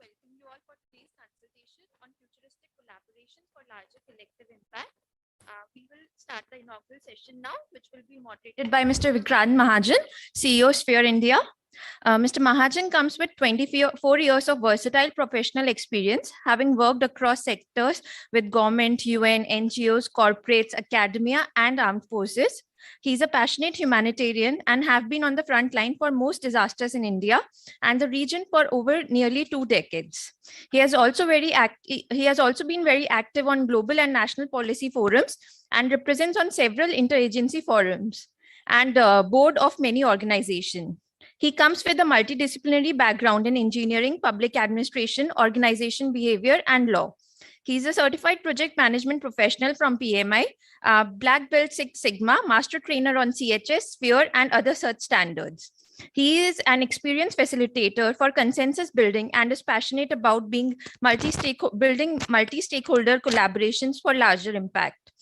welcome you all for today's consultation on futuristic collaboration for larger collective impact. We will start the inaugural session now, which will be moderated by Mr. Vikrant Mahajan, CEO Sphere India. Mr. Mahajan comes with 24 years of versatile professional experience, having worked across sectors with government, UN, NGOs, corporates, academia, and armed forces. He's a passionate humanitarian and have been on the front line for most disasters in India and the region for over nearly 2 decades. He has also been very active on global and national policy forums and represents on several interagency forums and board of many organizations. He comes with a multidisciplinary background in engineering, public administration, organization behavior, and law. He's a certified project management professional from PMI, Black Belt Six Sigma, master trainer on CHS, Sphere, and other such standards. He is an experienced facilitator for consensus building and is passionate about building multi-stakeholder collaborations for larger impact.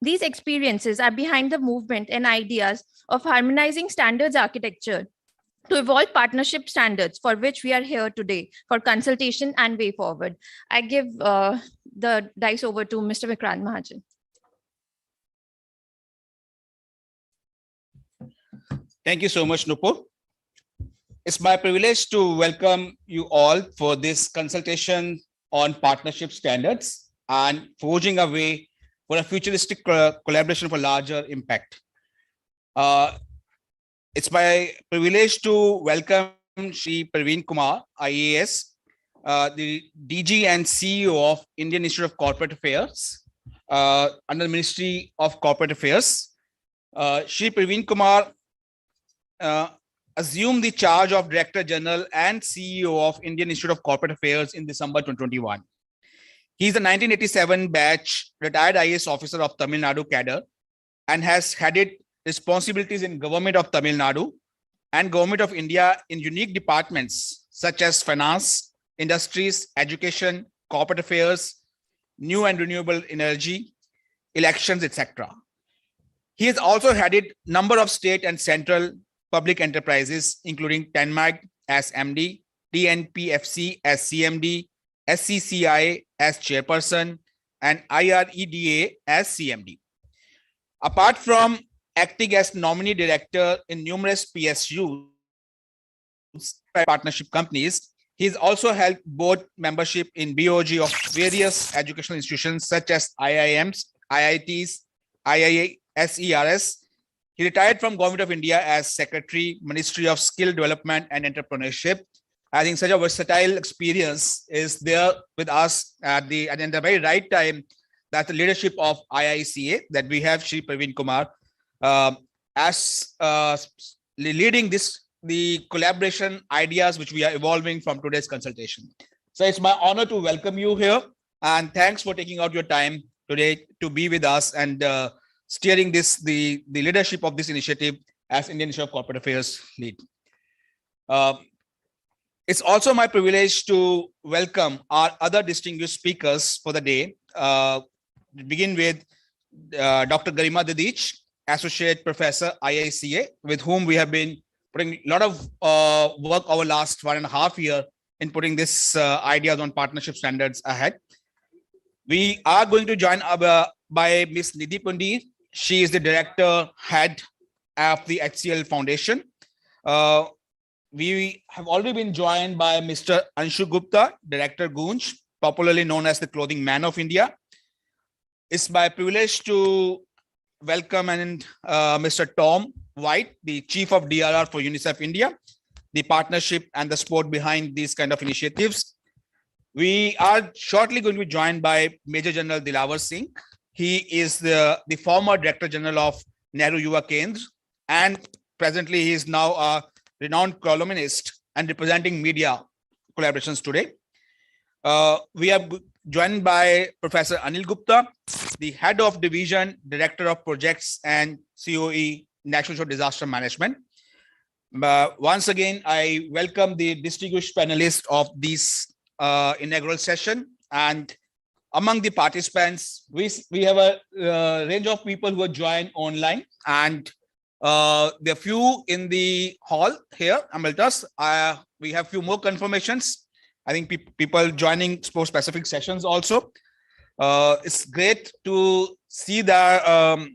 These experiences are behind the movement and ideas of harmonizing standards architecture to evolve partnership standards, for which we are here today for consultation and way forward. I give the dice over to Mr. Vikrant Mahajan. Thank you so much, Nupur. It's my privilege to welcome you all for this consultation on partnership standards and forging a way for a futuristic collaboration for larger impact. It's my privilege to welcome Shri Praveen Kumar, IAS, the DG and CEO of Indian Institute of Corporate Affairs under the Ministry of Corporate Affairs. Shri Praveen Kumar assumed the charge of Director General and CEO of Indian Institute of Corporate Affairs in December 2021. He is a 1987 batch retired IAS officer of Tamil Nadu cadre and has headed responsibilities in Government of Tamil Nadu and Government of India in unique departments such as finance, industries, education, corporate affairs, new and renewable energy, elections, etc. He has also headed number of state and central public enterprises, including TENMAG as MD, TNPFC as CMD, SCCI as chairperson, and IREDA as CMD. Apart from acting as nominee director in numerous PSUs, partnership companies, he's also held board membership in BOG of various educational institutions such as IIMs, IITs, IISERS. He retired from Government of India as Secretary, Ministry of Skill Development and Entrepreneurship. I think such a versatile experience is there with us at the very right time. That's the leadership of IICA that we have Shri Praveen Kumar as leading the collaboration ideas which we are evolving from today's consultation. So it's my honor to welcome you here, and thanks for taking out your time today to be with us and steering the leadership of this initiative as Indian Institute of Corporate Affairs lead. It's also my privilege to welcome our other distinguished speakers for the day. Begin with Dr. Garima Didich, Associate Professor, IICA, with whom we have been putting a lot of work over last 1.5 years in putting this ideas on partnership standards ahead. We are going to join by Ms. Nidhi Pundi. She is the Director Head of the HCL Foundation. We have already been joined by Mr. Anshu Gupta, Director Gunj, popularly known as the Clothing Man of India. It's my privilege to welcome Mr. Tom White, the Chief of DRR for Unicef India, the partnership and the support behind these kind of initiatives. We are shortly going to be joined by Major General Dilawar Singh. He is the former Director General of Nehru Yuva Kendra, and presently he is now a renowned columnist and representing media collaborations today. We are joined by Professor Anil Gupta, the Head of Division, Director of Projects and COE, National Shore Disaster Management. Once again, I welcome the distinguished panelists of this inaugural session. And among the participants, we have a range of people who are joined online, and there are few in the hall here, Amiltas. We have few more confirmations. I think people joining specific sessions also. It's great to see the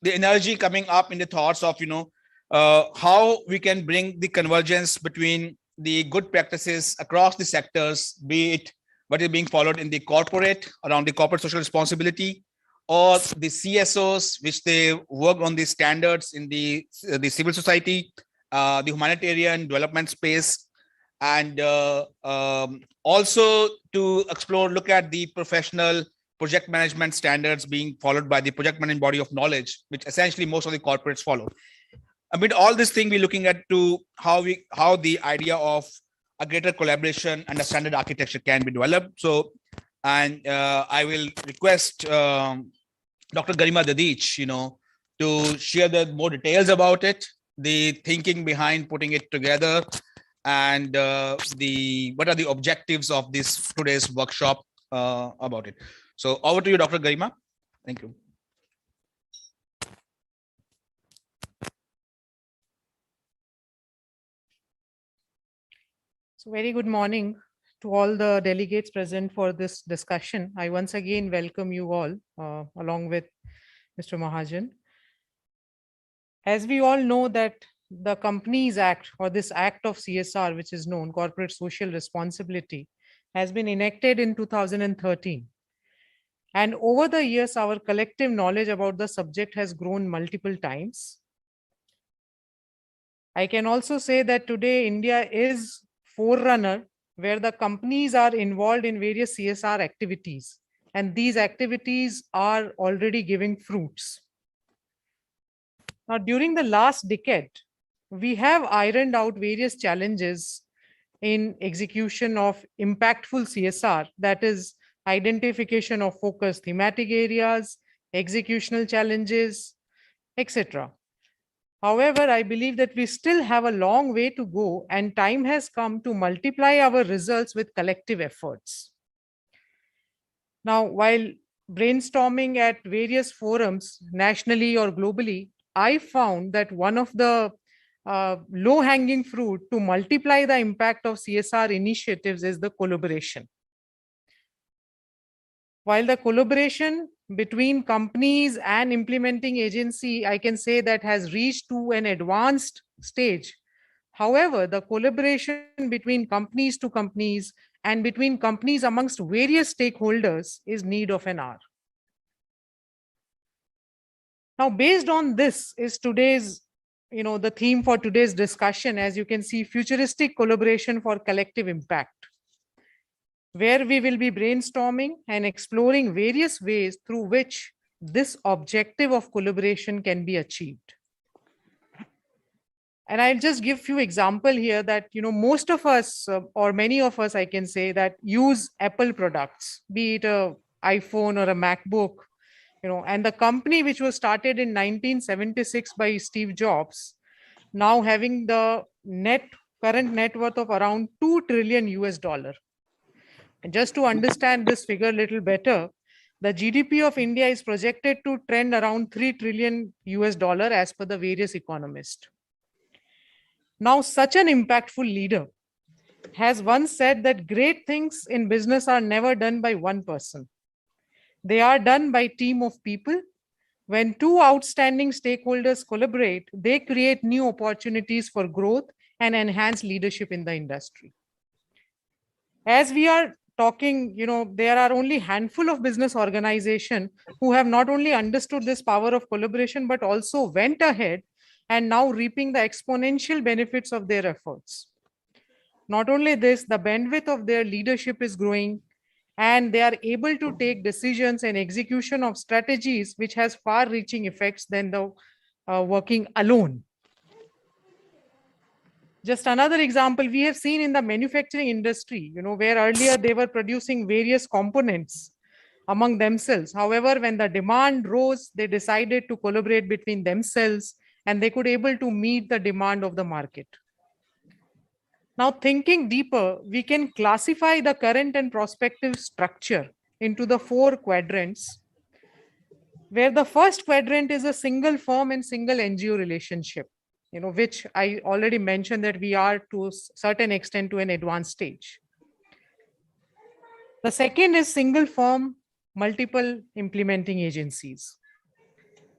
energy coming up in the thoughts of, how we can bring the convergence between the good practices across the sectors, be it what is being followed in the corporate around the corporate social responsibility, or the CSOs, which they work on the standards in the civil society, the humanitarian development space, and also to look at the professional project management standards being followed by the project management body of knowledge, which essentially most of the corporates follow. Amid all this thing, we're looking at to how the idea of a greater collaboration and a standard architecture can be developed. So, and I will request Dr. Garima Dadich, to share the more details about it, the thinking behind putting it together, and what are the objectives of this today's workshop about it. So over to you, Dr. Garima. Thank you. So very good morning to all the delegates present for this discussion. I once again welcome you all along with Mr. Mahajan. As we all know that the Companies Act, or this act of CSR, which is known Corporate Social Responsibility, has been enacted in 2013. And over the years, our collective knowledge about the subject has grown multiple times. I can also say that today India is forerunner where the companies are involved in various CSR activities, and these activities are already giving fruits. Now, during the last decade, we have ironed out various challenges in execution of impactful CSR, that is identification of focus thematic areas, executional challenges, etc. However, I believe that we still have a long way to go, and time has come to multiply our results with collective efforts. Now, while brainstorming at various forums, nationally or globally, I found that one of the low-hanging fruit to multiply the impact of CSR initiatives is the collaboration. While the collaboration between companies and implementing agency, I can say that has reached to an advanced stage. However, the collaboration between companies to companies and between companies amongst various stakeholders is need of an hour. Now, based on this is today's, the theme for today's discussion, as you can see, futuristic collaboration for collective impact, where we will be brainstorming and exploring various ways through which this objective of collaboration can be achieved. And I'll just give few examples here that, most of us or many of us, I can say, that use Apple products, be it an iPhone or a MacBook, and the company which was started in 1976 by Steve Jobs, now having the current net worth of around $2 trillion US. And just to understand this figure a little better, the GDP of India is projected to trend around $3 trillion US as per the various economists. Now, such an impactful leader has once said that great things in business are never done by one person. They are done by a team of people. When two outstanding stakeholders collaborate, they create new opportunities for growth and enhance leadership in the industry. As we are talking, there are only a handful of business organizations who have not only understood this power of collaboration, but also went ahead and now reaping the exponential benefits of their efforts. Not only this, the bandwidth of their leadership is growing, and they are able to take decisions and execution of strategies which has far-reaching effects than the working alone. Just another example we have seen in the manufacturing industry, where earlier they were producing various components among themselves. However, when the demand rose, they decided to collaborate between themselves, and they could able to meet the demand of the market. Now, thinking deeper, we can classify the current and prospective structure into the 4 quadrants, where the first quadrant is a single firm and single NGO relationship, which I already mentioned that we are to a certain extent to an advanced stage. The second is single firm, multiple implementing agencies.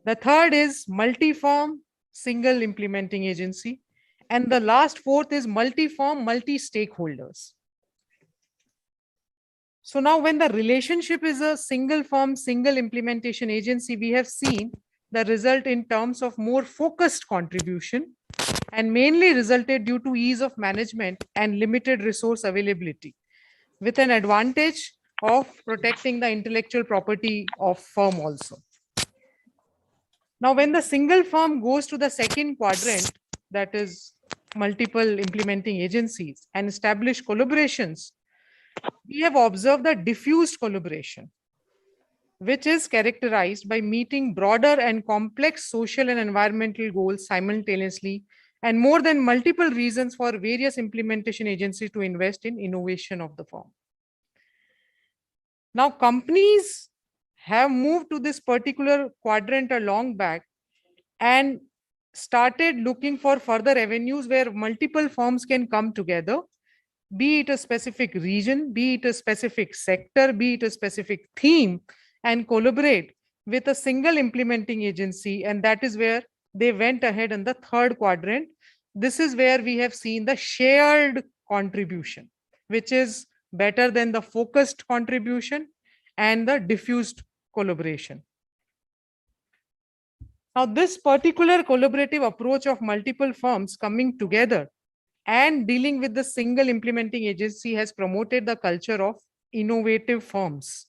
The third is multi-firm, single implementing agency. And the last fourth is multi-firm, multi-stakeholders. So now when the relationship is a single firm, single implementation agency, we have seen the result in terms of more focused contribution and mainly resulted due to ease of management and limited resource availability, with an advantage of protecting the intellectual property of firm also. Now, when the single firm goes to the second quadrant, that is multiple implementing agencies and establish collaborations, we have observed the diffused collaboration, which is characterized by meeting broader and complex social and environmental goals simultaneously, and more than multiple reasons for various implementation agencies to invest in innovation of the firm. Now, companies have moved to this particular quadrant a long back and started looking for further avenues where multiple firms can come together, be it a specific region, be it a specific sector, be it a specific theme, and collaborate with a single implementing agency. And that is where they went ahead in the third quadrant. This is where we have seen the shared contribution, which is better than the focused contribution and the diffused collaboration. Now, this particular collaborative approach of multiple firms coming together and dealing with the single implementing agency has promoted the culture of innovative firms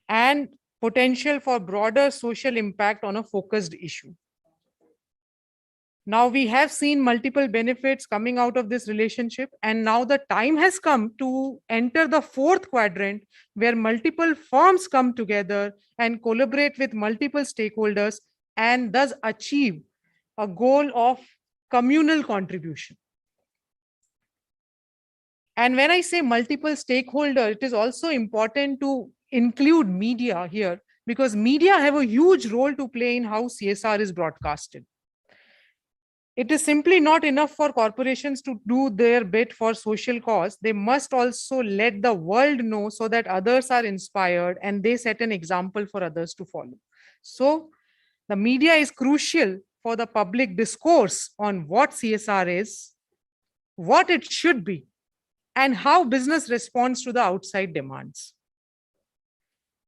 and potential for broader social impact on a focused issue. Now, we have seen multiple benefits coming out of this relationship, and now the time has come to enter the fourth quadrant where multiple firms come together and collaborate with multiple stakeholders and thus achieve a goal of communal contribution. And when I say multiple stakeholders, it is also important to include media here, because media have a huge role to play in how CSR is broadcasted. It is simply not enough for corporations to do their bit for social cause. They must also let the world know so that others are inspired and they set an example for others to follow. So the media is crucial for the public discourse on what CSR is, what it should be, and how business responds to the outside demands.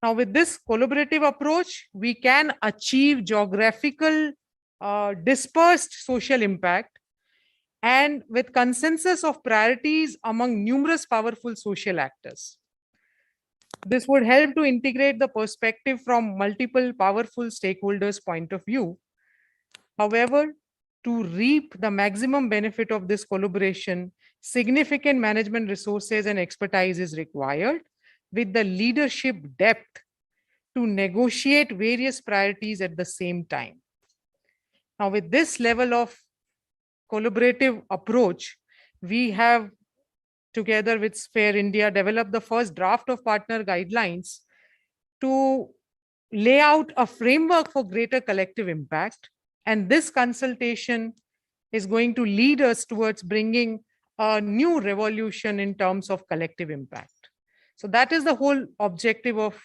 Now, with this collaborative approach, we can achieve geographical dispersed social impact, and with consensus of priorities among numerous powerful social actors. This would help to integrate the perspective from multiple powerful stakeholders' point of view. However, to reap the maximum benefit of this collaboration, significant management resources and expertise is required, with the leadership depth to negotiate various priorities at the same time. Now, with this level of collaborative approach, we have, together with Sphere India, developed the first draft of partner guidelines to lay out a framework for greater collective impact. And this consultation is going to lead us towards bringing a new revolution in terms of collective impact. So that is the whole objective of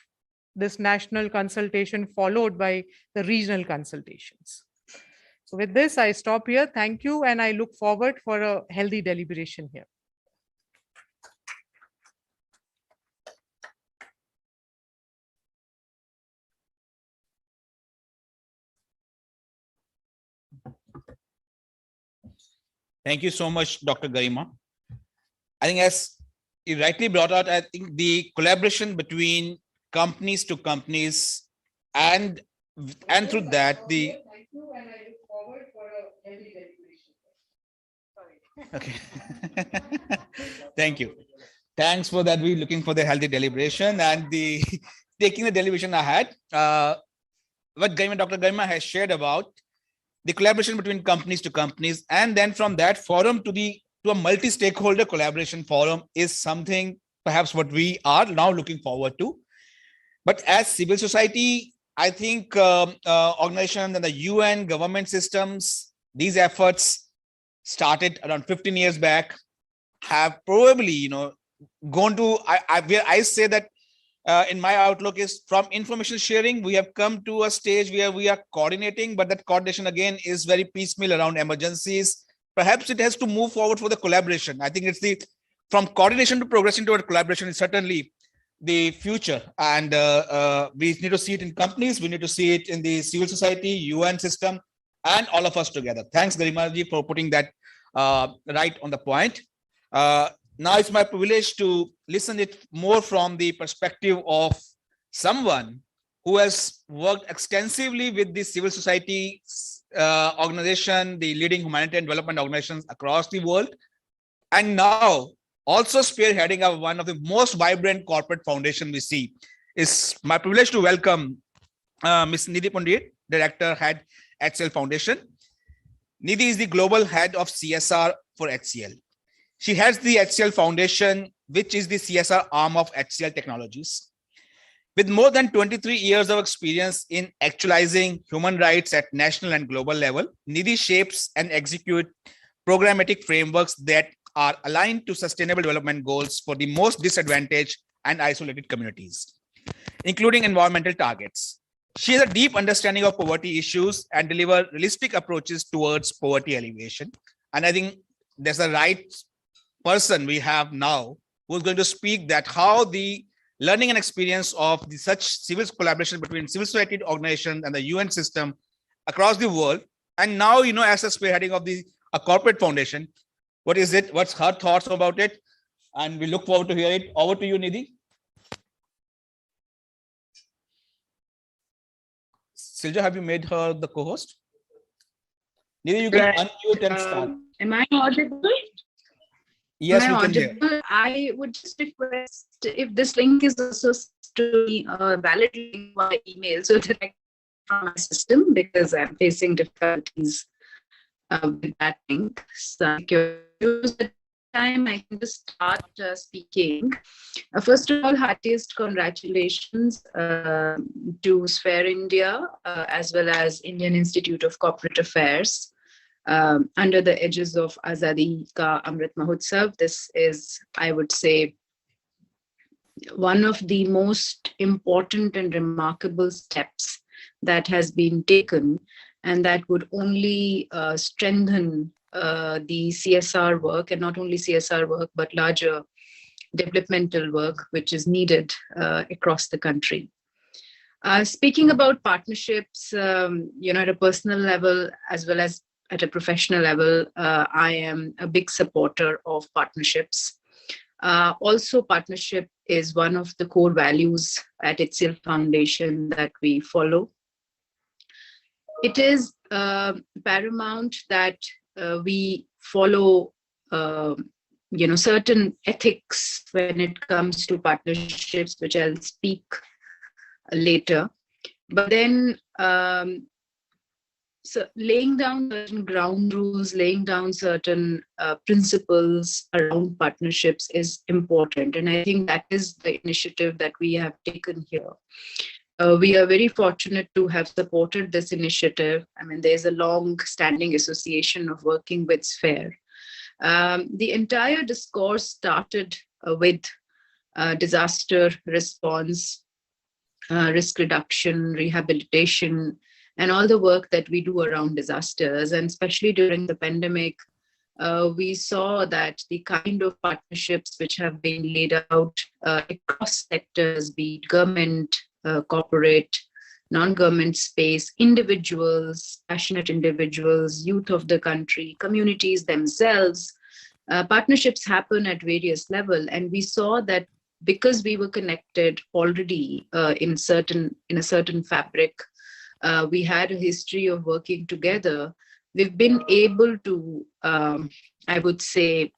this national consultation, followed by the regional consultations. So with this, I stop here. Thank you. And I look forward for a healthy deliberation here. Thank you so much, Dr. Garima. I think as you rightly brought out, I think the collaboration between companies to companies and through that, the Thank you, and I look forward for a healthy deliberation. Sorry. Okay. Thank you. Thanks for that. We're looking for the healthy deliberation and the taking the deliberation ahead. What Dr. Garima has shared about the collaboration between companies to companies, and then from that forum to a multi-stakeholder collaboration forum is something perhaps what we are now looking forward to. But as civil society, I think organizations and the UN government systems, these efforts started around 15 years back, have probably, going to, where I say that in my outlook is from information sharing, we have come to a stage where we are coordinating, but that coordination again is very piecemeal around emergencies. Perhaps it has to move forward for the collaboration. I think it's the, from coordination to progression toward collaboration is certainly the future. And we need to see it in companies, we need to see it in the civil society, UN system, and all of us together. Thanks, Garimaji, for putting that right on the point. Now it's my privilege to listen it more from the perspective of someone who has worked extensively with the civil society organization, the leading humanitarian development organizations across the world, and now also spearheading of one of the most vibrant corporate foundation we see. It's my privilege to welcome Ms. Nidhi Pandit, Director Head HCL Foundation. Nidhi is the global head of CSR for HCL. She heads the HCL Foundation, which is the CSR arm of HCL Technologies. With more than 23 years of experience in actualizing human rights at national and global level, Nidhi shapes and executes programmatic frameworks that are aligned to sustainable development goals for the most disadvantaged and isolated communities, including environmental targets. She has a deep understanding of poverty issues and deliver realistic approaches towards poverty alleviation. And I think there's a right person we have now who's going to speak that how the learning and experience of the such civil collaboration between civil society organizations and the UN system across the world, and now, you know, as a spearheading of the a corporate foundation, what is it? What's her thoughts about it? And we look forward to hear it. Over to you, Nidhi. Silja, have you made her the co-host? Nidhi, you can unmute and start. Am I audible? Yes, Am I we can hear. audible? I would just request if this link is also to be a valid link by email so that I can from my system, because I'm facing difficulties with that link. So use the time I can just start speaking. First of all, heartiest congratulations to Sphere India as well as Indian Institute of Corporate Affairs. Under the edges of Azadi Ka Amrit Mahotsav. This is, I would say, one of the most important and remarkable steps that has been taken, and that would only strengthen the CSR work, and not only CSR work, but larger developmental work, which is needed across the country. Speaking about partnerships, at a personal level, as well as at a professional level, I am a big supporter of partnerships. Also, partnership is one of the core values at HCL Foundation that we follow. It is paramount that we follow, certain ethics when it comes to partnerships, which I'll speak later. But then, so laying down certain ground rules, laying down certain principles around partnerships is important. And I think that is the initiative that we have taken here. We are very fortunate to have supported this initiative. I mean, there's a long-standing association of working with Sphere. The entire discourse started with disaster response, risk reduction, rehabilitation, and all the work that we do around disasters. And especially during the pandemic, we saw that the kind of partnerships which have been laid out across sectors, be it government, corporate, non-government space, individuals, passionate individuals, youth of the country, communities themselves, partnerships happen at various levels. And we saw that because we were connected already in a certain fabric, we had a history of working together. We've been able to, I would say,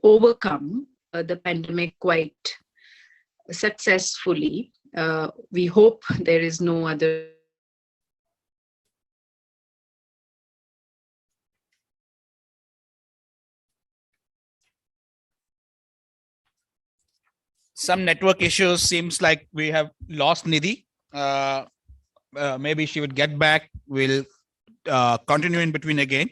overcome the pandemic quite successfully. We hope there is no other. Some network issues, seems like we have lost Nidhi. Maybe she would get back. We'll continue in between again.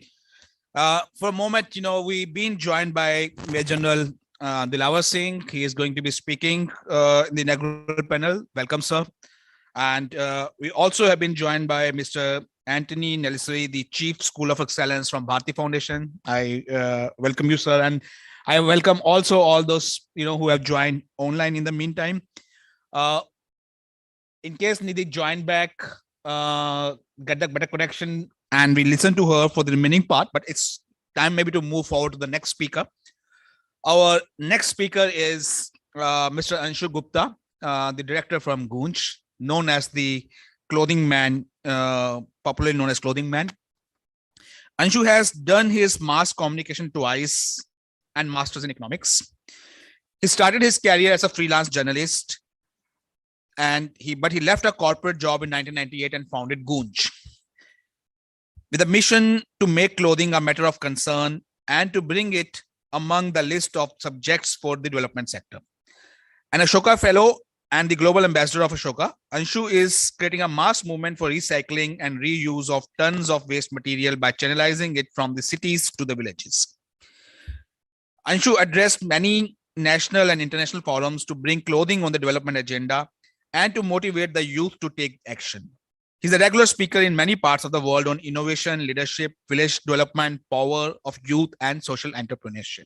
For a moment, we've been joined by Major General Dilawar Singh. He is going to be speaking in the inaugural panel. Welcome, sir. And we also have been joined by Mr. Anthony Nelisari, the Chief School of Excellence from Bharti Foundation. I welcome you, sir. And I welcome also all those, who have joined online in the meantime. In case Nidhi joined back, get the better connection, and we listen to her for the remaining part, but it's time maybe to move forward to the next speaker. Our next speaker is Mr. Anshu Gupta, the director from Gunj, known as the clothing man, popularly known as clothing man. Anshu has done his mass communication twice and masters in economics. He started his career as a freelance journalist, but he left a corporate job in 1998 and founded Gunj, with a mission to make clothing a matter of concern and to bring it among the list of subjects for the development sector. An Ashoka Fellow and the Global Ambassador of Ashoka, Anshu is creating a mass movement for recycling and reuse of tons of waste material by channelizing it from the cities to the villages. Anshu addressed many national and international forums to bring clothing on the development agenda and to motivate the youth to take action. He's a regular speaker in many parts of the world on innovation, leadership, village development, power of youth, and social entrepreneurship.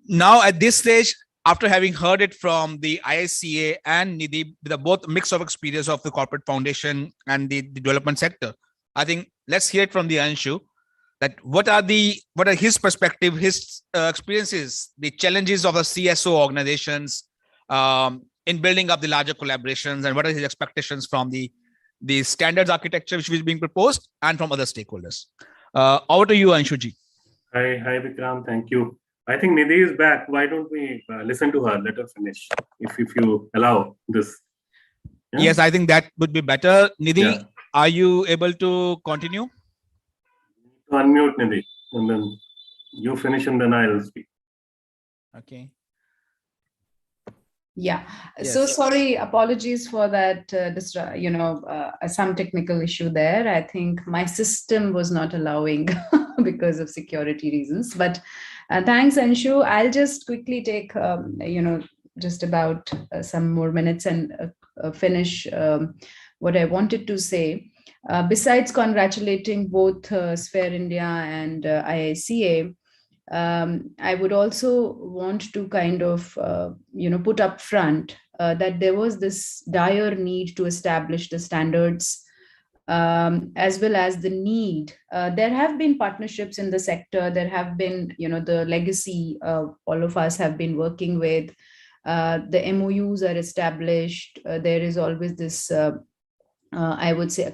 Now at this stage, after having heard it from the ISCA and Nidhi, with both mix of experience of the corporate foundation and the development sector, I think let's hear it from the Anshu, that what are his perspective, his experiences, the challenges of the CSO organizations, in building up the larger collaborations, and what are his expectations from the standards architecture which is being proposed and from other stakeholders. Over to you, Anshu ji. Hi, Vikram. Thank you. I think Nidhi is back. Why don't we listen to her? Let her finish, if you allow this. Yeah? Yes, I think that would be better. Nidhi, Are you able to continue? Unmute Nidhi, and then you finish, and then I'll speak. Okay. Yeah. Yes. So sorry, apologies for that, some technical issue there. I think my system was not allowing because of security reasons, but thanks, Anshu. I'll just quickly take, just about some more minutes and finish what I wanted to say. Besides congratulating both Sphere India and IICA, I would also want to kind of, put up front that there was this dire need to establish the standards, as well as the need. There have been partnerships in the sector. There have been, the legacy all of us have been working with. The MOUs are established. There is always this, I would say,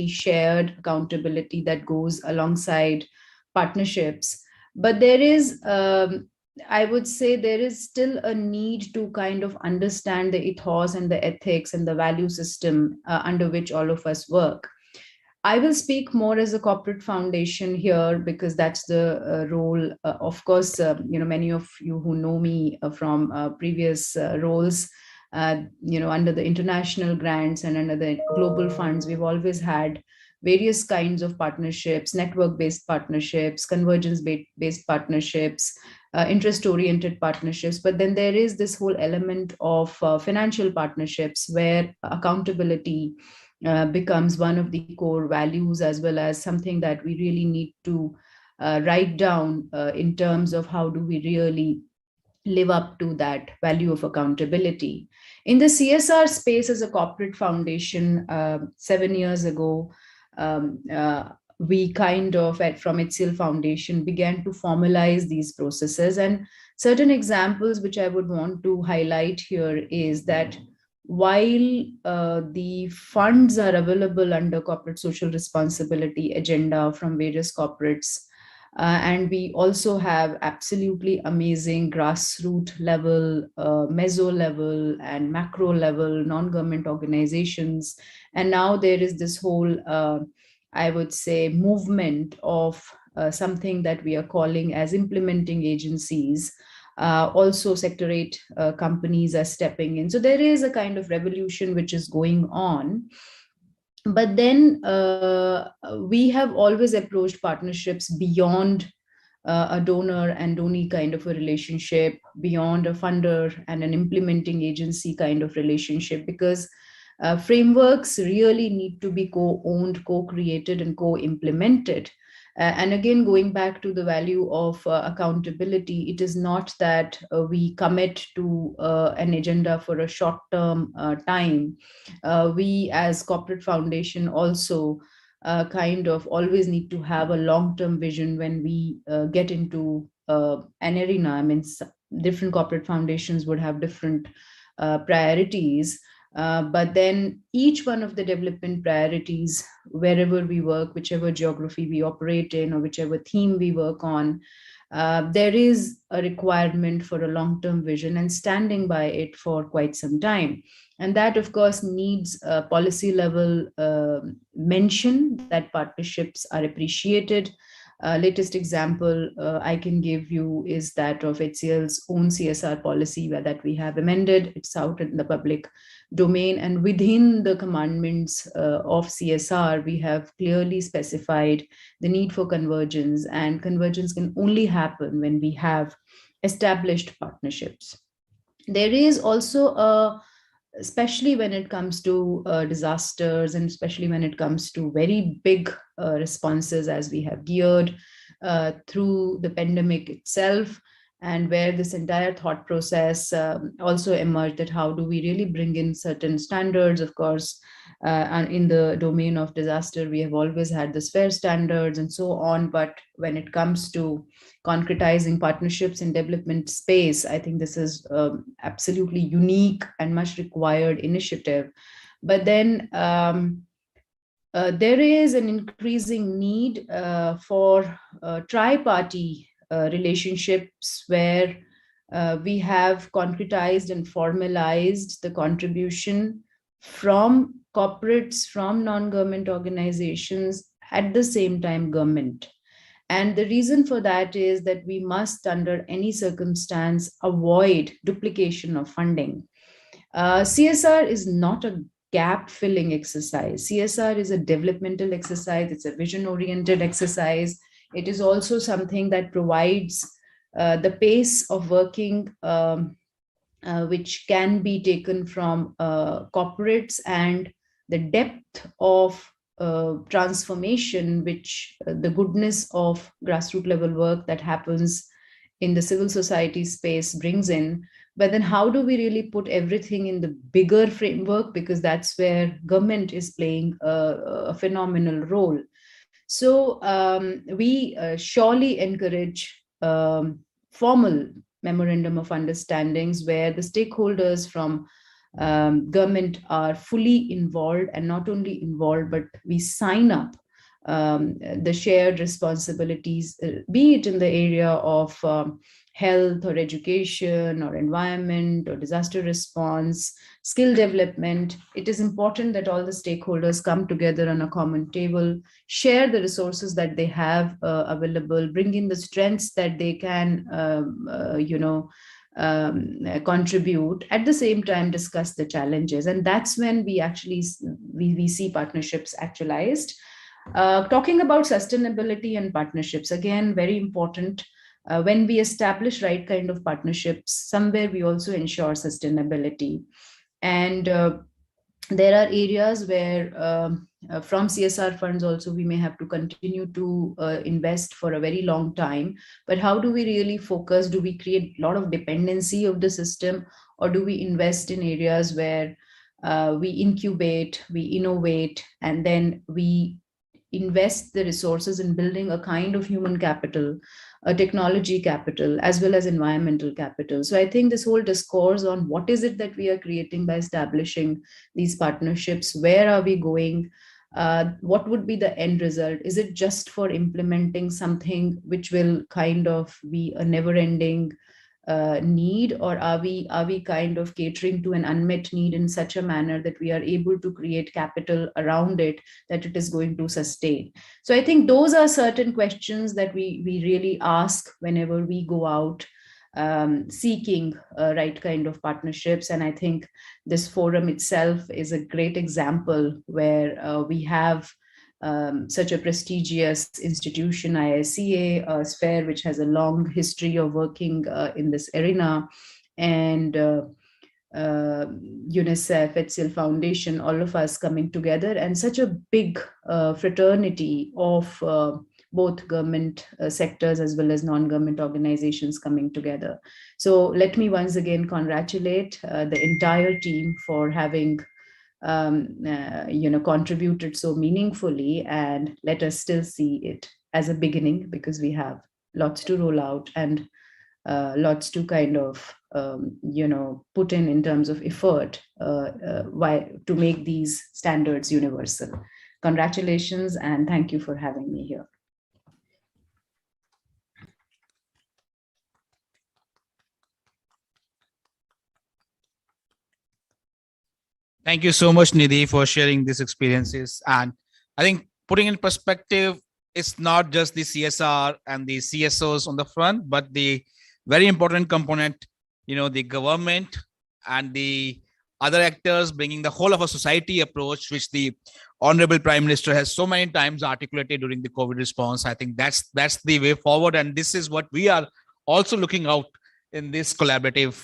shared accountability that goes alongside partnerships. But there is, I would say, there is still a need to kind of understand the ethos and the ethics and the value system under which all of us work. I will speak more as a corporate foundation here because that's the role. Of course, many of you who know me from previous roles, under the international grants and under the global funds, we've always had various kinds of partnerships, network-based partnerships, convergence-based partnerships, interest-oriented partnerships. But then there is this whole element of financial partnerships where accountability becomes one of the core values, as well as something that we really need to write down in terms of how do we really live up to that value of accountability. In the CSR space as a corporate foundation, 7 years ago, we kind of from HCL Foundation began to formalize these processes. And certain examples which I would want to highlight here is that while the funds are available under corporate social responsibility agenda from various corporates, and we also have absolutely amazing grassroots level, meso level and macro level non-government organizations. And now there is this whole, I would say, movement of something that we are calling as implementing agencies. Also sectorate companies are stepping in. So there is a kind of revolution which is going on. But then we have always approached partnerships beyond a donor and donee kind of a relationship, beyond a funder and an implementing agency kind of relationship, because frameworks really need to be co-owned, co-created, and co-implemented. And again, going back to the value of accountability, it is not that we commit to an agenda for a short-term time. We as corporate foundation also kind of always need to have a long-term vision when we get into an arena. I mean, different corporate foundations would have different priorities, but then each one of the development priorities, wherever we work, whichever geography we operate in, or whichever theme we work on, there is a requirement for a long-term vision and standing by it for quite some time. And that, of course, needs a policy level mention that partnerships are appreciated. Latest example I can give you is that of HCL's own CSR policy, where that we have amended. It's out in the public domain, and within the commandments of CSR, we have clearly specified the need for convergence, and convergence can only happen when we have established partnerships. There is also especially when it comes to disasters, and especially when it comes to very big responses, as we have geared through the pandemic itself, and where this entire thought process also emerged, that how do we really bring in certain standards. Of course, and in the domain of disaster, we have always had the sphere standards and so on, but when it comes to concretizing partnerships in development space, I think this is absolutely unique and much required initiative. But then there is an increasing need for tri-party relationships, where we have concretized and formalized the contribution from corporates, from non-government organizations, at the same time government. And the reason for that is that we must, under any circumstance, avoid duplication of funding. CSR is not a gap filling exercise. CSR is a developmental exercise. It's a vision oriented exercise. It is also something that provides the pace of working which can be taken from corporates, and the depth of transformation, which the goodness of grassroots level work that happens in the civil society space brings in. But then how do we really put everything in the bigger framework? Because that's where government is playing a phenomenal role. So we surely encourage formal memorandum of understandings where the stakeholders from government are fully involved, and not only involved, but we sign up the shared responsibilities, be it in the area of health or education or environment or disaster response, skill development. It is important that all the stakeholders come together on a common table, share the resources that they have available, bring in the strengths that they can, contribute, at the same time discuss the challenges. And that's when we actually we see partnerships actualized. Talking about sustainability and partnerships, again, very important. When we establish right kind of partnerships, somewhere we also ensure sustainability. And there are areas where from CSR funds also we may have to continue to invest for a very long time. But how do we really focus? Do we create a lot of dependency of the system, or do we invest in areas where we incubate, we innovate, and then we invest the resources in building a kind of human capital, a technology capital, as well as environmental capital? So I think this whole discourse on what is it that we are creating by establishing these partnerships, where are we going, what would be the end result? Is it just for implementing something which will kind of be a never-ending need, or are we kind of catering to an unmet need in such a manner that we are able to create capital around it that it is going to sustain? So I think those are certain questions that we really ask whenever we go out seeking right kind of partnerships. And I think this forum itself is a great example where we have such a prestigious institution, IICA, Sphere, which has a long history of working in this arena, and Unicef, Etzel Foundation, all of us coming together, and such a big fraternity of both government sectors as well as non-government organizations coming together. So let me once again congratulate the entire team for having contributed so meaningfully, and let us still see it as a beginning, because we have lots to roll out and lots to kind of put in terms of effort to make these standards universal. Congratulations, and thank you for having me here. Thank you so much, Nidhi, for sharing these experiences. And I think putting in perspective, it's not just the CSR and the CSOs on the front, but the very important component, the government and the other actors bringing the whole of a society approach, which the Honorable Prime Minister has so many times articulated during the COVID response. I think that's the way forward. And this is what we are also looking out in this collaborative,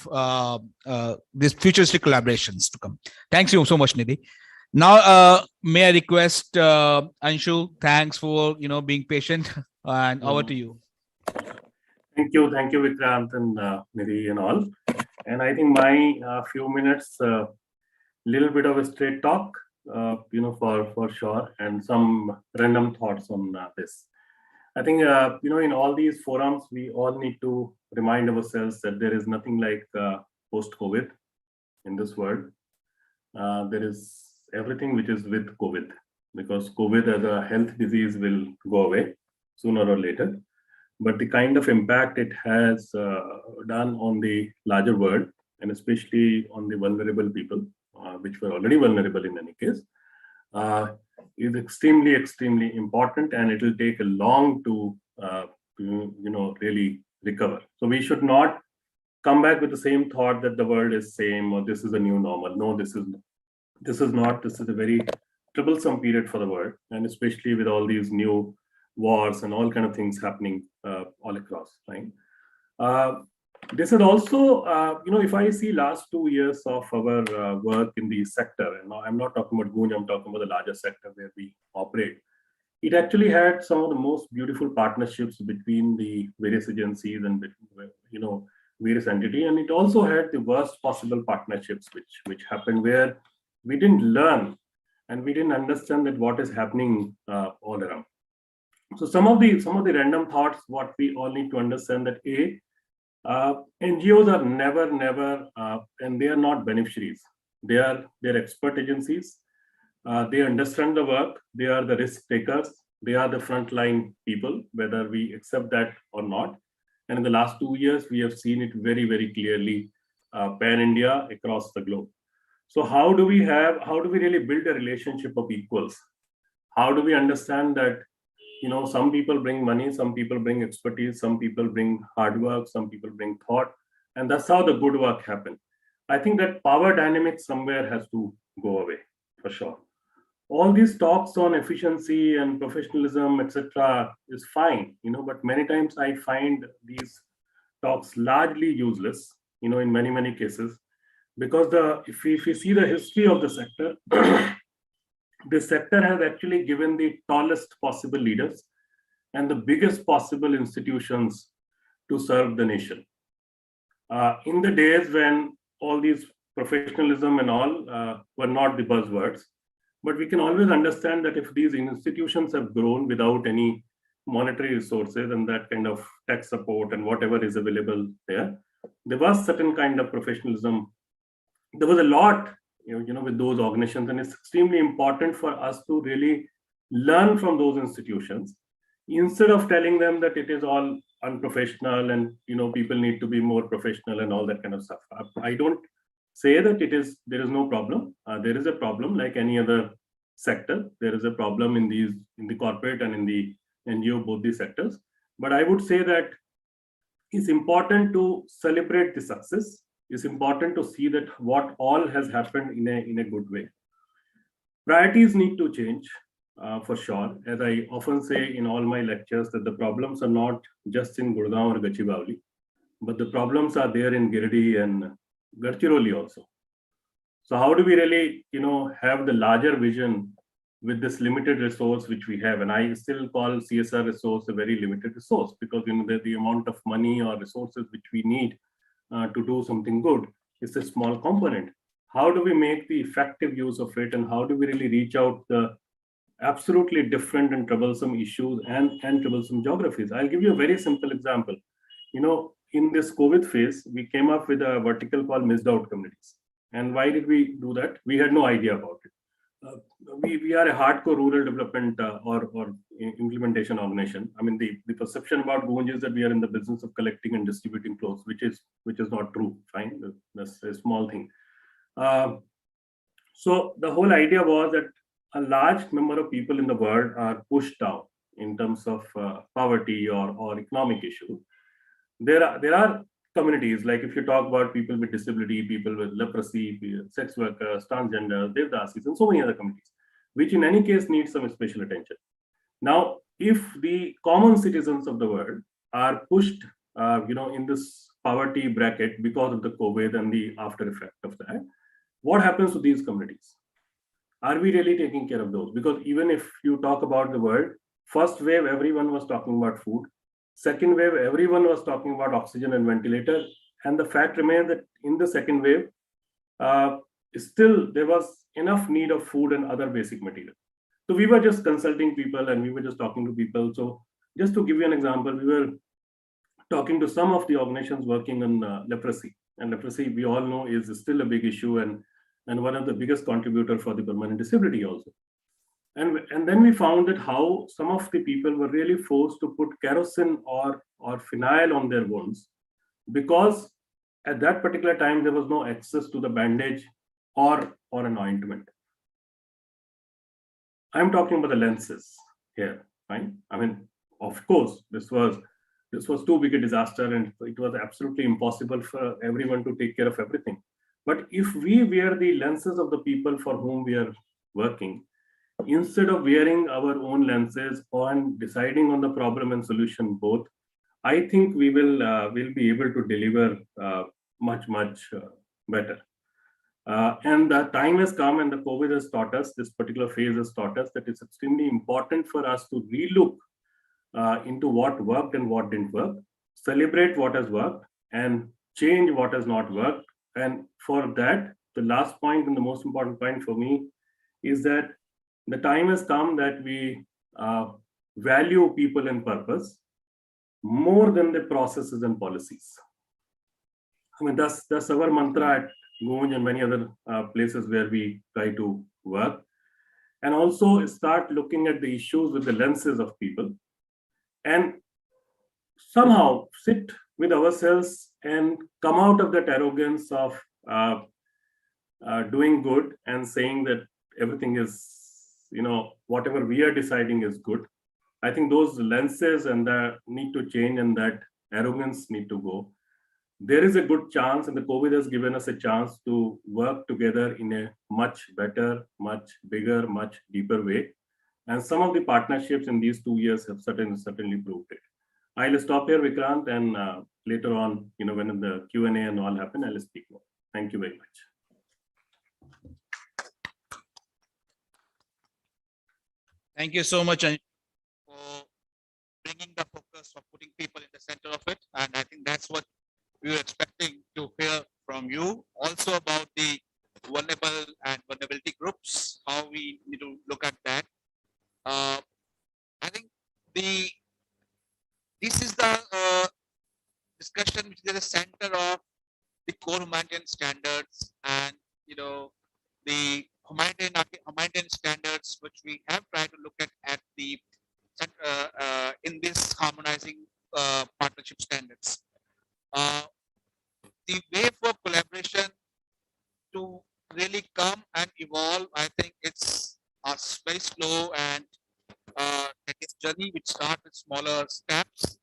this futuristic collaborations to come. Thanks you so much, Nidhi. Now, may I request Anshu, thanks for being patient, and over to you. Thank you, Vikrant and Nidhi and all. And I think my few minutes, little bit of a straight talk, for sure, and some random thoughts on this. I think in all these forums, we all need to remind ourselves that there is nothing like post-COVID in this world. There is everything which is with COVID, because COVID as a health disease will go away sooner or later. But the kind of impact it has done on the larger world, and especially on the vulnerable people, which were already vulnerable in any case, is extremely, extremely important, and it will take a long to really recover. So we should not come back with the same thought that the world is same or this is a new normal. No, this is not. This is a very troublesome period for the world, and especially with all these new wars and all kind of things happening all across, right? This is also, if I see last 2 years of our work in the sector, and I'm not talking about Gunj, I'm talking about the larger sector where we operate. It actually had some of the most beautiful partnerships between the various agencies and various entities, and it also had the worst possible partnerships which happened where we didn't learn and we didn't understand that what is happening all around. So some of the random thoughts, what we all need to understand that NGOs are never, and they are not beneficiaries. They're expert agencies. They understand the work. They are the risk takers. They are the frontline people, whether we accept that or not. And in the last 2 years, we have seen it very, very clearly, pan-India across the globe. So how do we really build a relationship of equals? How do we understand that some people bring money, some people bring expertise, some people bring hard work, some people bring thought, and that's how the good work happens. I think that power dynamic somewhere has to go away, for sure. All these talks on efficiency and professionalism, etc., is fine, but many times I find these talks largely useless, in many cases, because if we see the history of the sector, this sector has actually given the tallest possible leaders and the biggest possible institutions to serve the nation. In the days when all these professionalism and all were not the buzzwords, but we can always understand that if these institutions have grown without any monetary resources and that kind of tech support and whatever is available there was certain kind of professionalism. There was a lot with those organizations, and it's extremely important for us to really learn from those institutions instead of telling them that it is all unprofessional and people need to be more professional and all that kind of stuff. I don't say that there is no problem. There is a problem like any other sector. There is a problem in the corporate and in the NGO, both these sectors. But I would say that it's important to celebrate the success. It's important to see that what all has happened in a good way. Priorities need to change for sure. As I often say in all my lectures, that the problems are not just in Gurgaon or Gachibowli, but the problems are there in Giridih and Gadchiroli also. So how do we really, have the larger vision with this limited resource which we have? And I still call CSR resource a very limited resource, because the amount of money or resources which we need to do something good is a small component. How do we make the effective use of it, and how do we really reach out the absolutely different and troublesome issues and troublesome geographies? I'll give you a very simple example. In this COVID phase, we came up with a vertical called missed out communities. And why did we do that? We had no idea about it. We are a hardcore rural development or implementation organization. I mean, the perception about Gunj is that we are in the business of collecting and distributing clothes, which is not true. Fine, that's a small thing. So the whole idea was that a large number of people in the world are pushed down in terms of poverty or economic issues. There are communities, like if you talk about people with disability, people with leprosy, sex workers, transgender, devdasis, and so many other communities, which in any case need some special attention. Now, if the common citizens of the world are pushed, in this poverty bracket because of the COVID and the after effect of that, what happens to these communities? Are we really taking care of those? Because even if you talk about the world, first wave, everyone was talking about food. Second wave, everyone was talking about oxygen and ventilator. And the fact remains that in the second wave, still there was enough need of food and other basic material. So we were just consulting people and we were just talking to people. So just to give you an example, we were talking to some of the organizations working on leprosy. And leprosy, we all know, is still a big issue and one of the biggest contributor for the permanent disability also. And then we found that how some of the people were really forced to put kerosene or phenyl on their wounds, because at that particular time there was no access to the bandage or an ointment. I'm talking about the lenses here, right? I mean, of course, this was too big a disaster, and it was absolutely impossible for everyone to take care of everything. But if we wear the lenses of the people for whom we are working, instead of wearing our own lenses on deciding on the problem and solution both, I think we will be able to deliver much better. And the time has come, and the COVID has taught us, this particular phase has taught us, that it's extremely important for us to relook into what worked and what didn't work, celebrate what has worked, and change what has not worked. And for that, the last point and the most important point for me is that the time has come that we value people and purpose more than the processes and policies. I mean, that's our mantra at Gunj and many other places where we try to work. And also start looking at the issues with the lenses of people, and somehow sit with ourselves and come out of that arrogance of doing good and saying that everything is, whatever we are deciding is good. I think those lenses and that need to change, and that arrogance need to go. There is a good chance, and the COVID has given us a chance to work together in a much better, much bigger, much deeper way. And some of the partnerships in these 2 years have certainly proved it. I'll stop here, Vikrant, and later on, when the Q&A and all happen, I'll speak more. Thank you very much. Thank you so much, Anshu, for bringing the focus of putting people in the center of it. And I think that's what we were expecting to hear from you. Also about the vulnerable and vulnerability groups, how we need to look at that. I think this is the discussion which is at the center of the core humanitarian standards, and the humanitarian standards which we have tried to look at the in this harmonizing partnership standards. The way for collaboration to really come and evolve, I think it's very slow, and this journey which starts with smaller steps.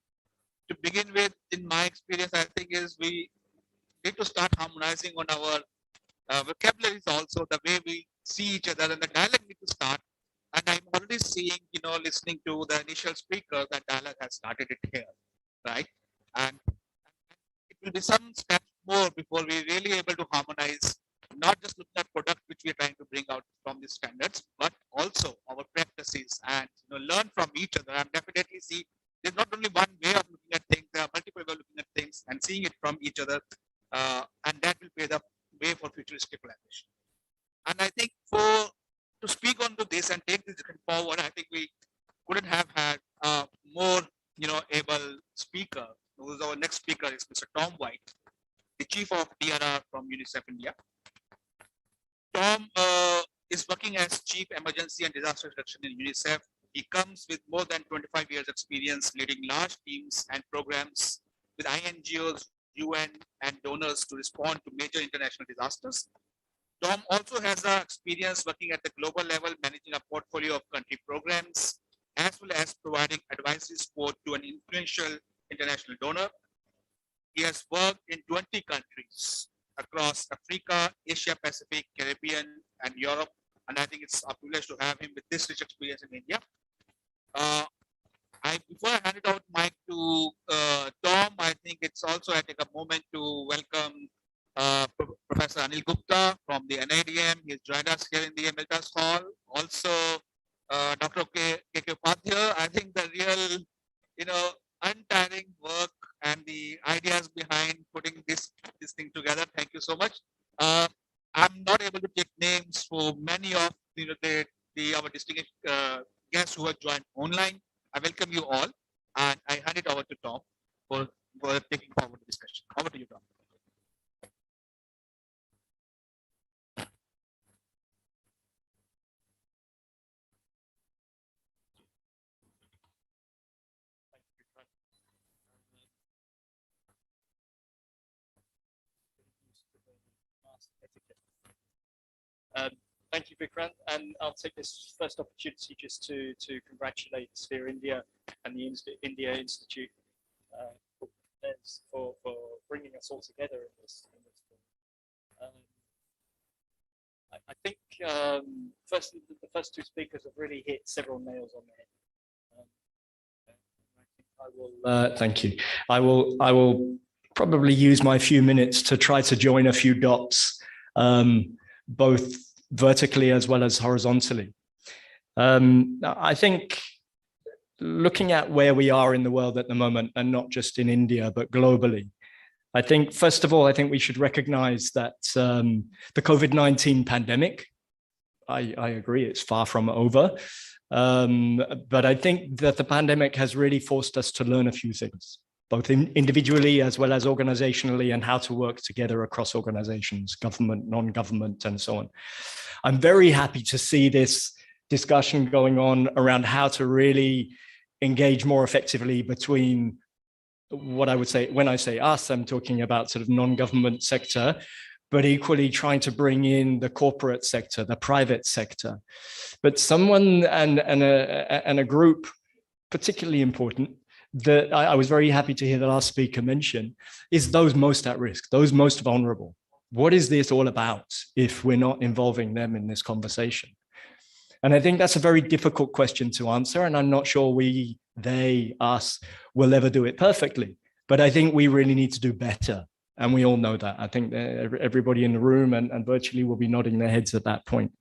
To begin with, in my my experience, I think, is we need to start harmonizing on our vocabularies also, the way we see each other, and the dialogue need to start. And I'm already seeing, listening to the initial speaker, that dialogue has started it here, right? And it will be some steps more before we really able to harmonize, not just looking at product which we are trying to bring out from these standards, but also our practices and learn from each other. I'm definitely see there's not only one way of looking at things, there are multiple ways of looking at things and seeing it from each other, and that will pave the way for futuristic collaboration. And I think to speak onto this and take this forward, I think we couldn't have had a more able speaker. Who's our next speaker is Mr. Tom White, the Chief of DRR from Unicef India. Tom is working as Chief Emergency and Disaster Reduction in Unicef. He comes with more than 25 years experience leading large teams and programs with INGOs, UN, and donors to respond to major international disasters. Tom also has experience working at the global level, managing a portfolio of country programs, as well as providing advisory support to an influential international donor. He has worked in 20 countries across Africa, Asia Pacific, Caribbean, and Europe. And I think it's a privilege to have him with this rich experience in India. Before I hand it out mic to Tom, I think it's also I take a moment to welcome Professor Anil Gupta from the NIDM. He's joined us here in the Emeritus Hall. Also, Dr. K. Upadhyay. I think the real, untiring work and the ideas behind putting this thing together. Thank you so much. I'm not able to take names for many of our distinguished guests who have joined online. I welcome you all, and I hand it over to Tom for taking forward the discussion. Over to you, Tom. Thank you, Vikrant, and I'll take this first opportunity just to congratulate Sphere India and the India Institute for bringing us all together in this. I think the first two speakers have really hit several nails on the head. Thank you. I will probably use my few minutes to try to join a few dots, both vertically as well as horizontally. I think looking at where we are in the world at the moment, and not just in India, but globally, I think, first of all, I think we should recognize that the COVID-19 pandemic, I agree, it's far from over. But I think that the pandemic has really forced us to learn a few things, both individually as well as organizationally, and how to work together across organizations, government, non-government, and so on. I'm very happy to see this discussion going on around how to really engage more effectively between what I would say, when I say us, I'm talking about sort of non-government sector, but equally trying to bring in the corporate sector, the private sector. But someone and a group particularly important that I was very happy to hear the last speaker mention is those most at risk, those most vulnerable. What is this all about if we're not involving them in this conversation? And I think that's a very difficult question to answer. And I'm not sure we, they, us will ever do it perfectly. But I think we really need to do better. And we all know that. I think everybody in the room and virtually will be nodding their heads at that point.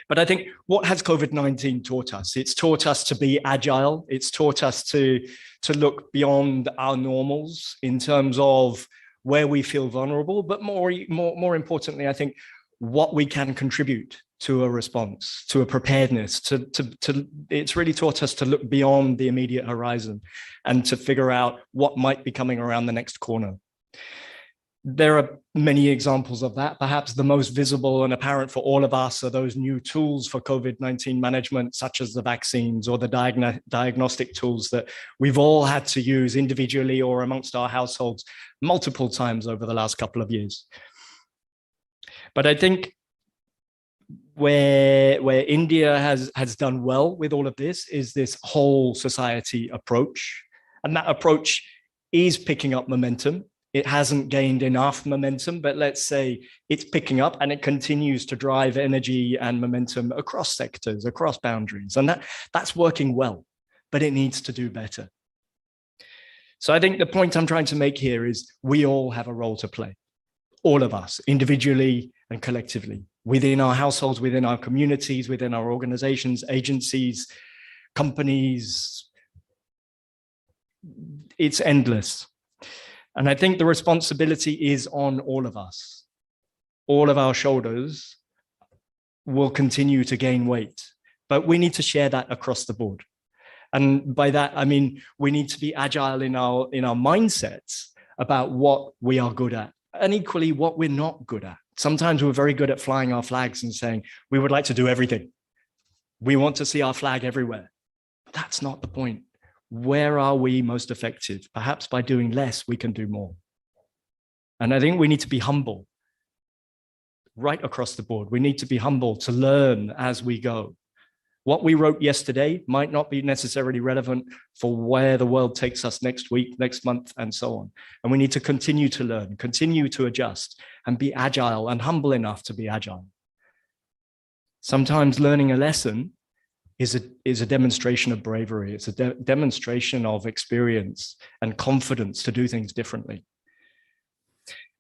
But I think what has COVID-19 taught us? It's taught us to be agile. It's taught us to look beyond our normals in terms of where we feel vulnerable, but more importantly, I think what we can contribute to a response, to a preparedness, it's really taught us to look beyond the immediate horizon and to figure out what might be coming around the next corner. There are many examples of that. Perhaps the most visible and apparent for all of us are those new tools for COVID-19 management, such as the vaccines or the diagnostic tools that we've all had to use individually or amongst our households multiple times over the last couple of years. But I think where India has done well with all of this is this whole society approach. And that approach is picking up momentum. It hasn't gained enough momentum, but let's say it's picking up and it continues to drive energy and momentum across sectors, across boundaries. And that's working well, but it needs to do better. So I think the point I'm trying to make here is we all have a role to play, all of us, individually and collectively, within our households, within our communities, within our organizations, agencies, companies. It's endless. And I think the responsibility is on all of us. All of our shoulders will continue to gain weight, but we need to share that across the board. And by that, I mean, we need to be agile in our mindsets about what we are good at and equally what we're not good at. Sometimes we're very good at flying our flags and saying, we would like to do everything. We want to see our flag everywhere. But that's not the point. Where are we most effective? Perhaps by doing less, we can do more. And I think we need to be humble right across the board. We need to be humble to learn as we go. What we wrote yesterday might not be necessarily relevant for where the world takes us next week, next month, and so on. And we need to continue to learn, continue to adjust, and be agile and humble enough to be agile. Sometimes learning a lesson is a demonstration of bravery. It's a demonstration of experience and confidence to do things differently.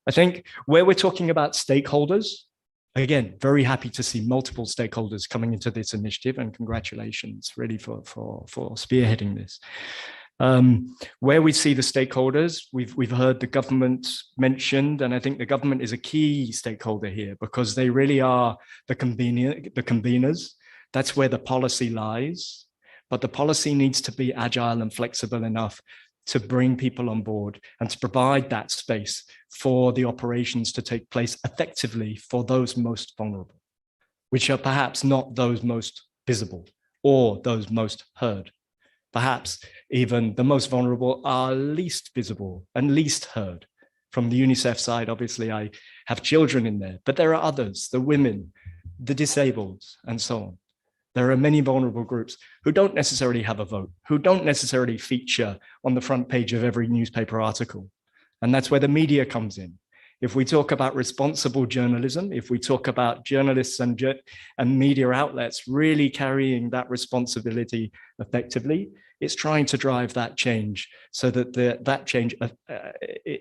I think where we're talking about stakeholders, again, very happy to see multiple stakeholders coming into this initiative, and congratulations really for spearheading this. Where we see the stakeholders, we've heard the government mentioned, and I think the government is a key stakeholder here because they really are the conveners. That's where the policy lies, but the policy needs to be agile and flexible enough to bring people on board and to provide that space for the operations to take place effectively for those most vulnerable, which are perhaps not those most visible or those most heard. Perhaps even the most vulnerable are least visible and least heard. From the Unicef side, obviously, I have children in there, but there are others, the women, the disabled, and so on. There are many vulnerable groups who don't necessarily have a vote, who don't necessarily feature on the front page of every newspaper article. And that's where the media comes in. If we talk about responsible journalism, if we talk about journalists and media outlets really carrying that responsibility effectively, it's trying to drive that change so that that change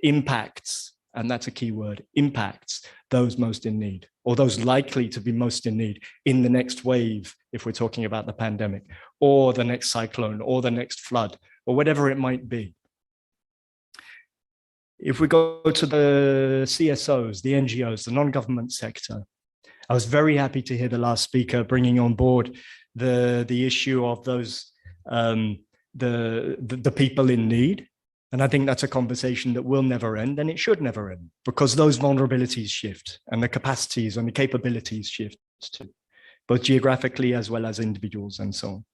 impacts, and that's a key word, impacts those most in need, or those likely to be most in need in the next wave, if we're talking about the pandemic, or the next cyclone, or the next flood, or whatever it might be. If we go to the CSOs, the NGOs, the non-government sector, I was very happy to hear the last speaker bringing on board the issue of those, the people in need. And I think that's a conversation that will never end, and it should never end, because those vulnerabilities shift and the capacities and the capabilities shift too, both geographically as well as individuals and so on.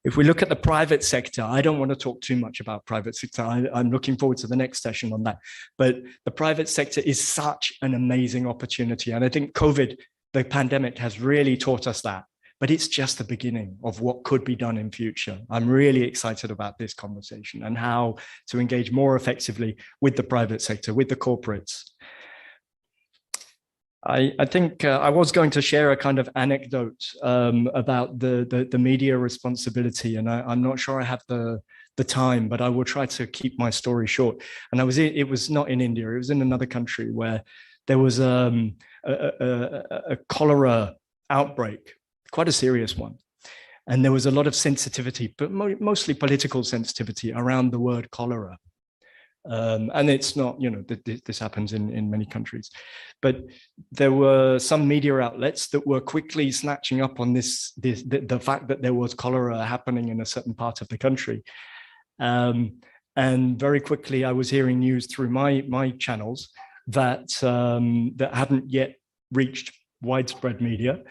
If we look at the private sector, I don't want to talk too much about private sector. I'm looking forward to the next session on that. But the private sector is such an amazing opportunity. And I think COVID, the pandemic, has really taught us that. But it's just the beginning of what could be done in future. I'm really excited about this conversation and how to engage more effectively with the private sector, with the corporates. I think I was going to share a kind of anecdote about the media responsibility, and I'm not sure I have the time, but I will try to keep my story short. And it was not in India, it was in another country where there was a cholera outbreak, quite a serious one. And there was a lot of sensitivity, but mostly political sensitivity around the word cholera. And it's not, this happens in many countries, but there were some media outlets that were quickly snatching up on the fact that there was cholera happening in a certain part of the country. And very quickly, I was hearing news through my channels that hadn't yet reached widespread media.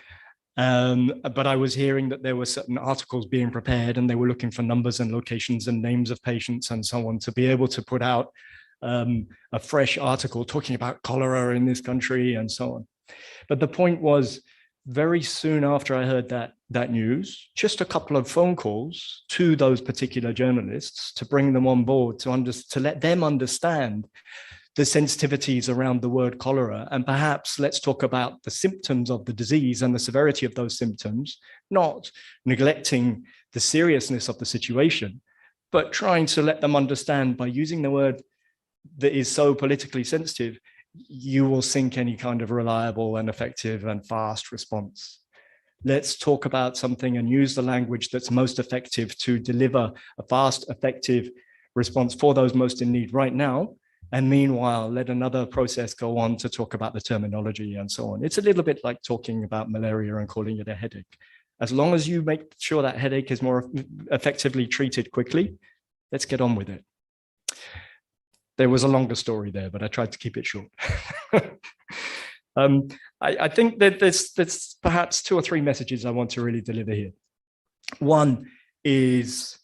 But I was hearing that there were certain articles being prepared and they were looking for numbers and locations and names of patients and so on to be able to put out a fresh article talking about cholera in this country and so on. But the point was, very soon after I heard that news, just a couple of phone calls to those particular journalists to bring them on board, to let them understand the sensitivities around the word cholera. And perhaps let's talk about the symptoms of the disease and the severity of those symptoms, not neglecting the seriousness of the situation, but trying to let them understand by using the word that is so politically sensitive, you will sink any kind of reliable and effective and fast response. Let's talk about something and use the language that's most effective to deliver a fast, effective response for those most in need right now. And meanwhile, let another process go on to talk about the terminology and so on. It's a little bit like talking about malaria and calling it a headache. As long as you make sure that headache is more effectively treated quickly, let's get on with it. There was a longer story there, but I tried to keep it short. I think that there's perhaps 2 or 3 messages I want to really deliver here. One is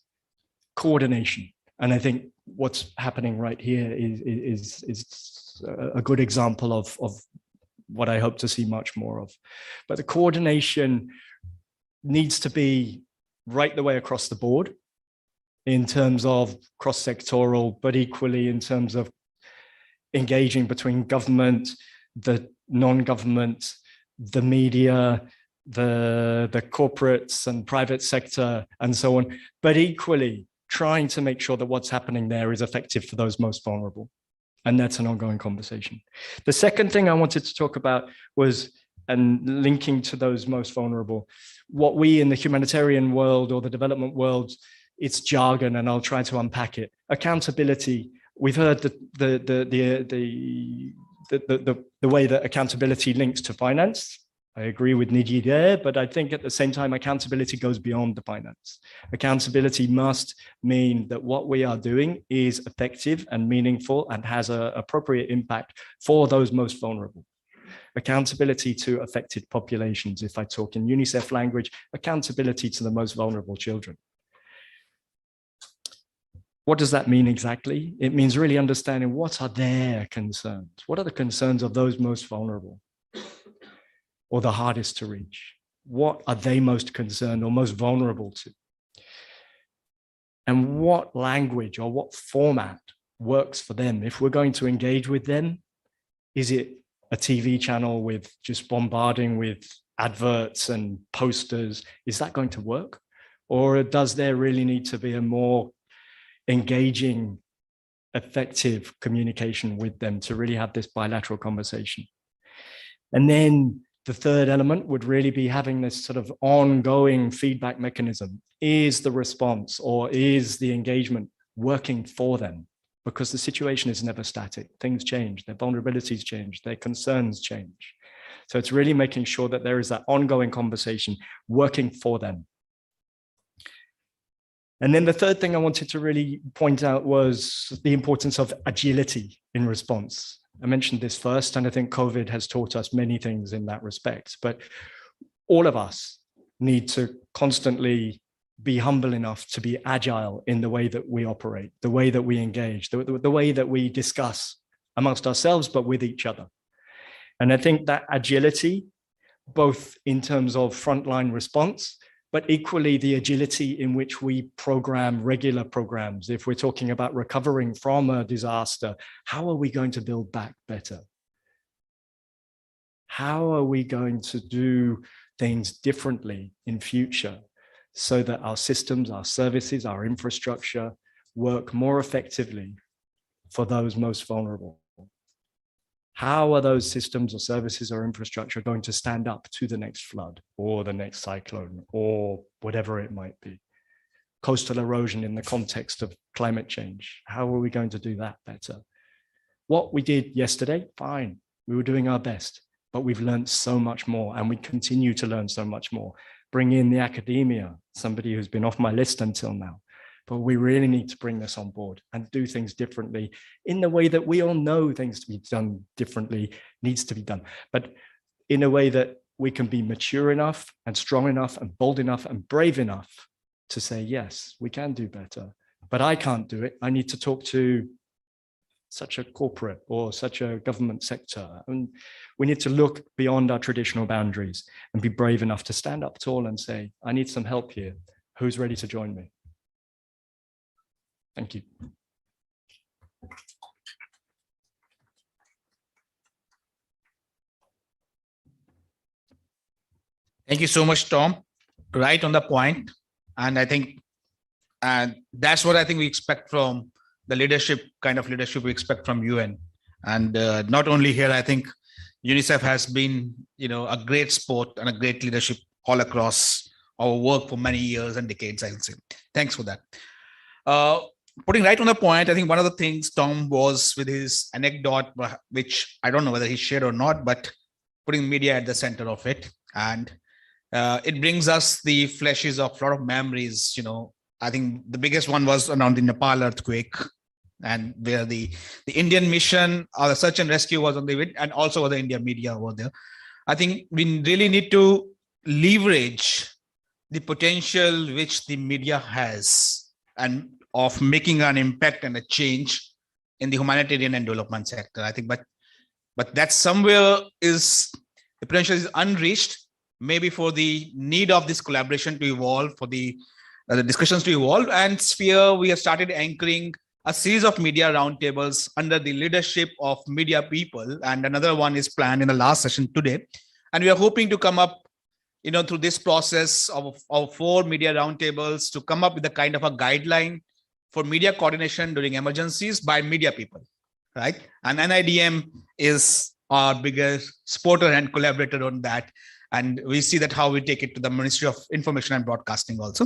coordination. And I think what's happening right here is a good example of what I hope to see much more of. But the coordination needs to be right the way across the board in terms of cross-sectoral, but equally in terms of engaging between government, the non-government, the media, the corporates and private sector, and so on, but equally trying to make sure that what's happening there is effective for those most vulnerable. And that's an ongoing conversation. The second thing I wanted to talk about was, and linking to those most vulnerable, what we in the humanitarian world or the development world, it's jargon, and I'll try to unpack it. Accountability. We've heard the way that accountability links to finance. I agree with Niji there, but I think at the same time, accountability goes beyond the finance. Accountability must mean that what we are doing is effective and meaningful and has an appropriate impact for those most vulnerable. Accountability to affected populations. If I talk in Unicef language, accountability to the most vulnerable children. What does that mean exactly? It means really understanding what are their concerns. What are the concerns of those most vulnerable or the hardest to reach? What are they most concerned or most vulnerable to? And what language or what format works for them? If we're going to engage with them, is it a TV channel with just bombarding with adverts and posters? Is that going to work? Or does there really need to be a more engaging, effective communication with them to really have this bilateral conversation? And then the third element would really be having this sort of ongoing feedback mechanism. Is the response or is the engagement working for them? Because the situation is never static. Things change, their vulnerabilities change, their concerns change. So it's really making sure that there is that ongoing conversation working for them. And then the third thing I wanted to really point out was the importance of agility in response. I mentioned this first, and I think COVID has taught us many things in that respect, but all of us need to constantly be humble enough to be agile in the way that we operate, the way that we engage, the way that we discuss amongst ourselves, but with each other. And I think that agility, both in terms of frontline response, but equally the agility in which we program regular programs. If we're talking about recovering from a disaster, how are we going to build back better? How are we going to do things differently in future so that our systems, our services, our infrastructure work more effectively for those most vulnerable? How are those systems or services or infrastructure going to stand up to the next flood or the next cyclone or whatever it might be? Coastal erosion in the context of climate change. How are we going to do that better? What we did yesterday, fine. We were doing our best, but we've learned so much more and we continue to learn so much more. Bring in the academia, somebody who's been off my list until now. But we really need to bring this on board and do things differently in the way that we all know things to be done differently needs to be done, but in a way that we can be mature enough and strong enough and bold enough and brave enough to say, yes, we can do better, but I can't do it. I need to talk to such a corporate or such a government sector. And we need to look beyond our traditional boundaries and be brave enough to stand up tall and say, I need some help here. Who's ready to join me? Thank you. Thank you so much, Tom. Right on the point. And I think that's what I think we expect from the leadership, kind of leadership we expect from UN. And not only here, I think Unicef has been, a great sport and a great leadership all across our work for many years and decades, I would say. Thanks for that. Putting right on the point, I think one of the things Tom was with his anecdote, which I don't know whether he shared or not, but putting media at the center of it. And it brings us the flashes of a lot of memories. I think the biggest one was around the Nepal earthquake, and where the Indian mission or the search and rescue was on the, and also the India media over there. I think we really need to leverage the potential which the media has and of making an impact and a change in the humanitarian and development sector. I think, but that somewhere is the potential is unreached. Maybe for the need of this collaboration to evolve, for the discussions to evolve. And Sphere, we have started anchoring a series of media roundtables under the leadership of media people. And another one is planned in the last session today. And we are hoping to come up, through this process of 4 media roundtables to come up with a kind of a guideline for media coordination during emergencies by media people, right? And NIDM is our biggest supporter and collaborator on that. And we see that how we take it to the Ministry of Information and Broadcasting also.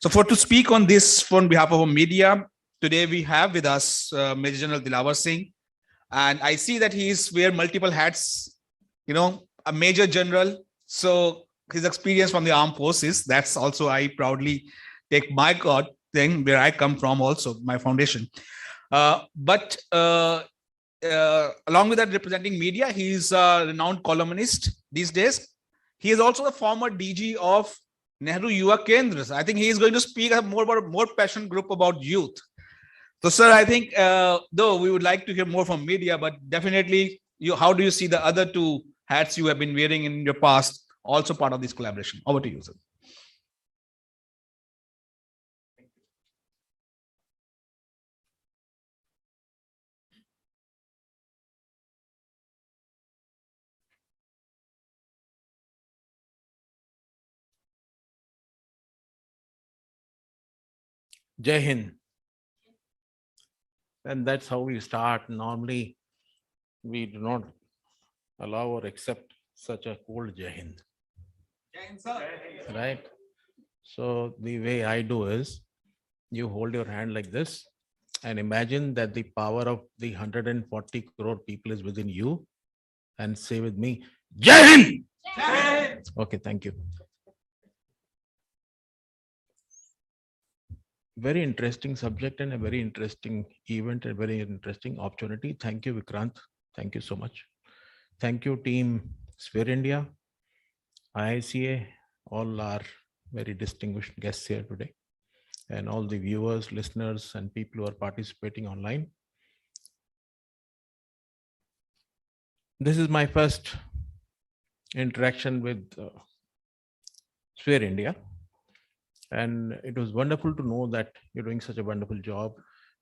So to speak on this on behalf of our media, today we have with us Major General Dilawar Singh. And I see that he's wear multiple hats, a Major General. So his experience from the armed forces, that's also I proudly take my God thing where I come from also, my foundation. But along with that, representing media, he's a renowned columnist these days. He is also the former DG of Nehru Yuva Kendras. I think he is going to speak more about a more passionate group about youth. So, sir, I think though we would like to hear more from media, but definitely, how do you see the other 2 hats you have been wearing in your past, also part of this collaboration? Over to you, sir. Jai Hind. And that's how we start. Normally, we do not allow or accept such a cold Jai Hind. Jai Hind, sir. Right? So the way I do is, you hold your hand like this and imagine that the power of the 140 crore people is within you, and say with me, Jai Hind! Jai Hind! Okay, thank you. Very interesting subject and a very interesting event, a very interesting opportunity. Thank you, Vikrant. Thank you so much. Thank you, team Sphere India, IICA, all our very distinguished guests here today, and all the viewers, listeners, and people who are participating online. This is my first interaction with Sphere India. And it was wonderful to know that you're doing such a wonderful job.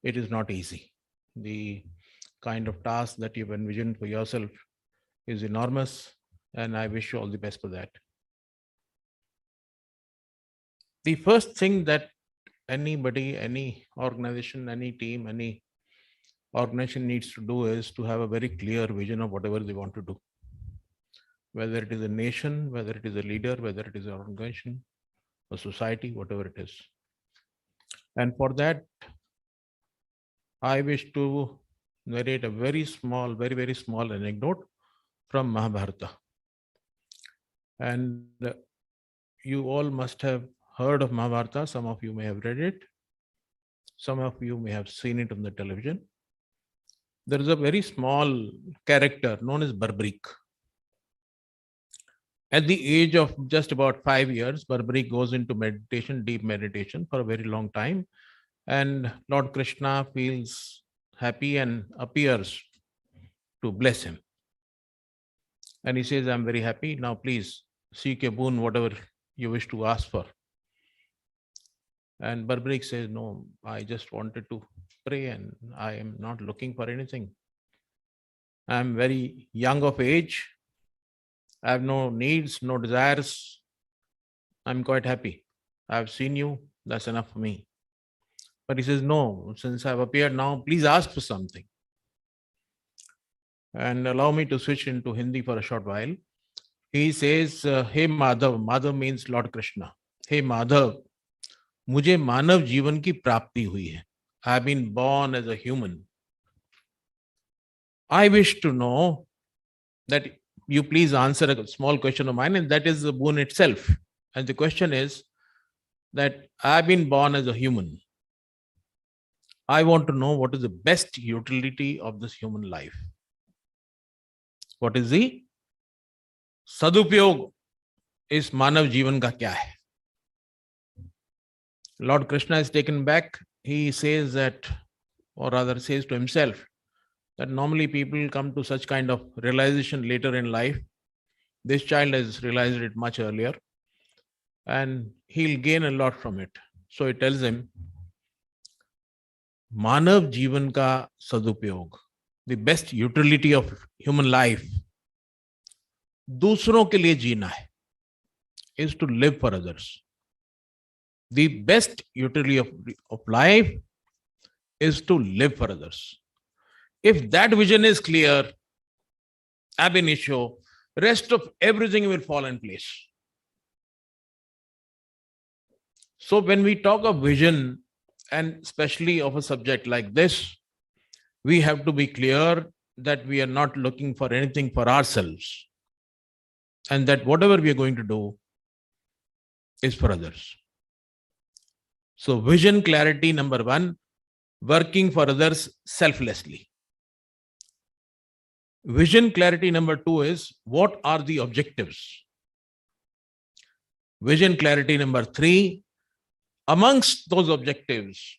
It is not easy. The kind of task that you've envisioned for yourself is enormous, and I wish you all the best for that. The first thing that anybody, any organization, any team, any organization needs to do is to have a very clear vision of whatever they want to do. Whether it is a nation, whether it is a leader, whether it is an organization, a society, whatever it is. And for that, I wish to narrate a very small, very, very small anecdote from Mahabharata. And you all must have heard of Mahabharata. Some of you may have read it. Some of you may have seen it on the television. There is a very small character known as Barbarik. At the age of just about 5 years, Barbarik goes into meditation, deep meditation for a very long time. And Lord Krishna feels happy and appears to bless him. And he says, I'm very happy. Now please seek a boon, whatever you wish to ask for. And Barbaric says, no, I just wanted to pray and I am not looking for anything. I am very young of age. I have no needs, no desires. I'm quite happy. I've seen you. That's enough for me. But he says, no, since I've appeared now, please ask for something. And allow me to switch into Hindi for a short while. He says, hey Madhav, Madhav means Lord Krishna. Hey Madhav, मुझे मानव जीवन की प्राप्ति हुई है. I have been born as a human. I wish to know that you please answer a small question of mine, and that is the boon itself. And the question is that I have been born as a human. I want to know what is the best utility of this human life. What is the सदुपयोग इस मानव जीवन का क्या है? Lord Krishna is taken back. He says that, or rather says to himself, that normally people come to such kind of realization later in life. This child has realized it much earlier and he'll gain a lot from it. So he tells him, मानव जीवन का सदुपयोग, the best utility of human life, दूसरों के लिए जीना है, is to live for others. The best utility of life is to live for others. If that vision is clear, ab initio, rest of everything will fall in place. So when we talk of vision, and especially of a subject like this, we have to be clear that we are not looking for anything for ourselves, and that whatever we are going to do is for others. So vision clarity number one, working for others selflessly. Vision clarity number two is, what are the objectives? Vision clarity number three, amongst those objectives,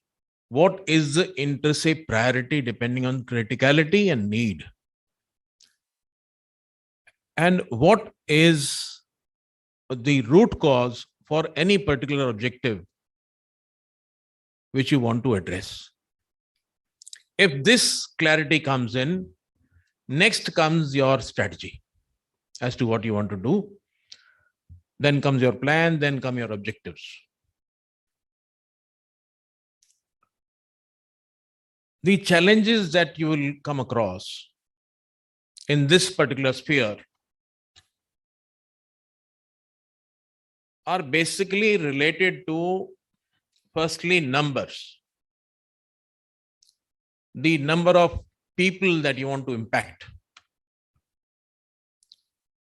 what is the inter se priority depending on criticality and need? And what is the root cause for any particular objective which you want to address? If this clarity comes in, next comes your strategy as to what you want to do. Then comes your plan, then come your objectives. The challenges that you will come across in this particular sphere are basically related to, firstly, numbers. The number of people that you want to impact.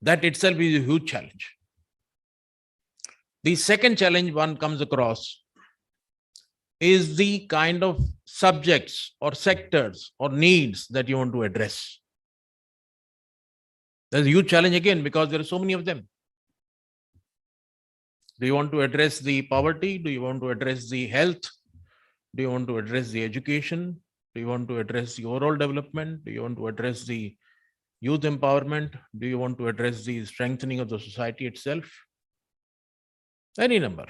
That itself is a huge challenge. The second challenge one comes across is the kind of subjects or sectors or needs that you want to address. There's a huge challenge again because there are so many of them. Do you want to address the poverty? Do you want to address the health? Do you want to address the education? Do you want to address the overall development? Do you want to address the youth empowerment? Do you want to address the strengthening of the society itself? Any number.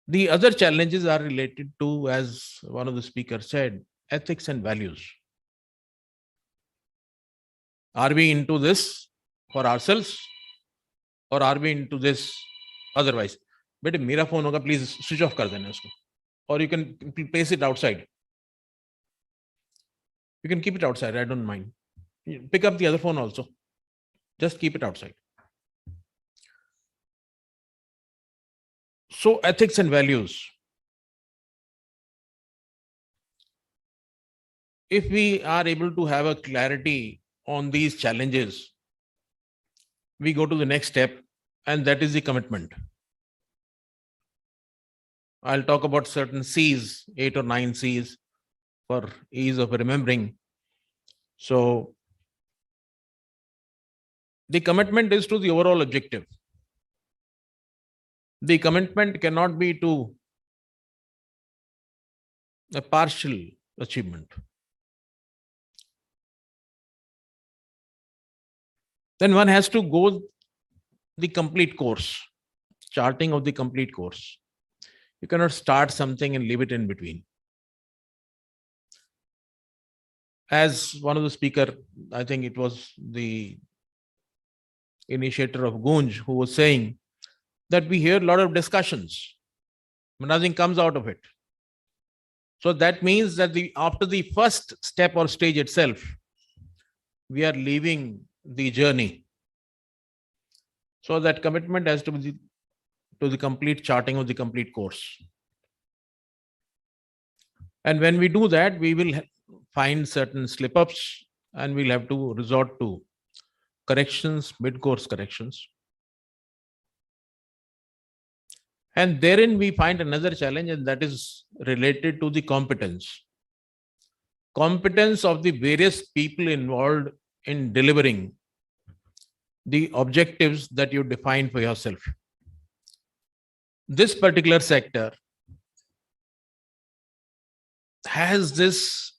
The other challenges are related to, as one of the speakers said, ethics and values. Are we into this for ourselves or are we into this otherwise? बेटे मेरा phone होगा, please switch off कर देना उसको. Or you can place it outside. You can keep it outside, I don't mind. Pick up the other phone also. Just keep it outside. So ethics and values. If we are able to have a clarity on these challenges, we go to the next step, and that is the commitment. I'll talk about certain C's, 8 or 9 C's for ease of remembering. So the commitment is to the overall objective. The commitment cannot be to a partial achievement. Then one has to go the complete course, charting of the complete course. You cannot start something and leave it in between. As one of the speaker, I think it was the initiator of Gunj, who was saying that we hear a lot of discussions, but nothing comes out of it. So that means that after the first step or stage itself, we are leaving the journey. So that commitment has to be to the complete charting of the complete course. And when we do that, we will find certain slip-ups and we'll have to resort to corrections, mid-course corrections. And therein we find another challenge, and that is related to the competence. Competence of the various people involved in delivering the objectives that you define for yourself. This particular sector has this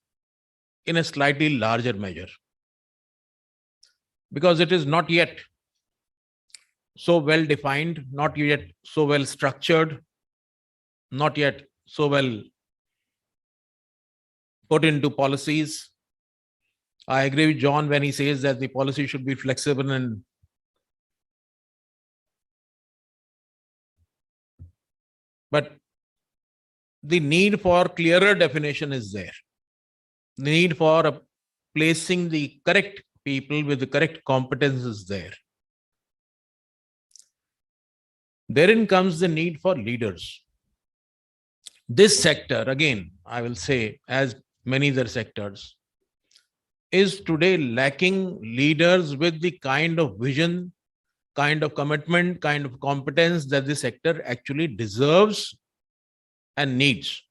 in a slightly larger measure, because it is not yet so well defined, not yet so well structured, not yet so well put into policies. I agree with John when he says that the policy should be flexible and but the need for clearer definition is there. The need for placing the correct people with the correct competence is there. Therein comes the need for leaders. This sector, again, I will say, as many other sectors, is today lacking leaders with the kind of vision, kind of commitment, kind of competence that the sector actually deserves and needs.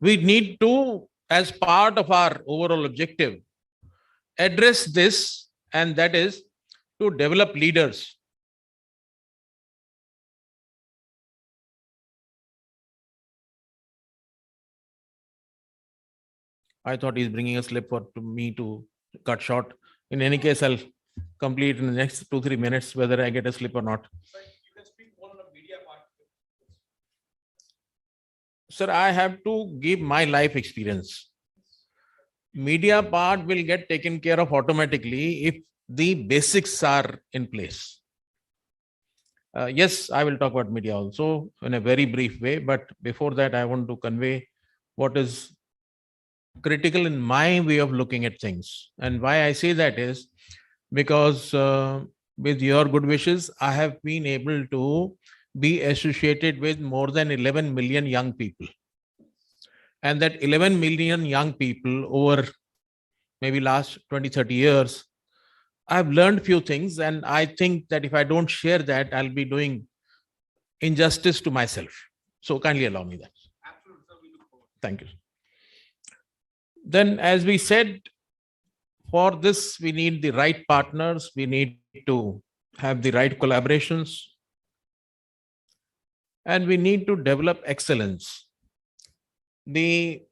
We need to, as part of our overall objective, address this, and that is to develop leaders. I thought he's bringing a slip for me to cut short. In any case, I'll complete in the next 2-3 minutes, whether I get a slip or not. You can speak more on the media part. Sir, I have to give my life experience. Media part will get taken care of automatically if the basics are in place. Yes, I will talk about media also in a very brief way, but before that, I want to convey what is critical in my way of looking at things. And why I say that is because with your good wishes, I have been able to be associated with more than 11 million young people. And that 11 million young people over maybe last 20-30 years, I've learned few things. And I think that if I don't share that, I'll be doing injustice to myself. So kindly allow me that. Absolutely, sir. We look forward. Thank you. Then, as we said, for this, we need the right partners. We need to have the right collaborations. And we need to develop excellence. The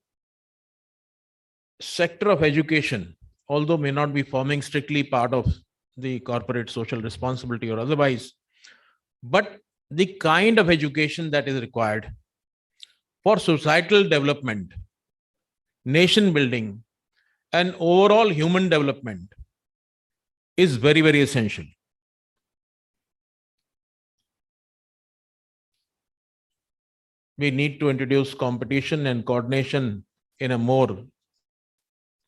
sector of education, although may not be forming strictly part of the corporate social responsibility or otherwise, but the kind of education that is required for societal development, nation building, and overall human development is very, very essential. We need to introduce competition and coordination in a more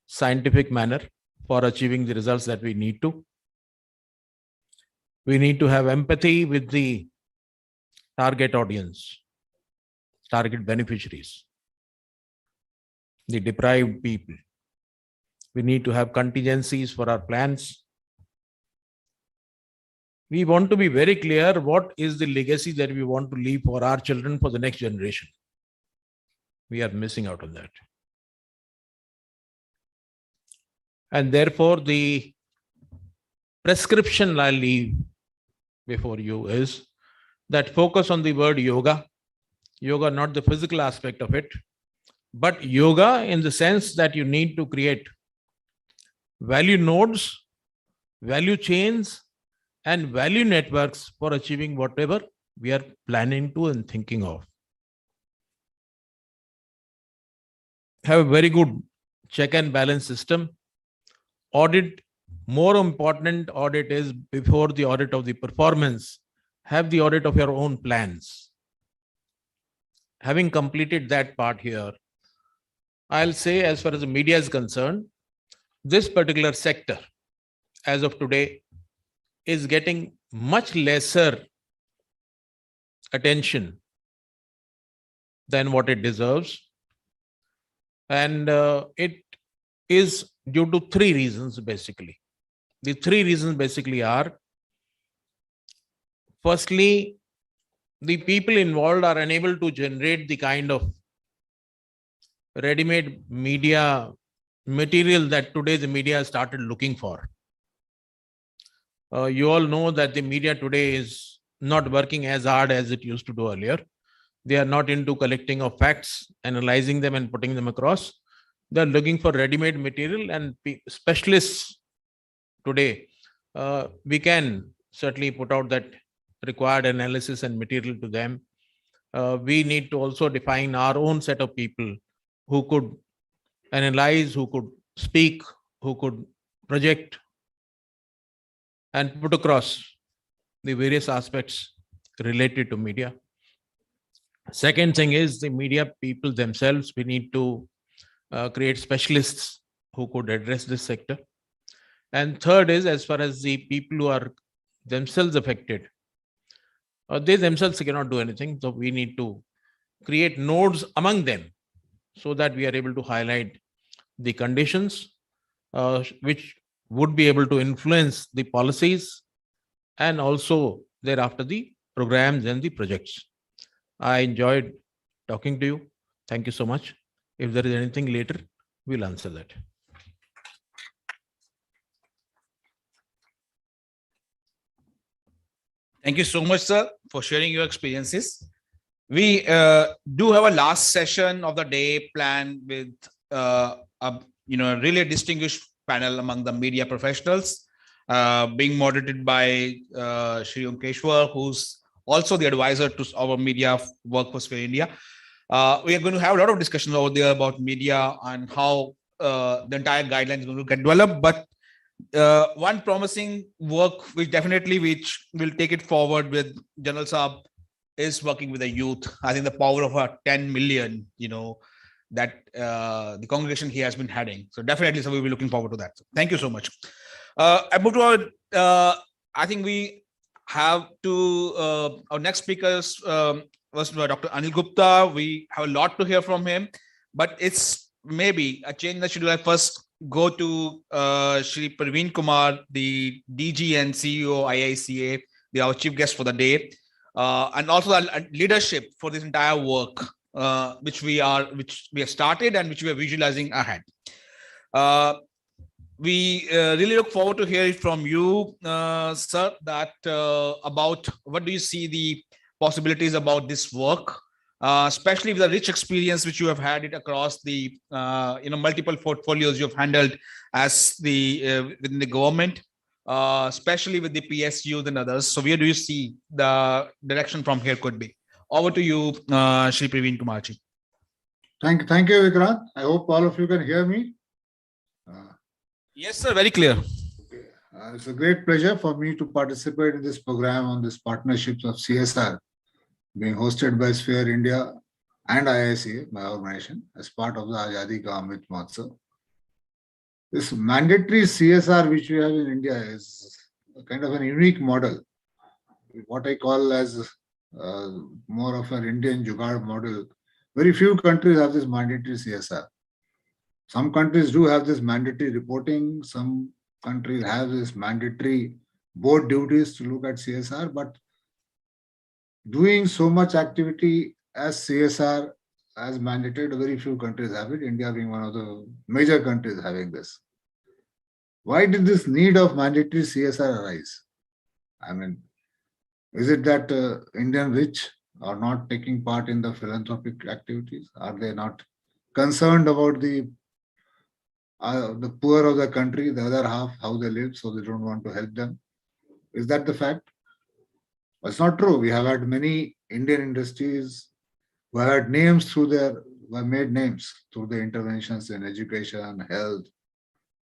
scientific manner for achieving the results that we need to. We need to have empathy with the target audience, target beneficiaries, the deprived people. We need to have contingencies for our plans. We want to be very clear what is the legacy that we want to leave for our children, for the next generation. We are missing out on that. And therefore, the prescription I'll leave before you is that focus on the word yoga. Yoga, not the physical aspect of it, but yoga in the sense that you need to create value nodes, value chains, and value networks for achieving whatever we are planning to and thinking of. Have a very good check and balance system. Audit, more important audit is before the audit of the performance, have the audit of your own plans. Having completed that part here, I'll say as far as the media is concerned, this particular sector as of today is getting much lesser attention than what it deserves. And it is due to three reasons basically. The three reasons basically are, firstly, the people involved are unable to generate the kind of ready-made media material that today the media has started looking for. You all know that the media today is not working as hard as it used to do earlier. They are not into collecting of facts, analyzing them and putting them across. They are looking for ready-made material, and specialists today, we can certainly put out that required analysis and material to them. We need to also define our own set of people who could analyze, who could speak, who could project and put across the various aspects related to media. Second thing is the media people themselves. We need to create specialists who could address this sector. And third is, as far as the people who are themselves affected, they themselves cannot do anything. So we need to create nodes among them so that we are able to highlight the conditions which would be able to influence the policies and also thereafter the programs and the projects. I enjoyed talking to you. Thank you so much. If there is anything later, we'll answer that. Thank you so much, sir, for sharing your experiences. We do have a last session of the day planned with a really distinguished panel among the media professionals, being moderated by Shri Onkeshwar, who's also the advisor to our media workforce for India. We are going to have a lot of discussions over there about media and how the entire guidelines is going to get developed. But one promising work which will take it forward with General Saab is working with the youth. I think the power of 10 million, that the congregation he has been heading. So definitely, so we'll be looking forward to that. So thank you so much. I move to I think we have to our next speakers was Dr. Anshu Gupta. We have a lot to hear from him, but it's maybe a change in the schedule. I first go to Shri Praveen Kumar, the DG and CEO IICA, our chief guest for the day, and also the leadership for this entire work, which we have started and which we are visualizing ahead. We really look forward to hear it from you, sir, that about what do you see the possibilities about this work, especially with the rich experience which you have had it across the multiple portfolios you have handled as within the government, especially with the PSUs and others. So where do you see the direction from here could be? Over to you, Shri Praveen Kumarji. Thank you, Vikrant. I hope all of you can hear me. Yes, sir, very clear. Okay. It's a great pleasure for me to participate in this program on this partnerships of CSR being hosted by Sphere India and IICA, my organization, as part of the Azadi Ka Amrit Mahotsav. This mandatory CSR which we have in India is a kind of an unique model, what I call as more of an Indian Jugaad model. Very few countries have this mandatory CSR. Some countries do have this mandatory reporting. Some countries have this mandatory board duties to look at CSR, but doing so much activity as CSR as mandated, very few countries have it, India being one of the major countries having this. Why did this need of mandatory CSR arise? I mean, is it that Indian rich are not taking part in the philanthropic activities? Are they not concerned about the poor of the country, the other half, how they live, so they don't want to help them. Is that the fact? It's not true. We have had many Indian industries who had names through their, were made names through the interventions in education, health.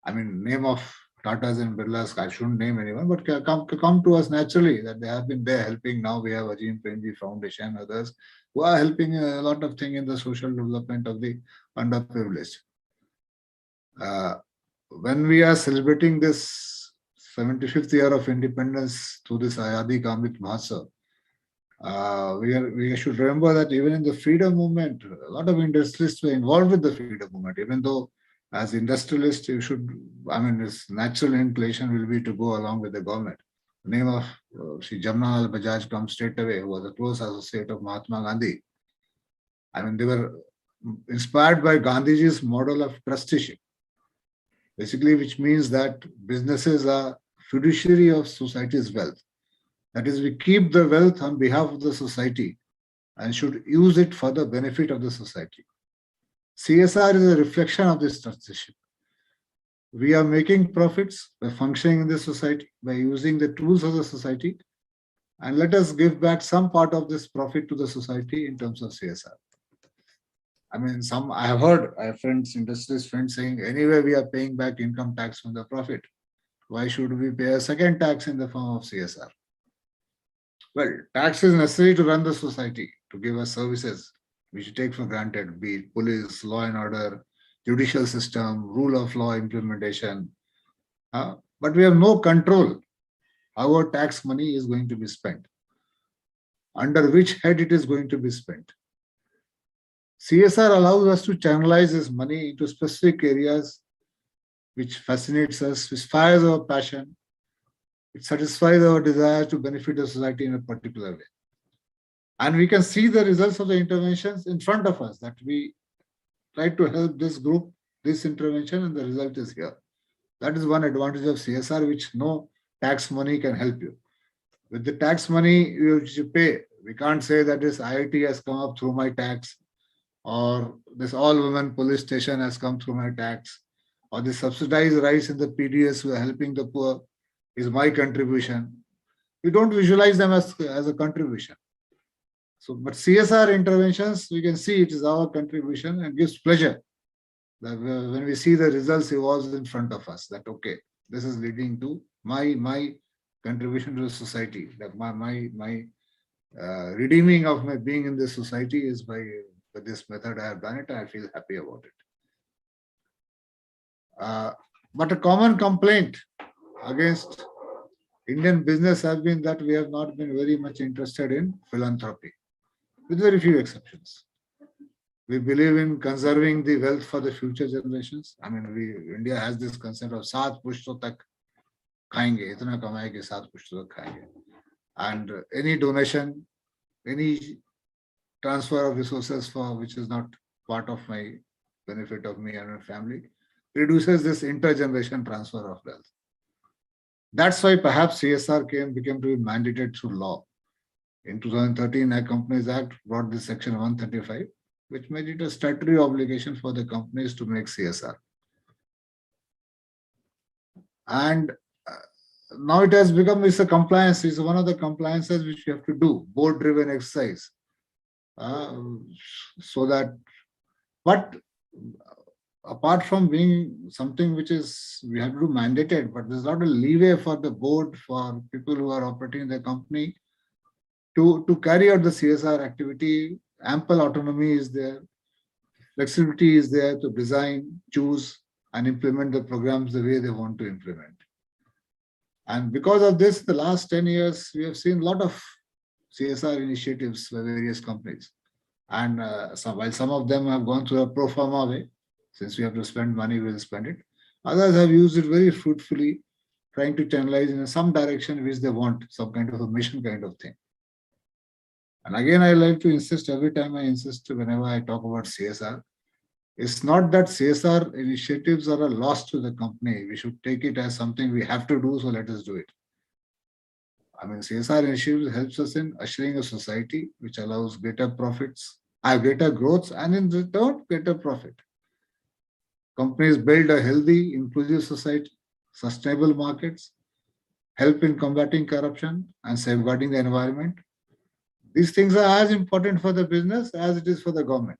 I mean, name of Tatas and Birlas, I shouldn't name anyone, but come to us naturally that they have been there helping. Now we have Ajim Premji Foundation and others who are helping a lot of things in the social development of the underprivileged. When we are celebrating this 75th year of independence through this Ayadi Ka Amrit Mahotsav, we should remember that even in the freedom movement, a lot of industrialists were involved with the freedom movement, even though as industrialists, you should, I mean, its natural inclination will be to go along with the government. The name of Sri Jamnalal Bajaj comes straight away, who was a close associate of Mahatma Gandhi. I mean, they were inspired by Gandhiji's model of trusteeship, basically, which means that businesses are fiduciary of society's wealth. That is, we keep the wealth on behalf of the society and should use it for the benefit of the society. CSR is a reflection of this trusteeship. We are making profits by functioning in the society, by using the tools of the society, and let us give back some part of this profit to the society in terms of CSR. I mean, I have heard, I have friends, industrialist friends saying, anyway, we are paying back income tax from the profit. Why should we pay a second tax in the form of CSR? Well, tax is necessary to run the society, to give us services which we take for granted, be it police, law and order, judicial system, rule of law implementation. But we have no control how our tax money is going to be spent, under which head it is going to be spent. CSR allows us to channelize this money into specific areas which fascinates us, which fires our passion. It satisfies our desire to benefit the society in a particular way. And we can see the results of the interventions in front of us, that we try to help this group, this intervention, and the result is here. That is one advantage of CSR, which no tax money can help you. With the tax money you pay, we can't say that this IIT has come up through my tax, or this all-women police station has come through my tax, or the subsidized rice in the PDS who are helping the poor is my contribution. We don't visualize them as a contribution. So, but CSR interventions, we can see it is our contribution and gives pleasure that when we see the results evolve in front of us, that okay, this is leading to my contribution to the society, that my redeeming of my being in this society is by this method I have done it, and I feel happy about it. But a common complaint against Indian business has been that we have not been very much interested in philanthropy, with very few exceptions. We believe in conserving the wealth for the future generations. I mean, India has this concept of सात पुश्तों तक खाएंगे, इतना कमाए कि सात पुश्तों तक खाएंगे. And any donation, any transfer of resources for which is not part of my benefit of me and my family reduces this intergeneration transfer of wealth. That's why perhaps CSR became to be mandated through law. In 2013, a Companies Act brought this section 135, which made it a statutory obligation for the companies to make CSR. And now it has become, it's a compliance, it's one of the compliances which we have to do, board-driven exercise. So that, but apart from being something which is, we have to do mandated, but there's not a leeway for the board, for people who are operating the company to carry out the CSR activity. Ample autonomy is there, flexibility is there to design, choose, and implement the programs the way they want to implement. And because of this, the last 10 years, we have seen a lot of CSR initiatives by various companies. And while some of them have gone through a pro forma way, since we have to spend money, we'll spend it. Others have used it very fruitfully, trying to channelize in some direction which they want, some kind of a mission kind of thing. And again, I like to insist, every time I insist, whenever I talk about CSR, it's not that CSR initiatives are a loss to the company. We should take it as something we have to do, so let us do it. I mean, CSR initiatives helps us in ushering a society which allows greater profits have greater growth, and in return, greater profit. Companies build a healthy, inclusive society, sustainable markets, help in combating corruption and safeguarding the environment. These things are as important for the business as it is for the government.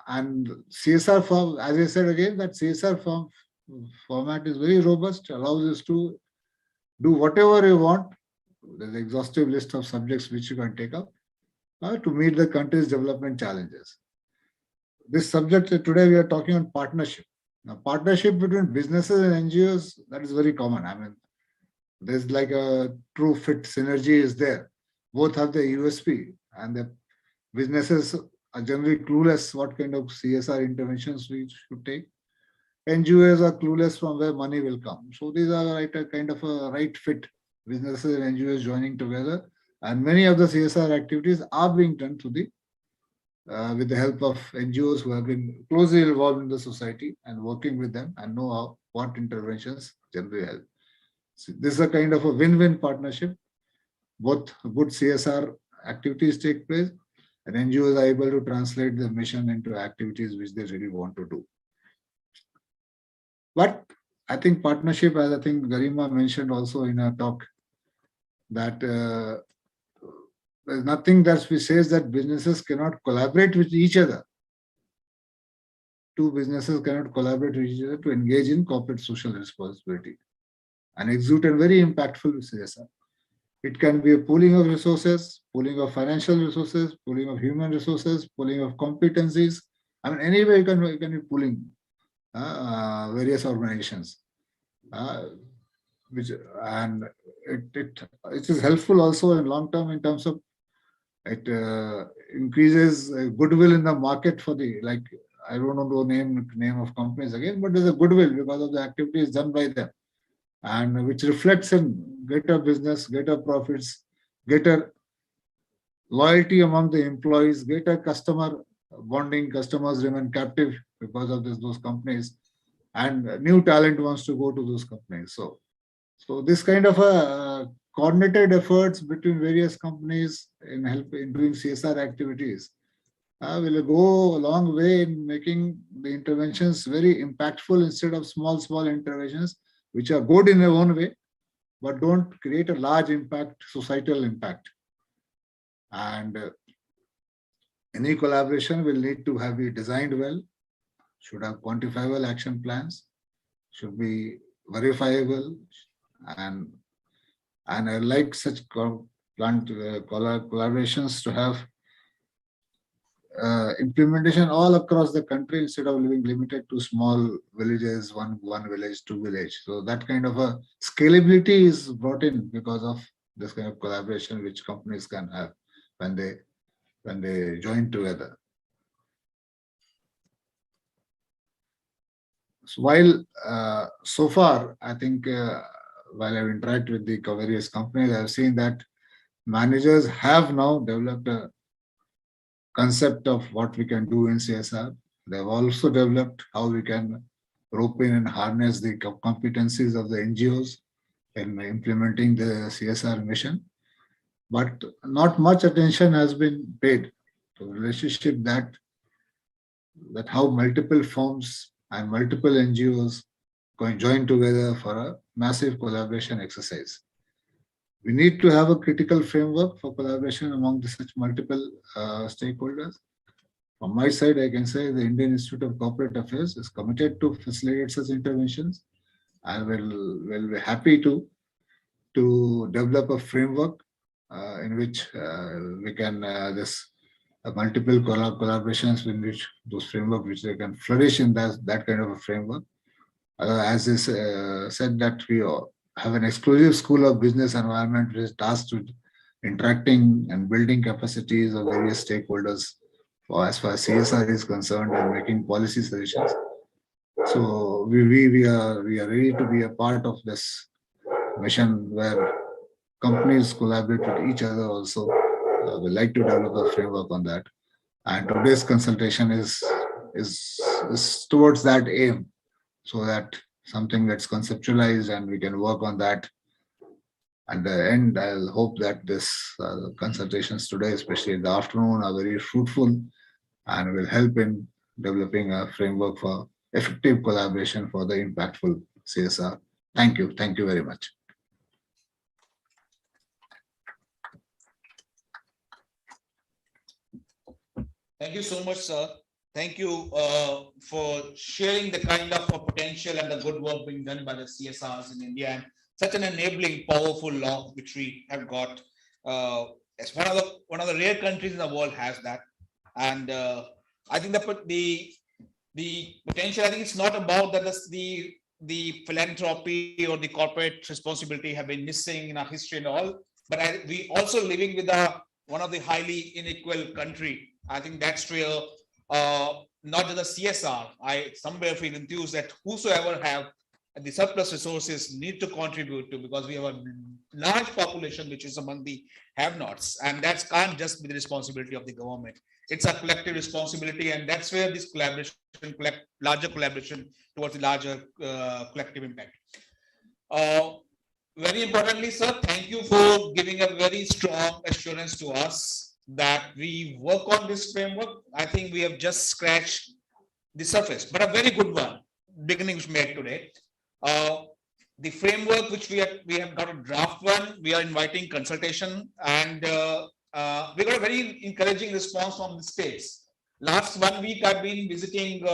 And CSR form, as I said again, that CSR format is very robust, allows us to do whatever you want. There's an exhaustive list of subjects which you can take up to meet the country's development challenges. This subject today we are talking on partnership. Now, partnership between businesses and NGOs, that is very common. I mean, there's like a true fit synergy is there. Both have the USP, and the businesses are generally clueless what kind of CSR interventions we should take. NGOs are clueless from where money will come. So these are like a kind of a right fit, businesses and NGOs joining together. And many of the CSR activities are being done through the with the help of NGOs who have been closely involved in the society and working with them and know how, what interventions generally help. So this is a kind of a win-win partnership. Both good CSR activities take place, and NGOs are able to translate the mission into activities which they really want to do. But I think partnership, as I think Garima mentioned also in her talk, that there's nothing that says that businesses cannot collaborate with each other. Two businesses cannot collaborate with each other to engage in corporate social responsibility and execute a very impactful CSR. It can be a pooling of resources, pooling of financial resources, pooling of human resources, pooling of competencies. I mean, anyway, you can be pooling various organizations, which and it is helpful also in long term in terms of it increases goodwill in the market for the, like, I don't know the name of companies again, but there's a goodwill because of the activities done by them, and which reflects in greater business, greater profits, greater loyalty among the employees, greater customer bonding. Customers remain captive because of those companies, and new talent wants to go to those companies. So this kind of a coordinated efforts between various companies in doing CSR activities will go a long way in making the interventions very impactful instead of small interventions, which are good in their own way, but don't create a large impact, societal impact. And any collaboration will need to be designed well, should have quantifiable action plans, should be verifiable, and I like such collaborations to have implementation all across the country instead of living limited to small villages, one village, two village. So that kind of a scalability is brought in because of this kind of collaboration which companies can have when they join together. So while so far, I think while I've interacted with the various companies, I've seen that managers have now developed a concept of what we can do in CSR. They've also developed how we can rope in and harness the competencies of the NGOs in implementing the CSR mission. But not much attention has been paid to the relationship that how multiple firms and multiple NGOs can join together for a massive collaboration exercise. We need to have a critical framework for collaboration among such multiple stakeholders. From my side, I can say the Indian Institute of Corporate Affairs is committed to facilitate such interventions, and will be happy to develop a framework in which we can multiple collaborations in which those framework which they can flourish in that kind of a framework. As is said that we have an exclusive school of business environment which is tasked with interacting and building capacities of various stakeholders as far as CSR is concerned and making policy suggestions. So we are ready to be a part of this mission where companies collaborate with each other also. We like to develop a framework on that. And today's consultation is towards that aim, so that something that's conceptualized and we can work on that At the end, I'll hope that this consultations today, especially in the afternoon, are very fruitful and will help in developing a framework for effective collaboration for the impactful CSR. Thank you. Thank you very much. Thank you so much, sir. Thank you for sharing the kind of potential and the good work being done by the CSRs in India, and such an enabling, powerful law which we have got. As one of the rare countries in the world has that, and I think the potential. I think it's not about that the philanthropy or the corporate responsibility have been missing in our history and all, but we also living with one of the highly unequal country. I think that's where not just the CSR, I somewhere feel enthused that whosoever have the surplus resources need to contribute to, because we have a large population which is among the have-nots, and that can't just be the responsibility of the government. It's a collective responsibility, and that's where this collaboration, larger collaboration towards the larger collective impact. Very importantly, sir, thank you for giving a very strong assurance to us that we work on this framework. I think we have just scratched the surface, but a very good one beginning was made today. The framework which we have got a draft one, we are inviting consultation, and we got a very encouraging response from the states. Last 1 week, I've been visiting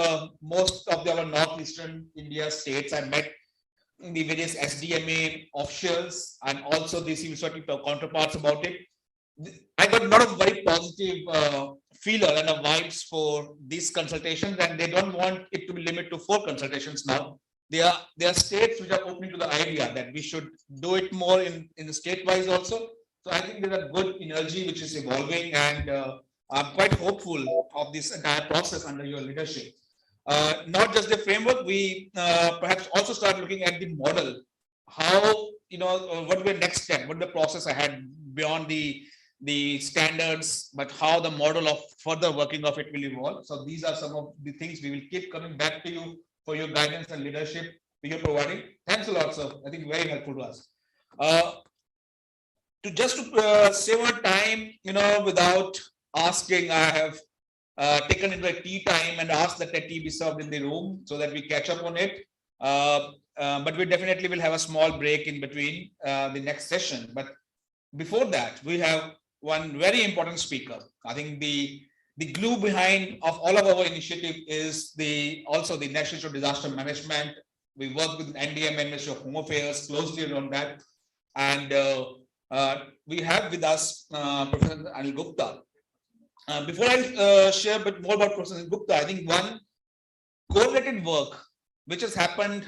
most of our northeastern India states. I met the various SDMA officials and also the civil society counterparts about it. I got a lot of very positive feeler and vibes for these consultations, and they don't want it to be limited to 4 consultations now. There are states which are open to the idea that we should do it more in the state-wise also. So I think there's a good energy which is evolving, and I'm quite hopeful of this entire process under your leadership. Not just the framework, we perhaps also start looking at the model. How, what will be the next step, what the process ahead beyond the standards, but how the model of further working of it will evolve. So these are some of the things we will keep coming back to you for your guidance and leadership you're providing. Thanks a lot, sir. I think very helpful to us. To save our time, without asking, I have taken into a tea time and asked that the tea be served in the room so that we catch up on it. But we definitely will have a small break in between the next session. But before that, we have one very important speaker. I think the glue behind of all of our initiative is also the National Institute of Disaster Management. We work with NDM and Ministry of Home Affairs closely on that. And we have with us Professor Anil Gupta. Before I share a bit more about Professor Gupta, I think one correlated work which has happened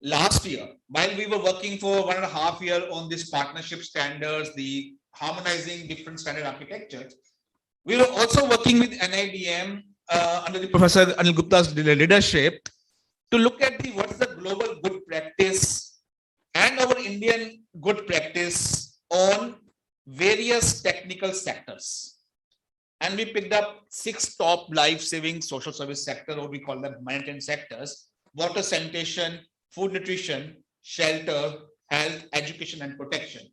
last year, while we were working for 1.5 years on this partnership standards, the harmonizing different standard architectures, we were also working with NIDM under the Professor Anil Gupta's leadership to look at what's the global good practice and our Indian good practice on various technical sectors. And we picked up 6 top life-saving social service sectors, or we call them humanitarian sectors: water, sanitation, food, nutrition, shelter, health, education, and protection.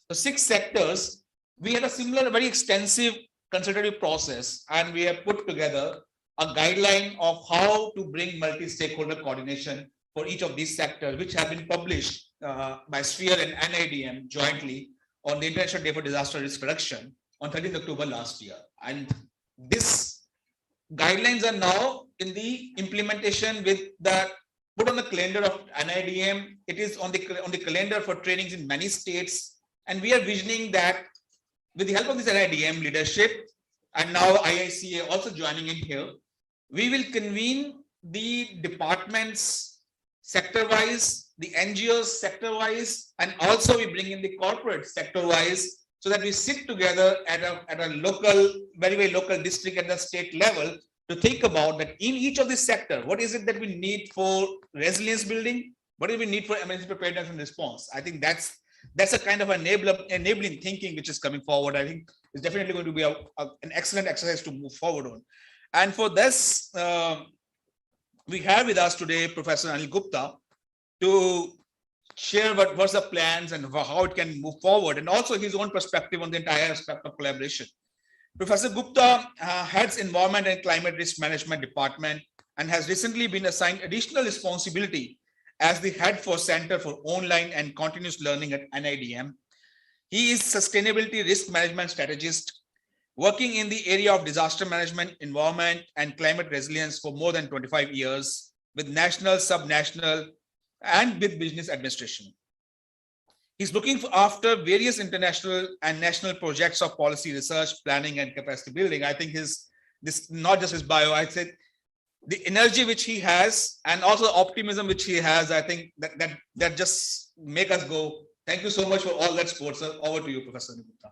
So 6 sectors. We had a similar, very extensive consultative process, and we have put together a guideline of how to bring multi-stakeholder coordination for each of these sectors, which have been published by Sphere and NIDM jointly on the International Day for Disaster Risk Reduction on 13th October last year. And these guidelines are now in the implementation with the put on the calendar of NIDM. It is on the calendar for trainings in many states. And we are visioning that with the help of this NIDM leadership, and now IICA also joining in here, we will convene the departments sector-wise, the NGOs sector-wise, and also we bring in the corporate sector-wise, so that we sit together at a local, very, very local district and the state level to think about that in each of this sector, what is it that we need for resilience building? What do we need for emergency preparedness and response? I think that's a kind of enabling thinking which is coming forward. I think it's definitely going to be an excellent exercise to move forward on. And for this, we have with us today Professor Anil Gupta to share what's the plans and how it can move forward, and also his own perspective on the entire aspect of collaboration. Professor Gupta heads Environment and Climate Risk Management Department and has recently been assigned additional responsibility as the head for Center for Online and Continuous Learning at NIDM. He is Sustainability Risk Management Strategist, working in the area of disaster management, environment, and climate resilience for more than 25 years with national, subnational, and with business administration. He's looking after various international and national projects of policy research, planning, and capacity building. I think this not just his bio, I said the energy which he has and also the optimism which he has, I think that just make us go. Thank you so much for all that support, sir. Over to you, Professor Gupta.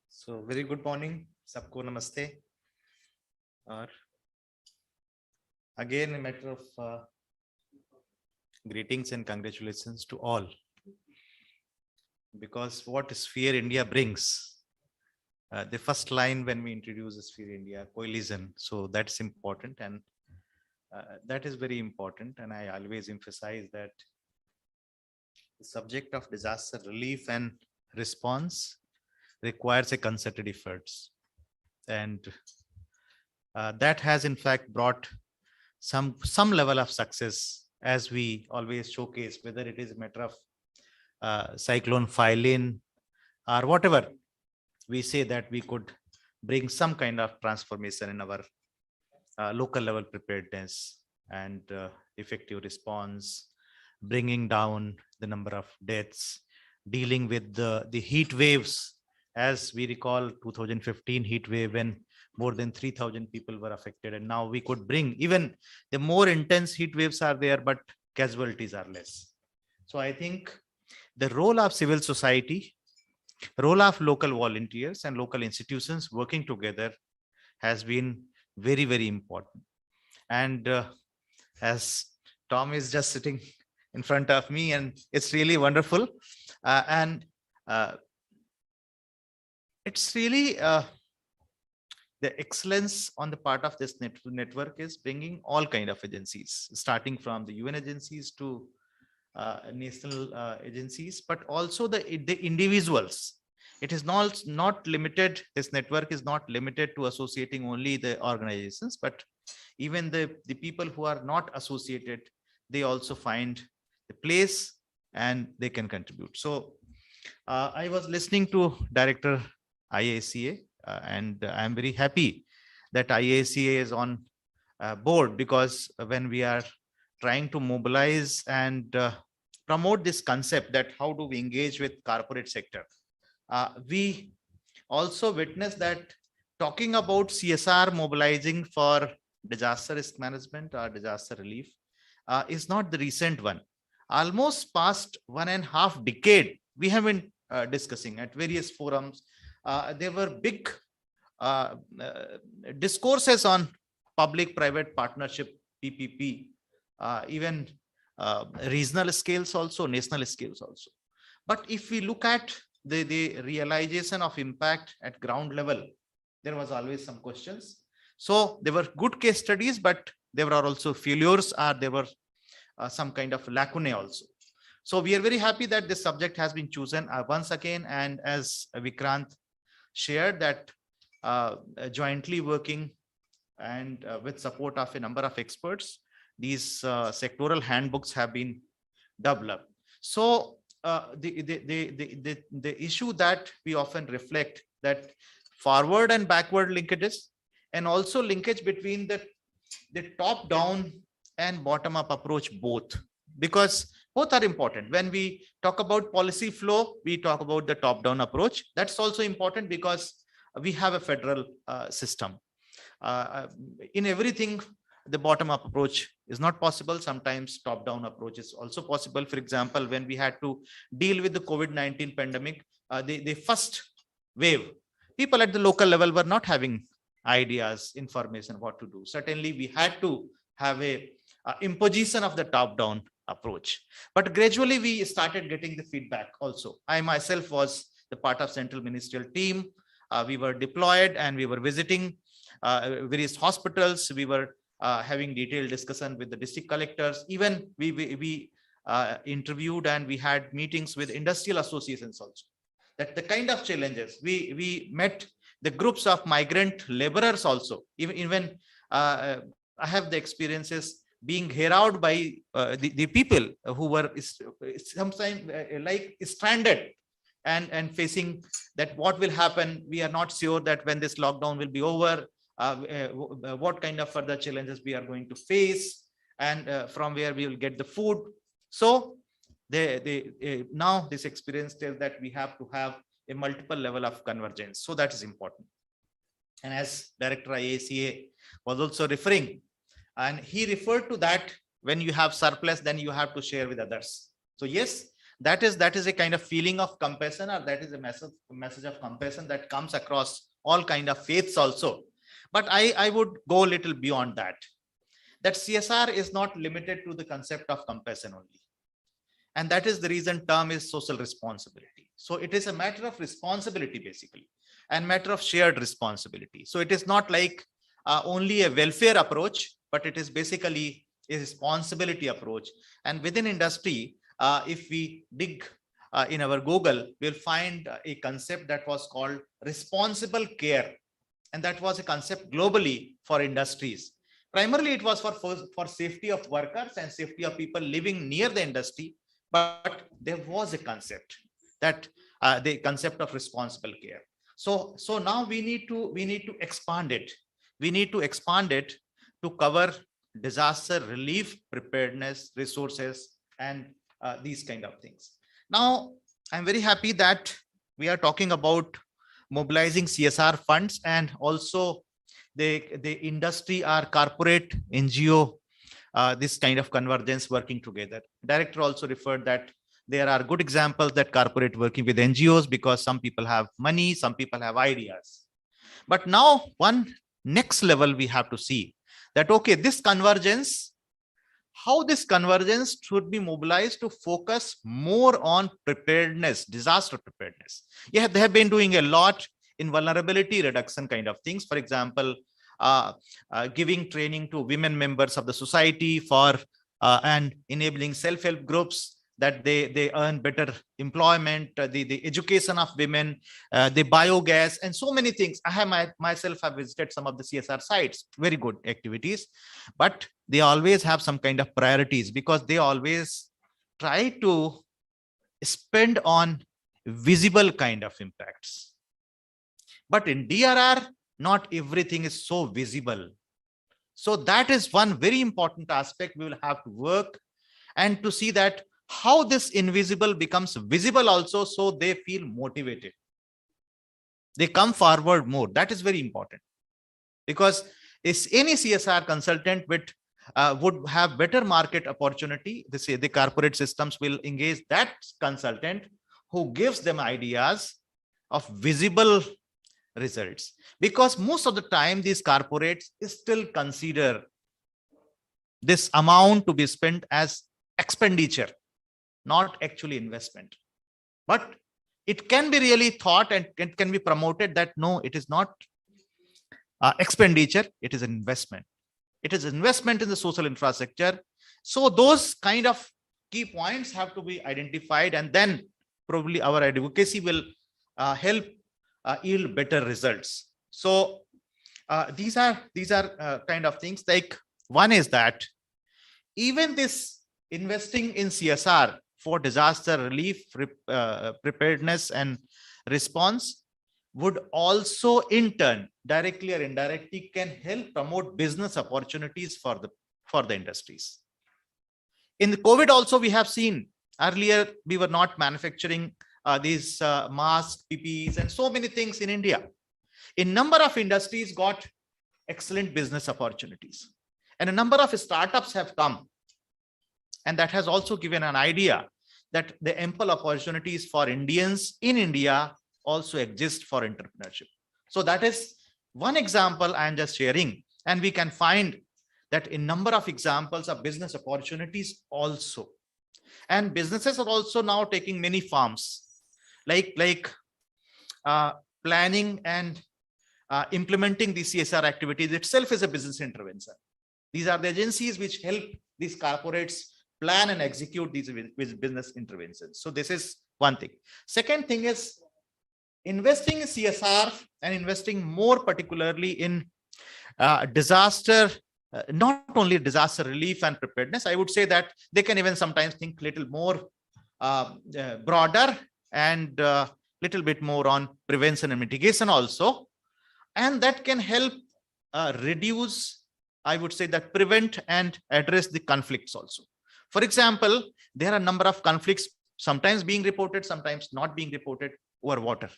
So very good morning, सबको नमस्ते. और again a matter of greetings and congratulations to all, because what Sphere India brings, the first line when we introduce Sphere India, coalition, so that's important, and that is very important, and I always emphasize that the subject of disaster relief and response requires a concerted efforts, and that has in fact brought some level of success, as we always showcase, whether it is a matter of cyclone Philin or whatever. We say that we could bring some kind of transformation in our local level preparedness and effective response, bringing down the number of deaths, dealing with the heat waves. As we recall 2015 heat wave, when more than 3,000 people were affected, and now we could bring even the more intense heat waves are there, but casualties are less. So I think the role of civil society, role of local volunteers and local institutions working together has been very, very important. And as Tom is just sitting in front of me, and it's really wonderful. It's really the excellence on the part of this network is bringing all kind of agencies, starting from the UN agencies to national agencies, but also the individuals. It is not limited. This network is not limited to associating only the organizations, but even the people who are not associated, they also find the place and they can contribute. So I was listening to Director IACA, and I'm very happy that IACA is on board, because when we are trying to mobilize and promote this concept that how do we engage with corporate sector, we also witness that talking about CSR mobilizing for disaster risk management or disaster relief is not the recent one. Almost past 1.5 decades, we have been discussing at various forums. There were big discourses on public-private partnership, PPP, even regional scales also, national scales also. But if we look at the realization of impact at ground level, there was always some questions. So there were good case studies, but there were also failures, or there were some kind of lacunae also. So we are very happy that this subject has been chosen once again, and as Vikrant shared that jointly working and with support of a number of experts, these sectoral handbooks have been developed. So the issue that we often reflect, that forward and backward linkages, and also linkage between the top down and bottom up approach, both, because both are important. When we talk about policy flow, we talk about the top down approach. That's also important because we have a federal system. In everything, the bottom up approach is not possible. Sometimes top down approach is also possible. For example, when we had to deal with the COVID-19 pandemic, the first wave, people at the local level were not having ideas, information, what to do. Certainly we had to have a imposition of the top-down approach. But gradually we started getting the feedback also. I myself was the part of central ministerial team. We were deployed and we were visiting various hospitals. We were having detailed discussion with the district collectors. Even we interviewed and we had meetings with industrial associations also. That the kind of challenges we met the groups of migrant laborers also. Even I have the experiences being heard by the people who were sometimes like stranded and facing that what will happen. We are not sure that when this lockdown will be over, what kind of further challenges we are going to face, and from where we will get the food. So now this experience tells that we have to have a multiple level of convergence. So that is important. And as Director IACA was also referring, and he referred to that when you have surplus, then you have to share with others. So yes, that is a kind of feeling of compassion, or that is a message of compassion that comes across all kind of faiths also. But I would go a little beyond that. That CSR is not limited to the concept of compassion only. And that is the reason term is social responsibility. So it is a matter of responsibility basically, and matter of shared responsibility. So it is not like only a welfare approach, but it is basically a responsibility approach. And within industry, if we dig in our Google, we'll find a concept that was called responsible care. And that was a concept globally for industries. Primarily, it was for safety of workers and safety of people living near the industry. But there was a concept that the concept of responsible care. So now we need to expand it. We need to expand it to cover disaster relief, preparedness, resources, and these kind of things. Now, I'm very happy that we are talking about mobilizing CSR funds, and also the industry or corporate NGO, this kind of convergence working together. Director also referred that there are good examples that corporate working with NGOs, because some people have money, some people have ideas. But now one next level we have to see that, okay, this convergence, how this convergence should be mobilized to focus more on preparedness, disaster preparedness. Yeah, they have been doing a lot in vulnerability reduction kind of things. For example, giving training to women members of the society for and enabling self-help groups that they earn better employment, the education of women, the biogas, and so many things. I have myself have visited some of the CSR sites, very good activities, but they always have some kind of priorities, because they always try to spend on visible kind of impacts. But in DRR, not everything is so visible. So that is one very important aspect we will have to work, and to see that how this invisible becomes visible also, so they feel motivated. They come forward more. That is very important, because is any CSR consultant would have better market opportunity. They say the corporate systems will engage that consultant who gives them ideas of visible results, because most of the time these corporates still consider this amount to be spent as expenditure, not actually investment. But it can be really thought and it can be promoted that no, it is not expenditure, it is an investment. It is investment in the social infrastructure. So those kind of key points have to be identified, and then probably our advocacy will help yield better results. So these are kind of things. Like, one is that even this investing in CSR for disaster relief, preparedness and response would also in turn, directly or indirectly, can help promote business opportunities for the industries. In the COVID also, we have seen earlier we were not manufacturing these masks, PPEs, and so many things in India. A number of industries got excellent business opportunities, and a number of startups have come. And that has also given an idea that the ample opportunities for Indians in India also exist for entrepreneurship. So that is one example I am just sharing, and we can find that in number of examples of business opportunities also. And businesses are also now taking many forms, like planning and implementing the CSR activities itself is a business intervention. These are the agencies which help these corporates plan and execute these with business interventions. So this is one thing. Second thing is investing in CSR and investing more particularly in disaster, not only disaster relief and preparedness. I would say that they can even sometimes think little more broader and little bit more on prevention and mitigation also. And that can help reduce, I would say, that prevent and address the conflicts also. For example, there are a number of conflicts sometimes being reported, sometimes not being reported over water.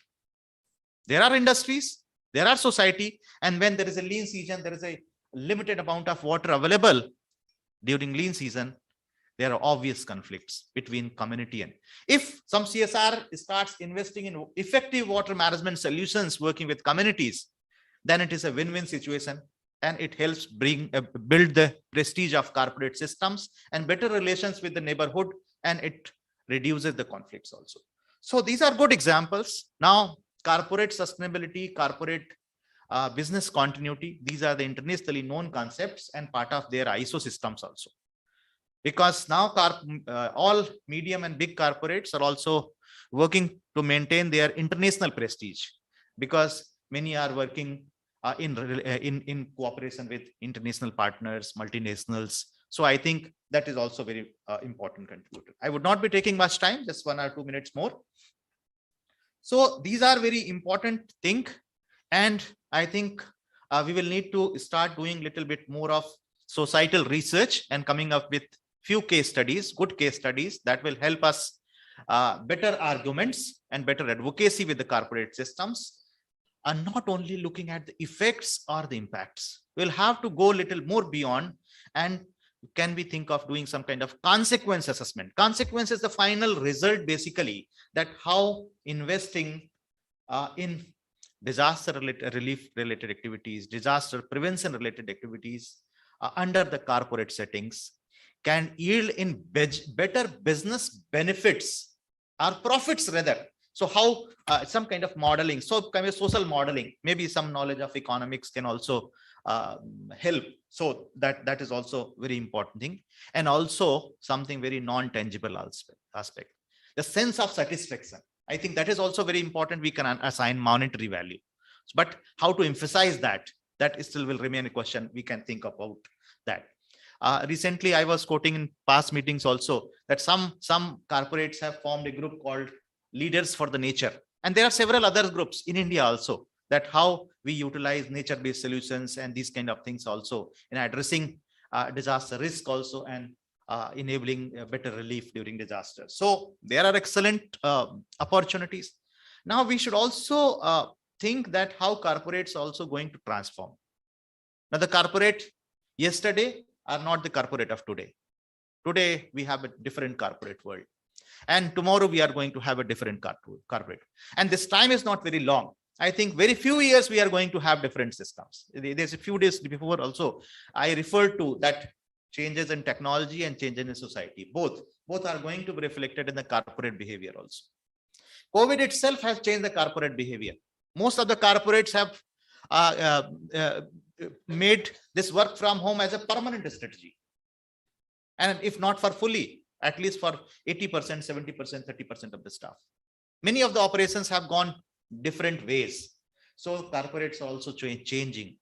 There are industries, there are society, and when there is a lean season, there is a limited amount of water available during lean season, there are obvious conflicts between community and if some CSR starts investing in effective water management solutions working with communities, then it is a win-win situation and it helps build the prestige of corporate systems and better relations with the neighborhood, and it reduces the conflicts also. So these are good examples. Now, corporate sustainability, corporate business continuity, these are the internationally known concepts and part of their ISO systems also. Because now all medium and big corporates are also working to maintain their international prestige, because many are working in cooperation with international partners, multinationals. So I think that is also very important contributor. I would not be taking much time, just 1 or 2 minutes more. So these are very important thing, and I think we will need to start doing little bit more of societal research and coming up with few case studies, good case studies that will help us better arguments and better advocacy with the corporate systems, and not only looking at the effects or the impacts. We'll have to go a little more beyond, and can we think of doing some kind of consequence assessment? Consequence is the final result, basically, that how investing in disaster relief related activities, disaster prevention related activities under the corporate settings can yield in better business benefits or profits rather. So how some kind of modeling, so kind of social modeling, maybe some knowledge of economics can also help. So that is also very important thing. And also something very non-tangible aspect, the sense of satisfaction. I think that is also very important. We can assign monetary value, but how to emphasize that still will remain a question. We can think about that. Recently, I was quoting in past meetings also that some corporates have formed a group called Leaders for the Nature. And there are several other groups in India also, that how we utilize nature-based solutions and these kind of things also in addressing disaster risk also, and enabling better relief during disaster. So there are excellent opportunities. Now we should also think that how corporates are also going to transform. Now the corporate yesterday are not the corporate of today. Today we have a different corporate world. And tomorrow we are going to have a different corporate. And this time is not very long. I think very few years we are going to have different systems. There's a few days before also, I referred to that changes in technology and changes in society. Both are going to be reflected in the corporate behavior also. COVID itself has changed the corporate behavior. Most of the corporates have made this work from home as a permanent strategy. And if not for fully, at least for 80%, 70%, 30% of the staff. Many of the operations have gone different ways. So corporates are also changing.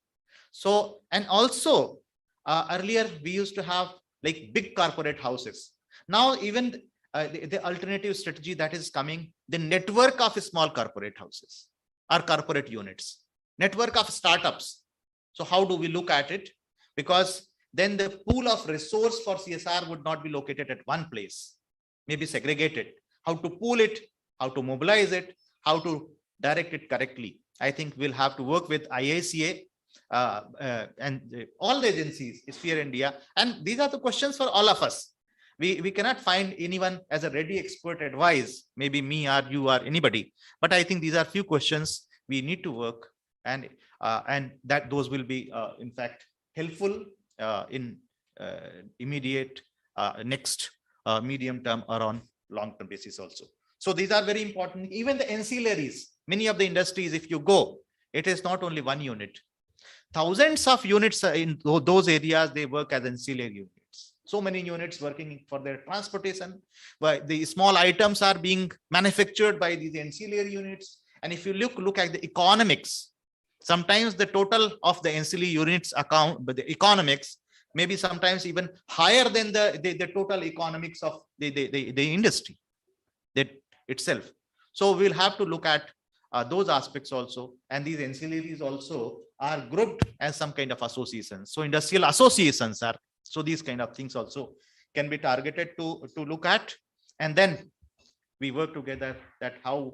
So, and also earlier we used to have like big corporate houses. Now even the alternative strategy that is coming, the network of small corporate houses or corporate units, network of startups. So how do we look at it? Because then the pool of resource for CSR would not be located at one place, maybe segregated. How to pool it, how to mobilize it, how to direct it correctly. I think we'll have to work with IACA and all the agencies, Sphere India. And these are the questions for all of us. We cannot find anyone as a ready expert advice, maybe me or you or anybody. But I think these are few questions we need to work, and that those will be in fact helpful in immediate next medium term or on long term basis also. So these are very important. Even the ancillaries, many of the industries, if you go, it is not only one unit. Thousands of units in those areas, they work as ancillary units. So many units working for their transportation, but the small items are being manufactured by these ancillary units. And if you look at the economics, sometimes the total of the ancillary units account, but the economics maybe sometimes even higher than the total economics of the industry that itself. So we'll have to look at those aspects also. And these ancillaries also are grouped as some kind of associations. So industrial associations are, so these kind of things also can be targeted to look at. And then we work together that how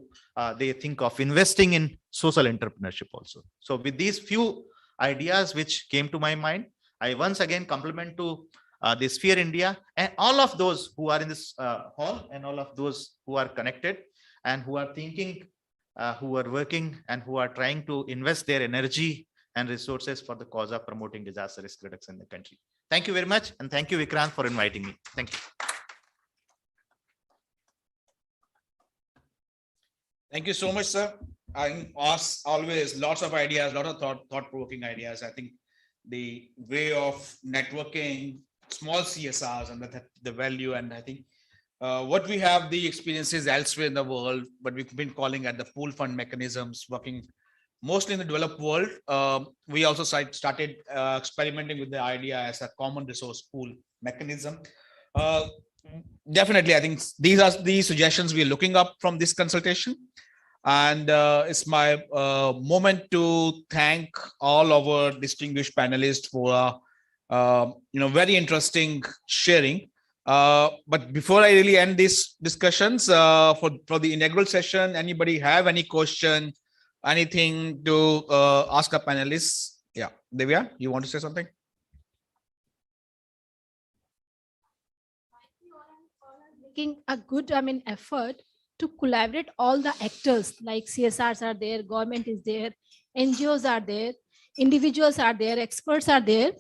they think of investing in social entrepreneurship also. So with these few ideas which came to my mind, I once again compliment to the Sphere India and all of those who are in this hall and all of those who are connected and who are thinking, who are working and who are trying to invest their energy and resources for the cause of promoting disaster risk reduction in the country. Thank you very much. And thank you, Vikrant, for inviting me. Thank you. Thank you so much, sir. I ask always lots of ideas, lot of thought-provoking ideas. I think the way of networking, small CSRs and the value, and I think what we have the experiences elsewhere in the world, but we've been calling at the pool fund mechanisms, working mostly in the developed world. We also started experimenting with the idea as a common resource pool mechanism. Definitely, I think these are the suggestions we're looking up from this consultation. And it's my moment to thank all our distinguished panelists for very interesting sharing. But before I really end these discussions for the inaugural session, anybody have any question, anything to ask our panelists? Yeah, Divya, you want to say something? Making a good, effort to collaborate all the actors like CSRs are there, government is there, NGOs are there, individuals are there, experts are there.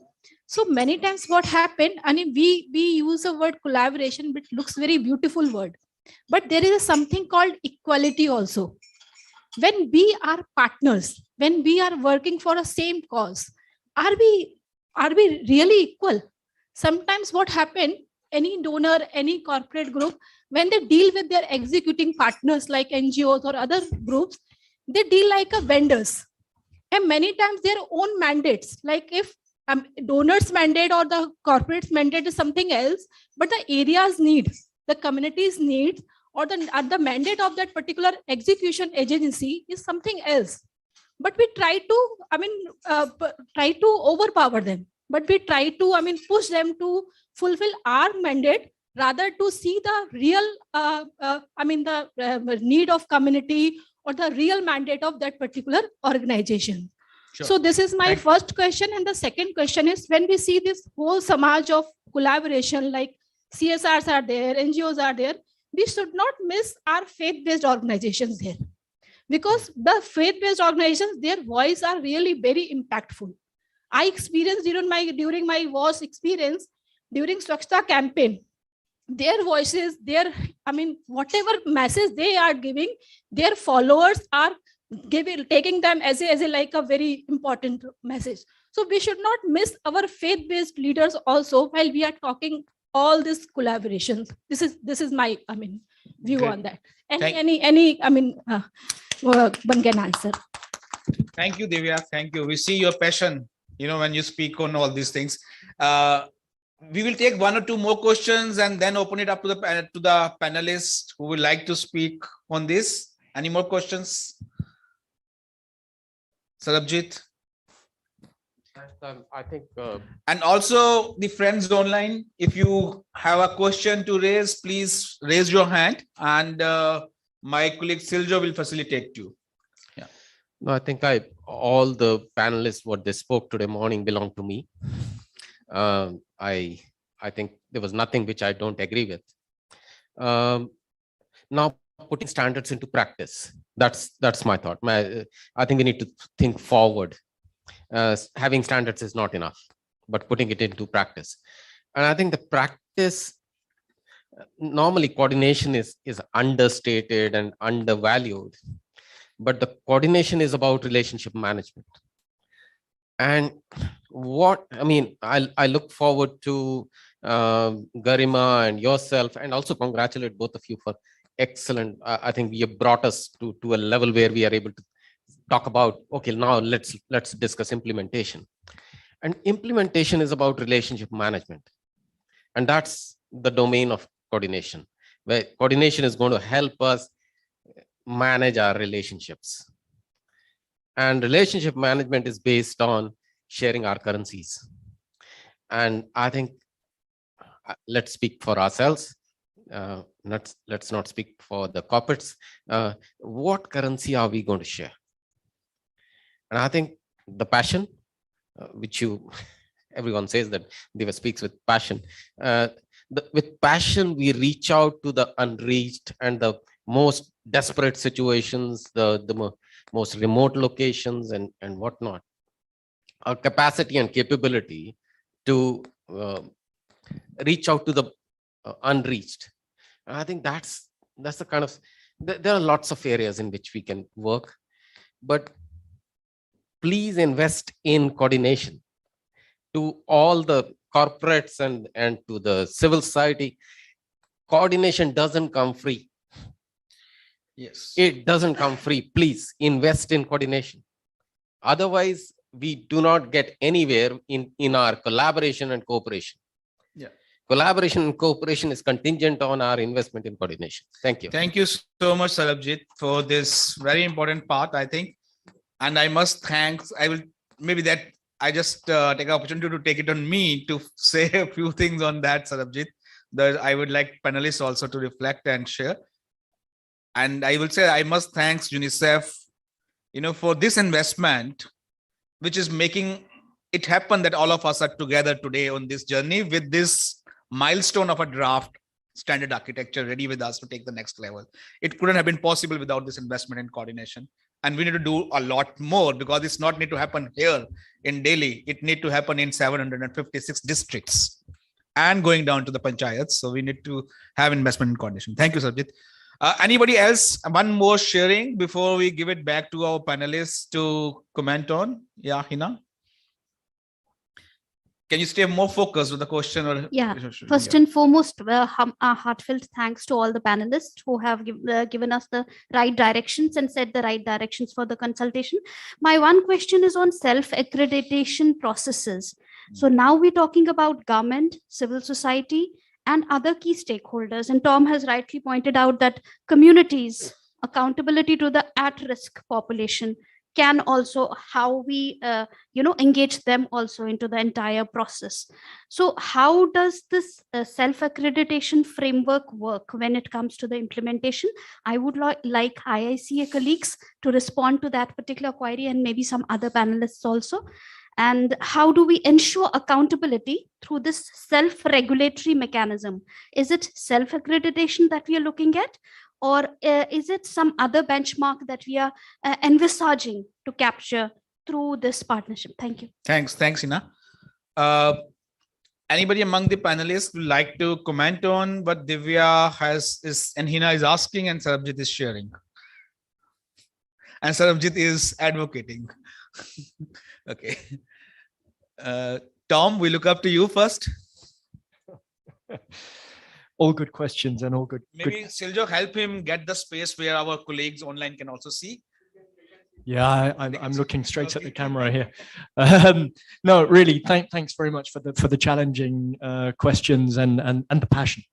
So many times what happened, we use a word collaboration, but looks very beautiful word. But there is something called equality also. When we are partners, when we are working for a same cause, are we really equal? Sometimes what happened, any donor, any corporate group, when they deal with their executing partners like NGOs or other groups, they deal like a vendors. And many times their own mandates, like if donors mandate or the corporate's mandate is something else, but the areas need, the communities need, or the mandate of that particular execution agency is something else. But we try to overpower them. But we try to, push them to fulfill our mandate rather to see the real, the need of community or the real mandate of that particular organization. Sure. So this is my first question. And the second question is, when we see this whole samaj of collaboration, like CSRs are there, NGOs are there, we should not miss our faith-based organizations here. Because the faith-based organizations, their voice are really very impactful. I experienced during my WAS experience, during Swachhta campaign, their voices, whatever message they are giving, their followers are taking them as a very important message. So we should not miss our faith-based leaders also while we are talking all these collaborations. This is my view Great. On that. One can answer. Thank you, Divya. Thank you. We see your passion, when you speak on all these things. We will take one or two more questions and then open it up to the panelists who would like to speak on this. Any more questions? Sarabjit? I think. And also the friends online, if you have a question to raise, please raise your hand and my colleague Siljo will facilitate you. Yeah. No, I think all the panelists, what they spoke today morning belong to me. I think there was nothing which I don't agree with. Now putting standards into practice, that's my thought. I think we need to think forward. Having standards is not enough. but putting it into practice. And I think the practice, normally coordination is understated and undervalued, but the coordination is about relationship management. And I look forward to Garima and yourself, and also congratulate both of you for excellent. I think you have brought us to a level where we are able to talk about, okay, now let's discuss implementation. And implementation is about relationship management. And that's the domain of coordination, where coordination is going to help us manage our relationships. And relationship management is based on sharing our currencies. And I think, let's speak for ourselves. Let's not speak for the corporates. What currency are we going to share? And I think the passion, which everyone says that Deva speaks with passion. With passion, we reach out to the unreached and the most desperate situations, the most remote locations and whatnot. Our capacity and capability to reach out to the unreached. And I think that's the kind of, there are lots of areas in which we can work, but please invest in coordination to all the corporates and to the civil society. Coordination doesn't come free. Yes. It doesn't come free. Please invest in coordination. Otherwise, we do not get anywhere in our collaboration and cooperation. Yeah. Collaboration and cooperation is contingent on our investment in coordination. Thank you. Thank you so much, Sarabjit, for this very important part, I think. And I must thank, I just take an opportunity to take it on me to say a few things on that, Sarabjit, that I would like panelists also to reflect and share. And I will say, I must thank Unicef, for this investment, which is making it happen that all of us are together today on this journey with this milestone of a draft standard architecture ready with us to take the next level. It couldn't have been possible without this investment and coordination. And we need to do a lot more, because it's not need to happen here in Delhi. It need to happen in 756 districts and going down to the panchayats. So we need to have investment and coordination. Thank you, Sarabjit. Anybody else? One more sharing before we give it back to our panelists to comment on? Yeah, Hina. Can you stay more focused with the question? Or yeah, first and foremost, heartfelt thanks to all the panelists who have given us the right directions and set the right directions for the consultation. My one question is on self-accreditation processes. So now we're talking about government, civil society, and other key stakeholders. And Tom has rightly pointed out that communities, accountability to the at-risk population, can also how we engage them also into the entire process. So how does this self-accreditation framework work when it comes to the implementation? I would like IICA colleagues to respond to that particular query, and maybe some other panelists also. And how do we ensure accountability through this self-regulatory mechanism? Is it self-accreditation that we are looking at? Or is it some other benchmark that we are envisaging to capture through this partnership? Thank you. Thanks, Hina. Anybody among the panelists would like to comment on what Divya and Hina is asking and Sarabjit is sharing? And Sarabjit is advocating. Okay. Tom, we look up to you first. All good questions and all good. Maybe Siljo, help him get the space where our colleagues online can also see. Yeah, I'm looking straight at the camera here. No, really, thanks very much for the challenging questions and the passion.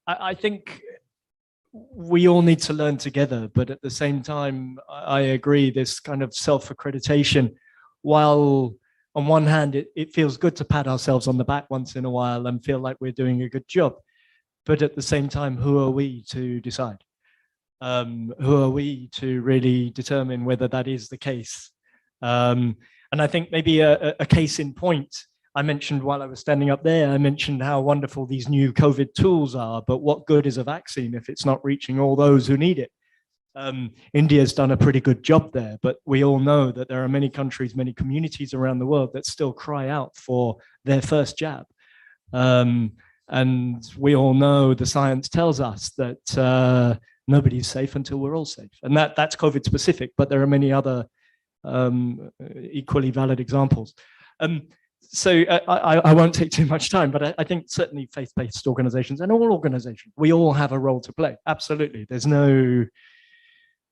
I think we all need to learn together, but at the same time, I agree, this kind of self-accreditation, while on one hand, it feels good to pat ourselves on the back once in a while and feel like we're doing a good job. But at the same time, who are we to decide? Who are we to really determine whether that is the case? And I think maybe a case in point, I mentioned while I was standing up there, I mentioned how wonderful these new COVID tools are, but what good is a vaccine if it's not reaching all those who need it? India's done a pretty good job there, but we all know that there are many countries, many communities around the world that still cry out for their first jab. And we all know the science tells us that nobody's safe until we're all safe. And that's COVID specific, but there are many other equally valid examples. So I won't take too much time, but I think certainly faith-based organizations and all organizations, we all have a role to play. Absolutely. There's no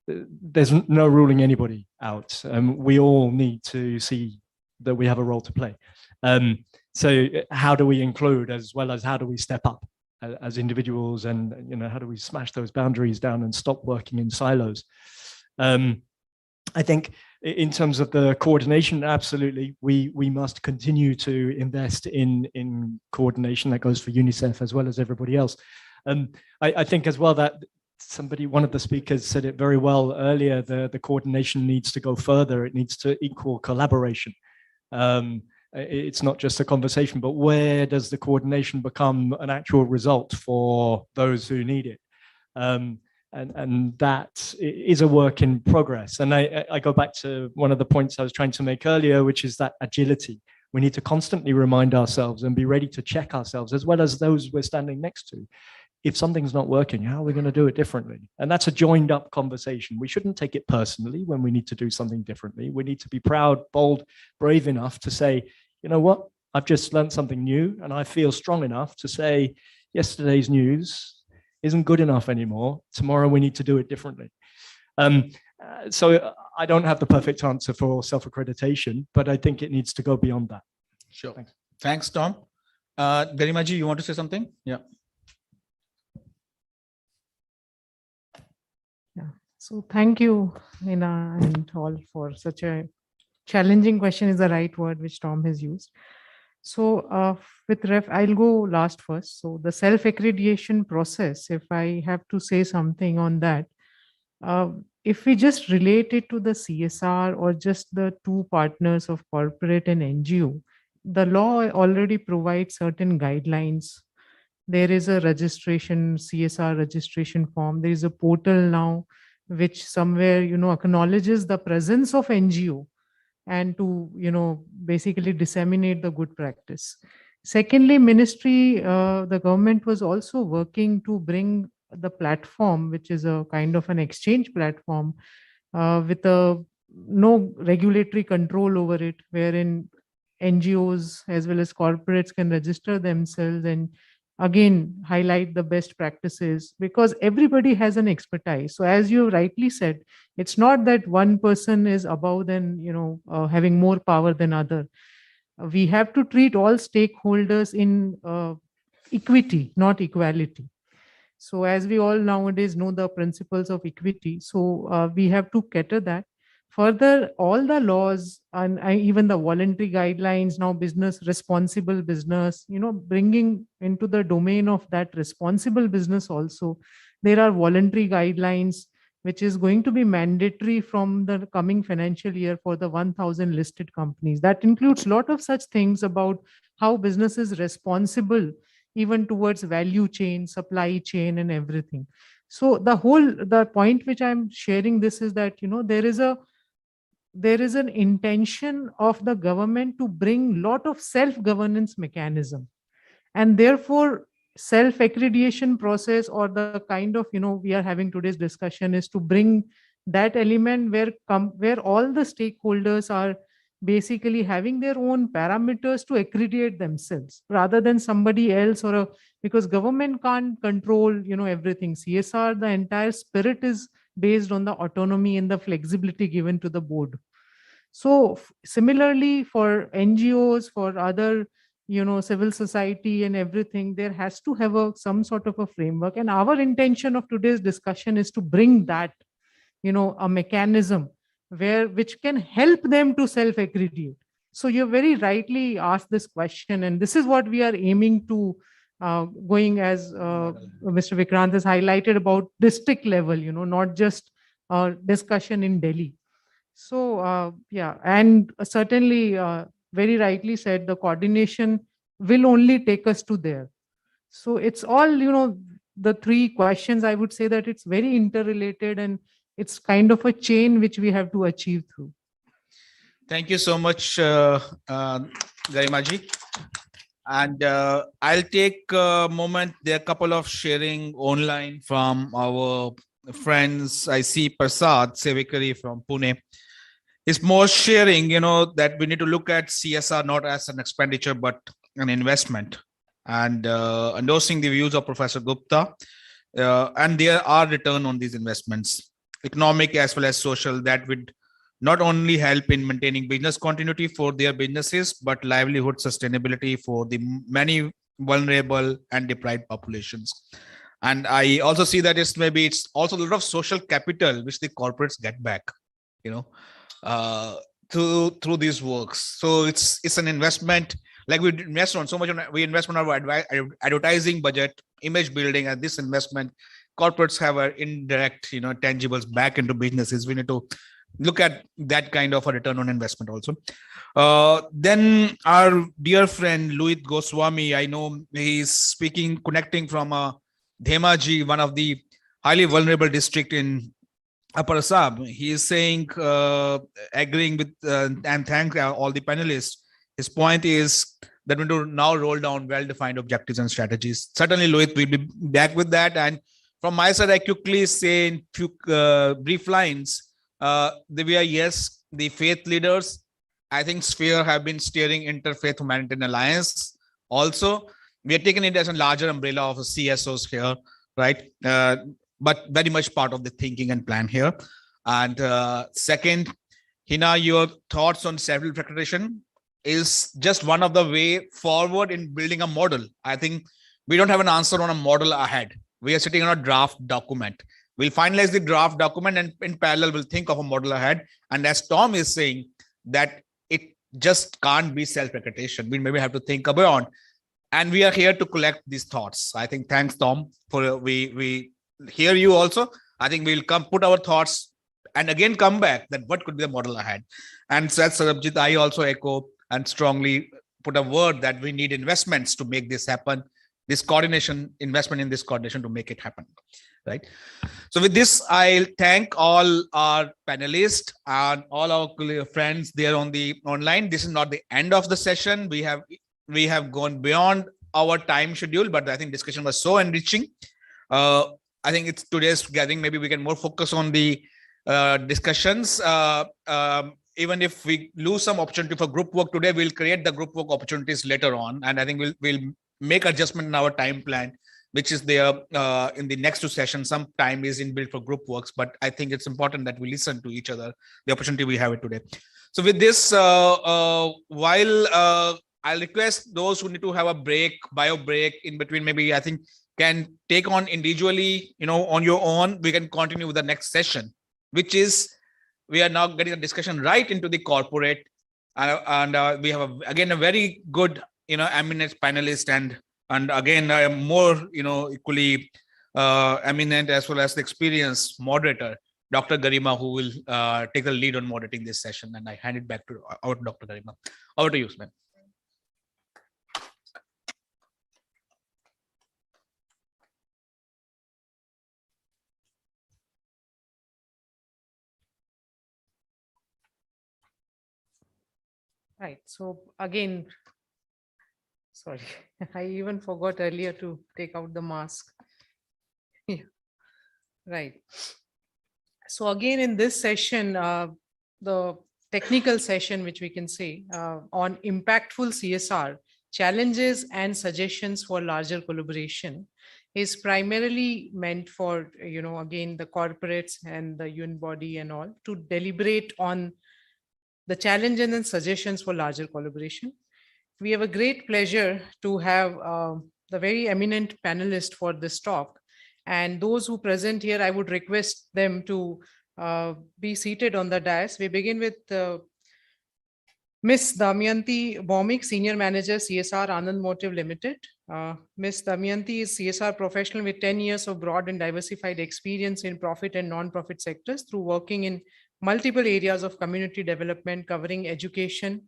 ruling anybody out. We all need to see that we have a role to play. So how do we include, as well as how do we step up as individuals, and how do we smash those boundaries down and stop working in silos? I think in terms of the coordination, absolutely, we must continue to invest in coordination. That goes for UNICEF as well as everybody else. I think as well that one of the speakers said it very well earlier, the coordination needs to go further. It needs to equal collaboration. It's not just a conversation, but where does the coordination become an actual result for those who need it? And that is a work in progress. And I go back to one of the points I was trying to make earlier, which is that agility. We need to constantly remind ourselves and be ready to check ourselves, as well as those we're standing next to. If something's not working, how are we going to do it differently? And that's a joined up conversation. We shouldn't take it personally when we need to do something differently. We need to be proud, bold, brave enough to say, you know what, I've just learned something new, and I feel strong enough to say yesterday's news isn't good enough anymore. Tomorrow we need to do it differently. So I don't have the perfect answer for self-accreditation, but I think it needs to go beyond that. Sure. Thanks, Tom. Garimaji, you want to say something? Yeah. Yeah. So thank you, Hina and all, for such a challenging question is the right word which Tom has used. So I'll go last first. So the self-accreditation process, if I have to say something on that, if we just relate it to the CSR or just the two partners of corporate and NGO, the law already provides certain guidelines. There is a registration, CSR registration form. There is a portal now which somewhere, acknowledges the presence of NGO and to, basically disseminate the good practice. Secondly, ministry, the government was also working to bring the platform, which is a kind of an exchange platform with no regulatory control over it, wherein NGOs as well as corporates can register themselves and again highlight the best practices, because everybody has an expertise. So as you rightly said, it's not that one person is above than having more power than other. We have to treat all stakeholders in equity, not equality. So as we all nowadays know the principles of equity, so we have to cater that. Further, all the laws and even the voluntary guidelines, now responsible business, bringing into the domain of that responsible business also, there are voluntary guidelines, which is going to be mandatory from the coming financial year for the 1,000 listed companies. That includes a lot of such things about how business is responsible, even towards value chain, supply chain, and everything. So the point which I'm sharing this is that, there is an intention of the government to bring lot of self-governance mechanism, and therefore self-accreditation process, or the kind of, we are having today's discussion, is to bring that element where all the stakeholders are basically having their own parameters to accredit themselves rather than somebody else, because government can't control, everything. CSR, the entire spirit is based on the autonomy and the flexibility given to the board. So similarly for NGOs, for other, civil society and everything, there has to have some sort of a framework. And our intention of today's discussion is to bring that, a mechanism which can help them to self-accredit. So you very rightly asked this question, and this is what we are aiming to going, as Mr. Vikrant has highlighted, about district level, not just discussion in Delhi. So yeah, and certainly very rightly said, the coordination will only take us to there. So it's all, the three questions, I would say that it's very interrelated, and it's kind of a chain which we have to achieve through. Thank you so much, Garimaji. And I'll take a moment. There are a couple of sharing online from our friends. I see Prasad Sevikari from Pune. It's more sharing, that we need to look at CSR not as an expenditure, but an investment. And endorsing the views of Professor Gupta. And there are return on these investments, economic as well as social, that would not only help in maintaining business continuity for their businesses, but livelihood sustainability for the many vulnerable and deprived populations. And I also see that it's also a lot of social capital which the corporates get back, through these works. So it's an investment. Like we invest on so much, we invest on our advertising budget, image building, and this investment, corporates have an indirect, tangibles back into businesses. We need to look at that kind of a return on investment also. Then our dear friend Louis Goswami, I know he's connecting from Dhemaji, one of the highly vulnerable district in Upper Assam. He is saying, agreeing with and thank all the panelists. His point is that we do now roll down well-defined objectives and strategies. Certainly, Louis will be back with that. And from my side, I quickly say in few brief lines. The faith leaders, I think Sphere have been steering Interfaith Humanitarian Alliance. Also, we are taking it as a larger umbrella of CSOs here, right? But very much part of the thinking and plan here. And second, Hina, your thoughts on self-reflection is just one of the way forward in building a model. I think we don't have an answer on a model ahead. We are sitting on a draft document. We'll finalize the draft document and in parallel, we'll think of a model ahead. And as Tom is saying, that it just can't be self-recognition. We maybe have to think beyond. And we are here to collect these thoughts. I think thanks, Tom, for we hear you also. I think we'll put our thoughts and again come back that what could be the model ahead. And that's Sarabjit, I also echo and strongly put a word that we need investments to make this happen. This coordination, investment in this coordination to make it happen. Right. So with this, I'll thank all our panelists and all our friends there on the online. This is not the end of the session. We have gone beyond our time schedule, but I think discussion was so enriching. I think it's today's gathering. Maybe we can more focus on the discussions. Even if we lose some opportunity for group work today, we'll create the group work opportunities later on. And I think we'll make adjustment in our time plan, which is there in the next two sessions. Some time is inbuilt for group works, but I think it's important that we listen to each other, the opportunity we have it today. So with this, while I'll request those who need to have a bio break in between, maybe I think can take on individually, on your own. We can continue with the next session, which is, we are now getting a discussion right into the corporate. And we have, again, a very good, eminent panelist and again, more, equally eminent as well as the experienced moderator, Dr. Garima, who will take the lead on moderating this session. And I hand it back to our Dr. Garima. Over to you, ma'am. Right. So again, sorry, I even forgot earlier to take out the mask. Yeah. Right. So again, in this session, the technical session, which we can say on impactful CSR, challenges and suggestions for larger collaboration, is primarily meant for, again, the corporates and the UN body and all to deliberate on the challenges and suggestions for larger collaboration. We have a great pleasure to have the very eminent panelist for this talk. And those who present here, I would request them to be seated on the dais. We begin with Ms. Damayanti Bhaumik, Senior Manager, CSR, Anand Motive Limited. Ms. Damayanti is CSR professional with 10 years of broad and diversified experience in profit and non-profit sectors through working in multiple areas of community development, covering education,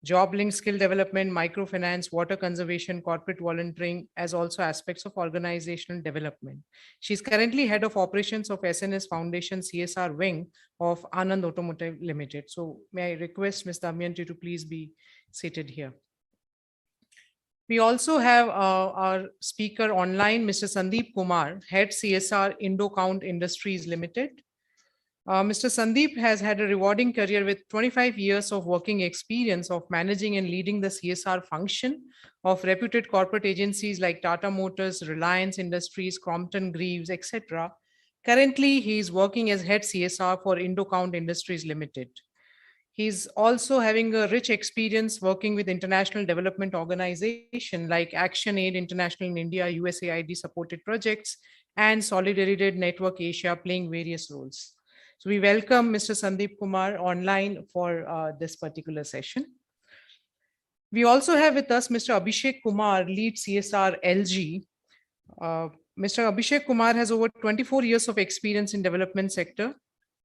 job linked skill development, microfinance, water conservation, corporate volunteering, as also aspects of organizational development. She's currently head of operations of SNS Foundation CSR wing of Anand Automotive Limited. So may I request Ms. Damayanti to please be seated here. We also have our speaker online, Mr. Sandeep Kumar, head CSR Indocount Industries Limited. Mr. Sandeep has had a rewarding career with 25 years of working experience of managing and leading the CSR function of reputed corporate agencies like Tata Motors, Reliance Industries, Crompton Greaves, etc. Currently, he is working as head CSR for Indocount Industries Limited. He's also having a rich experience working with international development organizations like Action Aid International in India, USAID supported projects, and Solidarity Network Asia, playing various roles. So we welcome Mr. Sandeep Kumar online for this particular session. We also have with us Mr. Abhishek Kumar, lead CSR LG. Mr. Abhishek Kumar has over 24 years of experience in development sector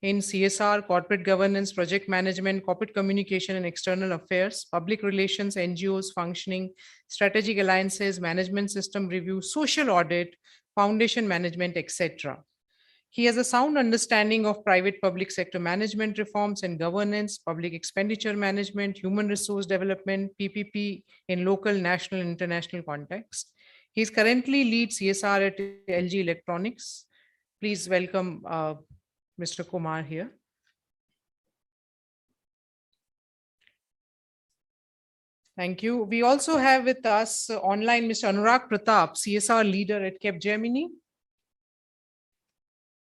in CSR, corporate governance, project management, corporate communication and external affairs, public relations, NGOs functioning, strategic alliances, management system review, social audit, foundation management, etc. He has a sound understanding of private public sector management reforms and governance, public expenditure management, human resource development, PPP in local, national, and international context. He is currently lead CSR at LG Electronics. Please welcome Mr. Kumar here. Thank you. We also have with us online Mr. Anurag Pratap, CSR leader at Capgemini.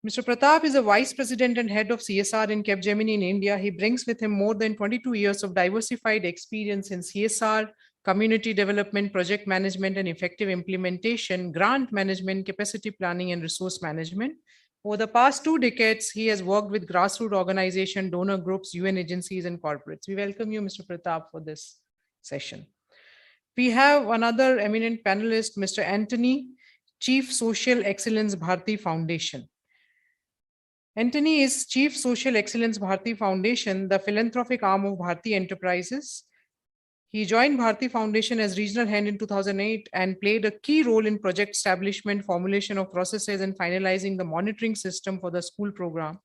Mr. Pratap is a vice president and head of CSR in Capgemini in India. He brings with him more than 22 years of diversified experience in CSR, community development, project management, and effective implementation, grant management, capacity planning, and resource management. Over the past 2 decades, he has worked with grassroots organizations, donor groups, UN agencies, and corporates. We welcome you, Mr. Pratap, for this session. We have another eminent panelist, Mr. Anthony, Chief Social Excellence Bharti Foundation. Anthony is Chief Social Excellence Bharti Foundation, the philanthropic arm of Bharti Enterprises. He joined Bharti Foundation as regional head in 2008 and played a key role in project establishment, formulation of processes, and finalizing the monitoring system for the school program.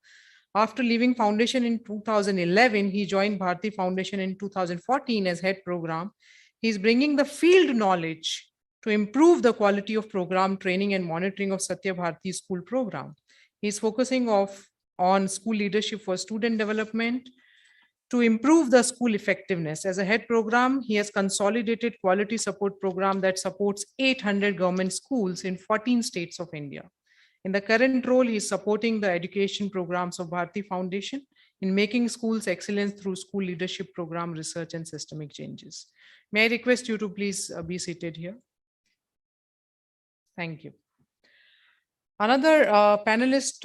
After leaving Foundation in 2011, he joined Bharti Foundation in 2014 as head program. He's bringing the field knowledge to improve the quality of program training and monitoring of Satya Bharti school program. He's focusing on school leadership for student development to improve the school effectiveness. As a head program, he has consolidated quality support program that supports 800 government schools in 14 states of India. In the current role, he is supporting the education programs of Bharti Foundation in making schools excellent through school leadership program, research, and systemic changes. May I request you to please be seated here? Thank you. Another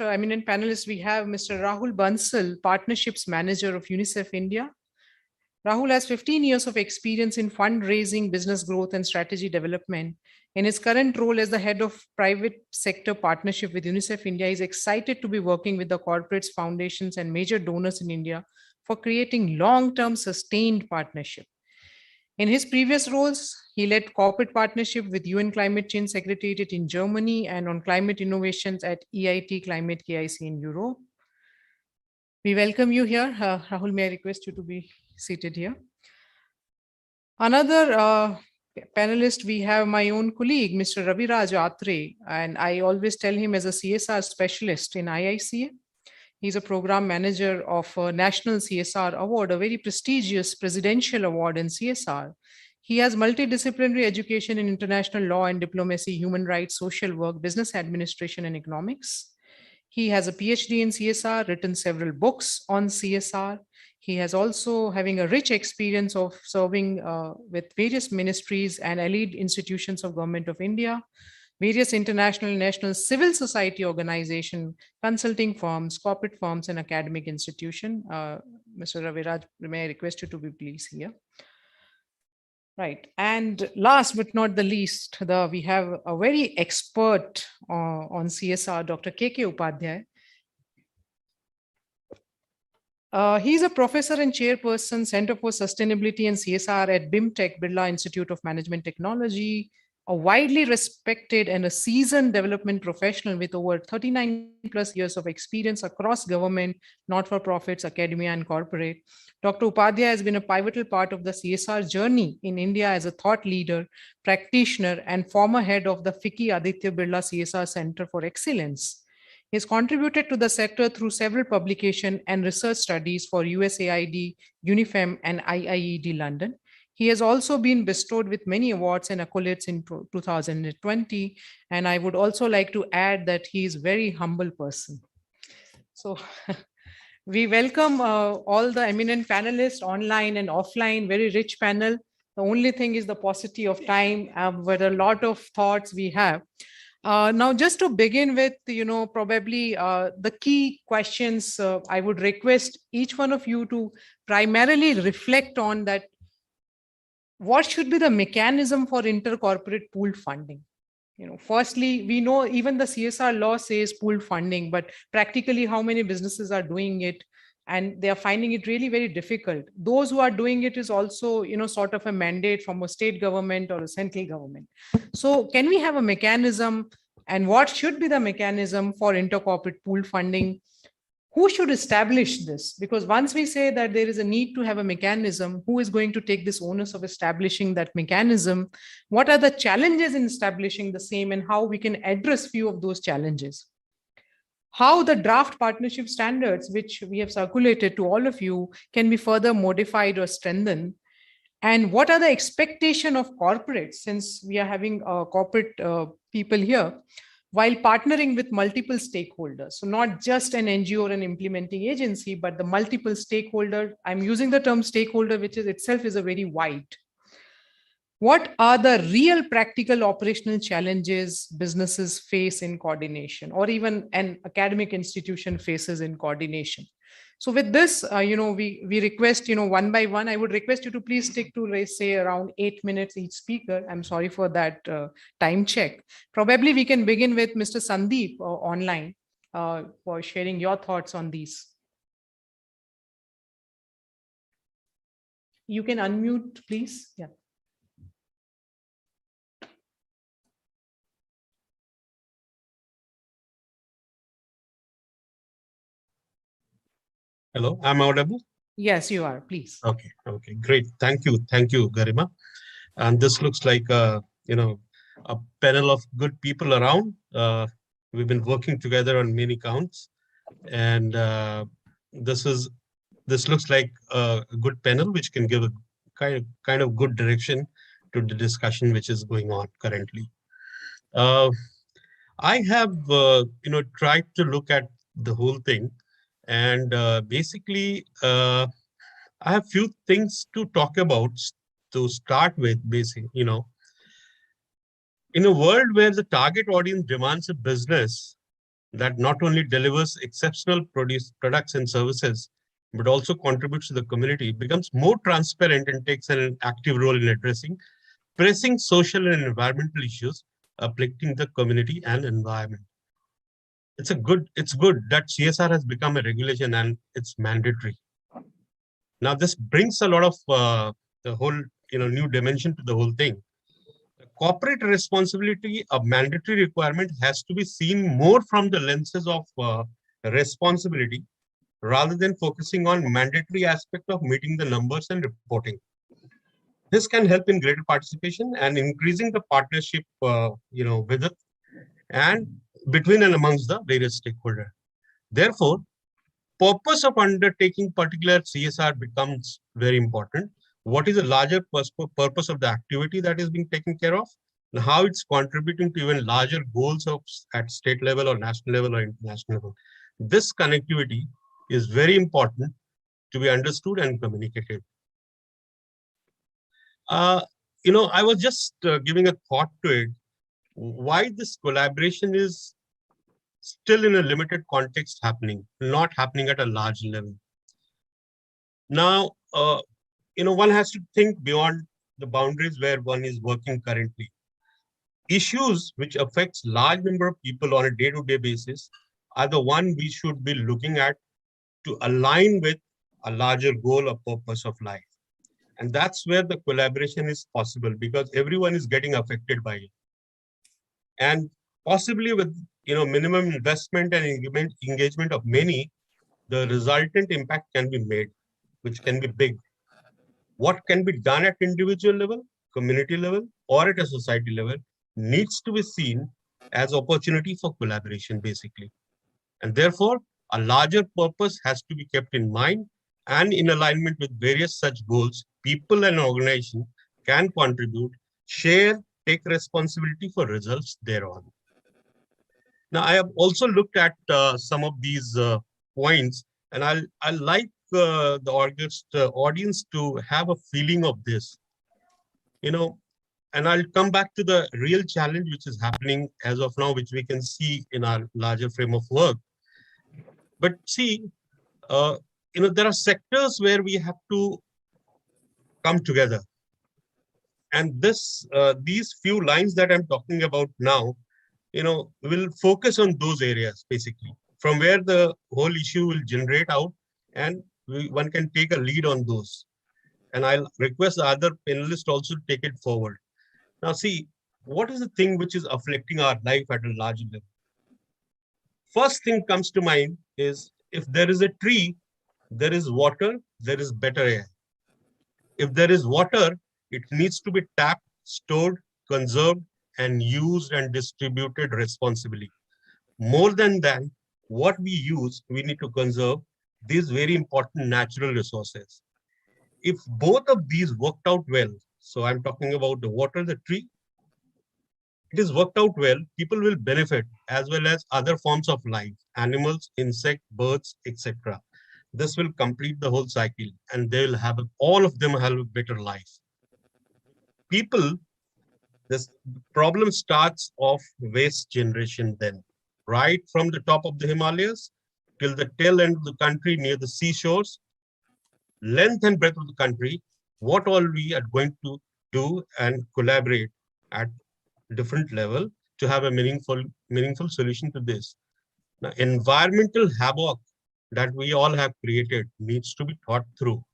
eminent panelist, we have Mr. Rahul Bunsel, Partnerships Manager of Unicef India. Rahul has 15 years of experience in fundraising, business growth, and strategy development. In his current role as the head of private sector partnership with Unicef India, he is excited to be working with the corporates, foundations, and major donors in India for creating long-term sustained partnership. In his previous roles, he led corporate partnership with UN Climate Change Secretariat in Germany and on climate innovations at EIT Climate KIC in Europe. We welcome you here. Rahul, may I request you to be seated here? Another panelist, we have my own colleague, Mr. Raviraj Atre, and I always tell him as a CSR specialist in IICA. He's a program manager of a National CSR Award, a very prestigious presidential award in CSR. He has multidisciplinary education in international law and diplomacy, human rights, social work, business administration, and economics. He has a PhD in CSR, written several books on CSR. He has also having a rich experience of serving with various ministries and allied institutions of Government of India, various international and national civil society organizations, consulting firms, corporate firms, and academic institution. Mr. Raviraj, may I request you to be please here? Right. And last but not the least, we have a very expert on CSR, Dr. K.K. Upadhyay. He's a professor and chairperson, Center for Sustainability and CSR at BIMTech, Birla Institute of Management Technology, a widely respected and a seasoned development professional with over 39 plus years of experience across government, not-for-profits, academia, and corporate. Dr. Upadhyay has been a pivotal part of the CSR journey in India as a thought leader, practitioner, and former head of the FICCI Aditya Birla CSR Center for Excellence. He has contributed to the sector through several publication and research studies for USAID, UNIFEM, and IIED London. He has also been bestowed with many awards and accolades in 2020. And I would also like to add that he is a very humble person. So we welcome all the eminent panelists online and offline, very rich panel. The only thing is the paucity of time, but a lot of thoughts we have. Now, just to begin with, probably the key questions, I would request each one of you to primarily reflect on that. What should be the mechanism for intercorporate pooled funding? Firstly, we know even the CSR law says pooled funding, but practically how many businesses are doing it? And they are finding it really very difficult. Those who are doing it is also, sort of a mandate from a state government or a central government. So can we have a mechanism, and what should be the mechanism for intercorporate pooled funding? Who should establish this? Because once we say that there is a need to have a mechanism, who is going to take this onus of establishing that mechanism? What are the challenges in establishing the same, and how we can address few of those challenges? How the draft partnership standards, which we have circulated to all of you, can be further modified or strengthened? And what are the expectation of corporates, since we are having corporate people here, while partnering with multiple stakeholders? So not just an NGO or an implementing agency, but the multiple stakeholder. I'm using the term stakeholder, which is itself is a very wide. What are the real practical operational challenges businesses face in coordination, or even an academic institution faces in coordination? So with this, we request, one by one, I would request you to please stick to, say, around 8 minutes each speaker. I'm sorry for that time check. Probably we can begin with Mr. Sandeep online for sharing your thoughts on these. You can unmute, please. Yeah. Hello, I'm audible? Yes, you are, please. Okay, great. Thank you, Garima. And this looks like a panel of good people around. We've been working together on many counts, and this looks like a good panel which can give a kind of good direction to the discussion which is going on currently. I have tried to look at the whole thing. And basically, I have few things to talk about to start with. Basically, in a world where the target audience demands a business that not only delivers exceptional products and services, but also contributes to the community, becomes more transparent and takes an active role in addressing pressing social and environmental issues afflicting the community and environment. It's good that CSR has become a regulation and it's mandatory. Now, this brings a lot of the whole new dimension to the whole thing. Corporate responsibility, a mandatory requirement, has to be seen more from the lenses of responsibility rather than focusing on mandatory aspect of meeting the numbers and reporting. This can help in greater participation and increasing the partnership, with it and between and amongst the various stakeholders. Therefore, purpose of undertaking particular CSR becomes very important. What is the larger purpose of the activity that is being taken care of, and how it's contributing to even larger goals at state level or national level or international level. This connectivity is very important to be understood and communicated. I was just giving a thought to it, why this collaboration is still in a limited context happening, not happening at a large level. Now, one has to think beyond the boundaries where one is working currently. Issues which affects large number of people on a day-to-day basis are the one we should be looking at to align with a larger goal or purpose of life. And that's where the collaboration is possible because everyone is getting affected by it. And possibly with minimum investment and engagement of many, the resultant impact can be made, which can be big. What can be done at individual level, community level, or at a society level needs to be seen as opportunity for collaboration, basically. And therefore, a larger purpose has to be kept in mind, and in alignment with various such goals, people and organizations can contribute, share, take responsibility for results thereon. Now, I have also looked at some of these points, and I like the audience to have a feeling of this. And I'll come back to the real challenge which is happening as of now, which we can see in our larger frame of work. But see, there are sectors where we have to come together. And these few lines that I'm talking about now, will focus on those areas, basically, from where the whole issue will generate out, and one can take a lead on those. And I'll request the other panelists also to take it forward. Now, see, what is the thing which is affecting our life at a larger level? First thing comes to mind is if there is a tree, there is water, there is better air. If there is water, it needs to be tapped, stored, conserved, and used and distributed responsibly. More than that, what we use, we need to conserve these very important natural resources. If both of these worked out well, so I'm talking about the water, the tree, it is worked out well, people will benefit as well as other forms of life, animals, insects, birds, etc. This will complete the whole cycle and they'll have, all of them have a better life. People, this problem starts off waste generation then, right from the top of the Himalayas till the tail end of the country near the seashores, length and breadth of the country, what all we are going to do and collaborate at different level to have a meaningful solution to this. Now, environmental havoc that we all have created needs to be thought through.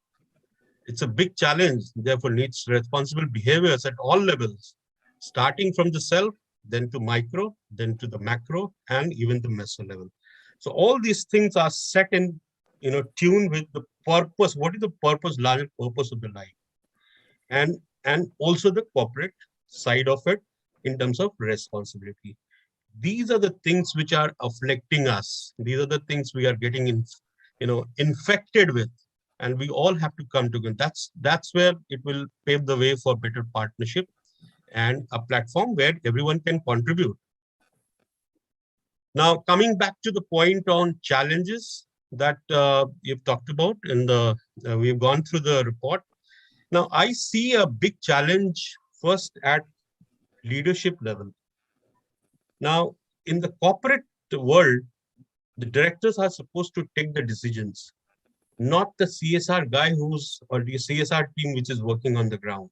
It's a big challenge, therefore needs responsible behaviors at all levels, starting from the self, then to micro, then to the macro, and even the meso level. So all these things are set in, tune with the purpose. What is the purpose, larger purpose of the life? And also the corporate side of it in terms of responsibility. These are the things which are afflicting us. These are the things we are getting infected with, and we all have to come together. That's where it will pave the way for better partnership and a platform where everyone can contribute. Now, coming back to the point on challenges that you've talked about in we've gone through the report. Now, I see a big challenge first at leadership level. Now, in the corporate world, the directors are supposed to take the decisions, not the CSR guy or the CSR team which is working on the ground.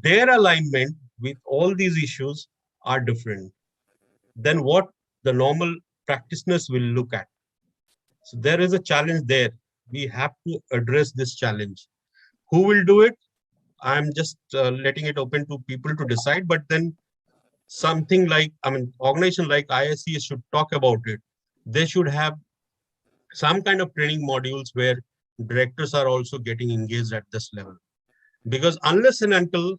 Their alignment with all these issues are different than what the normal practitioners will look at. So there is a challenge there. We have to address this challenge. Who will do it? I'm just letting it open to people to decide, but then something like, organization like ISC should talk about it. They should have some kind of training modules where directors are also getting engaged at this level. Because unless and until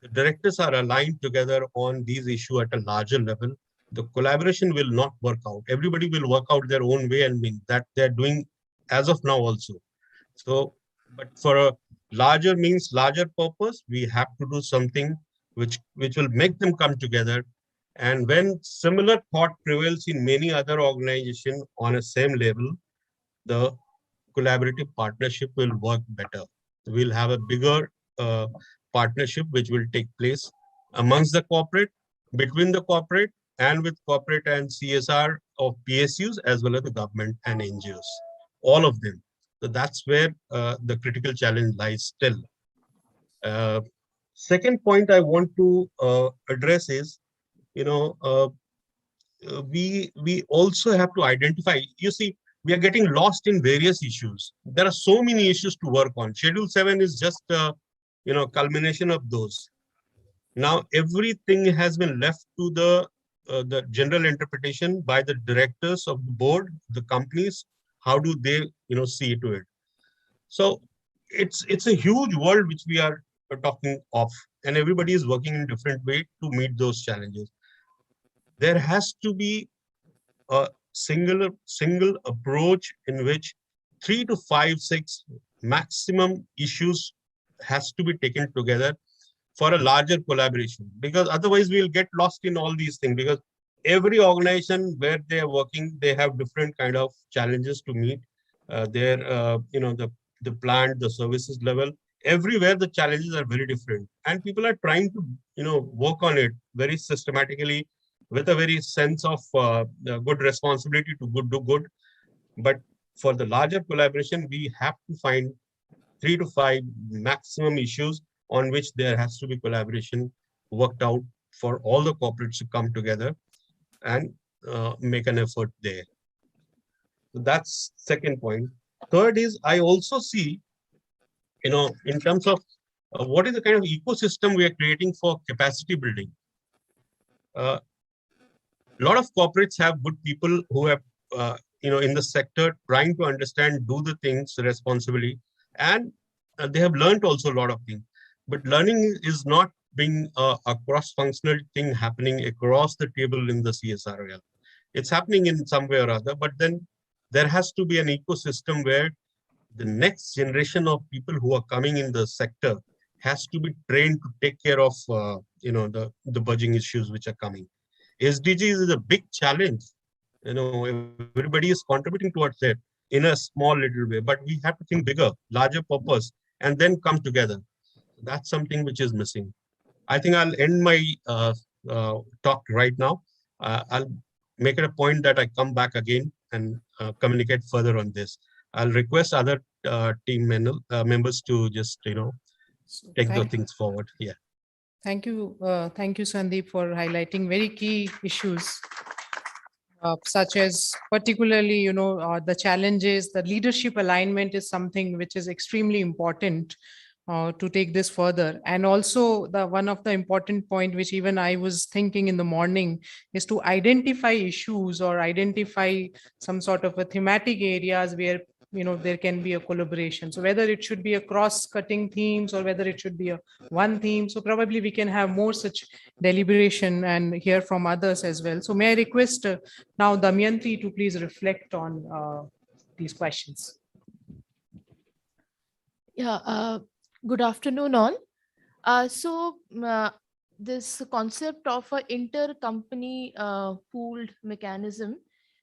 the directors are aligned together on these issues at a larger level, the collaboration will not work out. Everybody will work out their own way and mean that they're doing as of now also. So, but for a larger purpose, we have to do something which will make them come together. And when similar thought prevails in many other organizations on a same level, the collaborative partnership will work better. We'll have a bigger partnership which will take place amongst the corporate, between the corporate, and with corporate and CSR of PSUs, as well as the government and NGOs, all of them. So that's where the critical challenge lies still. Second point I want to address is, we also have to identify, you see, we are getting lost in various issues. There are so many issues to work on. Schedule 7 is just a culmination of those. Now everything has been left to the general interpretation by the directors of the board, the companies. How do they see to it? So it's a huge world which we are talking of, and everybody is working in different way to meet those challenges. There has to be a single approach in which 3 to 5, 6 maximum issues has to be taken together for a larger collaboration, because otherwise we'll get lost in all these things, because every organization where they are working, they have different kind of challenges to meet. The plant, the services level, everywhere the challenges are very different, and people are trying to work on it very systematically with a very sense of good responsibility to do good. But for the larger collaboration, we have to find 3 to 5 maximum issues on which there has to be collaboration worked out for all the corporates to come together and make an effort there. So that's second point. Third is, I also see, in terms of what is the kind of ecosystem we are creating for capacity building. A lot of corporates have good people who have, in the sector trying to understand, do the things responsibly, and they have learned also a lot of things. But learning is not being a cross-functional thing happening across the table in the CSR realm. It's happening in some way or other, but then there has to be an ecosystem where the next generation of people who are coming in the sector has to be trained to take care of the budging issues which are coming. SDGs is a big challenge. Everybody is contributing towards it in a small little way, but we have to think bigger, larger purpose, and then come together. That's something which is missing. I think I'll end my talk right now. I'll make it a point that I come back again and communicate further on this. I'll request other team members to just take the things forward. Yeah. Thank you, Sandeep, for highlighting very key issues, such as particularly, the challenges. The leadership alignment is something which is extremely important to take this further. And also one of the important point, which even I was thinking in the morning, is to identify issues or identify some sort of a thematic areas where there can be a collaboration. So whether it should be a cross-cutting themes or whether it should be a one theme. So probably we can have more such deliberation and hear from others as well. So may I request now Damayanti to please reflect on these questions. Yeah, good afternoon all. This concept of an inter-company pooled mechanism.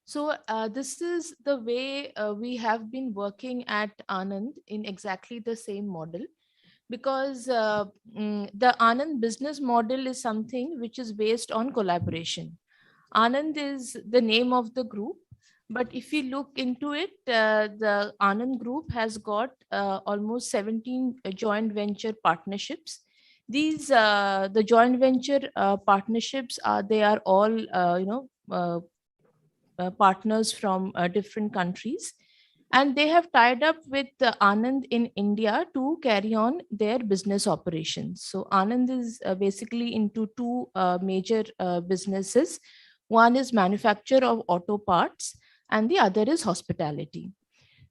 So this is the way we have been working at Anand in exactly the same model, because the Anand business model is something which is based on collaboration. Anand is the name of the group, but if you look into it, the Anand group has got almost 17 joint venture partnerships. These the joint venture partnerships they are all partners from different countries, and they have tied up with Anand in India to carry on their business operations. So Anand is basically into two major businesses. One is manufacture of auto parts and the other is hospitality.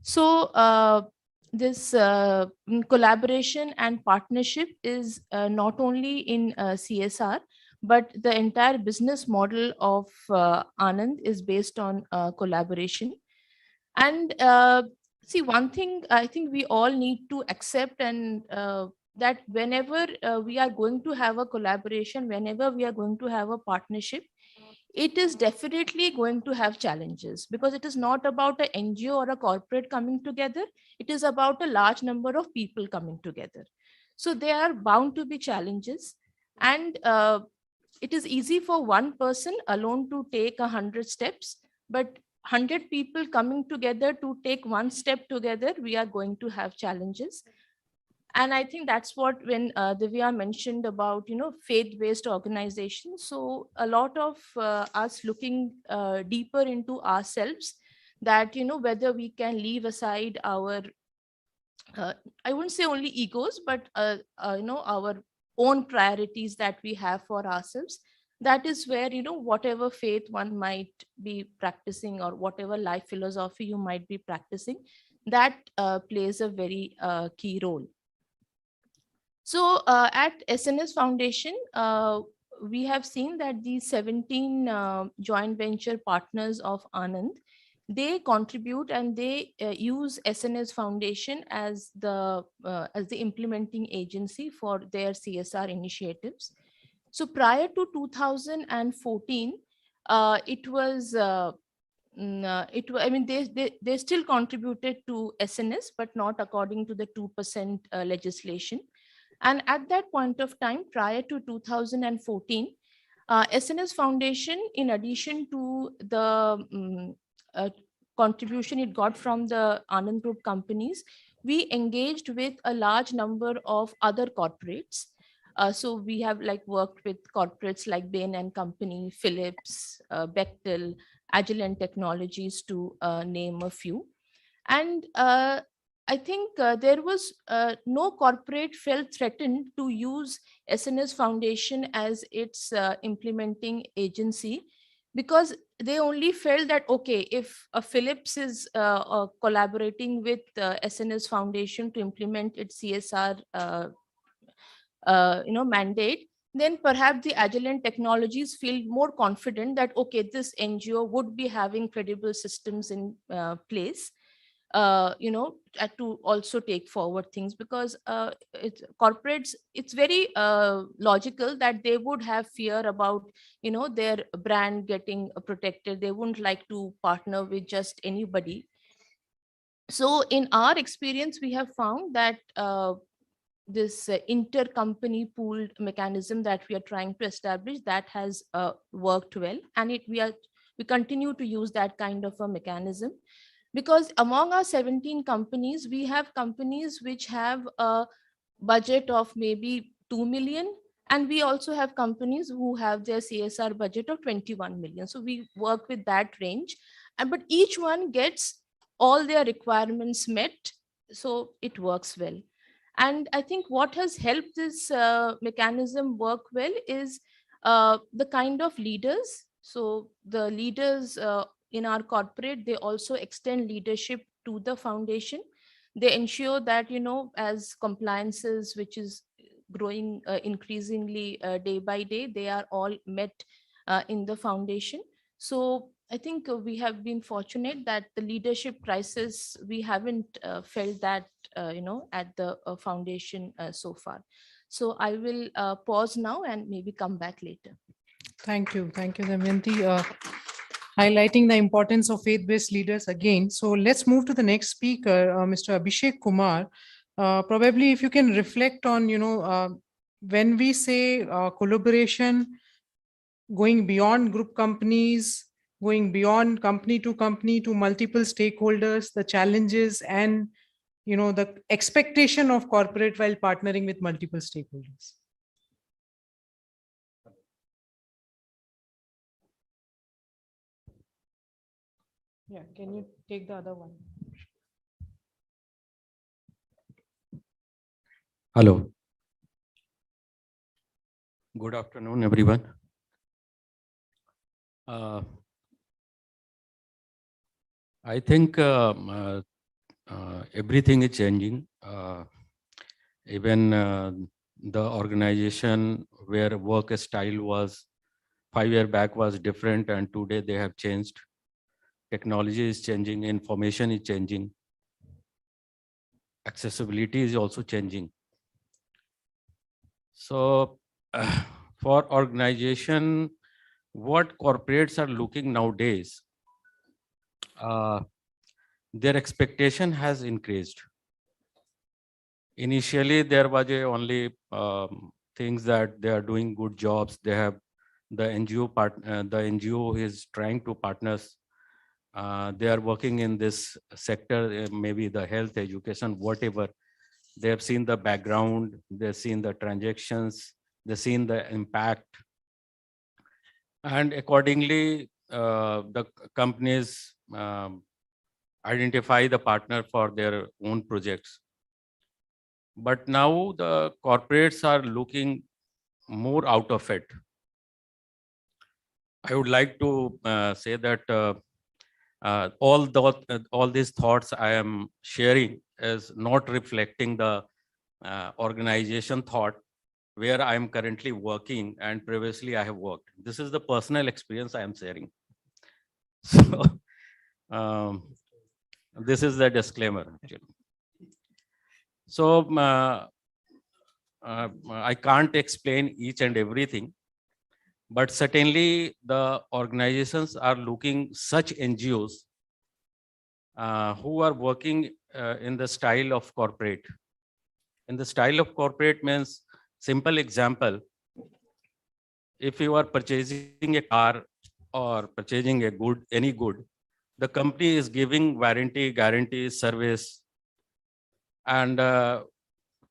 So this collaboration and partnership is not only in CSR, but the entire business model of Anand is based on collaboration. And see, one thing I think we all need to accept, and that whenever we are going to have a collaboration, whenever we are going to have a partnership, it is definitely going to have challenges, because it is not about an NGO or a corporate coming together. It is about a large number of people coming together. So there are bound to be challenges, and it is easy for one person alone to take 100 steps, but 100 people coming together to take one step together, we are going to have challenges. And I think that's what when Divya mentioned about, faith-based organizations. So a lot of us looking deeper into ourselves, that, whether we can leave aside our, I wouldn't say only egos, but, our own priorities that we have for ourselves. That is where, whatever faith one might be practicing or whatever life philosophy you might be practicing, that plays a very key role. So at SNS Foundation, we have seen that these 17 joint venture partners of Anand, they contribute and they use SNS Foundation as the implementing agency for their CSR initiatives. So prior to 2014, it was I mean, they still contributed to SNS, but not according to the 2% legislation. And at that point of time, prior to 2014, SNS Foundation, in addition to the contribution it got from the Anand Group companies, we engaged with a large number of other corporates. So we have worked with corporates like Bain and Company, Philips, Bechtel, Agilent Technologies, to name a few. And I think there was no corporate felt threatened to use SNS Foundation as its implementing agency, because they only felt that, okay, if Philips is collaborating with SNS Foundation to implement its CSR mandate, then perhaps the Agilent Technologies feel more confident that, okay, this NGO would be having credible systems in place, to also take forward things, because corporates, it's very logical that they would have fear about, their brand getting protected. They wouldn't like to partner with just anybody. So in our experience, we have found that this intercompany pooled mechanism that we are trying to establish, that has worked well, and we continue to use that kind of a mechanism, because among our 17 companies, we have companies which have a budget of maybe 2 million, and we also have companies who have their CSR budget of 21 million. So we work with that range, but each one gets all their requirements met, so it works well. And I think what has helped this mechanism work well is the kind of leaders. So the leaders in our corporate, they also extend leadership to the foundation. They ensure that, as compliances, which is growing increasingly day by day, they are all met in the foundation. So I think we have been fortunate that the leadership crisis, we haven't felt that, at the foundation so far. So I will pause now and maybe come back later. Thank you, Damayanti. Highlighting the importance of faith-based leaders again. So let's move to the next speaker, Mr. Abhishek Kumar. Probably if you can reflect on, when we say collaboration, going beyond group companies, going beyond company to multiple stakeholders, the challenges and, the expectation of corporate while partnering with multiple stakeholders. Yeah, can you take the other one? Hello. Good afternoon, everyone. I think everything is changing. Even the organization where work style was 5 years back was different, and today they have changed. Technology is changing, information is changing, accessibility is also changing. So for organization, what corporates are looking nowadays, their expectation has increased. Initially, there was only things that they are doing good jobs. They have the NGO is trying to partners. They are working in this sector, maybe the health, education, whatever. They have seen the background, they've seen the transactions, they've seen the impact. And accordingly, the companies identify the partner for their own projects. But now the corporates are looking more out of it. I would like to say that all these thoughts I am sharing is not reflecting the organization thought where I am currently working and previously I have worked. This is the personal experience I am sharing. So this is the disclaimer. Actually. So I can't explain each and everything, but certainly the organizations are looking such NGOs who are working in the style of corporate. In the style of corporate means, simple example, if you are purchasing a car or purchasing a good, any good, the company is giving warranty, guarantee, service, and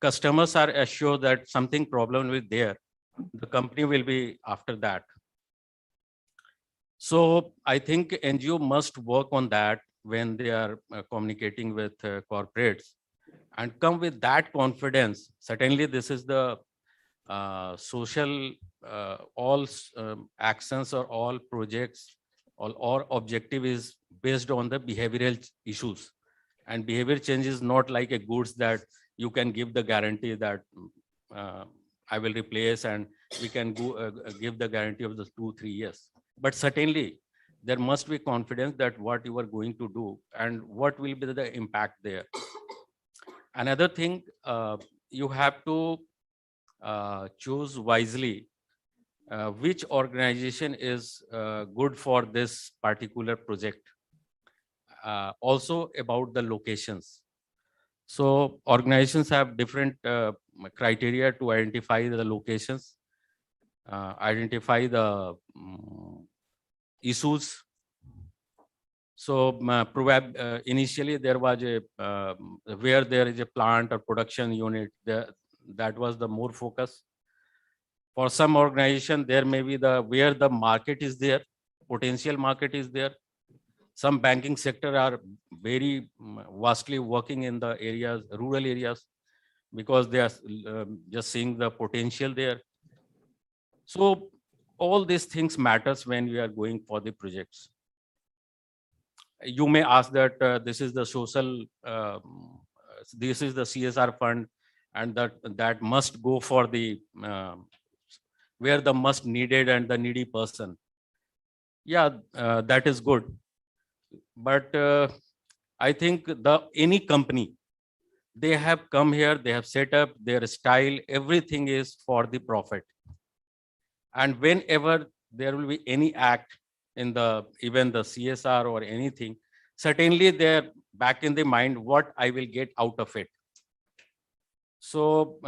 customers are assured that something problem will be there. The company will be after that. So I think NGO must work on that when they are communicating with corporates and come with that confidence. Certainly, this is the social, all actions or all projects, all objective is based on the behavioral issues. And behavior change is not like a goods that you can give the guarantee that I will replace and we can go, give the guarantee of the 2-3 years. But certainly there must be confidence that what you are going to do and what will be the impact there. Another thing, you have to choose wisely which organization is good for this particular project. Also about the locations. So organizations have different criteria to identify the locations, identify the issues. So initially there was a where there is a plant or production unit, that was the more focus. For some organization, there may be the where the market is there, potential market is there. Some banking sector are very vastly working in the areas, rural areas, because they are just seeing the potential there. So all these things matters when we are going for the projects. You may ask that this is the social, this is the CSR fund, and that must go for the where the most needed and the needy person. Yeah, that is good. But I think any company, they have come here, they have set up their style, everything is for the profit. And whenever there will be any act in the even the CSR or anything, certainly they're back in the mind what I will get out of it. So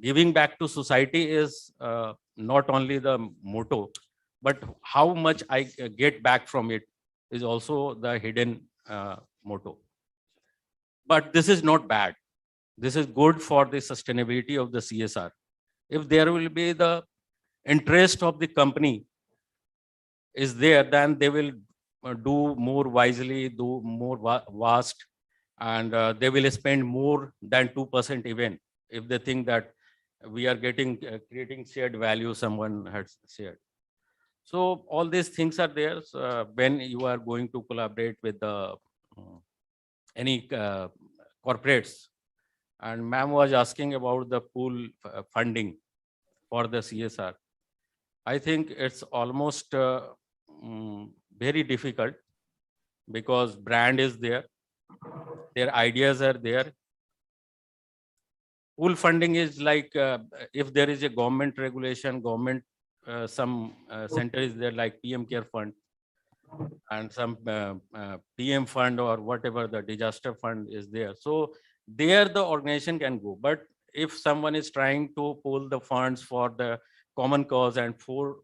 giving back to society is not only the motto, but how much I get back from it is also the hidden motto. But this is not bad. This is good for the sustainability of the CSR. If there will be the interest of the company is there, then they will do more wisely, do more vast, and they will spend more than 2% even, if they think that we are getting creating shared value someone has shared. So all these things are there. So, when you are going to collaborate with the any corporates, and ma'am was asking about the pool funding for the CSR. I think it's almost very difficult because brand is there, their ideas are there. Pool funding is like if there is a government regulation, government some center is there like PM Care Fund and some PM fund or whatever the disaster fund is there. So there the organization can go. But if someone is trying to pull the funds for the common cause and for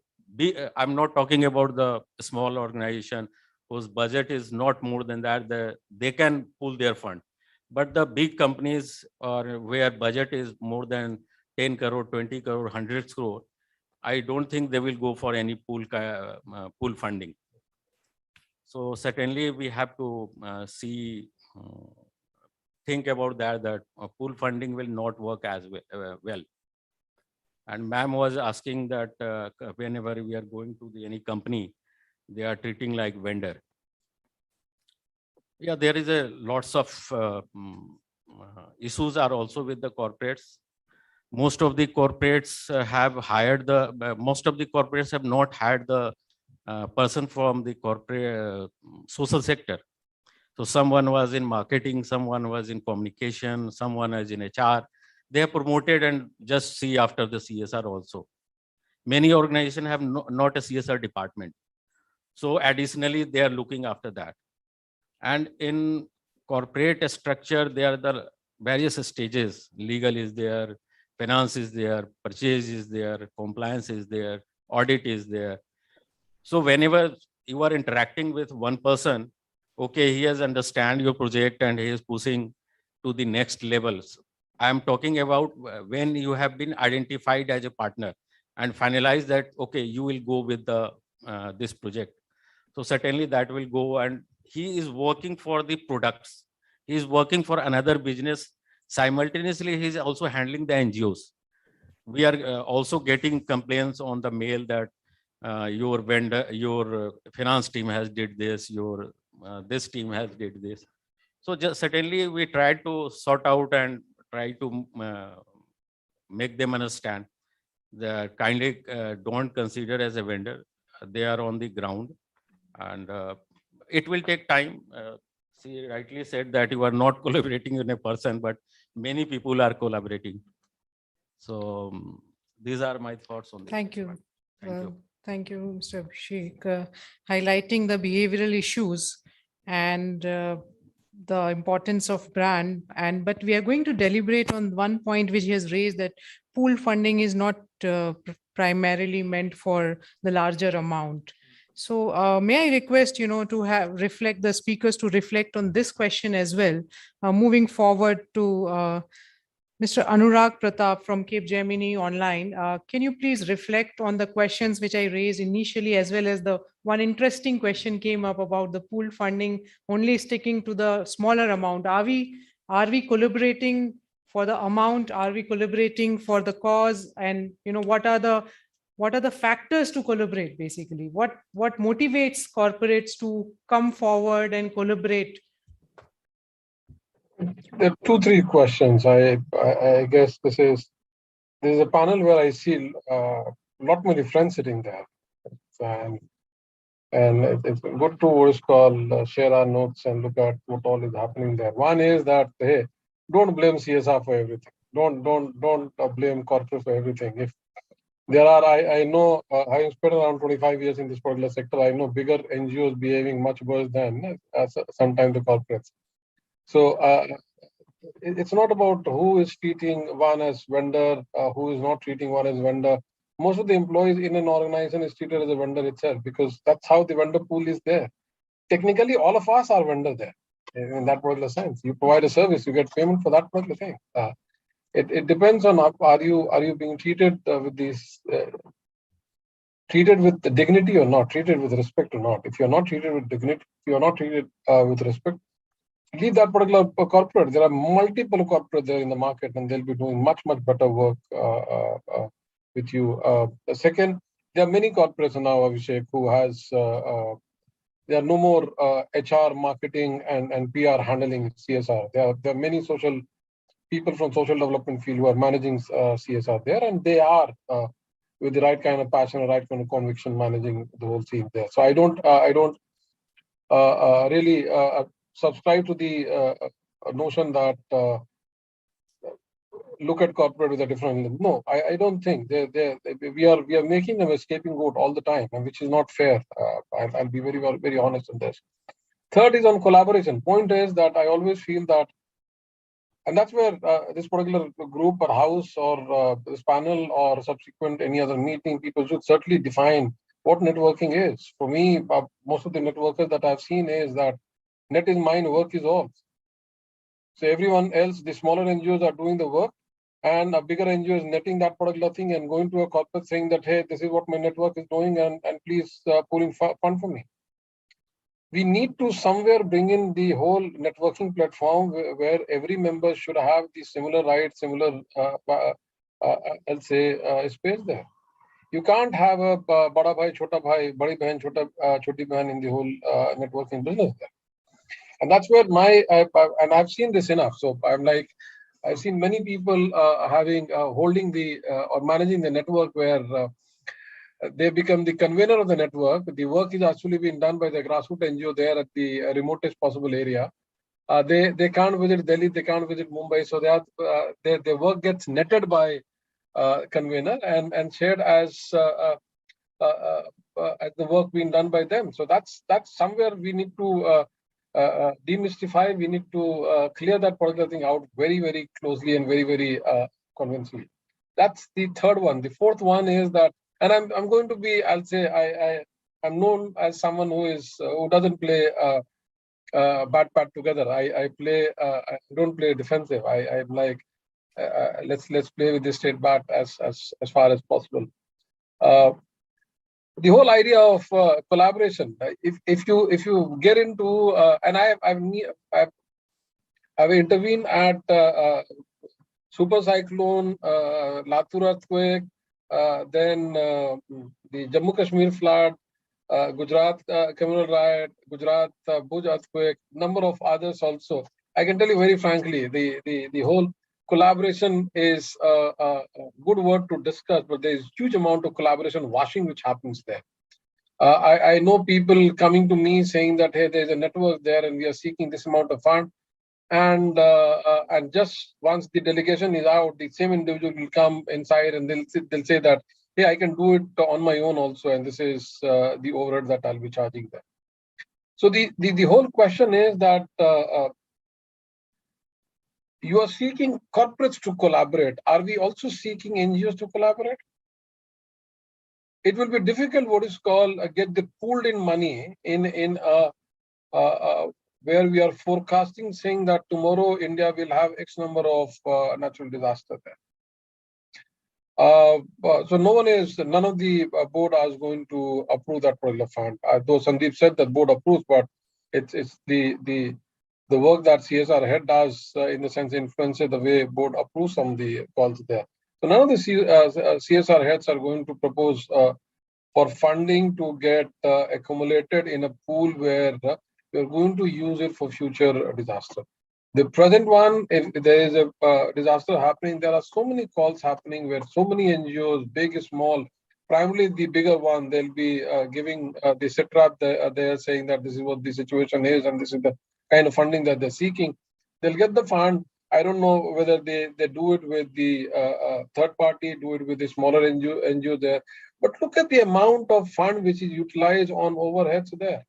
I'm not talking about the small organization whose budget is not more than that, they can pull their fund. But the big companies or where budget is more than 10 crore, 20 crore, 100 crore, I don't think they will go for any pool funding. So certainly we have to think about that pool funding will not work as well. And ma'am was asking that whenever we are going to any company, they are treating like vendor. Yeah, there is a lots of issues are also with the corporates. Most of the corporates most of the corporates have not hired the person from the corporate social sector. So someone was in marketing, someone was in communication, someone is in HR. They are promoted and just see after the CSR also. Many organizations have not a CSR department. So additionally, they are looking after that. And in corporate structure, there are the various stages. Legal is there, finance is there, purchase is there, compliance is there, audit is there. So whenever you are interacting with one person, okay, he has understand your project and he is pushing to the next levels. I am talking about when you have been identified as a partner and finalize that, okay, you will go with the this project. So certainly that will go, and he is working for the products. He is working for another business. Simultaneously, he is also handling the NGOs. We are also getting complaints on the mail that your vendor, your finance team has did this, your this team has did this. So just certainly we try to sort out and try to make them understand that kindly don't consider as a vendor. They are on the ground, and it will take time. She rightly said that you are not collaborating with a person, but many people are collaborating. So these are my thoughts on this. Thank you. Thank you. Thank you, Mr. Abhishek, highlighting the behavioral issues and the importance of brand. But we are going to deliberate on one point which he has raised, that pool funding is not primarily meant for the larger amount. So may I request, to have reflect the speakers to reflect on this question as well, moving forward to Mr. Anurag Pratap from Cape Gemini Online. Can you please reflect on the questions which I raised initially, as well as the one interesting question came up about the pool funding only sticking to the smaller amount? Are we collaborating for the amount? Are we collaborating for the cause? And what are the factors to collaborate basically? What motivates corporates to come forward and collaborate? There are 2-3 questions. I guess this is a panel where I see a lot many friends sitting there, and it's good to share our notes and look at what all is happening there. One is that, hey, don't blame CSR for everything. Don't blame corporate for everything. If there are, I know, having spent around 25 years in this particular sector, I know bigger NGOs behaving much worse than sometimes the corporates. So it's not about who is treating one as vendor, who is not treating one as vendor. Most of the employees in an organization is treated as a vendor itself, because that's how the vendor pool is there. Technically, all of us are vendor there in that particular sense. You provide a service, you get payment for that particular thing. It depends on are you being treated with these treated with dignity or not, treated with respect or not. If you're not treated with dignity, if you're not treated with respect, leave that particular corporate. There are multiple corporates there in the market, and they'll be doing much better work with you. Second, there are many corporates now, Abhishek, who has there are no more HR, marketing, and PR handling CSR. There are many social people from social development field who are managing CSR there, and they are with the right kind of passion and right kind of conviction managing the whole scene there. So I don't really subscribe to the notion that look at corporate with a different. No, I don't think we are making them a scapegoat all the time, and which is not fair. I'll be very honest on this. Third is on collaboration. Point is that I always feel that, and that's where this particular group or house or this panel or subsequent any other meeting, people should certainly define what networking is. For me, most of the networkers that I've seen is that net is mine, work is all. So everyone else, the smaller NGOs are doing the work, and a bigger NGO is netting that particular thing and going to a corporate saying that, hey, this is what my network is doing, and please pull in fund for me. we need to somewhere bring in the whole networking platform where every member should have the similar rights, similar, I'll say, space there. You can't have a bada bhai, chota bhai, badi behan, choti behan in the whole networking business there. And that's where and I've seen this enough. So I'm like, I've seen many people holding the or managing the network where they become the convener of the network. The work is actually being done by the grassroots NGO there at the remotest possible area. They can't visit Delhi, they can't visit Mumbai, so their work gets netted by convener and shared as the work being done by them. So that's somewhere we need to demystify. We need to clear that particular thing out very, very closely and very, very convincingly. That's the third one. The fourth one is that, and I'm going to be, I'll say, I'm known as someone who doesn't play bat together. I don't play defensive. I'm like, let's play with the straight bat as far as possible. The whole idea of collaboration. If you get into and I've intervened at super cyclone, Latur earthquake, then the Jammu Kashmir flood, Gujarat communal riot, Gujarat Bhuj earthquake, number of others also. I can tell you very frankly, the whole collaboration is a good word to discuss, but there is huge amount of collaboration washing which happens there. I know people coming to me saying that, hey, there's a network there and we are seeking this amount of fund. And just once the delegation is out, the same individual will come inside and they'll say that, hey, I can do it on my own also, and this is the overhead that I'll be charging them. So the whole question is that you are seeking corporates to collaborate. Are we also seeking NGOs to collaborate? It will be difficult, what is called, get the pooled in money in where we are forecasting, saying that tomorrow India will have X number of natural disasters there. So none of the board is going to approve that particular fund. Though Sandeep said that board approves, but it's the work that CSR head does in the sense influences the way board approves some of the calls there. So none of the CSR heads are going to propose for funding to get accumulated in a pool where we're going to use it for future disaster. The present one, if there is a disaster happening, there are so many calls happening where so many NGOs, big, small, primarily the bigger one, they'll be giving the SITRAP, they're saying that this is what the situation is and this is the kind of funding that they're seeking. They'll get the fund. I don't know whether they do it with the third party, do it with the smaller NGO there. But look at the amount of fund which is utilized on overheads there.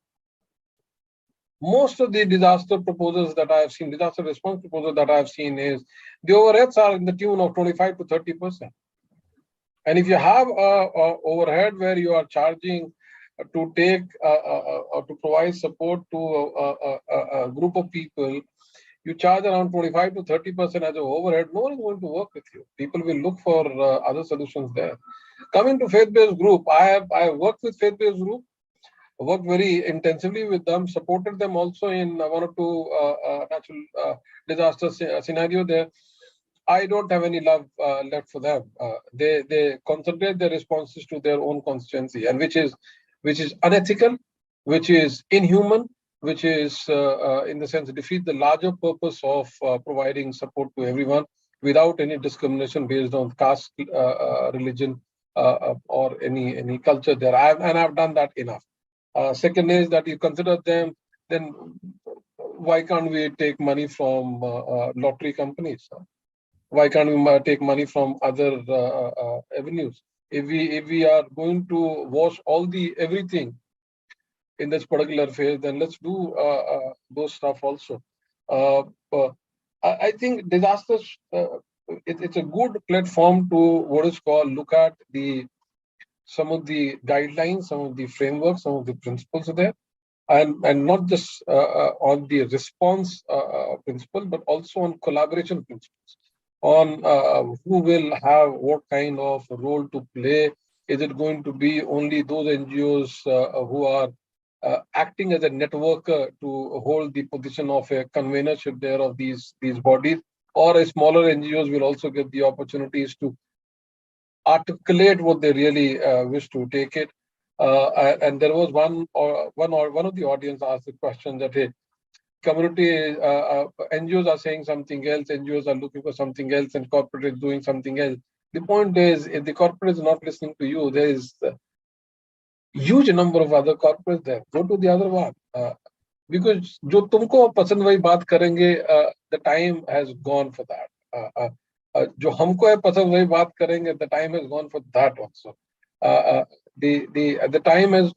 Most of the disaster proposals that I have seen, disaster response proposals that I have seen is the overheads are in the tune of 25 to 30%. And if you have a overhead where you are charging to take or to provide support to a group of people, you charge around 25 to 30% as an overhead, no one is going to work with you. People will look for other solutions there. Coming to faith-based group, I have worked with faith-based group, worked very intensively with them, supported them also in one or two natural disaster scenario there. I don't have any love left for them. They concentrate their responses to their own constituency, and which is unethical, which is inhuman, which is in the sense defeat the larger purpose of providing support to everyone without any discrimination based on caste, religion, or any culture there. I've done that enough. Second is that you consider them, then why can't we take money from lottery companies? Why can't we take money from other avenues? If we are going to wash everything in this particular phase, then let's do those stuff also. I think disasters, it's a good platform to what is called look at some of the guidelines, some of the frameworks, some of the principles there, and not just on the response principle, but also on collaboration principles, on who will have what kind of role to play. Is it going to be only those NGOs who are acting as a networker to hold the position of a convenership there of these bodies, or a smaller NGOs will also get the opportunities to articulate what they really wish to take it. And there was one of the audience asked the question that, hey, community NGOs are saying something else, NGOs are looking for something else, and corporate is doing something else. The point is, if the corporate is not listening to you, there is a huge number of other corporates there. Go to the other one. Because जो तुमको पसंद वही बात करेंगे, the time has gone for that. जो हमको है पसंद वही बात करेंगे, the time has gone for that also. The time is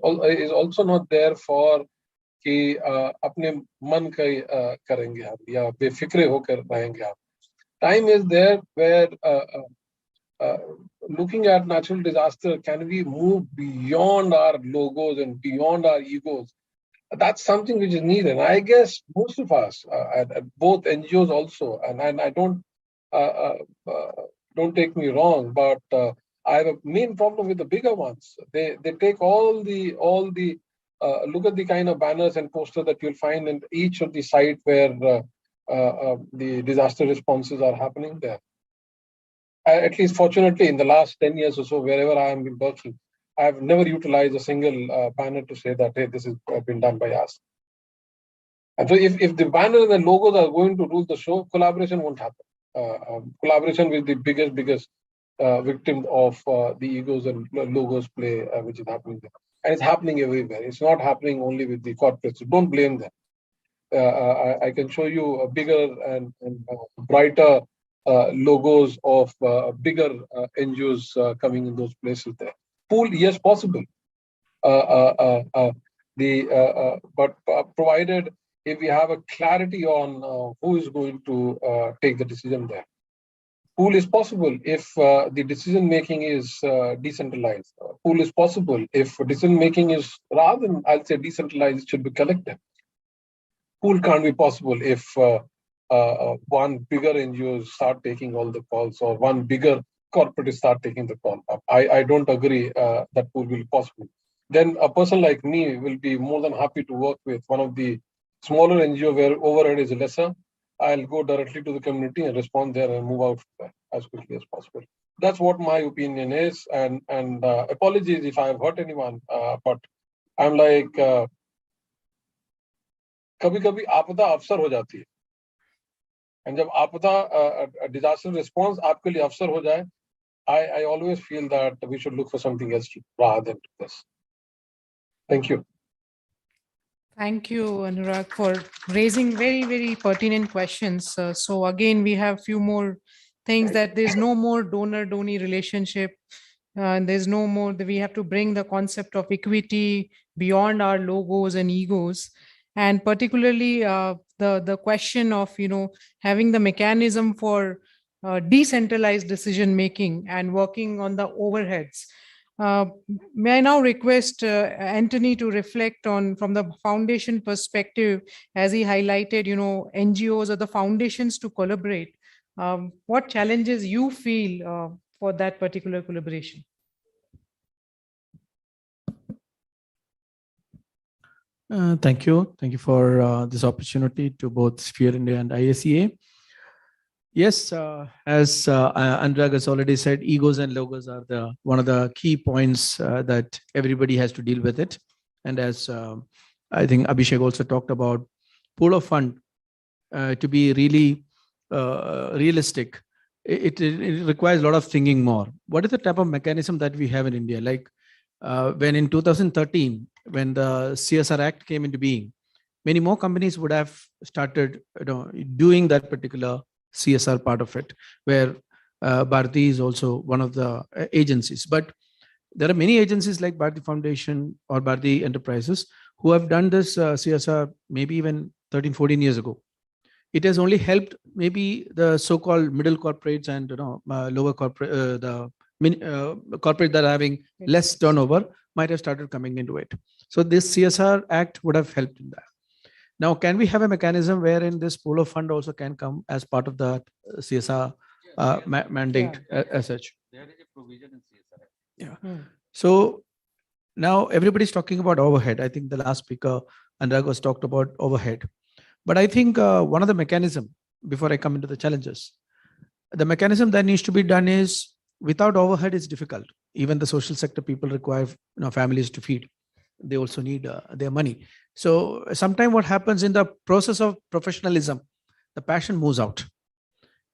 also not there for कि अपने मन का करेंगे हम या बेफिक्रे होकर रहेंगे हम. Time is there where looking at natural disaster, can we move beyond our logos and beyond our egos? That's something which is needed. I guess most of us, at both NGOs also, and I don't take me wrong, but I have a main problem with the bigger ones. They take all the look at the kind of banners and posters that you'll find in each of the sites where the disaster responses are happening there. At least fortunately, in the last 10 years or so, wherever I am working, I've never utilized a single banner to say that, hey, this has been done by us. And so if the banner and the logos are going to rule the show, collaboration won't happen. Collaboration with the biggest victim of the egos and logos play, which is happening there. And it's happening everywhere. It's not happening only with the corporates. So don't blame them. I can show you a bigger and brighter logos of bigger NGOs coming in those places there. Pool, yes, possible. But provided if we have a clarity on who is going to take the decision there. Pool is possible if the decision making is decentralized. Pool is possible if decision making is, rather than I'll say decentralized, it should be collective. Pool can't be possible if one bigger NGO start taking all the calls, or one bigger corporate start taking the call. I don't agree that pool will be possible. Then a person like me will be more than happy to work with one of the smaller NGO where overhead is lesser. I'll go directly to the community and respond there and move out from there as quickly as possible. That's what my opinion is. And apologies if I've hurt anyone, but I'm like, कभी-कभी आपदा अवसर हो जाती है. And जब आपदा disaster response आपके लिए अवसर हो जाए, I always feel that we should look for something else rather than this. Thank you. Thank you, Anurag, for raising very, very pertinent questions. So again, we have few more things that there's no more donor-donee relationship. And there's no more that we have to bring the concept of equity beyond our logos and egos. And particularly the question of, having the mechanism for decentralized decision-making and working on the overheads. May I now request Anthony to reflect on, from the foundation perspective, as he highlighted, NGOs or the foundations to collaborate. What challenges you feel for that particular collaboration? Thank you. Thank you for this opportunity to both Sphere India and IACA. Yes, as Anurag has already said, egos and logos are one of the key points that everybody has to deal with it. And as I think Abhishek also talked about, pool of fund to be really realistic, it requires a lot of thinking more. What is the type of mechanism that we have in India? Like when in 2013, when the CSR Act came into being, many more companies would have started doing that particular CSR part of it, where Bharti is also one of the agencies. But there are many agencies like Bharti Foundation or Bharti Enterprises who have done this CSR maybe even 13, 14 years ago. It has only helped maybe the so-called middle corporates and lower corporate, corporate that are having less turnover might have started coming into it. So this CSR Act would have helped in that. Now, can we have a mechanism wherein this pool of fund also can come as part of the CSR mandate as such? There is a provision in CSR. Yeah. So Now everybody's talking about overhead. I think the last speaker, Anurag, was talked about overhead. But I think one of the mechanism, before I come into the challenges, the mechanism that needs to be done is, without overhead it's difficult. Even the social sector people require families to feed. They also need their money. So sometimes what happens in the process of professionalism, the passion moves out.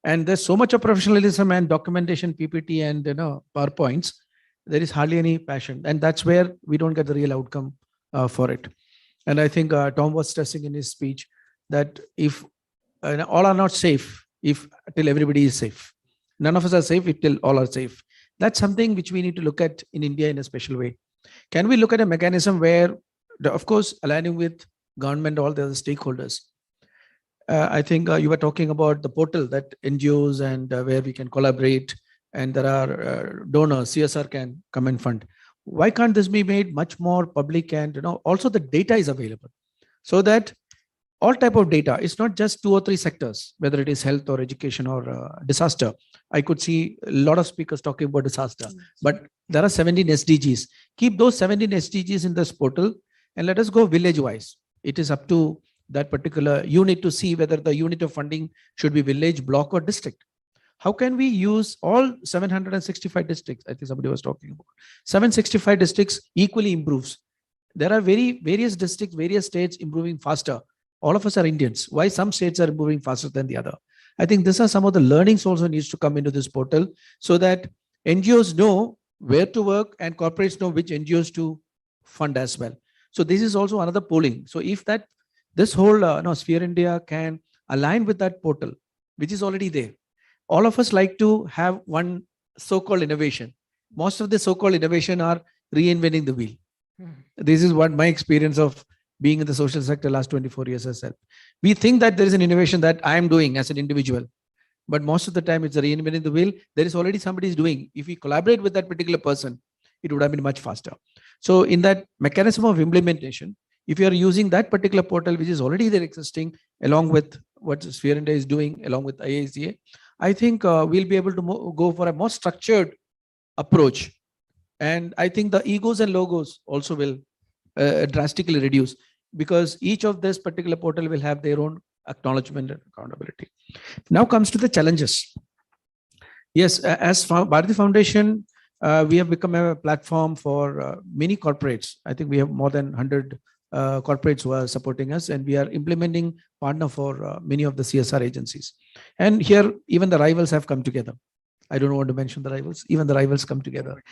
And there's so much of professionalism and documentation, PPT and PowerPoints, there is hardly any passion. And that's where we don't get the real outcome for it. And I think Tom was stressing in his speech that if all are not safe, if till everybody is safe. None of us are safe till all are safe. That's something which we need to look at in India in a special way. Can we look at a mechanism where, of course, aligning with government, all the other stakeholders? I think you were talking about the portal that NGOs and where we can collaborate, and there are donors, CSR can come and fund. Why can't this be made much more public? And also the data is available, so that all type of data, it's not just 2 or 3 sectors, whether it is health or education or disaster. I could see a lot of speakers talking about disaster, but there are 17 SDGs. Keep those 17 SDGs in this portal and let us go village wise. It is up to that particular unit to see whether the unit of funding should be village, block or district. How can we use all 765 districts? I think somebody was talking about 765 districts equally improves. There are various districts, various states improving faster. All of us are Indians. Why some states are moving faster than the other? I think these are some of the learnings also needs to come into this portal, so that NGOs know where to work and corporates know which NGOs to fund as well. So this is also another polling. So if this whole Sphere India can align with that portal, which is already there, all of us like to have one so-called innovation. Most of the so-called innovation are reinventing the wheel. This is what my experience of being in the social sector last 24 years has said. We think that there is an innovation that I am doing as an individual, but most of the time it's a reinventing the wheel. There is already somebody is doing. If we collaborate with that particular person, it would have been much faster. So in that mechanism of implementation, if you are using that particular portal, which is already there existing, along with what Sphere India is doing, along with IACA, I think we'll be able to go for a more structured approach. And I think the egos and logos also will drastically reduce, because each of this particular portal will have their own acknowledgement and accountability. Now comes to the challenges. Yes, as Bharati Foundation, we have become a platform for many corporates. I think we have more than 100 corporates who are supporting us, and we are implementing partner for many of the CSR agencies. And here, even the rivals have come together. I don't want to mention the rivals. Even the rivals come together,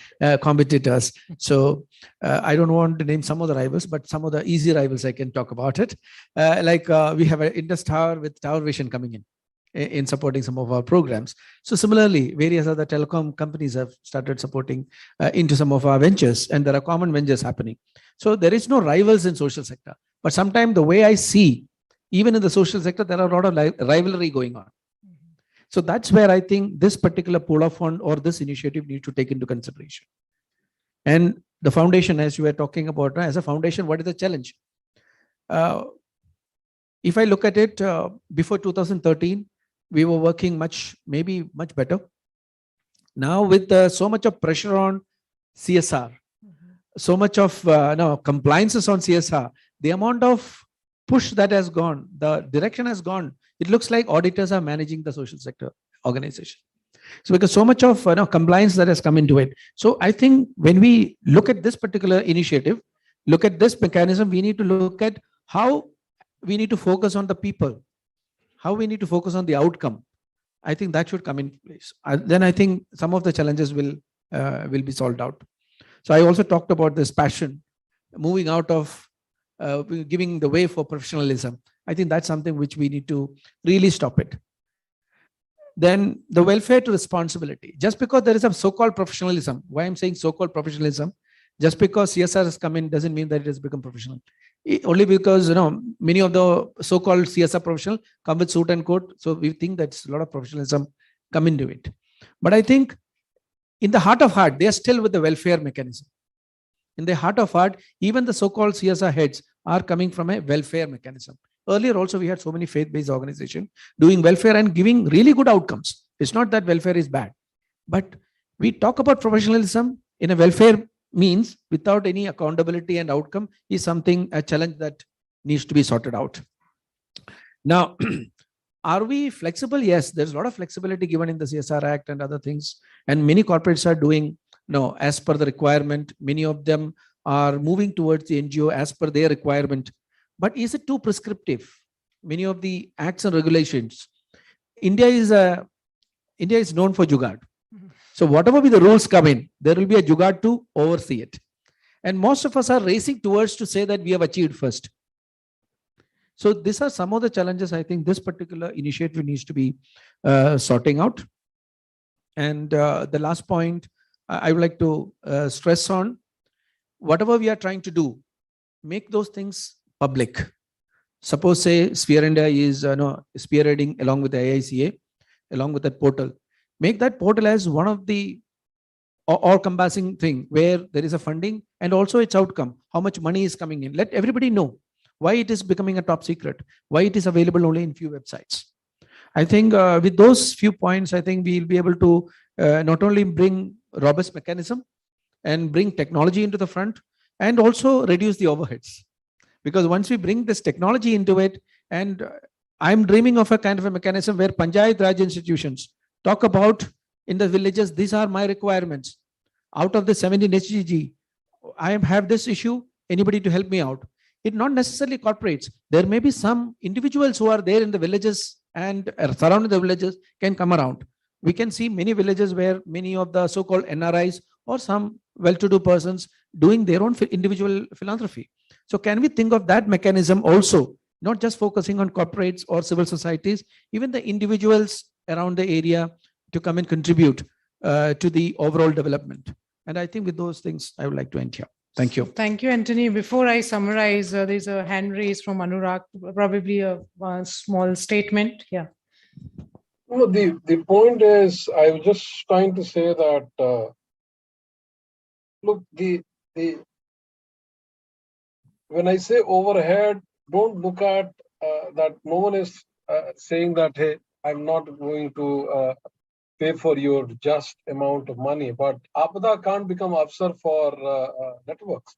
competitors. So I don't want to name some of the rivals, but some of the easy rivals I can talk about it. We have an Indus Tower with Tower Vision coming in supporting some of our programs. So similarly, various other telecom companies have started supporting into some of our ventures, and there are common ventures happening. So there is no rivals in social sector. But sometimes the way I see, even in the social sector, there are a lot of rivalry going on. So that's where I think this particular pool of fund or this initiative needs to take into consideration. And the foundation, as you were talking about, as a foundation, what is the challenge? If I look at it, before 2013, we were working maybe much better. Now with so much of pressure on CSR, so much of compliances on CSR, the amount of push that has gone, the direction has gone. It looks like auditors are managing the social sector organization. So because so much of compliance that has come into it. So I think when we look at this particular initiative, look at this mechanism, we need to look at how we need to focus on the people, how we need to focus on the outcome. I think that should come in place. Then I think some of the challenges will be solved out. So I also talked about this passion, moving out of giving the way for professionalism. I think that's something which we need to really stop it. Then the welfare to responsibility. Just because there is a so-called professionalism, why I'm saying so-called professionalism, just because CSR has come in doesn't mean that it has become professional. Only because many of the so-called CSR professional come with suit and coat. So we think that's a lot of professionalism come into it. But I think in the heart of heart, they are still with the welfare mechanism. In the heart of heart, even the so-called CSR heads are coming from a welfare mechanism. Earlier also, we had so many faith-based organizations doing welfare and giving really good outcomes. It's not that welfare is bad, but we talk about professionalism in a welfare means without any accountability and outcome is something, a challenge that needs to be sorted out. Now, are we flexible? Yes, there's a lot of flexibility given in the CSR Act and other things. And many corporates are doing, as per the requirement. Many of them are moving towards the NGO as per their requirement. But is it too prescriptive? Many of the acts and regulations. India is known for jugaad. So whatever be the rules come in, there will be a jugaad to oversee it. And most of us are racing towards to say that we have achieved first. So these are some of the challenges I think this particular initiative needs to be sorting out. And the last point I would like to stress on, whatever we are trying to do, make those things public. Suppose say Sphere India is spearheading along with the IICA, along with that portal. Make that portal as one of the all-compassing thing where there is a funding and also its outcome, how much money is coming in. Let everybody know why it is becoming a top secret, why it is available only in few websites. I think with those few points, I think we'll be able to not only bring robust mechanism and bring technology into the front and also reduce the overheads. Because once we bring this technology into it, and I'm dreaming of a kind of a mechanism where Panchayat Raj institutions talk about in the villages, these are my requirements. Out of the 17 HGG, I have this issue, anybody to help me out. It not necessarily corporates. There may be some individuals who are there in the villages and surrounding the villages can come around. We can see many villages where many of the so-called NRIs or some well-to-do persons doing their own individual philanthropy. So can we think of that mechanism also, not just focusing on corporates or civil societies, even the individuals around the area to come and contribute to the overall development. And I think with those things, I would like to end here. Thank you. Thank you, Anthony. Before I summarize, there's a hand raised from Anurag, probably a small statement. Yeah. No, the point is, I was just trying to say that, look, when I say overhead, don't look at that no one is saying that, hey, I'm not going to pay for your just amount of money. But Apada can't become Afsar for networks.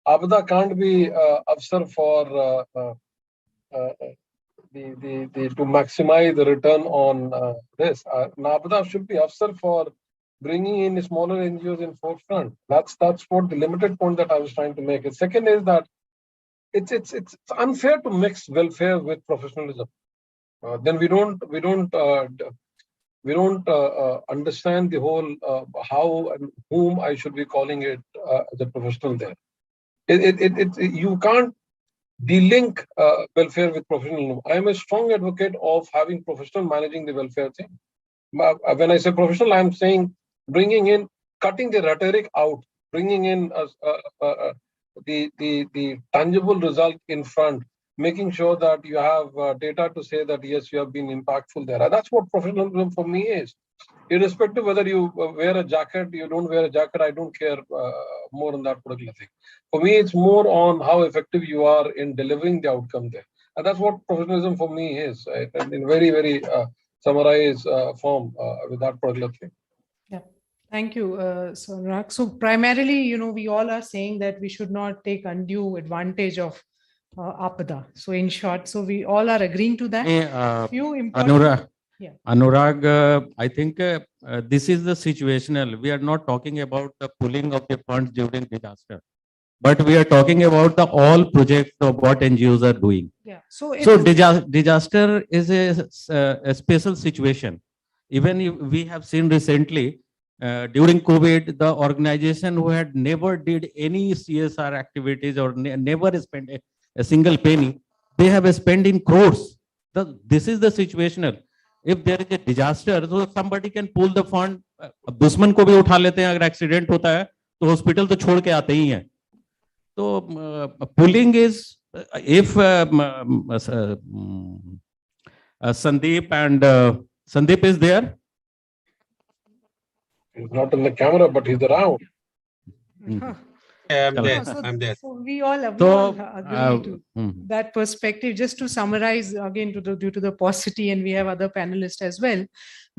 Apada can't be Afsar for to maximize the return on this. Apada should be Afsar for bringing in smaller NGOs in forefront. That's what the limited point that I was trying to make. The second is that it's unfair to mix welfare with professionalism. Then we don't understand the whole how and whom I should be calling it as a professional there. You can't de-link welfare with professionalism. I am a strong advocate of having professional managing the welfare thing. When I say professional, I'm saying bringing in, cutting the rhetoric out, bringing in the tangible result in front, making sure that you have data to say that, yes, you have been impactful there. And that's what professionalism for me is. Irrespective whether you wear a jacket, you don't wear a jacket, I don't care more on that particular thing. For me, it's more on how effective you are in delivering the outcome there. And that's what professionalism for me is, right? And in very, very summarized form with that particular thing. Yeah. Thank you, Anurag. So primarily, we all are saying that we should not take undue advantage of Apada. So in short, so we all are agreeing to that. Few important. Anurag, I think this is the situational. We are not talking about the pulling of the funds during disaster, but we are talking about the all projects of what NGOs are doing. Yeah. So disaster is a special situation. Even if we have seen recently during COVID, the organization who had never did any CSR activities or never spent a single penny, they have spent in crores. This is the situational. If there is a disaster, so somebody can pull the fund. दुश्मन को भी उठा लेते हैं अगर accident होता है तो हॉस्पिटल तो छोड़ के आते ही हैं. तो pulling is if Sandeep and Sandeep is there. He's not in the camera, but he's around. I'm there. I'm there. So we all agree to that perspective. Just to summarize again, due to the paucity, and we have other panelists as well.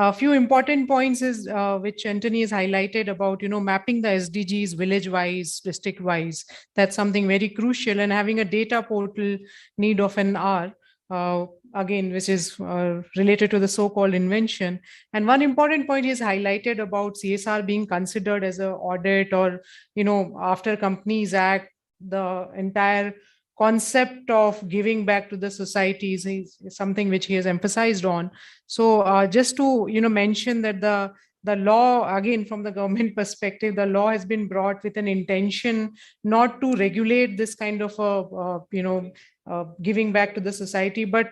A few important points is which Anthony has highlighted about, mapping the SDGs village-wise, district-wise. That's something very crucial, and having a data portal need of an hour. Again, which is related to the so-called invention. And one important point is highlighted about CSR being considered as an audit, or, after Companies Act, the entire concept of giving back to the society is something which he has emphasized on. So just to, mention that the law, again, from the government perspective, the law has been brought with an intention not to regulate this kind of, giving back to the society, but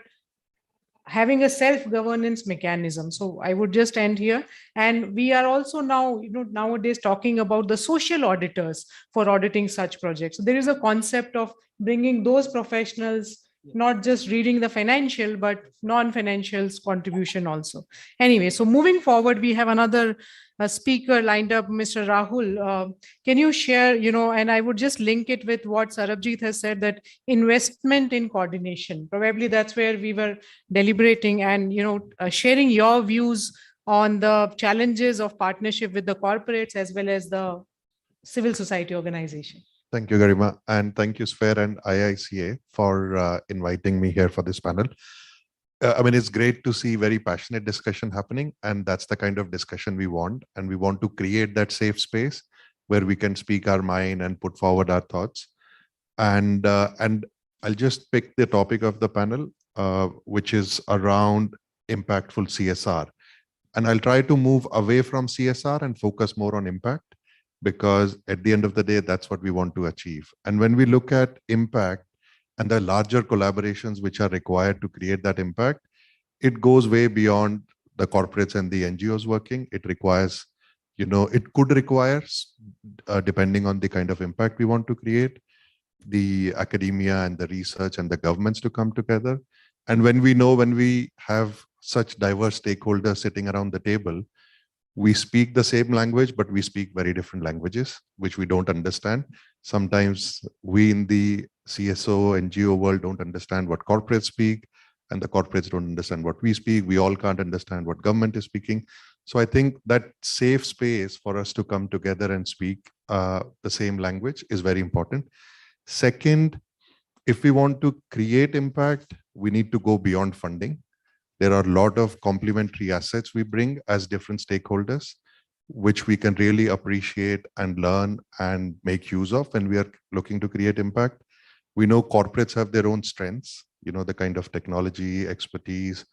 having a self-governance mechanism. So I would just end here. And we are also now, nowadays talking about the social auditors for auditing such projects. So there is a concept of bringing those professionals, not just reading the financial, but non-financials contribution also. Anyway, so moving forward, we have another speaker lined up, Mr. Rahul. Can you share, and I would just link it with what Sarabjit has said, that investment in coordination, probably that's where we were deliberating, and, sharing your views on the challenges of partnership with the corporates as well as the civil society organization. Thank you, Garima, and thank you, Sphere and IICA, for inviting me here for this panel. I mean, it's great to see very passionate discussion happening, and that's the kind of discussion we want. And we want to create that safe space where we can speak our mind and put forward our thoughts. And I'll just pick the topic of the panel, which is around impactful CSR. And I'll try to move away from CSR and focus more on impact, because at the end of the day, that's what we want to achieve. And when we look at impact and the larger collaborations which are required to create that impact, it goes way beyond the corporates and the NGOs working. It requires, it could require, depending on the kind of impact we want to create, the academia and the research and the governments to come together. And when we have such diverse stakeholders sitting around the table, we speak the same language, but we speak very different languages, which we don't understand. Sometimes we in the CSO, NGO world don't understand what corporates speak, and the corporates don't understand what we speak. We all can't understand what government is speaking. So I think that safe space for us to come together and speak the same language is very important. Second, if we want to create impact, we need to go beyond funding. There are a lot of complementary assets we bring as different stakeholders, which we can really appreciate and learn and make use of when we are looking to create impact. We know corporates have their own strengths, the kind of technology, expertise,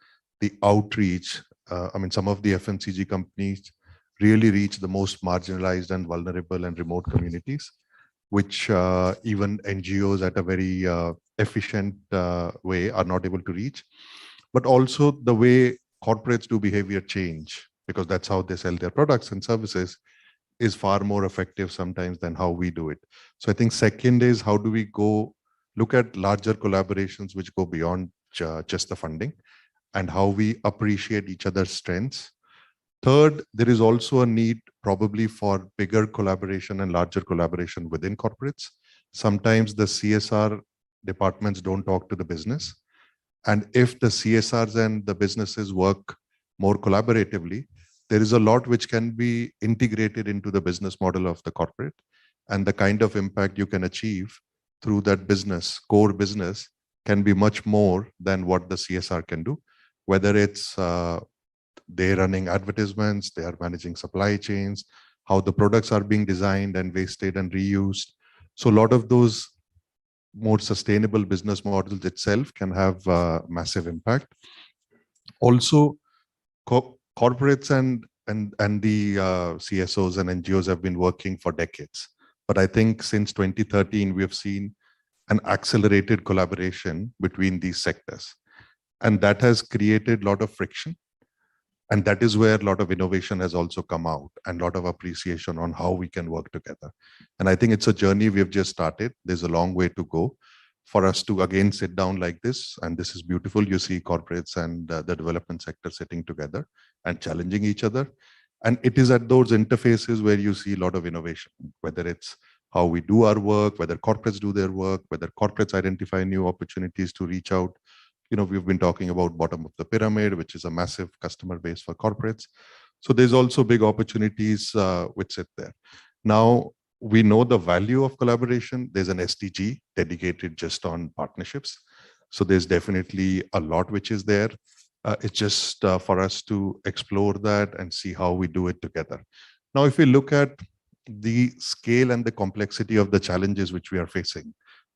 the outreach. I mean, some of the FMCG companies really reach the most marginalized and vulnerable and remote communities, which even NGOs at a very efficient way are not able to reach. But also the way corporates do behavior change, because that's how they sell their products and services, is far more effective sometimes than how we do it. So I think second is, how do we go look at larger collaborations which go beyond just the funding, and how we appreciate each other's strengths. Third, there is also a need probably for bigger collaboration and larger collaboration within corporates. Sometimes the CSR departments don't talk to the business. And if the CSRs and the businesses work more collaboratively, there is a lot which can be integrated into the business model of the corporate, and the kind of impact you can achieve through that business, core business, can be much more than what the CSR can do. Whether it's they're running advertisements, they are managing supply chains, how the products are being designed and wasted and reused. So a lot of those more sustainable business models itself can have massive impact. Also, corporates and the CSOs and NGOs have been working for decades. But I think since 2013, we have seen an accelerated collaboration between these sectors. And that has created a lot of friction. And that is where a lot of innovation has also come out, and a lot of appreciation on how we can work together. And I think it's a journey we have just started. There's a long way to go for us to again sit down like this. And this is beautiful. You see corporates and the development sector sitting together and challenging each other. And it is at those interfaces where you see a lot of innovation, whether it's how we do our work, whether corporates do their work, whether corporates identify new opportunities to reach out we've been talking about bottom of the pyramid, which is a massive customer base for corporates. So there's also big opportunities which sit there. Now, we know the value of collaboration. There's an SDG dedicated just on partnerships. So there's definitely a lot which is there. It's just for us to explore that and see how we do it together. Now, if we look at the scale and the complexity of the challenges which we are facing,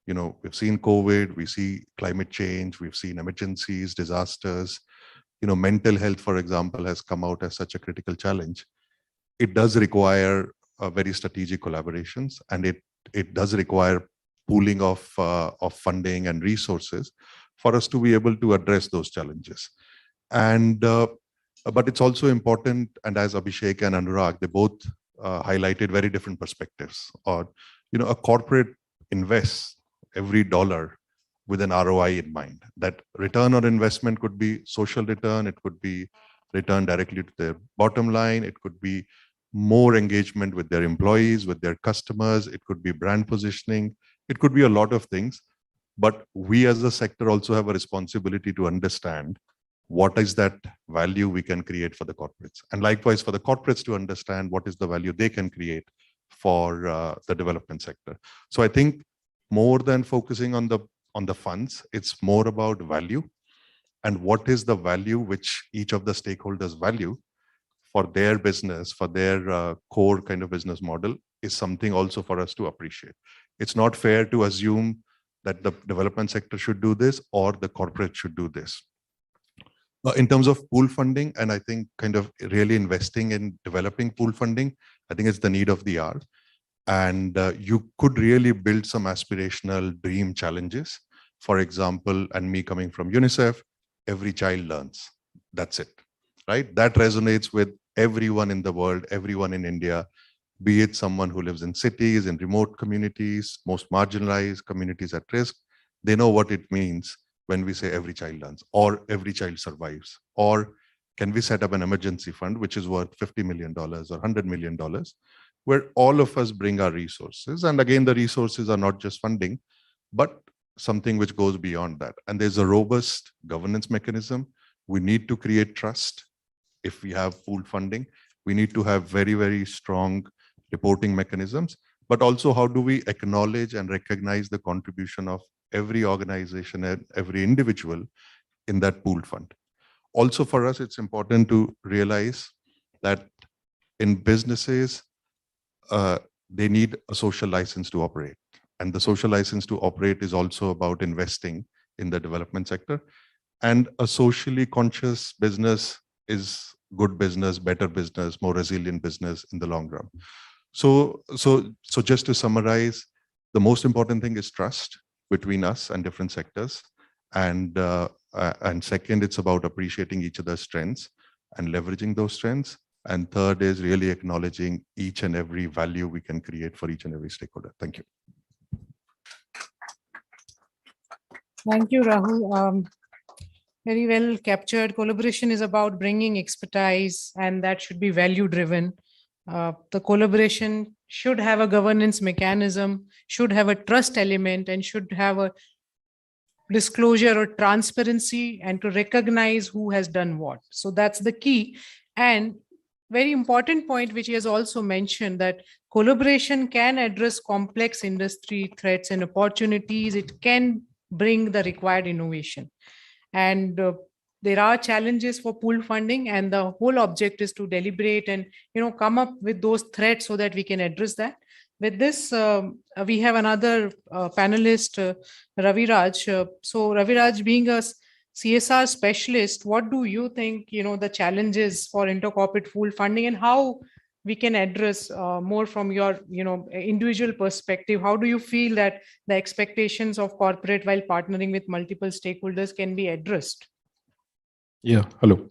we've seen COVID, we see climate change, we've seen emergencies, disasters, mental health, for example, has come out as such a critical challenge. It does require very strategic collaborations, and it does require pooling of funding and resources for us to be able to address those challenges. And but it's also important, and as Abhishek and Anurag, they both highlighted very different perspectives. Or a corporate invests every dollar with an ROI in mind. That return on investment could be social return, it could be return directly to their bottom line, it could be more engagement with their employees, with their customers, it could be brand positioning, it could be a lot of things. But we as a sector also have a responsibility to understand what is that value we can create for the corporates, and likewise for the corporates to understand what is the value they can create for the development sector. So I think more than focusing on the funds, it's more about value, and what is the value which each of the stakeholders value for their business, for their core kind of business model, is something also for us to appreciate. It's not fair to assume that the development sector should do this or the corporate should do this. In terms of pool funding, and I think kind of really investing in developing pool funding, I think it's the need of the hour. And you could really build some aspirational dream challenges. For example, and me coming from Unicef, every child learns. That's it, right? That resonates with everyone in the world, everyone in India, be it someone who lives in cities, in remote communities, most marginalized communities at risk. They know what it means when we say every child learns, or every child survives, or can we set up an emergency fund, which is worth $50 million or $100 million, where all of us bring our resources. And again, the resources are not just funding, but something which goes beyond that. And there's a robust governance mechanism. We need to create trust. If we have pooled funding, we need to have very, very strong reporting mechanisms, but also how do we acknowledge and recognize the contribution of every organization and every individual in that pooled fund. Also for us, it's important to realize that in businesses, they need a social license to operate. And the social license to operate is also about investing in the development sector. And a socially conscious business is good business, better business, more resilient business in the long run. So just to summarize, the most important thing is trust between us and different sectors. And second, it's about appreciating each other's strengths and leveraging those strengths. And third is really acknowledging each and every value we can create for each and every stakeholder. Thank you. Thank you, Rahul. Very well captured. Collaboration is about bringing expertise, and that should be value driven. The collaboration should have a governance mechanism, should have a trust element, and should have a disclosure or transparency, and to recognize who has done what. So that's the key. And very important point, which he has also mentioned, that collaboration can address complex industry threats and opportunities. It can bring the required innovation. And there are challenges for pool funding, and the whole object is to deliberate and come up with those threats so that we can address that. With this, we have another panelist, Raviraj. So Raviraj, being a CSR specialist, what do you think the challenges for intercorporate pool funding, and how we can address more from your individual perspective? How do you feel that the expectations of corporate while partnering with multiple stakeholders can be addressed? Yeah, hello.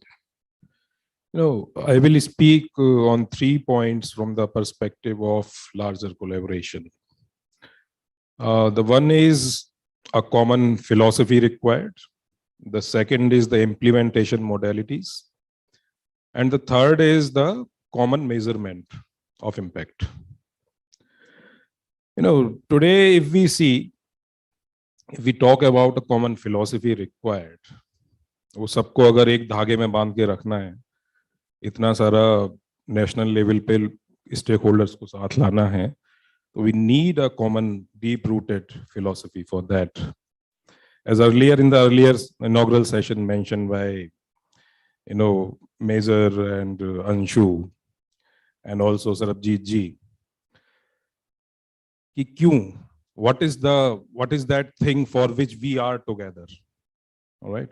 I will speak on 3 points from the perspective of larger collaboration. The one is a common philosophy required. The second is the implementation modalities. And the third is the common measurement of impact. Today, if we see, if we talk about a common philosophy required, वो सबको अगर एक धागे में बांध के रखना है, इतना सारा नेशनल लेवल पे स्टेक होल्डर्स को साथ लाना है, तो we need a common deep-rooted philosophy for that. As earlier in the earlier inaugural session mentioned by, Major and Anshu, and also Sarabjit ji, कि क्यों? What is that thing for which we are together? All right.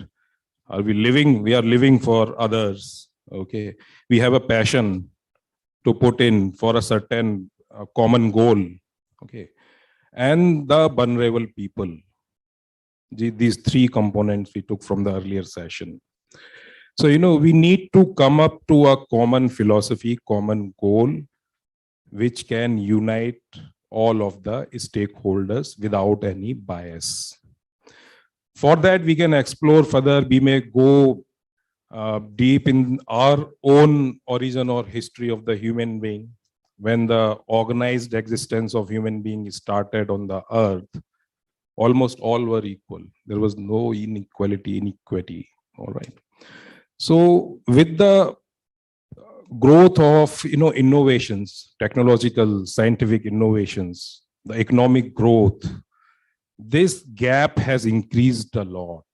Are we living? We are living for others. Okay. We have a passion to put in for a certain common goal. Okay. And the vulnerable people. These three components we took from the earlier session. So, we need to come up to a common philosophy, common goal, which can unite all of the stakeholders without any bias. For that, we can explore further. We may go deep in our own origin or history of the human being. When the organized existence of human being started on the earth, almost all were equal. There was no inequity. All right. So with the growth of innovations, technological, scientific innovations, the economic growth, this gap has increased a lot.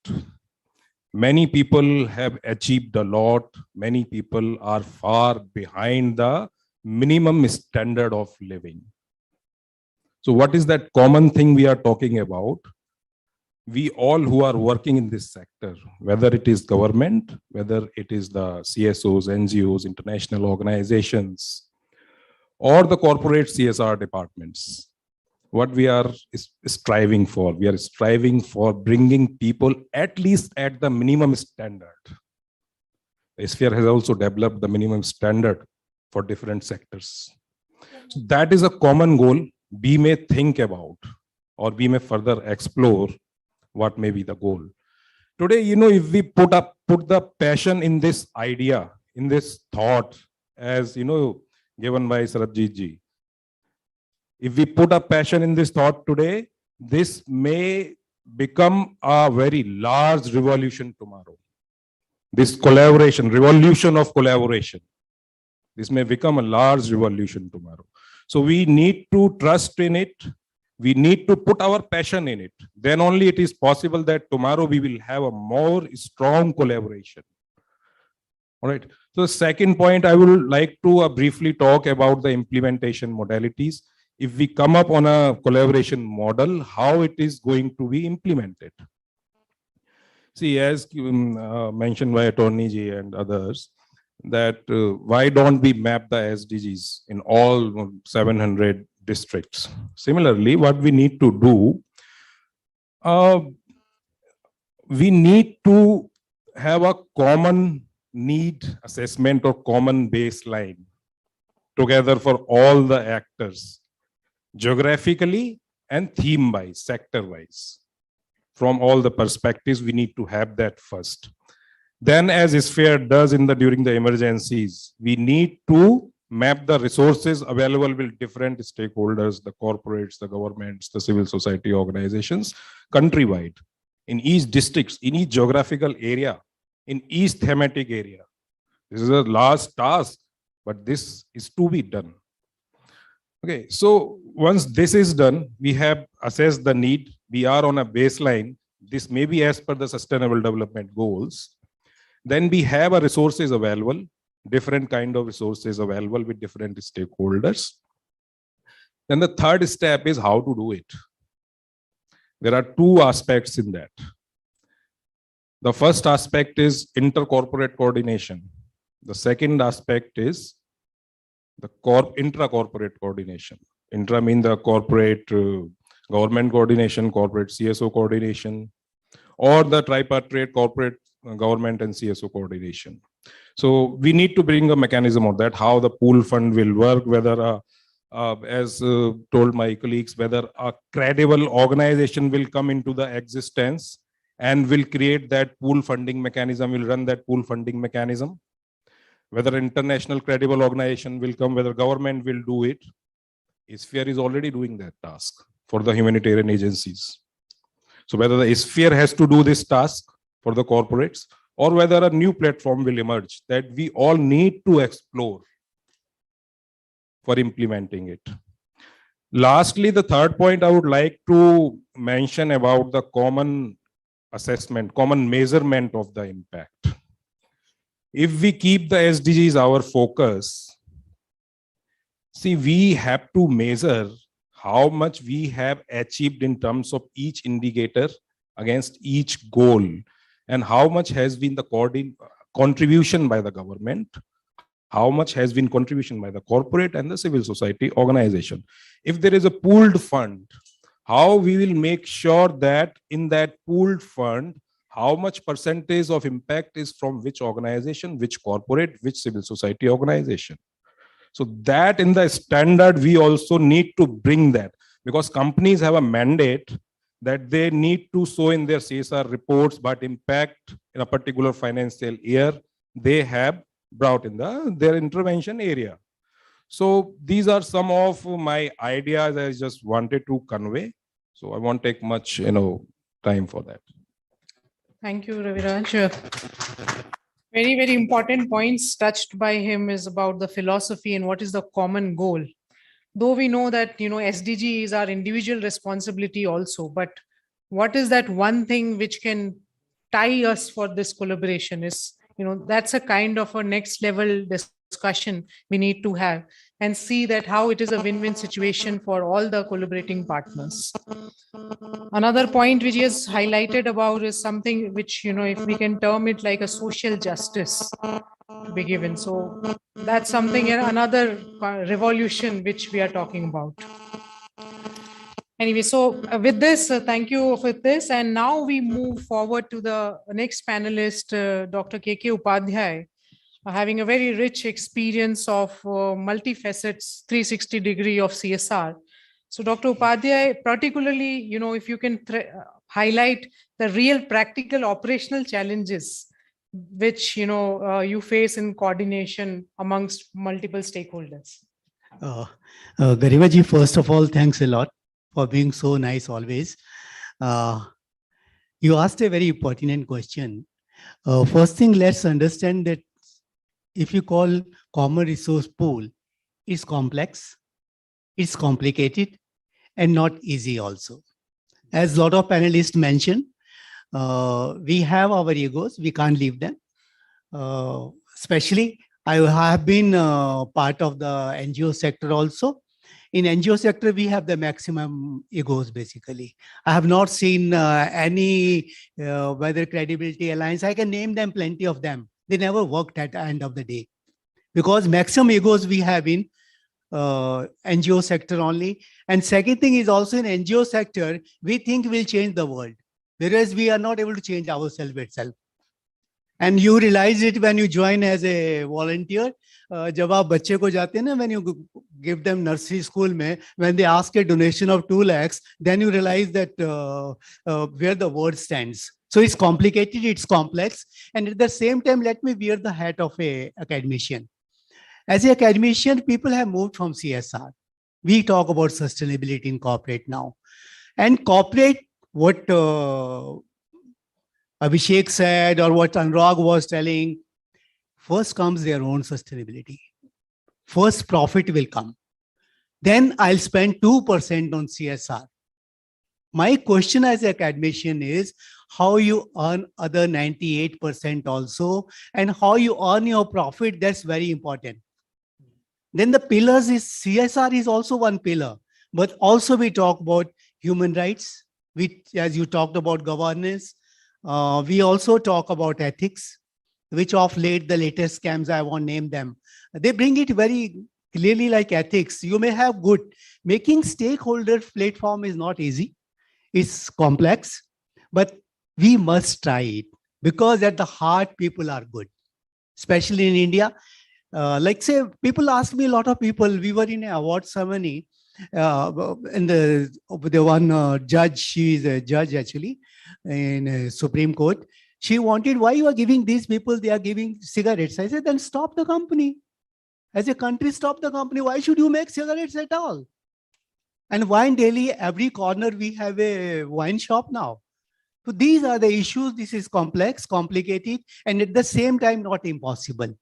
Many people have achieved a lot. Many people are far behind the minimum standard of living. So what is that common thing we are talking about? We all who are working in this sector, whether it is government, whether it is the CSOs, NGOs, international organizations, or the corporate CSR departments, what we are striving for, we are striving for bringing people at least at the minimum standard. The sphere has also developed the minimum standard for different sectors. So that is a common goal we may think about, or we may further explore what may be the goal. Today, if we put the passion in this idea, in this thought, as given by Sarabjit ji, if we put a passion in this thought today, this may become a very large revolution tomorrow. This collaboration, revolution of collaboration, this may become a large revolution tomorrow. So we need to trust in it. We need to put our passion in it. Then only it is possible that tomorrow we will have a more strong collaboration. All right. So the second point, I would like to briefly talk about the implementation modalities. If we come up on a collaboration model, how it is going to be implemented. See, as mentioned by Attorney Ji and others, that why don't we map the SDGs in all 700 districts? Similarly, what we need to do, we need to have a common need assessment or common baseline together for all the actors, geographically and theme-wise, sector-wise. From all the perspectives, we need to have that first. Then, as sphere does during the emergencies, we need to map the resources available with different stakeholders, the corporates, the governments, the civil society organizations, countrywide, in each district, in each geographical area, in each thematic area. This is a large task, but this is to be done. Okay, so once this is done, we have assessed the need. We are on a baseline. This may be as per the Sustainable Development Goals. Then we have a resources available, different kind of resources available with different stakeholders. Then the third step is how to do it. There are two aspects in that. The first aspect is inter-corporate coordination. The second aspect is the intra-corporate coordination. Intra means the corporate government coordination, corporate CSO coordination, or the tripartite corporate government and CSO coordination. So we need to bring a mechanism of that, how the pool fund will work, whether, as told my colleagues, whether a credible organization will come into the existence and will create that pool funding mechanism, will run that pool funding mechanism. Whether international credible organization will come, whether government will do it. Sphere is already doing that task for the humanitarian agencies. So whether the sphere has to do this task for the corporates, or whether a new platform will emerge that we all need to explore for implementing it. Lastly, the third point I would like to mention about the common assessment, common measurement of the impact. If we keep the SDGs our focus, see, we have to measure how much we have achieved in terms of each indicator against each goal, and how much has been the contribution by the government, how much has been contribution by the corporate and the civil society organization. If there is a pooled fund, how we will make sure that in that pooled fund, how much percentage of impact is from which organization, which corporate, which civil society organization. So that in the standard, we also need to bring that, because companies have a mandate that they need to show in their CSR reports, but impact in a particular financial year, they have brought in their intervention area. So these are some of my ideas I just wanted to convey. So I won't take much, time for that. Thank you, Raviraj. Very, very important points touched by him is about the philosophy and what is the common goal. Though we know that, SDG is our individual responsibility also, but what is that one thing which can tie us for this collaboration is, that's a kind of a next level discussion we need to have and see that how it is a win-win situation for all the collaborating partners. Another point which he has highlighted about is something which, if we can term it like a social justice to be given. So that's something, another revolution which we are talking about. Anyway, so with this, thank you for this. And now we move forward to the next panelist, Dr. K.K. Upadhyay, having a very rich experience of multifacets, 360-degree of CSR. So Dr. Upadhyay, particularly, if you can highlight the real practical operational challenges which, you face in coordination amongst multiple stakeholders. Garimaji, first of all, thanks a lot for being so nice always. You asked a very pertinent question. First thing, let's understand that if you call common resource pool, it's complex, it's complicated, and not easy also. As a lot of panelists mentioned, we have our egos, we can't leave them. Especially, I have been part of the NGO sector also. In NGO sector, we have the maximum egos, basically. I have not seen any whether credibility alliance. I can name them, plenty of them. They never worked at the end of the day. Because maximum egos we have in NGO sector only. And second thing is also in NGO sector, we think we'll change the world. Whereas we are not able to change ourselves itself. And you realize it when you join as a volunteer. जब आप बच्चे को जाते हैं ना, when you give them nursery school में, when they ask a donation of 2 lakhs, then you realize that where the word stands. So it's complicated, it's complex. And at the same time, let me wear the hat of a academician. As an academician, people have moved from CSR. We talk about sustainability in corporate now. And corporate, what Abhishek said or what Anurag was telling, first comes their own sustainability. First profit will come. Then I'll spend 2% on CSR. My question as an academician is how you earn other 98% also, and how you earn your profit. That's very important. Then the pillars is CSR is also one pillar, but also we talk about human rights. As you talked about governance, we also talk about ethics, which of late the latest scams, I won't name them. They bring it very clearly like ethics. You may have good. Making stakeholder platform is not easy. It's complex, but we must try it because at the heart, people are good, especially in India. Like say, people ask me, a lot of people, we were in an award ceremony and the one judge, she is a judge actually in Supreme Court. She wanted, why you are giving these people, they are giving cigarettes. I said, then stop the company. As a country, stop the company. Why should you make cigarettes at all? And why in Delhi, every corner we have a wine shop now. So these are the issues. This is complex, complicated, and at the same time, not impossible.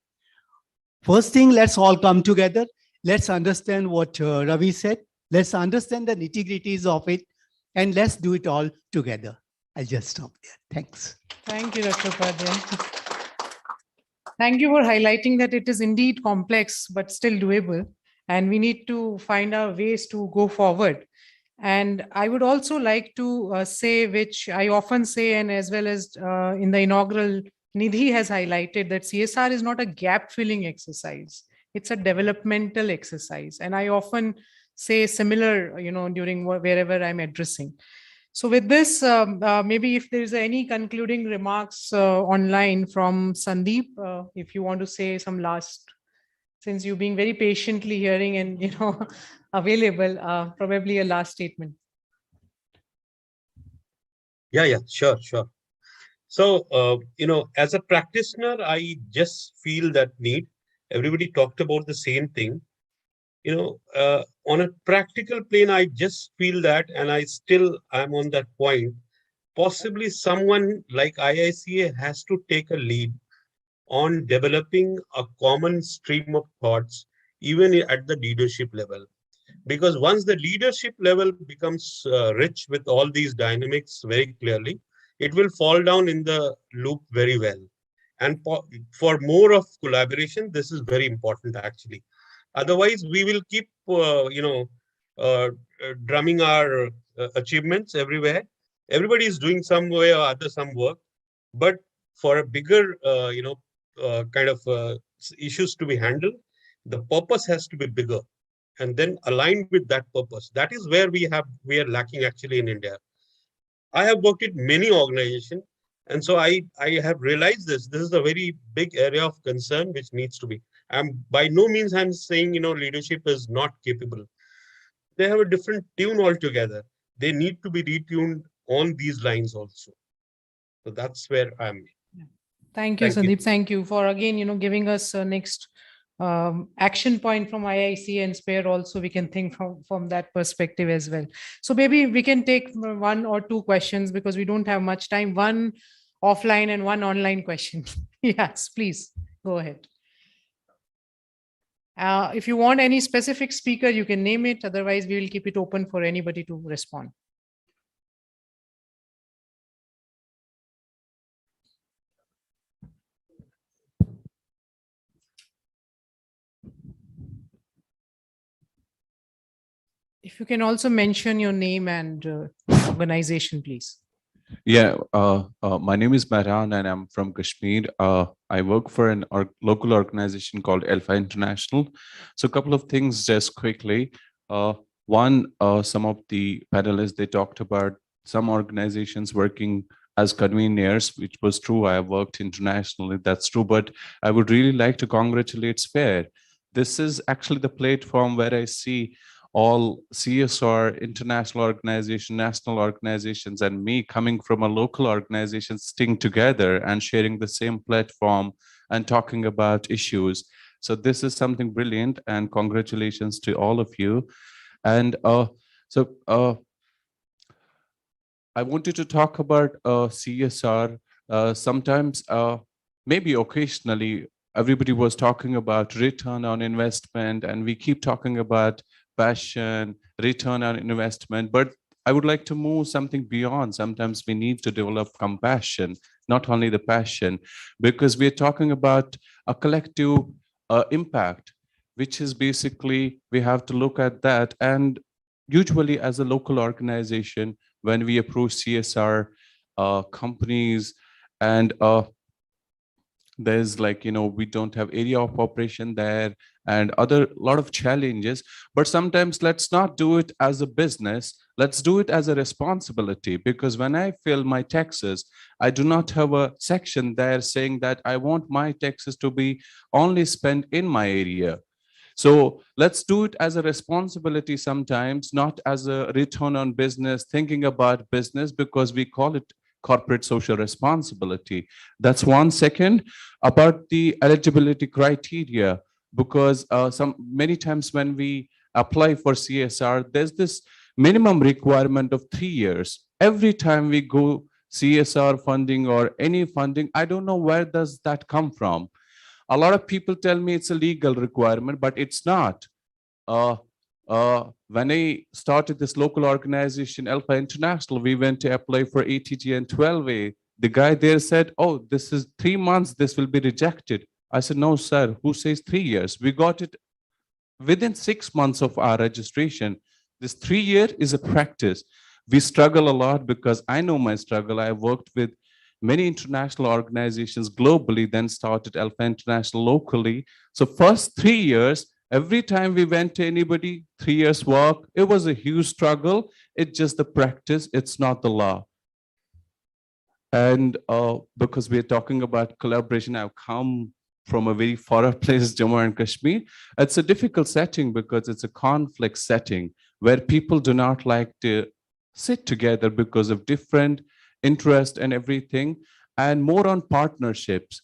First thing, let's all come together. Let's understand what Ravi said. Let's understand the nitty-gritties of it, and let's do it all together. I'll just stop there. Thanks. Thank you, Dr. Upadhyay. Thank you for highlighting that it is indeed complex, but still doable. And we need to find our ways to go forward. And I would also like to say, which I often say, and as well as in the inaugural, Nidhi has highlighted that CSR is not a gap filling exercise. It's a developmental exercise. And I often say similar, during wherever I'm addressing. So with this, maybe if there's any concluding remarks online from Sandeep, if you want to say some last, since you've been very patiently hearing and, available, probably a last statement. Yeah, sure. So, as a practitioner, I just feel that need. Everybody talked about the same thing. On a practical plane, I just feel that, and I'm on that point. Possibly someone like IICA has to take a lead on developing a common stream of thoughts, even at the leadership level. Because once the leadership level becomes rich with all these dynamics very clearly, it will fall down in the loop very well. And for more of collaboration, this is very important actually. Otherwise, we will keep, drumming our achievements everywhere. Everybody is doing some way or other some work, but for a bigger, kind of issues to be handled, the purpose has to be bigger, and then aligned with that purpose. That is where we are lacking actually in India. I have worked in many organizations, and so I have realized this. This is a very big area of concern which needs to be. By no means I'm saying leadership is not capable. They have a different tune altogether. They need to be retuned on these lines also. So that's where I'm. Thank you, Sandeep. Thank you for again, giving us a next action point from IIC and SPARE also. We can think from that perspective as well. So maybe we can take one or two questions because we don't have much time. One offline and one online question. Yes, please go ahead. If you want any specific speaker, you can name it. Otherwise, we will keep it open for anybody to respond. If you can also mention your name and organization, please. Yeah, my name is Mehran and I'm from Kashmir. I work for an local organization called Alpha International. So a couple of things just quickly. One, some of the panelists, they talked about some organizations working as conveners, which was true. I have worked internationally, that's true. But I would really like to congratulate SPARE. This is actually the platform where I see all CSR, international organization, national organizations, and me coming from a local organization sitting together and sharing the same platform and talking about issues. So this is something brilliant, and congratulations to all of you. And I wanted to talk about CSR. Sometimes, maybe occasionally, everybody was talking about return on investment, and we keep talking about passion, return on investment, but I would like to move something beyond. Sometimes we need to develop compassion, not only the passion, because we're talking about a collective impact, which is basically, we have to look at that. And usually as a local organization, when we approach CSR companies, and there's we don't have area of operation there and lot of challenges, but sometimes let's not do it as a business, let's do it as a responsibility. Because when I fill my taxes, I do not have a section there saying that I want my taxes to be only spent in my area. So let's do it as a responsibility sometimes, not as a return on business, thinking about business, because we call it corporate social responsibility. That's one. Second, about the eligibility criteria, because many times when we apply for CSR, there's this minimum requirement of 3 years. Every time we go CSR funding or any funding, I don't know where does that come from. A lot of people tell me it's a legal requirement, but it's not. When I started this local organization, Alpha International, we went to apply for ATG and 12A. The guy there said, oh, this is 3 months, this will be rejected. I said, no, sir, who says 3 years? We got it within 6 months of our registration. This 3 year is a practice. We struggle a lot because I know my struggle. I worked with many international organizations globally, then started Alpha International locally. So first 3 years, every time we went to anybody, 3 years work, it was a huge struggle. It's just the practice, it's not the law. And because we're talking about collaboration, I've come from a very far place, Jammu and Kashmir. It's a difficult setting because it's a conflict setting where people do not like to sit together because of different interest and everything, and more on partnerships,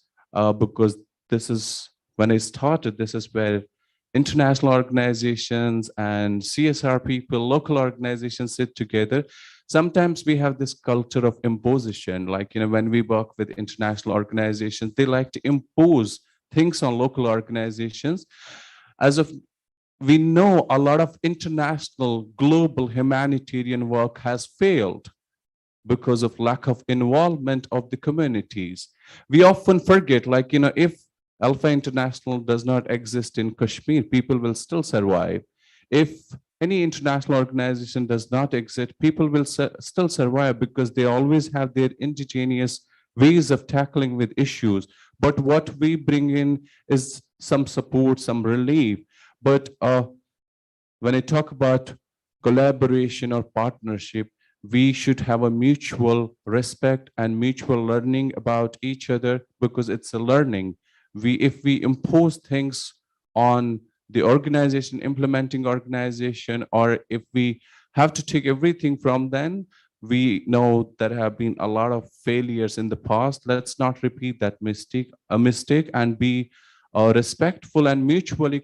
because this is when I started, this is where international organizations and CSR people, local organizations sit together. Sometimes we have this culture of imposition, like, when we work with international organizations, they like to impose things on local organizations. As of we know, a lot of international global humanitarian work has failed because of lack of involvement of the communities. We often forget, like, if Alpha International does not exist in Kashmir, people will still survive. If any international organization does not exist, people will still survive because they always have their indigenous ways of tackling with issues. But what we bring in is some support, some relief. But when I talk about collaboration or partnership, we should have a mutual respect and mutual learning about each other, because it's a learning. If we impose things on the organization, implementing organization, or if we have to take everything from them, we know there have been a lot of failures in the past. Let's not repeat that mistake, and be respectful and mutually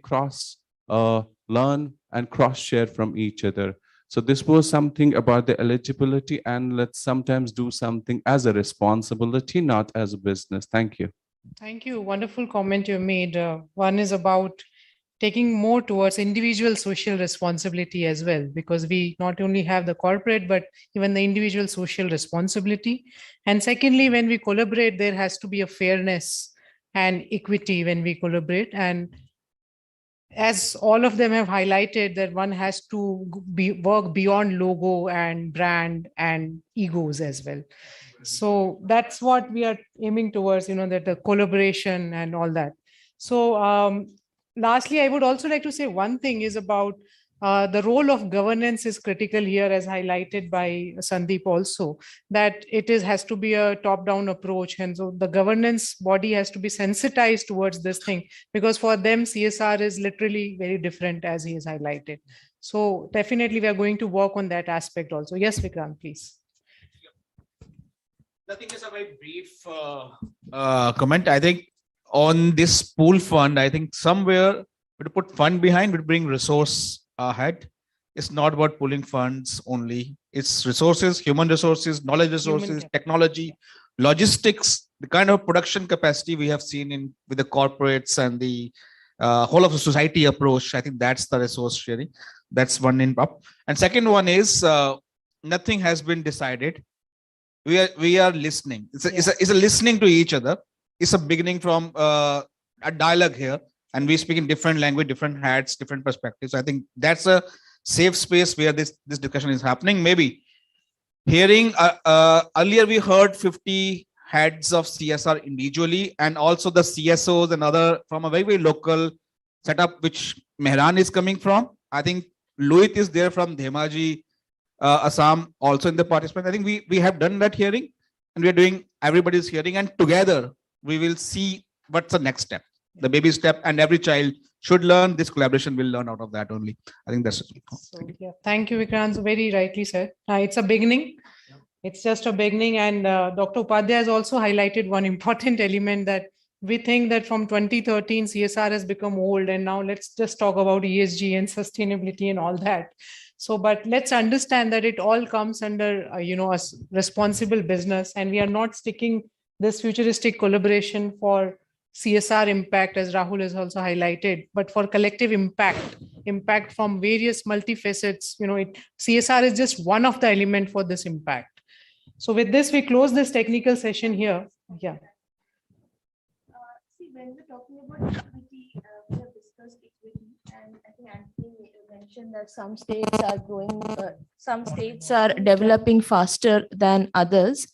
learn and cross-share from each other. So this was something about the eligibility, and let's sometimes do something as a responsibility, not as a business. Thank you. Thank you. Wonderful comment you made. One is about taking more towards individual social responsibility as well, because we not only have the corporate, but even the individual social responsibility. And secondly, when we collaborate, there has to be a fairness and equity when we collaborate. And as all of them have highlighted, that one has to work beyond logo and brand and egos as well. So that's what we are aiming towards, that the collaboration and all that. So lastly, I would also like to say one thing is about the role of governance is critical here, as highlighted by Sandeep also, that has to be a top-down approach. And so the governance body has to be sensitized towards this thing, because for them, CSR is literally very different, as he has highlighted. So definitely we are going to work on that aspect also. Yes, Vikrant, please. Nothing is a very brief comment. I think on this pool fund, I think somewhere we put fund behind, we bring resource ahead. It's not about pulling funds only. It's resources, human resources, knowledge resources, technology, logistics, the kind of production capacity we have seen with the corporates and the whole of the society approach. I think that's the resource sharing. That's one in up. And second one is nothing has been decided. We are listening. It's a listening to each other. It's a beginning from a dialogue here, and we speak in different language, different hats, different perspectives. I think that's a safe space where this discussion is happening. Maybe hearing earlier we heard 50 heads of CSR individually, and also the CSOs and other from a very, very local setup, which Mehran is coming from. I think Louis is there from Dhemaji, Assam, also in the participant. I think we have done that hearing, and we are doing everybody's hearing, and together we will see what's the next step, the baby step, and every child should learn. This collaboration will learn out of that only. I think that's it. So, yeah, thank you, Vikrant. So very rightly said. It's a beginning. It's just a beginning. And Dr. Upadhyay has also highlighted one important element, that we think that from 2013, CSR has become old, and now let's just talk about ESG and sustainability and all that. So, but let's understand that it all comes under, a responsible business, and we are not sticking this futuristic collaboration for CSR impact, as Rahul has also highlighted, but for collective impact from various multifacets. CSR is just one of the element for this impact. So with this, we close this technical session here. Yeah. See, when we're talking about equity, we have discussed equity, and I think Anthony mentioned that some states are some states are developing faster than others.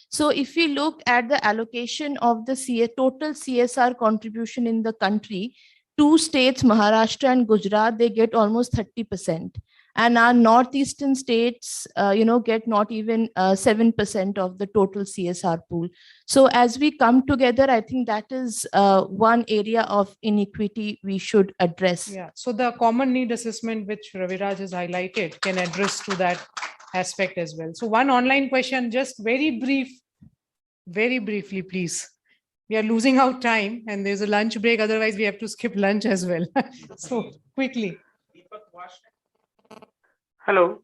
So if we look at the allocation of the total CSR contribution in the country, two states, Maharashtra and Gujarat, they get almost 30%. And our northeastern states, get not even 7% of the total CSR pool. So as we come together, I think that is one area of inequity we should address. Yeah. So the common need assessment, which Raviraj has highlighted, can address to that aspect as well. So one online question, just very briefly, please. We are losing out time and there's a lunch break. Otherwise, we have to skip lunch as well. So quickly. Hello.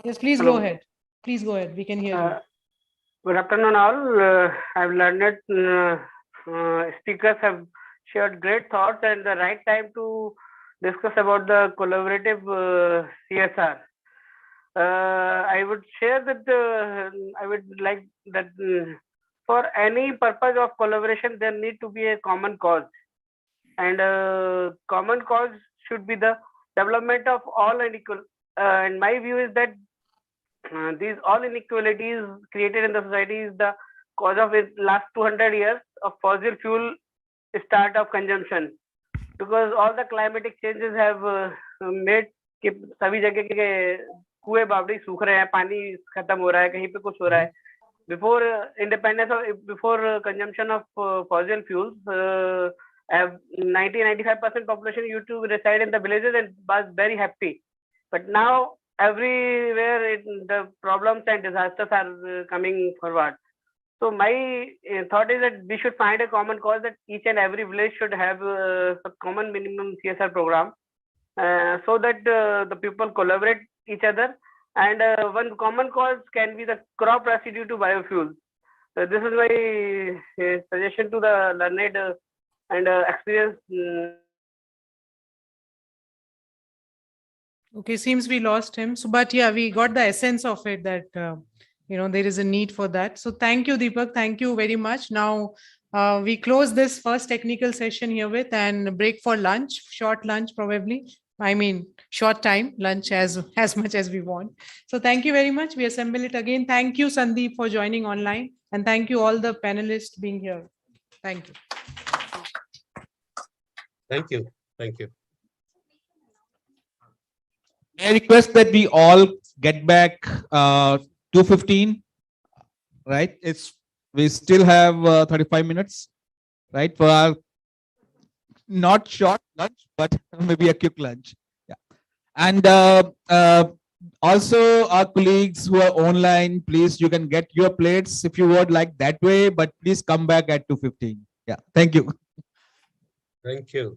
Yes, please Hello. go ahead. Please go ahead. We can hear you. Good afternoon, all. I've learned that speakers have shared great thoughts and the right time to discuss about the collaborative CSR. I would share that I would like that for any purpose of collaboration, there need to be a common cause. And common cause should be the development of all unequal. And my view is that these all inequalities created in the society is the cause of its last 200 years of fossil fuel start of consumption, because all the climatic changes have made कि सभी जगह के कुएं बावड़ी सूख रहे हैं, पानी खत्म हो रहा है, कहीं पे कुछ हो रहा है. Before independence or before consumption of fossil fuels, 90-95% population used to reside in the villages and was very happy. But now everywhere the problems and disasters are coming forward. So my thought is that we should find a common cause, that each and every village should have a common minimum CSR program, so that the people collaborate each other. And one common cause can be the crop residue to biofuels. This is my suggestion to the learned and experienced. Okay, seems we lost him. So, but yeah, we got the essence of it, that there is a need for that. So thank you, Deepak. Thank you very much. Now we close this first technical session here with and break for lunch, short lunch probably. I mean, short time lunch as much as we want. So thank you very much. We assemble it again. Thank you, Sandeep, for joining online, and thank you all the panelists being here. Thank you. Thank you. Thank you. I request that we all get back 2:15, right? We still have 35 minutes, right, for our not short lunch, but maybe a quick lunch. Yeah. And also our colleagues who are online, please, you can get your plates if you would like that way, but please come back at 2:15. Yeah. Thank you. Thank you.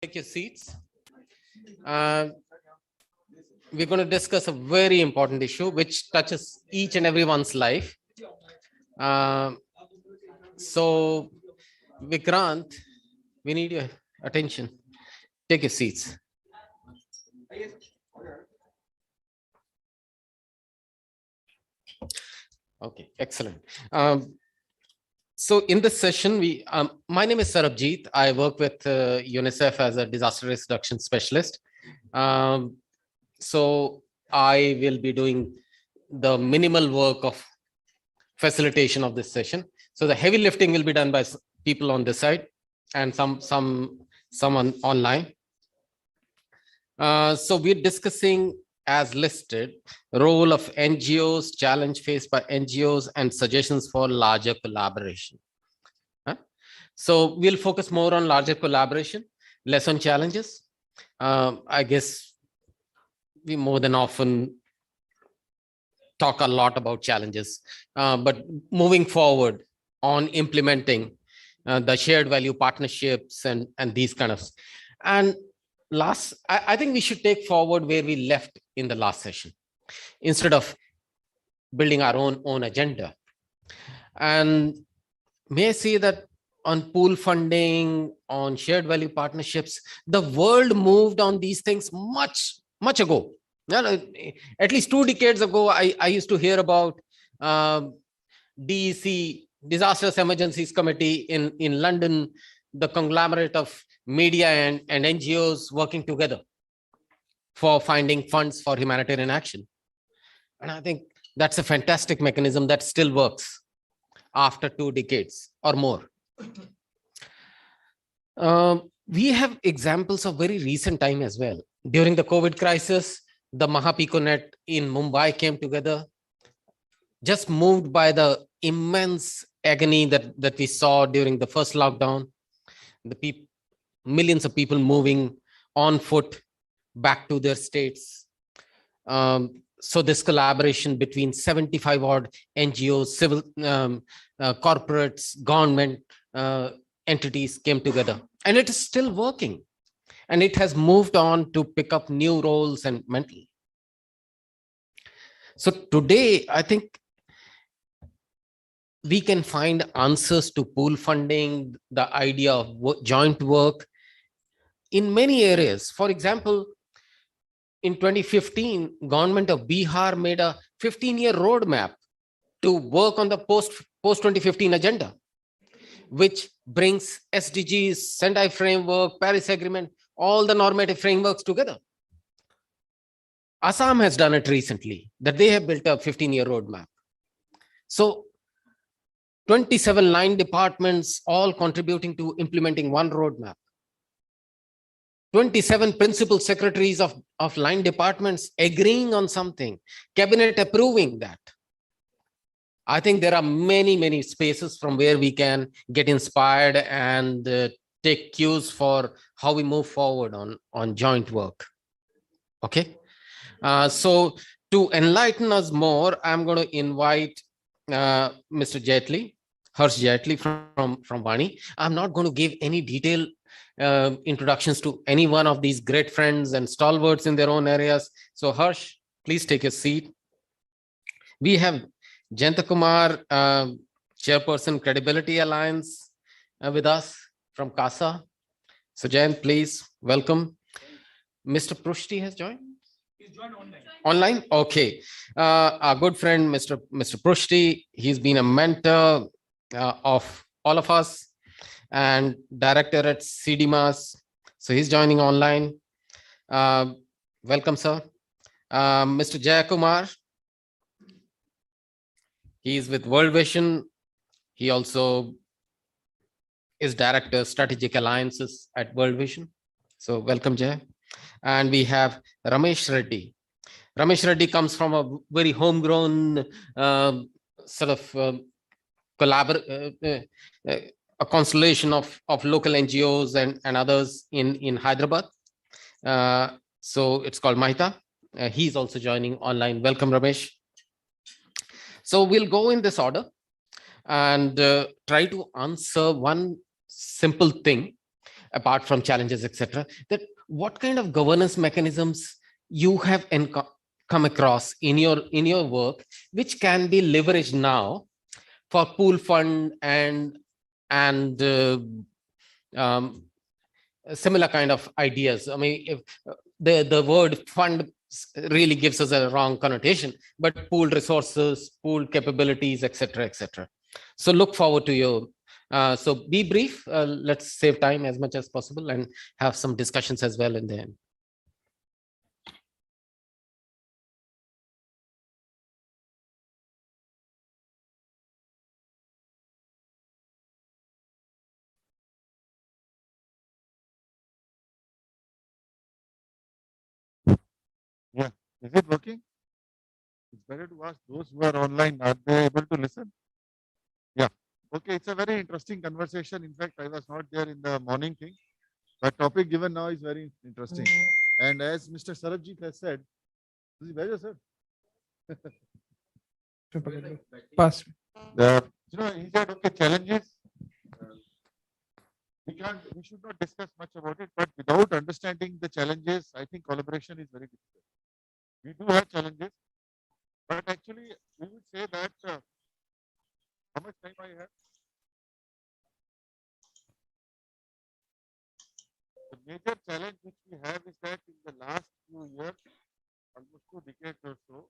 Take your seats. We're going to discuss a very important issue which touches each and everyone's life. So, Vikrant, we need your attention. Take your seats. Okay, excellent. So in this session, my name is Sarabjit. I work with Unicef as a disaster risk reduction specialist. So I will be doing the minimal work of facilitation of this session. So the heavy lifting will be done by people on this side and someone online. So we're discussing, as listed, role of NGOs, challenge faced by NGOs, and suggestions for larger collaboration. So we'll focus more on larger collaboration, less on challenges. I guess we more than often talk a lot about challenges, but moving forward on implementing the shared value partnerships and these kind of. And last, I think we should take forward where we left in the last session, instead of building our own agenda. And may I say that on pool funding, on shared value partnerships, the world moved on these things much ago. At least 2 decades ago, I used to hear about DEC, Disasters Emergencies Committee in London, the conglomerate of media and NGOs working together for finding funds for humanitarian action. And I think that's a fantastic mechanism that still works after 2 decades or more. We have examples of very recent time as well. During the COVID crisis, the MahaPicoNet in Mumbai came together, just moved by the immense agony that we saw during the first lockdown. Millions of people moving on foot back to their states. So this collaboration between 75 odd NGOs, civil corporates, government entities came together, and it is still working. And it has moved on to pick up new roles and mental. So today, I think we can find answers to pool funding, the idea of joint work in many areas. For example, in 2015, government of Bihar made a 15-year roadmap to work on the post-2015 agenda, which brings SDGs, Sendai framework, Paris Agreement, all the normative frameworks together. Assam has done it recently, that they have built a 15-year roadmap. So 27 line departments all contributing to implementing one roadmap. 27 principal secretaries of line departments agreeing on something, cabinet approving that. I think there are many spaces from where we can get inspired and take cues for how we move forward on joint work. Okay. So to enlighten us more, I'm going to invite Mr. Jaitley, Harsh Jaitley from Vani. I'm not going to give any detailed introductions to any one of these great friends and stalwarts in their own areas. So Harsh, please take a seat. We have Jayanta Kumar, Chairperson Credibility Alliance with us from CASA. So Jayant, please welcome. Mr. Prushti has joined? He's joined online. Online? Okay. Our good friend, Mr. Prushti, he's been a mentor of all of us and director at CDMAS. So he's joining online. Welcome, sir. Mr. Jayakumar, he is with World Vision. He also is director strategic alliances at World Vision. So welcome, Jay. And we have Ramesh Reddy. Ramesh Reddy comes from a very homegrown sort of a constellation of local NGOs and others in Hyderabad. So it's called Mahita. He's also joining online. Welcome, Ramesh. So we'll go in this order and try to answer one simple thing. apart from challenges, etc., that what kind of governance mechanisms you have come across in your work, which can be leveraged now for pool fund and similar kind of ideas. I mean, if the word fund really gives us a wrong connotation, but pool resources, pool capabilities, etc., etc. So look forward to your. So be brief. Let's save time as much as possible and have some discussions as well in the end. Yeah, is it working? It's better to ask those who are online, are they able to listen? Yeah. Okay, it's a very interesting conversation. In fact, I was not there in the morning thing. The topic given now is very interesting. And as Mr. Sarabjit has said, where is sir? Pass. He said, okay, challenges. We should not discuss much about it, but without understanding the challenges, I think collaboration is very difficult. We do have challenges, but actually, we would say that how much time I have? The major challenge which we have is that in the last few years, almost 2 decades or so,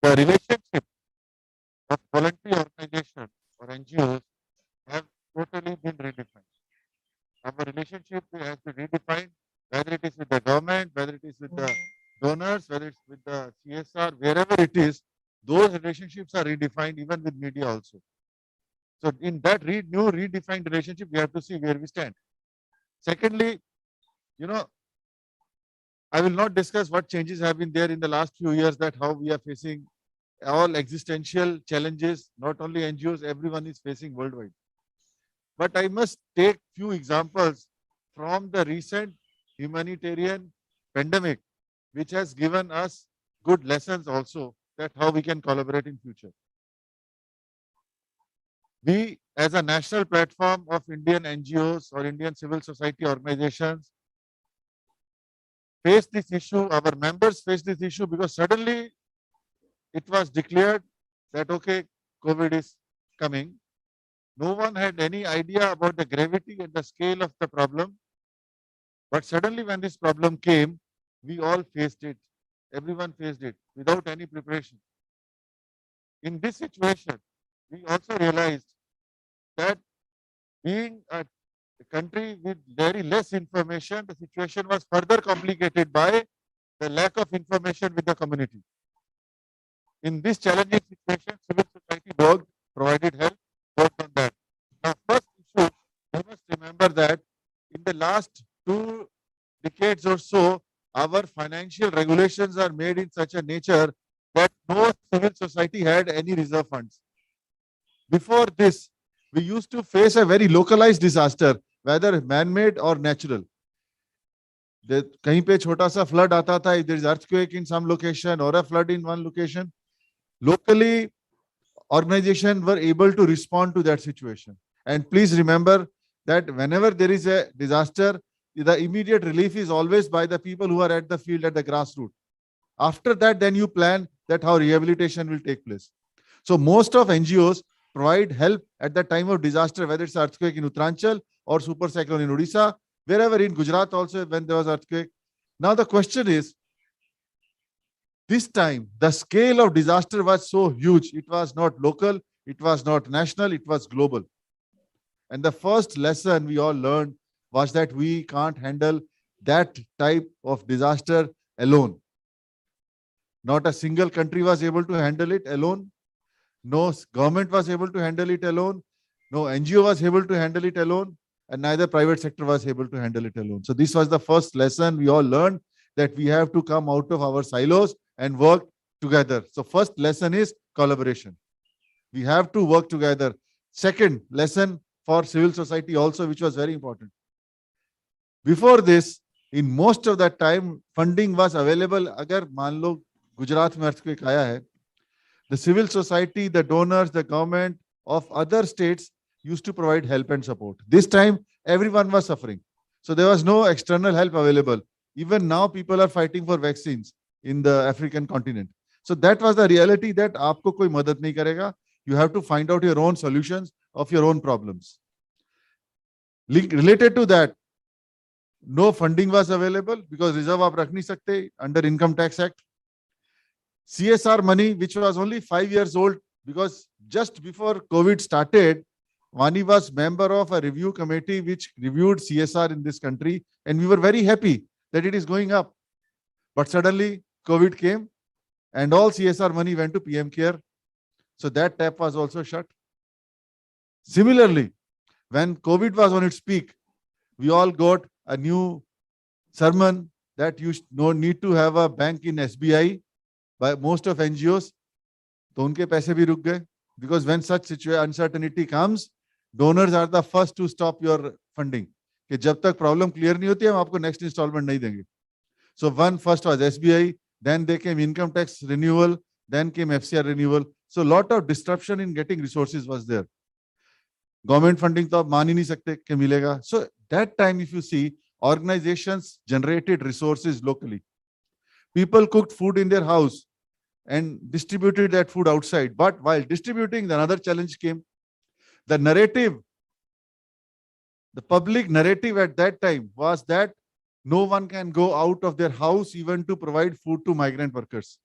the relationship of voluntary organizations or NGOs have totally been redefined. Our relationship has been redefined, whether it is with the government, whether it is with the donors, whether it's with the CSR, wherever it is, those relationships are redefined, even with media also. So in that new redefined relationship, we have to see where we stand. Secondly, I will not discuss what changes have been there in the last few years, that how we are facing all existential challenges, not only NGOs, everyone is facing worldwide. But I must take few examples from the recent humanitarian pandemic, which has given us good lessons also, that how we can collaborate in future. We, as a national platform of Indian NGOs or Indian civil society organizations, face this issue, our members face this issue, because suddenly it was declared that, okay, COVID is coming. No one had any idea about the gravity and the scale of the problem. But suddenly when this problem came, we all faced it. Everyone faced it without any preparation. In this situation, we also realized that being a country with very less information, the situation was further complicated by the lack of information with the community. In this challenging situation, civil society worked, provided help, worked on that. Now, first issue, we must remember that in the last 2 decades or so, our financial regulations are made in such a nature that no civil society had any reserve funds. Before this, we used to face a very localized disaster, whether man-made or natural. कहीं पे छोटा सा flood आता था, if there is earthquake in some location or a flood in one location, locally organizations were able to respond to that situation. And please remember that whenever there is a disaster, the immediate relief is always by the people who are at the field, at the grassroots. After that, then you plan that how rehabilitation will take place. So most of NGOs provide help at the time of disaster, whether it's earthquake in Uttaranchal or super cyclone in Odisha, wherever in Gujarat also when there was earthquake. Now the question is, this time the scale of disaster was so huge. It was not local, it was not national, it was global. And the first lesson we all learned was that we can't handle that type of disaster alone. Not a single country was able to handle it alone. No government was able to handle it alone. No NGO was able to handle it alone. And neither private sector was able to handle it alone. So this was the first lesson we all learned, that we have to come out of our silos and work together. So first lesson is collaboration. We have to work together. Second lesson for civil society also, which was very important. Before this, in most of that time, funding was available. Agar मान लो गुजरात में earthquake आया है, the civil society, the donors, the government of other states used to provide help and support. This time, everyone was suffering. So there was no external help available. Even now, people are fighting for vaccines in the African continent. So that was the reality that aapko koi madad nahi karega. You have to find out your own solutions of your own problems. Related to that, no funding was available because reserve aap rakh nahi sakte under Income Tax Act. CSR money, which was only 5 years old, because just before COVID started, Vani was member of a review committee which reviewed CSR in this country, and we were very happy that it is going up. But suddenly COVID came and all CSR money went to PM Care. So that tap was also shut. Similarly, when COVID was on its peak, we all got a new sermon that you no need to have a bank in SBI by most of NGOs. तो उनके पैसे भी रुक गए, because when such uncertainty comes, donors are the first to stop your funding. कि जब तक problem clear नहीं होती हम आपको next installment नहीं देंगे. So first was SBI, then they came income tax renewal, then came FCR renewal. So lot of disruption in getting resources was there. Government funding तो आप मान ही नहीं सकते कि मिलेगा. So that time, if you see, organizations generated resources locally. People cooked food in their house and distributed that food outside. But while distributing, another challenge came. The narrative, the public narrative at that time was that no one can go out of their house even to provide food to migrant workers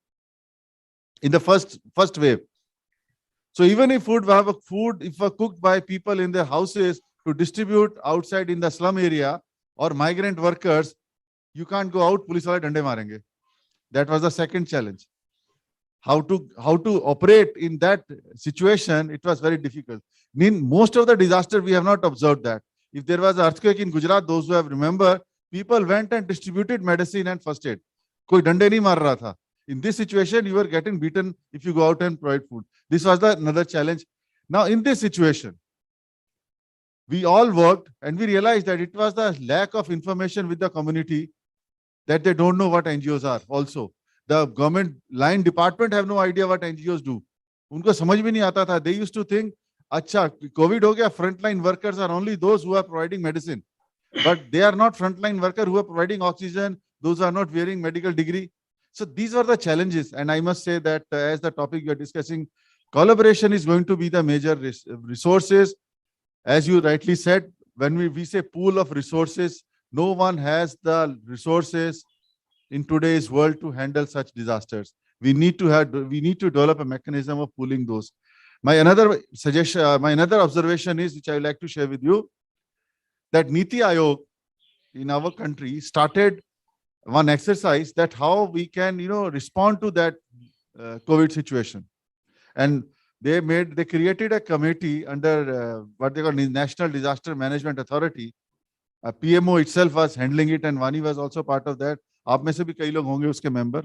in the first wave. So even if if cooked by people in their houses to distribute outside in the slum area or migrant workers, you can't go out, police wale dande marenge. That was the second challenge. How to operate in that situation, it was very difficult. In most of the disaster, we have not observed that. If there was an earthquake in Gujarat, those who have remember, people went and distributed medicine and first aid. Koi dande nahi maar raha tha. In this situation, you were getting beaten if you go out and provide food. This was another challenge. Now, in this situation, we all worked and we realized that it was the lack of information with the community that they don't know what NGOs are also. The government line department have no idea what NGOs do. Unko samajh bhi nahi aata tha. They used to think, acha, COVID ho gaya, frontline workers are only those who are providing medicine. But they are not frontline workers who are providing oxygen. Those are not wearing medical degree. So these are the challenges. And I must say that as the topic we are discussing, collaboration is going to be the major resources. As you rightly said, when we say pool of resources, no one has the resources in today's world to handle such disasters. We need to develop a mechanism of pooling those. My another observation is, which I would like to share with you, that Niti Aayog in our country started one exercise that how we can, respond to that COVID situation. And they created a committee under what they call National Disaster Management Authority. PMO itself was handling it, and Vani was also part of that. आप में से भी कई लोग होंगे उसके member.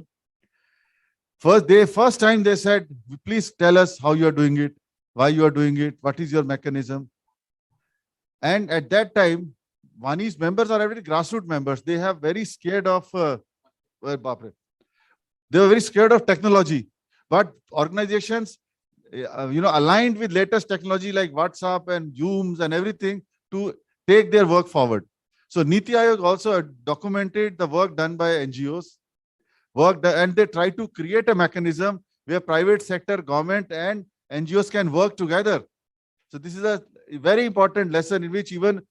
First time they said, please tell us how you are doing it, why you are doing it, what is your mechanism. And at that time, Vani's members are very grassroots members. They have very scared of, they were very scared of technology. But organizations, aligned with latest technology like WhatsApp and Zooms and everything to take their work forward. So Niti Aayog also documented the work done by NGOs, and they try to create a mechanism where private sector, government and NGOs can work together. So this is a very important lesson in which even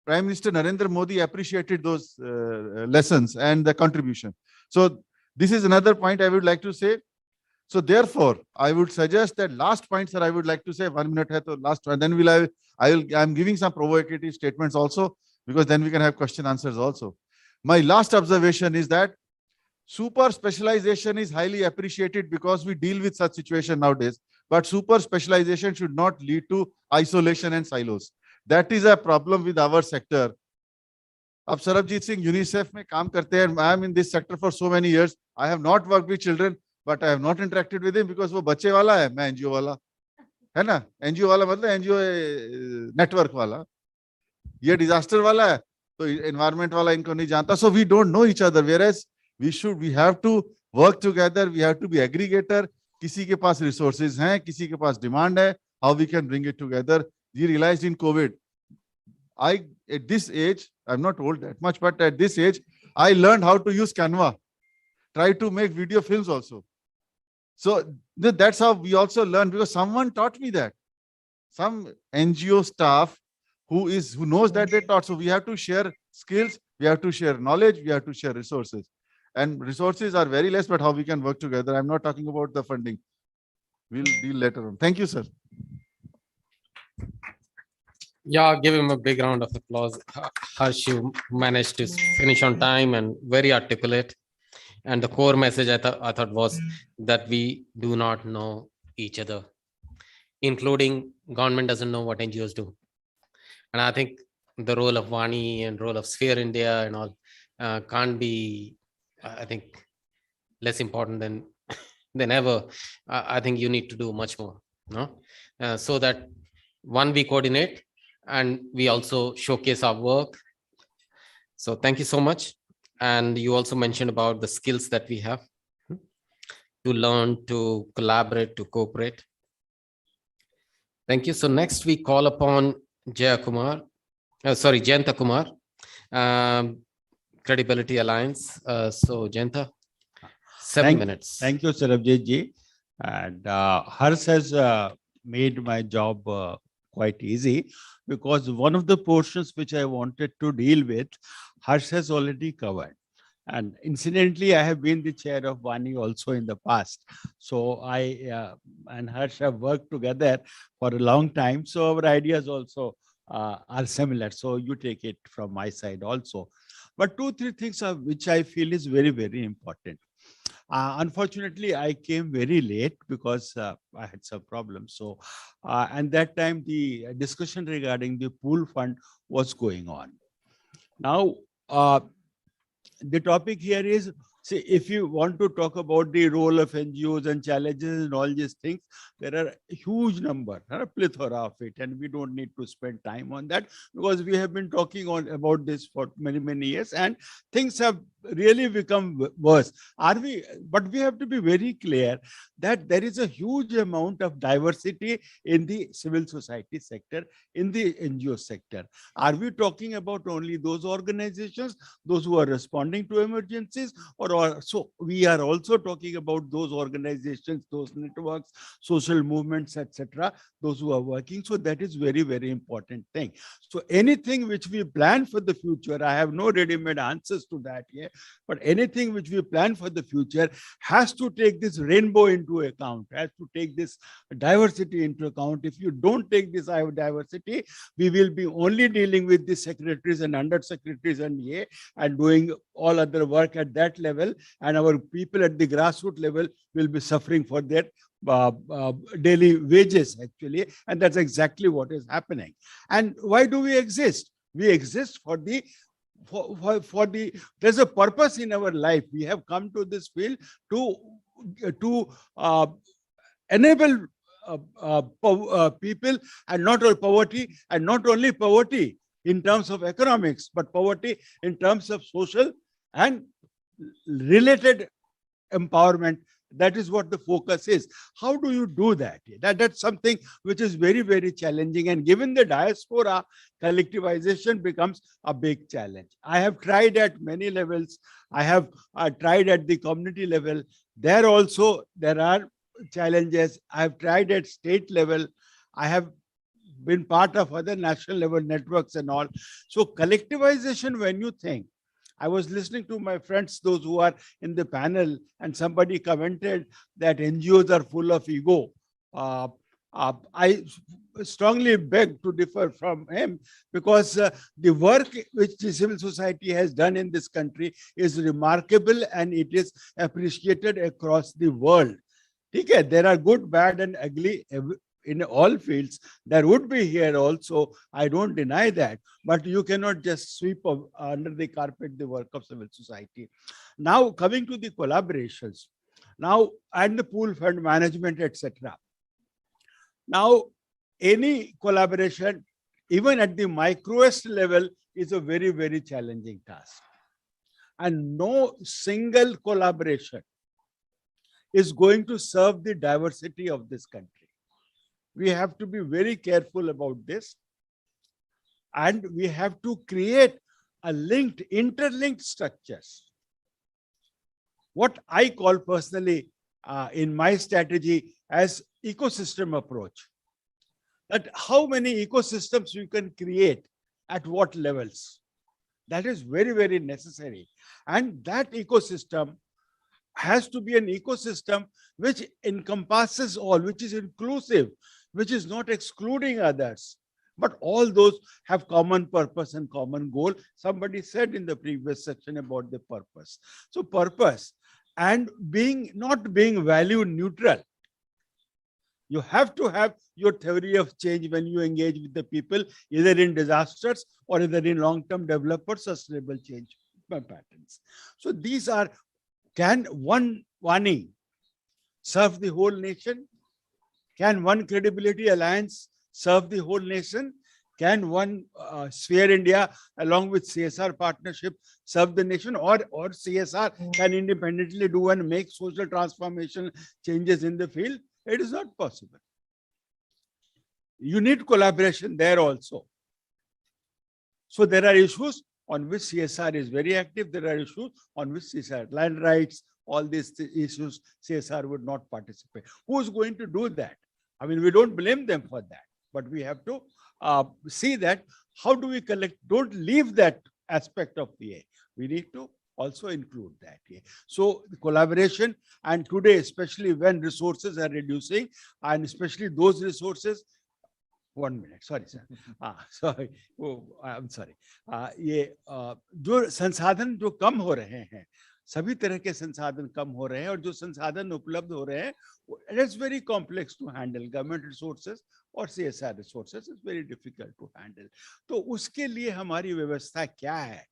Prime Minister Narendra Modi appreciated those lessons and the contribution. So this is another point I would like to say. So therefore, I would suggest that last point, sir, I would like to say 1 minute hai to last one. Then I'm giving some provocative statements also, because then we can have question answers also. My last observation is that super specialization is highly appreciated because we deal with such situation nowadays. But super specialization should not lead to isolation and silos. That is a problem with our sector. Ab Sarabjit Singh UNICEF mein kaam karte hain. I am in this sector for so many years. I have not worked with children, but I have not interacted with him because वो बच्चे वाला है, मैं NGO वाला, है ना? NGO वाला मतलब NGO network वाला. ये disaster वाला है, तो environment वाला इनको नहीं जानता. So we don't know each other. Whereas we have to work together. We have to be aggregator. किसी के पास resources हैं, किसी के पास demand है. How we can bring it together? We realized in COVID, At this age, I'm not old that much, but at this age, I learned how to use Canva, try to make video films also. So that's how we also learn, because someone taught me that. Some NGO staff who knows that they taught. So we have to share skills, we have to share knowledge, we have to share resources. And resources are very less, but how we can work together. I'm not talking about the funding. We'll deal later on. Thank you, sir. Yeah, give him a big round of applause. Harsh, you managed to finish on time and very articulate. And the core message I thought was that we do not know each other, including government doesn't know what NGOs do. And I think the role of Vani and role of Sphere India and all can't be, I think, less important than ever. I think you need to do much more, no? So that one, we coordinate and we also showcase our work. So thank you so much. And you also mentioned about the skills that we have to learn, to collaborate, to cooperate. Thank you. So next we call upon Jayanta Kumar, Credibility Alliance. So Jayanta, 7 minutes. Thank you, Sarabjit ji. And Harsh has made my job quite easy, because one of the portions which I wanted to deal with, Harsh has already covered. And incidentally, I have been the chair of Vani also in the past. So I and Harsh have worked together for a long time. So our ideas also are similar. So you take it from my side also. But 2-3 things which I feel is very, very important. Unfortunately, I came very late because I had some problems. So, and that time the discussion regarding the pool fund was going on. Now, the topic here is, see, if you want to talk about the role of NGOs and challenges and all these things, there are a huge number, a plethora of it, and we don't need to spend time on that, because we have been talking about this for many, many years, and things have really become worse. But we have to be very clear that there is a huge amount of diversity in the civil society sector, in the NGO sector. Are we talking about only those organizations, those who are responding to emergencies, or so we are also talking about those organizations, those networks, social movements, etc., those who are working. So that is very, very important thing. So anything which we plan for the future, I have no ready-made answers to that here, but anything which we plan for the future has to take this rainbow into account, has to take this diversity into account. If you don't take this diversity, we will be only dealing with the secretaries and under secretaries and doing all other work at that level, and our people at the grassroots level will be suffering for their daily wages actually, and that's exactly what is happening. And why do we exist? We exist for the there's a purpose in our life. We have come to this field to enable people, and not all poverty, and not only poverty in terms of economics, but poverty in terms of social and related empowerment. That is what the focus is. How do you do that? That's something which is very, very challenging. And given the diaspora, collectivization becomes a big challenge. I have tried at many levels. I have tried at the community level. There also, there are challenges. I have tried at state level. I have been part of other national level networks and all. So collectivization, when you think, I was listening to my friends, those who are in the panel, and somebody commented that NGOs are full of ego. I strongly beg to differ from him, because the work which the civil society has done in this country is remarkable, and it is appreciated across the world. Okay, there are good, bad, and ugly in all fields. There would be here also, I don't deny that, but you cannot just sweep under the carpet the work of civil society. Now coming to the collaborations, now and the pool fund management, etc. Now any collaboration, even at the microest level, is a very, very challenging task, and no single collaboration is going to serve the diversity of this country. We have to be very careful about this. And we have to create a interlinked structures. What I call personally in my strategy as ecosystem approach. That how many ecosystems you can create at what levels. That is very, very necessary. And that ecosystem has to be an ecosystem which encompasses all, which is inclusive, which is not excluding others. But all those have common purpose and common goal. Somebody said in the previous section about the purpose. So purpose and not being value neutral. You have to have your theory of change when you engage with the people, either in disasters or either in long-term development sustainable change patterns. So these are, can one warning serve the whole nation? Can one credibility alliance serve the whole nation? Can one Sphere India along with CSR partnership serve the nation, or CSR can independently do and make social transformation changes in the field? It is not possible. You need collaboration there also. So there are issues on which CSR is very active. There are issues on which CSR, land rights, all these issues, CSR would not participate. Who is going to do that? I mean, we don't blame them for that, but we have to see that how do we collect, don't leave that aspect of PA. We need to also include that. So the collaboration, and today, especially when resources are reducing, and especially those resources, 1 minute, sorry, sir. Sorry, I'm sorry. ये जो संसाधन जो कम हो रहे हैं, सभी तरह के संसाधन कम हो रहे हैं, और जो संसाधन उपलब्ध हो रहे हैं, it is very complex to handle. Government resources और CSR resources is very difficult to handle. तो उसके लिए हमारी व्यवस्था क्या है?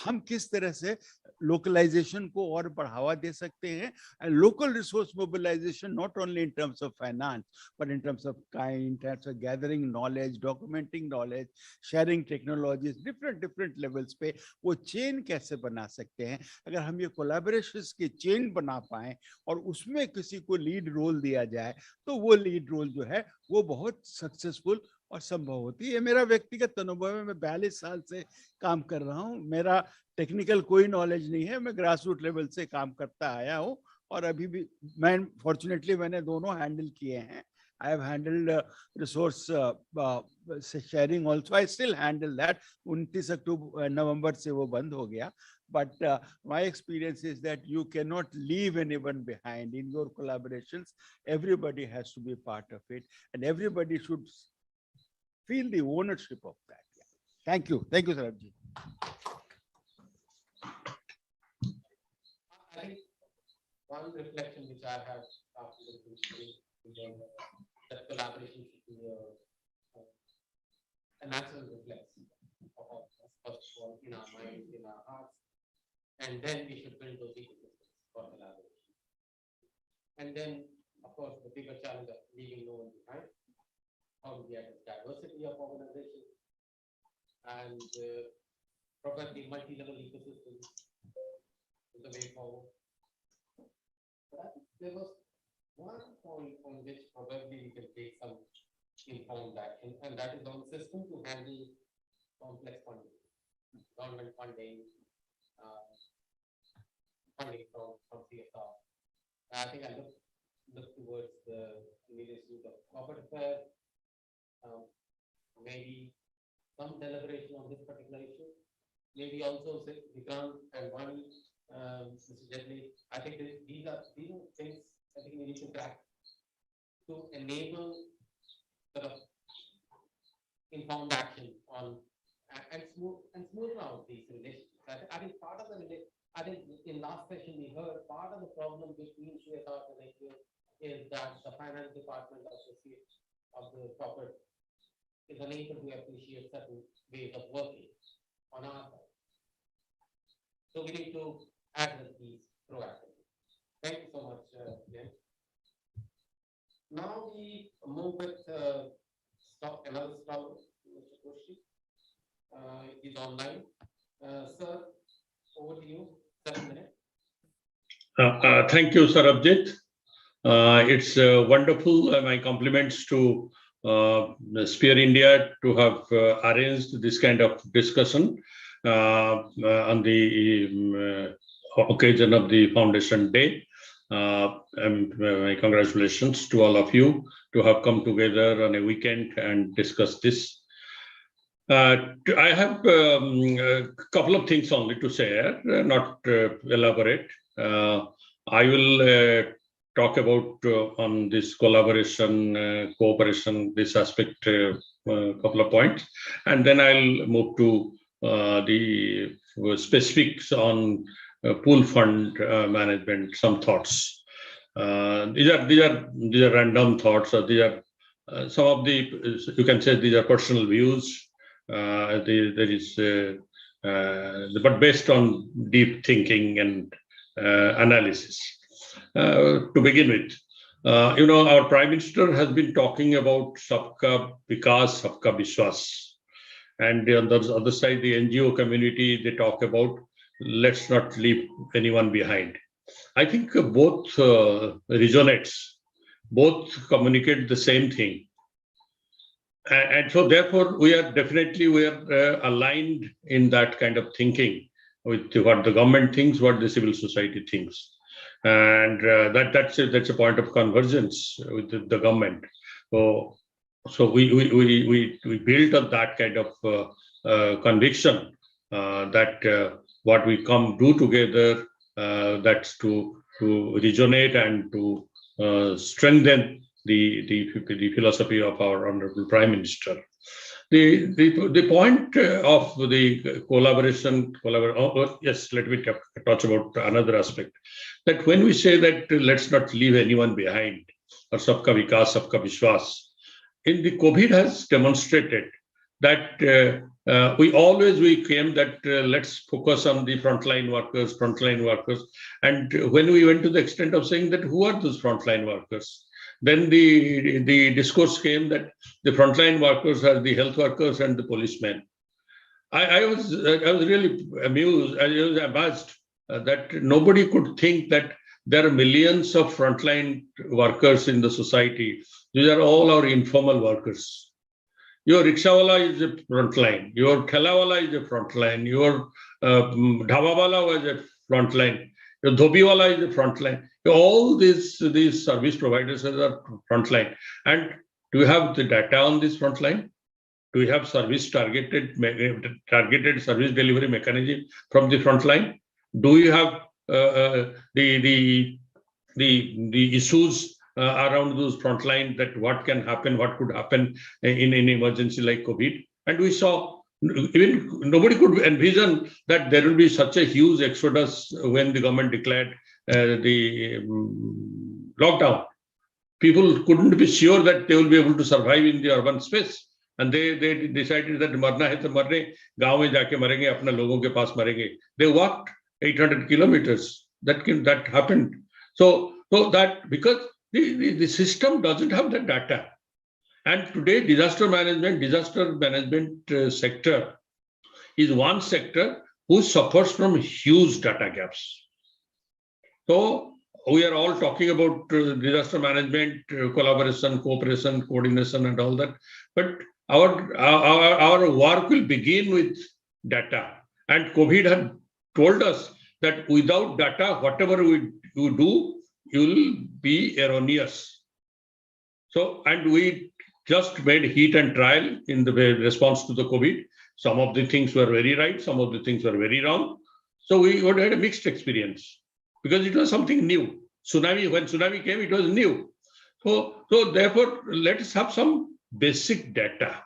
हम किस तरह से localization को और बढ़ावा दे सकते हैं, and local resource mobilization not only in terms of finance but in terms of kind, in terms of gathering knowledge, documenting knowledge, sharing technologies, different levels पे वो chain कैसे बना सकते हैं? अगर हम ये collaborations की chain बना पाएं और उसमें किसी को lead role दिया जाए, तो वो lead role जो है वो बहुत successful और संभव होती है। मेरा व्यक्तिगत अनुभव है, मैं 42 साल से काम कर रहा हूँ, मेरा टेक्निकल कोई नॉलेज नहीं है, मैं ग्रास रूट लेवल से काम करता आया हूँ, और अभी भी मैं फॉर्चुनेटली मैंने दोनों हैंडल किए हैं। I have handled resource sharing also. I still handle that. 29 November से वो बंद हो गया. But my experience is that you cannot leave anyone behind in your collaborations. Everybody has to be part of it, and everybody should feel the ownership of that. Thank you. Thank you, Sarabji. I think one reflection which I have after that collaboration should be a natural reflex of us, first of all, in our minds, in our hearts, and then we should build those ecosystems for collaboration. And then, of course, the bigger challenge of leaving no one behind. How do we address diversity of organizations and probably multi-level ecosystems is the way forward. But I think there was one point on which probably we can take some informed action, and that is on system to handle complex funding, government funding, funding from CSR. I think I look towards the Institute of Corporate Affairs. Maybe some deliberation on this particular issue. Maybe also Vikram and Vani, Mr. Jetli. I think these are things I think we need to track to enable sort of informed action on and smooth out these relationships. I think part of in last session we heard part of the problem between CSR and NGO is that the finance department of the corporate is unable to appreciate certain ways of working on our side. So we need to address these proactively. Thank you so much, Jen. Now we move with another scholar, Mr. Koshi. He's online. Sir, over to you, 7 minutes. Thank you, Sir Abjit. It's wonderful. My compliments to Sphere India to have arranged this kind of discussion on the occasion of the Foundation Day. My congratulations to all of you to have come together on a weekend and discuss this. I have a couple of things only to share, not elaborate. I will talk about on this collaboration, cooperation, this aspect, a couple of points, and then I'll move to the specifics on pool fund management, some thoughts. These are random thoughts, or these are some of the, you can say these are personal views. There is, but based on deep thinking and analysis. To begin with, our Prime Minister has been talking about Sabka Vikas, Sabka Vishwas. And on the other side, the NGO community, they talk about let's not leave anyone behind. I think both resonates, both communicate the same thing. And so therefore, we are aligned in that kind of thinking with what the government thinks, what the civil society thinks. And that's a point of convergence with the government. So we built up that kind of conviction that what we come do together, that's to resonate and to strengthen the philosophy of our Honorable Prime Minister. The point of the collaboration, yes, let me touch about another aspect. That when we say that let's not leave anyone behind, or Sabka Vikas, Sabka Vishwas, in the COVID has demonstrated that we came that let's focus on the frontline workers. And when we went to the extent of saying that who are those frontline workers, then the discourse came that the frontline workers are the health workers and the policemen. I was really amused. I was amazed that nobody could think that there are millions of frontline workers in the society. These are all our informal workers. Your rickshawala is a frontline. Your thelawala is a frontline. Your dhabawala was a frontline. Your dhobiwala is a frontline. All these service providers are frontline. And do you have the data on this frontline? Do we have targeted service delivery mechanism from the frontline? Do we have the issues around those frontline, that what can happen, what could happen in an emergency like COVID? And we saw, even nobody could envision that there will be such a huge exodus when the government declared the lockdown. People couldn't be sure that they will be able to survive in the urban space. And they decided that marna hai to marne, gaon mein jaake marenge, apna logon ke paas marenge. They walked 800 kilometers. That happened. So that because the system doesn't have the data. And today, disaster management sector is one sector who suffers from huge data gaps. So we are all talking about disaster management, collaboration, cooperation, coordination, and all that. But our work will begin with data. And COVID had told us that without data, whatever you do, you will be erroneous. So, and we just made heat and trial in the response to the COVID. Some of the things were very right, some of the things were very wrong. So we had a mixed experience because it was something new. When tsunami came, it was new. So therefore, let's have some basic data.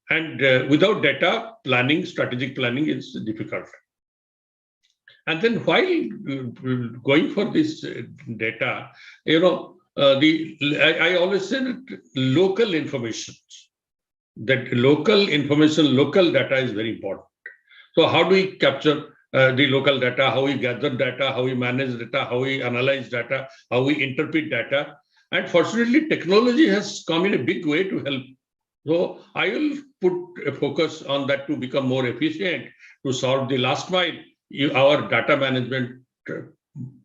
And without data, strategic planning is difficult. And then while going for this data, I always say that local information, local data is very important. So how do we capture the local data, how we gather data, how we manage data, how we analyze data, how we interpret data? And fortunately, technology has come in a big way to help. So I will put a focus on that to become more efficient, to solve the last mile. Our data management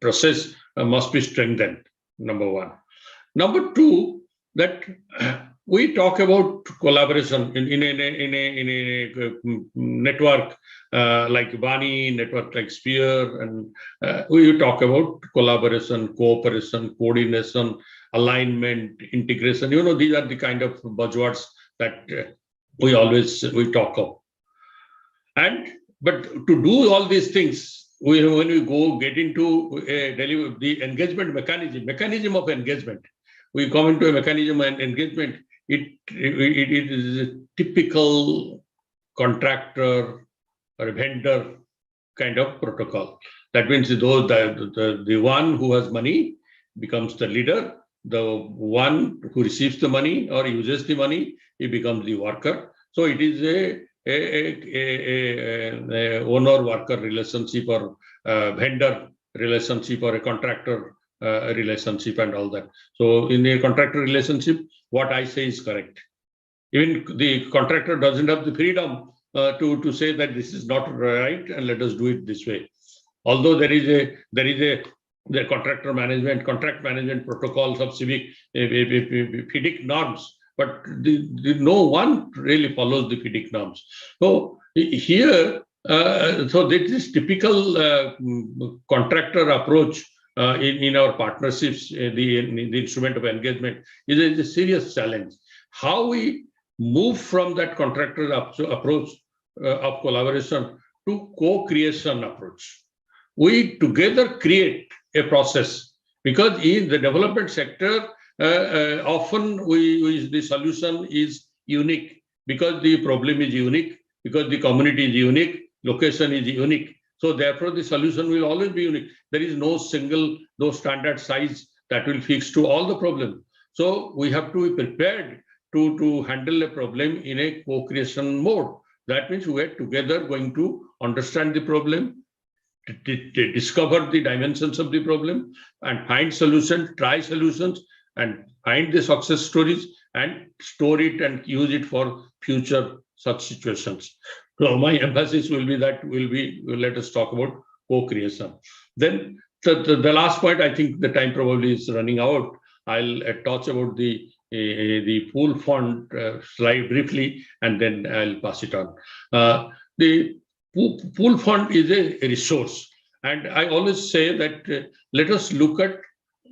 process must be strengthened, number one. Number two, that we talk about collaboration in a network like Bani, network like Sphere, and we talk about collaboration, cooperation, coordination, alignment, integration. You know, these are the kind of buzzwords that we talk of. But to do all these things, when we get into the engagement mechanism of engagement, we come into a mechanism and engagement. It is a typical contractor or a vendor kind of protocol. That means the one who has money becomes the leader. The one who receives the money or uses the money, he becomes the worker. So it is a owner-worker relationship, or vendor relationship, or a contractor relationship, and all that. So in a contractor relationship, what I say is correct. Even the contractor doesn't have the freedom to say that this is not right and let us do it this way. Although there is the contract management protocols of civic FIDIC norms, but no one really follows the FIDIC norms. So here, so this typical contractor approach in our partnerships, the instrument of engagement is a serious challenge. How we move from that contractor approach of collaboration to co-creation approach. We together create a process, because in the development sector, often the solution is unique, because the problem is unique, because the community is unique, location is unique. So therefore, the solution will always be unique. There is no standard size that will fix to all the problems. So we have to be prepared to handle a problem in a co-creation mode. That means we are together going to understand the problem, discover the dimensions of the problem, and find solutions, try solutions, and find the success stories, and store it and use it for future such situations. So my emphasis will be let us talk about co-creation. Then the last point, I think the time probably is running out. I'll touch about the pool fund slide briefly, and then I'll pass it on. The pool fund is a resource, and I always say that let us look at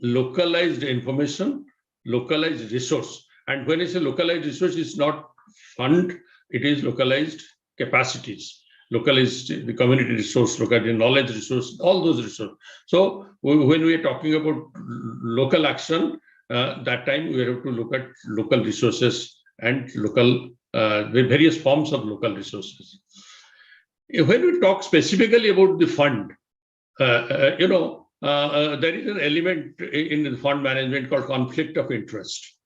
localized information, localized resource. And when I say localized resource, it's not fund, it is localized capacities, localized the community resource, localized knowledge resource, all those resources. So when we are talking about local action, that time we have to look at local resources and the various forms of local resources. When we talk specifically about the fund, there is an element in the fund management called conflict of interest.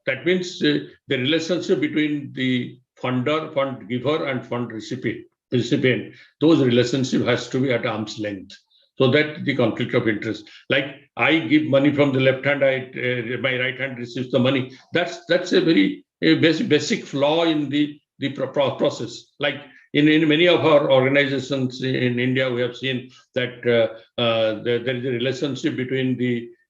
That means the relationship between the funder, fund giver, and fund recipient, those relationship has to be at arm's length. So that the conflict of interest, like I give money from the left hand, my right hand receives the money. That's a very basic flaw in the process. Like in many of our organizations in India, we have seen that there is a relationship between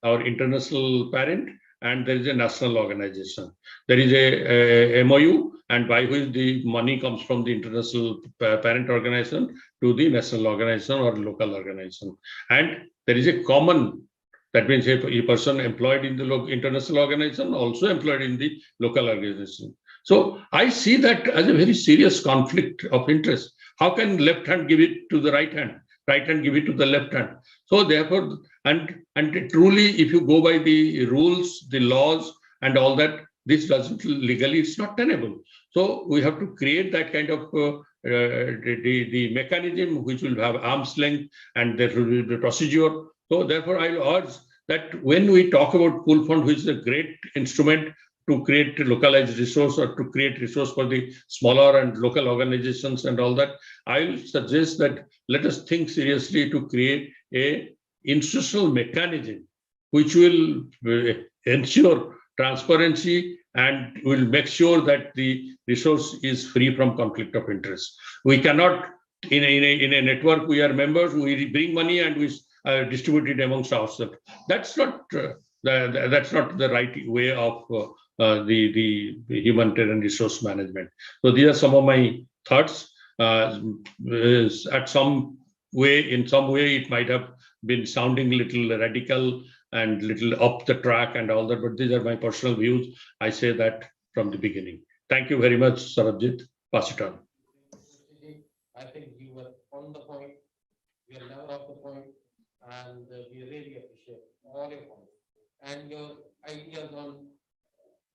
our international parent and there is a national organization. There is a MOU, and by which the money comes from the international parent organization to the national organization or local organization. And there is a common, that means a person employed in the international organization also employed in the local organization. So I see that as a very serious conflict of interest. How can left hand give it to the right hand give it to the left hand? So therefore, and truly, if you go by the rules, the laws, and all that, this doesn't legally, it's not tenable. So we have to create that kind of the mechanism which will have arm's length, and there will be the procedure. So therefore, I'll urge that when we talk about pool fund, which is a great instrument to create localized resource or to create resource for the smaller and local organizations and all that, I'll suggest that let us think seriously to create a institutional mechanism which will ensure transparency and will make sure that the resource is free from conflict of interest. We cannot, in a network, we are members, we bring money and we distribute it amongst ourselves. That's not the right way of the humanitarian resource management. So these are some of my thoughts. At some way, in some way, it might have been sounding a little radical and little up the track and all that, but these are my personal views. I say that from the beginning. Thank you very much, Sarabjit. Pass it on. I think you were on the point. You are never off the point, and we really appreciate all your points and your ideas on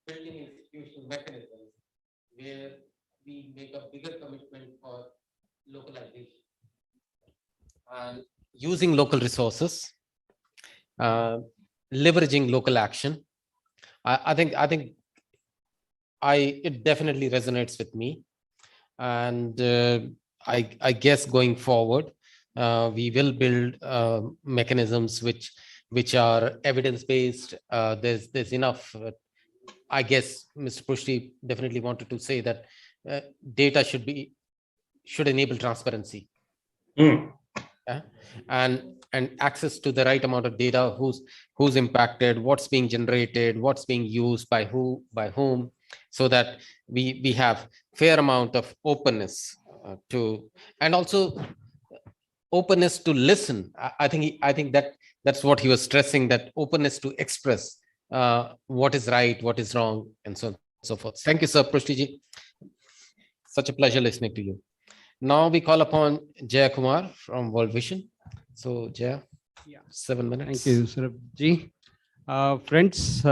building institutional mechanisms where we make a bigger commitment for localization and using local resources, leveraging local action. I think it definitely resonates with me, and I guess going forward we will build mechanisms which are evidence-based. There's enough. I guess Mr. Pushti definitely wanted to say that data should enable transparency. And access to the right amount of data, who's impacted, what's being generated, what's being used by whom, so that we have fair amount of openness and also openness to listen. I think that's what he was stressing, that openness to express what is right, what is wrong, and so on and so forth. Thank you, Sir Prushtiji. Such a pleasure listening to you. Now we call upon Jaya Kumar from World Vision. So Jaya, 7 minutes. Thank you, Sarabji. Friends,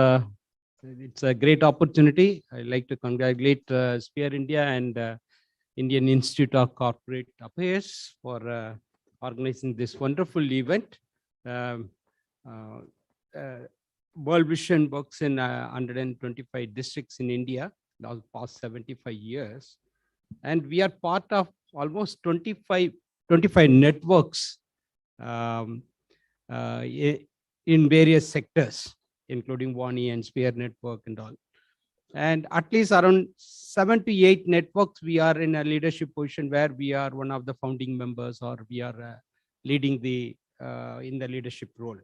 it's a great opportunity. I'd like to congratulate Sphere India and Indian Institute of Corporate Affairs for organizing this wonderful event. World Vision works in 125 districts in India for the past 75 years. And we are part of almost 25 networks in various sectors, including Wani and Sphere Network and all. And at least around 7 to 8 networks, we are in a leadership position where we are one of the founding members, or we are leading in the leadership role.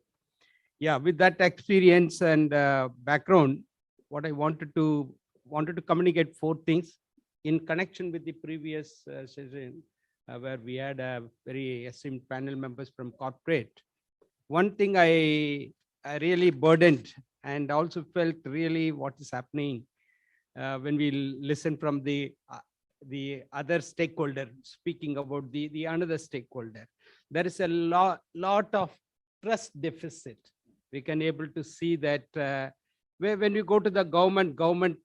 Yeah, with that experience and background, what I wanted to communicate 4 things in connection with the previous session, where we had a very esteemed panel members from corporate. One thing I really burdened and also felt really what is happening when we listen from the other stakeholder speaking about the another stakeholder. There is a lot of trust deficit. We can able to see that when we go to the government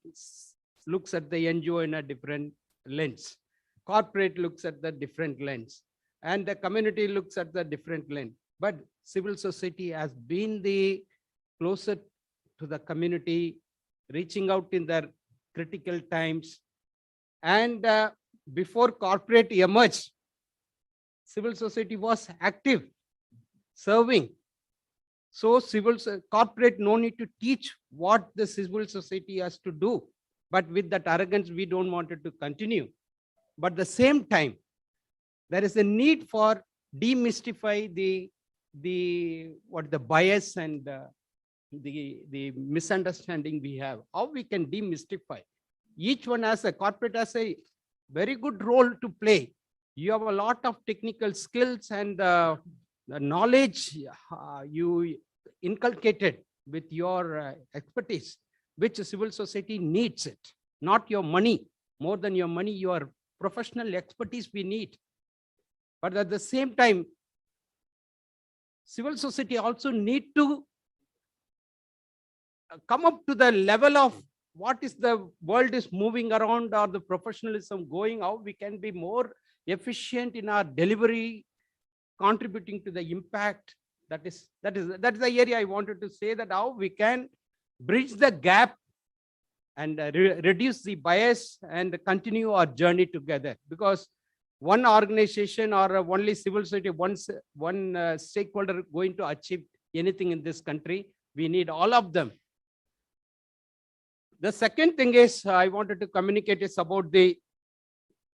looks at the NGO in a different lens. Corporate looks at the different lens, and the community looks at the different lens. But civil society has been the closer to the community, reaching out in their critical times. And before corporate emerged, civil society was active, serving. So corporate no need to teach what the civil society has to do. But with that arrogance, we don't want it to continue. But at the same time, there is a need for demystify the bias and the misunderstanding we have. How we can demystify? Each one has corporate has a very good role to play. You have a lot of technical skills and the knowledge you inculcated with your expertise, which civil society needs it. Not your money, more than your money, your professional expertise we need. But at the same time, civil society also need to come up to the level of what is the world is moving around, or the professionalism going, how we can be more efficient in our delivery, contributing to the impact. That is the area I wanted to say, that how we can bridge the gap and reduce the bias and continue our journey together. Because one organization or only civil society, one stakeholder going to achieve anything in this country, we need all of them. The second thing is I wanted to communicate is about the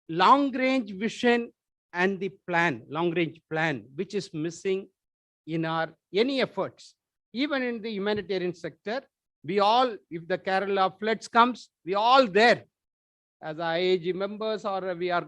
long-range vision and the plan, long-range plan, which is missing in any efforts. Even in the humanitarian sector, We all, if the Kerala floods comes, we all there as IAG members, or we are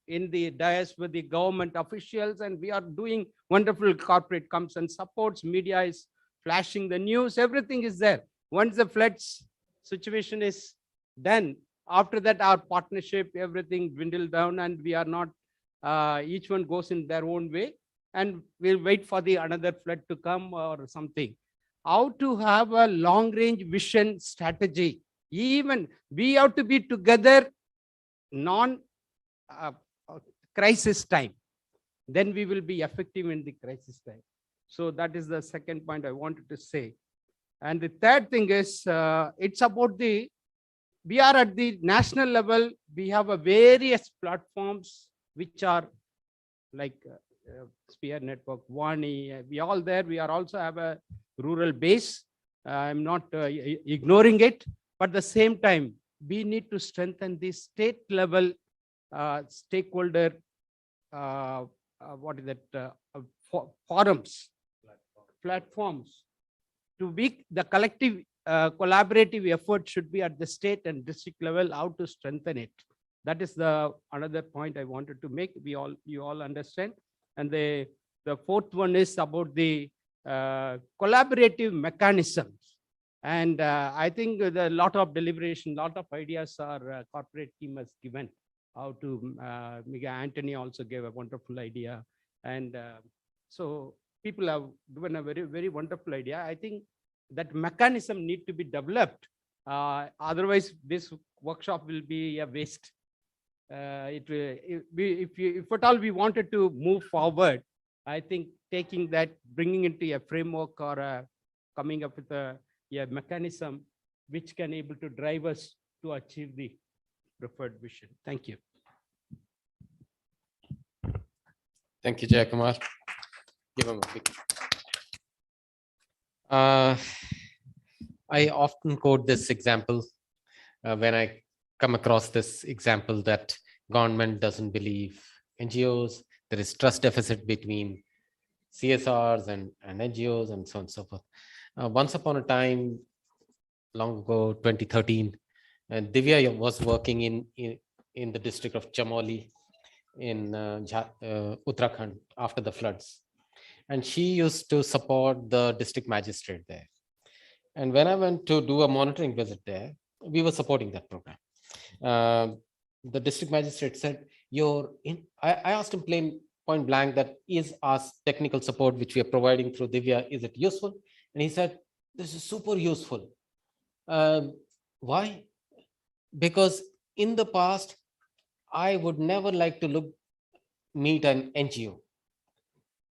in the dais with the government officials, and we are doing wonderful. Corporate comes and supports, media is flashing the news, everything is there. Once the floods situation is done, after that our partnership, everything dwindled down, and we are not, each one goes in their own way, and we'll wait for the another flood to come or something. How to have a long range vision strategy. Even we have to be together non crisis time, then we will be effective in the crisis time. So that is the second point I wanted to say. And the third thing is, it's about we are at the national level, we have a various platforms which are like Sphere Network, Vani, we all there. We are also have a rural base. I'm not ignoring it, but at the same time, we need to strengthen the state level stakeholder, what is that, forums, platforms, to be the collective collaborative effort should be at the state and district level, how to strengthen it. That is the another point I wanted to make. You all understand. And the fourth one is about the collaborative mechanisms. And I think a lot of deliberation, lot of ideas our corporate team has given how to, Anthony also gave a wonderful idea. And so people have given a very, very wonderful idea. I think that mechanism need to be developed. Otherwise, this workshop will be a waste. If at all we wanted to move forward, I think taking that, bringing into a framework or coming up with a mechanism which can able to drive us to achieve the preferred vision. Thank you. Thank you, Jayakumar. Give him a big. I often quote this example when I come across this example that government doesn't believe NGOs, there is trust deficit between CSRs and NGOs and so on and so forth. Once upon a time, long ago, 2013, Divya was working in the district of Chamoli in Uttarakhand after the floods. And she used to support the district magistrate there. And when I went to do a monitoring visit there, we were supporting that program. The district magistrate said, I asked him point blank that is our technical support which we are providing through Divya, is it useful? And he said, this is super useful. Why? Because in the past, I would never like to meet an NGO.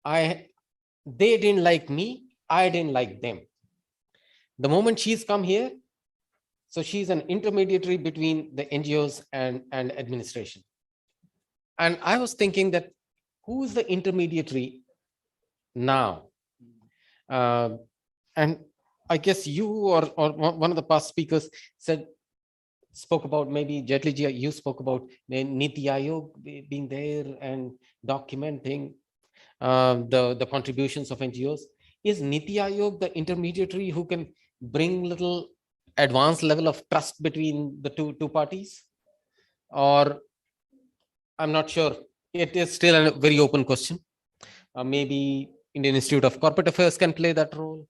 They didn't like me, I didn't like them. The moment she's come here, so she's an intermediary between the NGOs and administration. And I was thinking that who's the intermediary now? And I guess you or one of the past speakers spoke about, maybe Jetliji, you spoke about Niti Aayog being there and documenting the contributions of NGOs. Is Niti Aayog the intermediary who can bring little advanced level of trust between the two parties? Or I'm not sure. It is still a very open question. Maybe Indian Institute of Corporate Affairs can play that role.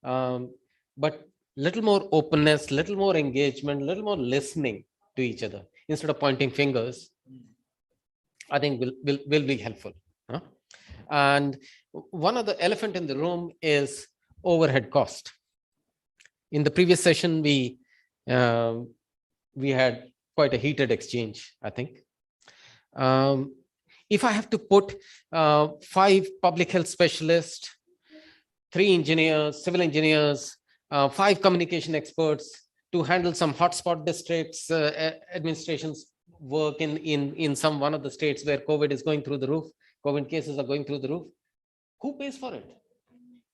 But little more openness, little more engagement, little more listening to each other instead of pointing fingers, I think will be helpful. Huh? And one of the elephant in the room is overhead cost. In the previous session, we had quite a heated exchange, I think. If I have to put 5 public health specialists, 3 engineers, civil engineers, 5 communication experts to handle some hotspot districts, administration's work in one of the states where COVID is going through the roof, COVID cases are going through the roof, who pays for it?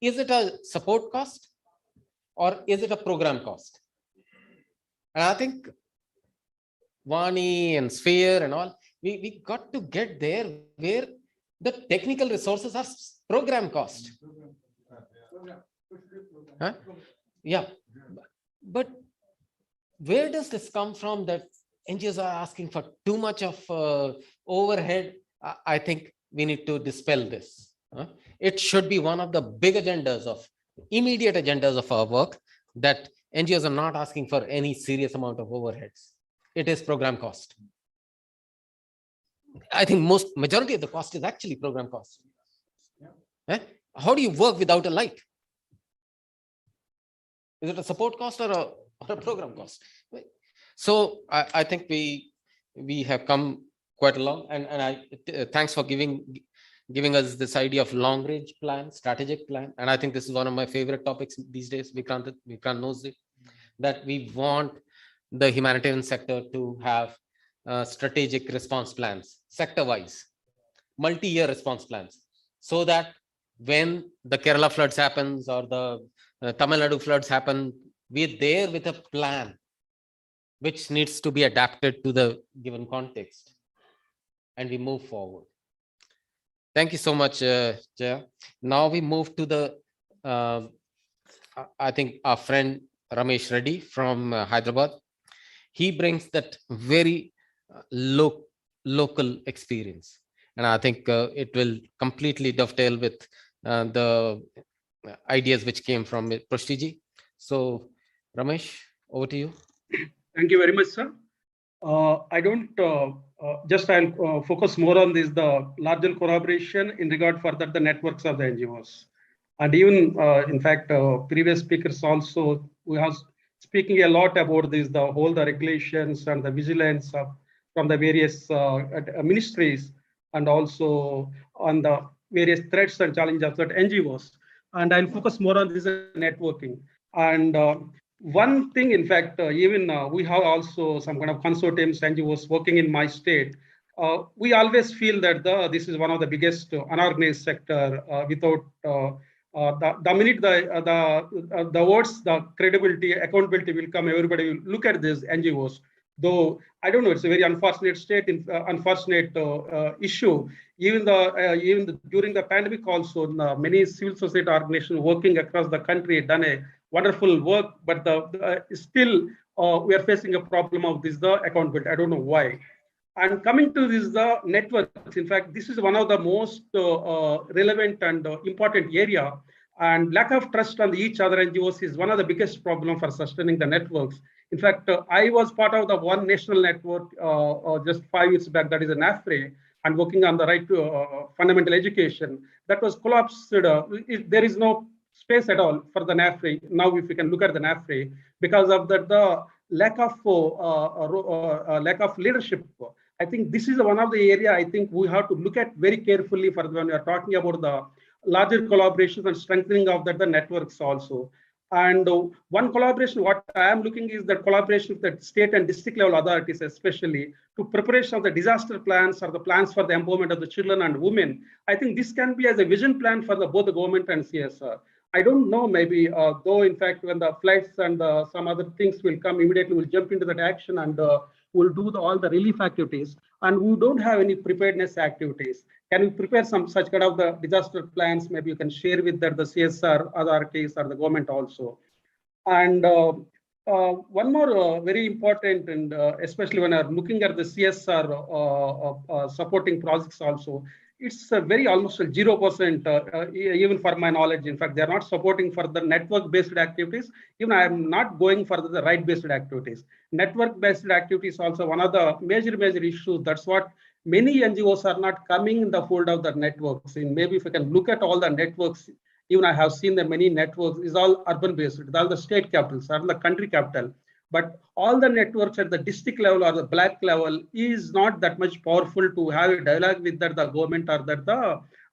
Is it a support cost or is it a program cost? And I think Vani and Sphere and all, we got to get there where the technical resources are program cost. Huh? Yeah, But where does this come from that NGOs are asking for too much of overhead? I think we need to dispel this. It should be one of the big agendas of immediate agendas of our work, that NGOs are not asking for any serious amount of overheads. It is program cost. I think majority of the cost is actually program cost. How do you work without a light? Is it a support cost or a program cost? So I think we have come quite along, and I thanks for giving us this idea of long range plan, strategic plan. And I think this is one of my favorite topics these days. Vikrant knows it, that we want the humanitarian sector to have strategic response plans, sector wise, multi-year response plans, so that when the Kerala floods happens or the Tamil Nadu floods happen, we're there with a plan which needs to be adapted to the given context, and we move forward. Thank you so much, Jaya. Now we move to the, I think our friend Ramesh Reddy from Hyderabad. He brings that very local experience. And I think it will completely dovetail with the ideas which came from Prashtiji. So Ramesh, over to you. Thank you very much, sir. I don't I'll focus more on this, the larger collaboration in regard further the networks of the NGOs. And even in fact, previous speakers also, we have speaking a lot about this, the regulations and the vigilance from the various ministries, and also on the various threats and challenges that NGOs. And I'll focus more on this networking. And one thing, in fact, even we have also some kind of consortiums, NGOs working in my state. We always feel that this is one of the biggest unorganized sector without the minute the words, the credibility, accountability will come, everybody will look at these NGOs. Though I don't know, it's a very unfortunate unfortunate issue. Even during the pandemic, also many civil society organizations working across the country done a wonderful work, but still we are facing a problem of this accountability. I don't know why. And coming to this networks, in fact, this is one of the most relevant and important area. And lack of trust on each other NGOs is one of the biggest problem for sustaining the networks. In fact, I was part of the one national network just 5 years back, that is an NAFRE, and working on the right to fundamental education. That was collapsed. There is no space at all for the NAFRE. Now, if we can look at the NAFRE, because of the lack of leadership. I think this is one of the area I think we have to look at very carefully for when we are talking about the larger collaborations and strengthening of the networks also. And one collaboration, what I am looking is that collaboration with the state and district level authorities, especially to preparation of the disaster plans or the plans for the empowerment of the children and women. I think this can be as a vision plan for both the government and CSR. I don't know, maybe, though, in fact, when the floods and some other things will come, immediately we'll jump into that action and we'll do all the relief activities. And we don't have any preparedness activities. Can we prepare some such kind of the disaster plans? Maybe you can share with the CSR authorities or the government also. And one more very important, and especially when I'm looking at the CSR supporting projects also, it's a very almost 0%, even for my knowledge. In fact, they're not supporting for the network-based activities. Even I am not going for the right-based activities. Network-based activities also one of the major issues. That's what many NGOs are not coming in the fold of the networks. And maybe if we can look at all the networks, even I have seen that many networks is all urban-based. It's all the state capitals, or the country capital. But all the networks at the district level or the black level is not that much powerful to have a dialogue with the government or the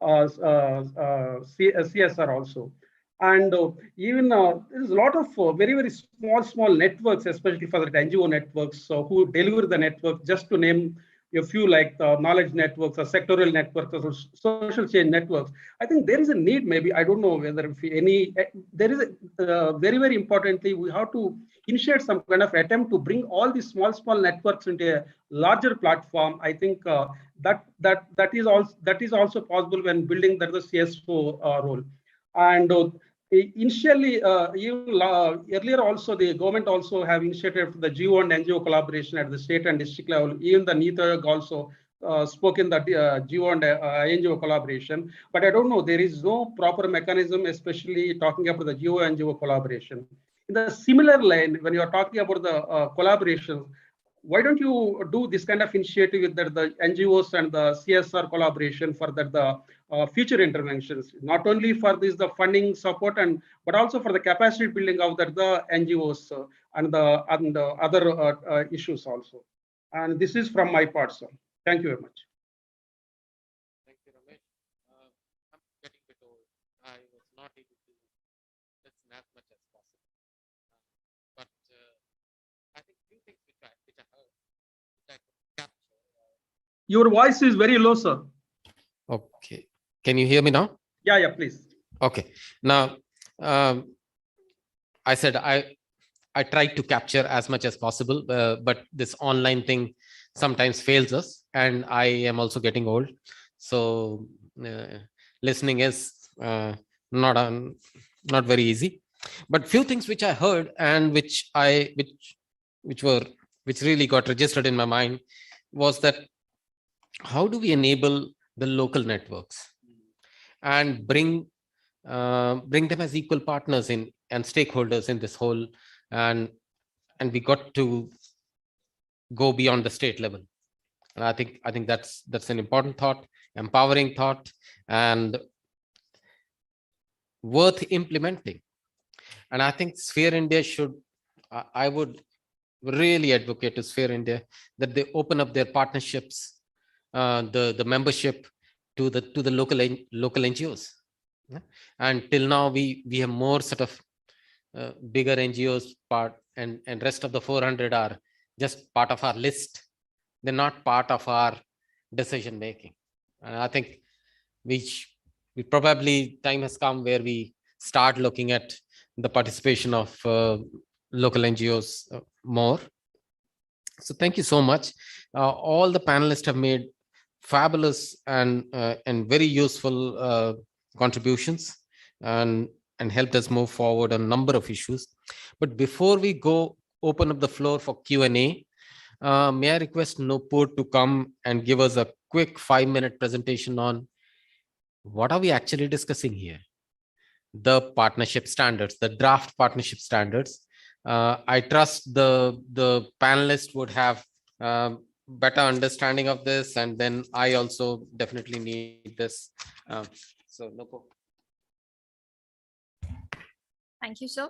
CSR also. And even there's a lot of very small networks, especially for the NGO networks, who deliver the network. Just to name a few, like the knowledge networks or sectoral networks or social change networks. I think there is a need, maybe, I don't know whether if any, there is a, very importantly, we have to initiate some kind of attempt to bring all these small networks into a larger platform. I think that is also possible when building the CSO role. And initially, earlier also, the government also have initiated the GO and NGO collaboration at the state and district level. Even the NITA also spoke in the GO and NGO collaboration. But I don't know, there is no proper mechanism, especially talking about the GO and NGO collaboration. In the similar line, when you are talking about the collaboration, why don't you do this kind of initiative with the NGOs and the CSR collaboration for the future interventions, not only for this the funding support but also for the capacity building of the NGOs and the other issues also. And this is from my part, sir. Thank you very much. Thank you, Ramesh. I'm getting a bit old. I was not able to listen as much as possible. But I think few things which I heard, which I could capture. Your voice is very low, sir. Okay. Can you hear me now? Yeah, please. Okay. Now, I said I tried to capture as much as possible, but this online thing sometimes fails us, and I am also getting old, so listening is not very easy. But few things which I heard and which really got registered in my mind was that how do we enable the local networks and bring them as equal partners and stakeholders in this whole, and we got to go beyond the state level. And I think that's an important thought, empowering thought, and worth implementing. And I think Sphere India should, I would really advocate to Sphere India that they open up their partnerships, the membership to the local NGOs. And till now we have more sort of bigger NGOs part, and rest of the 400 are just part of our list. They're not part of our decision making. And I think we probably, time has come where we start looking at the participation of local NGOs more. So thank you so much. All the panelists have made fabulous and very useful contributions and helped us move forward on a number of issues. But before we go open up the floor for Q&A, may I request Nupur to come and give us a quick 5-minute presentation on what are we actually discussing here? The partnership standards, the draft partnership standards. I trust the panelists would have better understanding of this, and then I also definitely need this. So Nupur. Thank you, sir.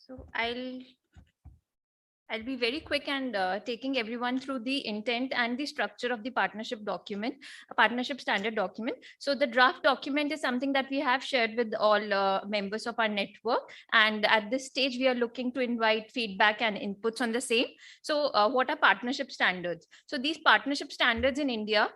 So I'll be very quick and taking everyone through the intent and the structure of the partnership document, a partnership standard document. So the draft document is something that we have shared with all members of our network. And at this stage, we are looking to invite feedback and inputs on the same. So what are partnership standards? So these partnership standards in India,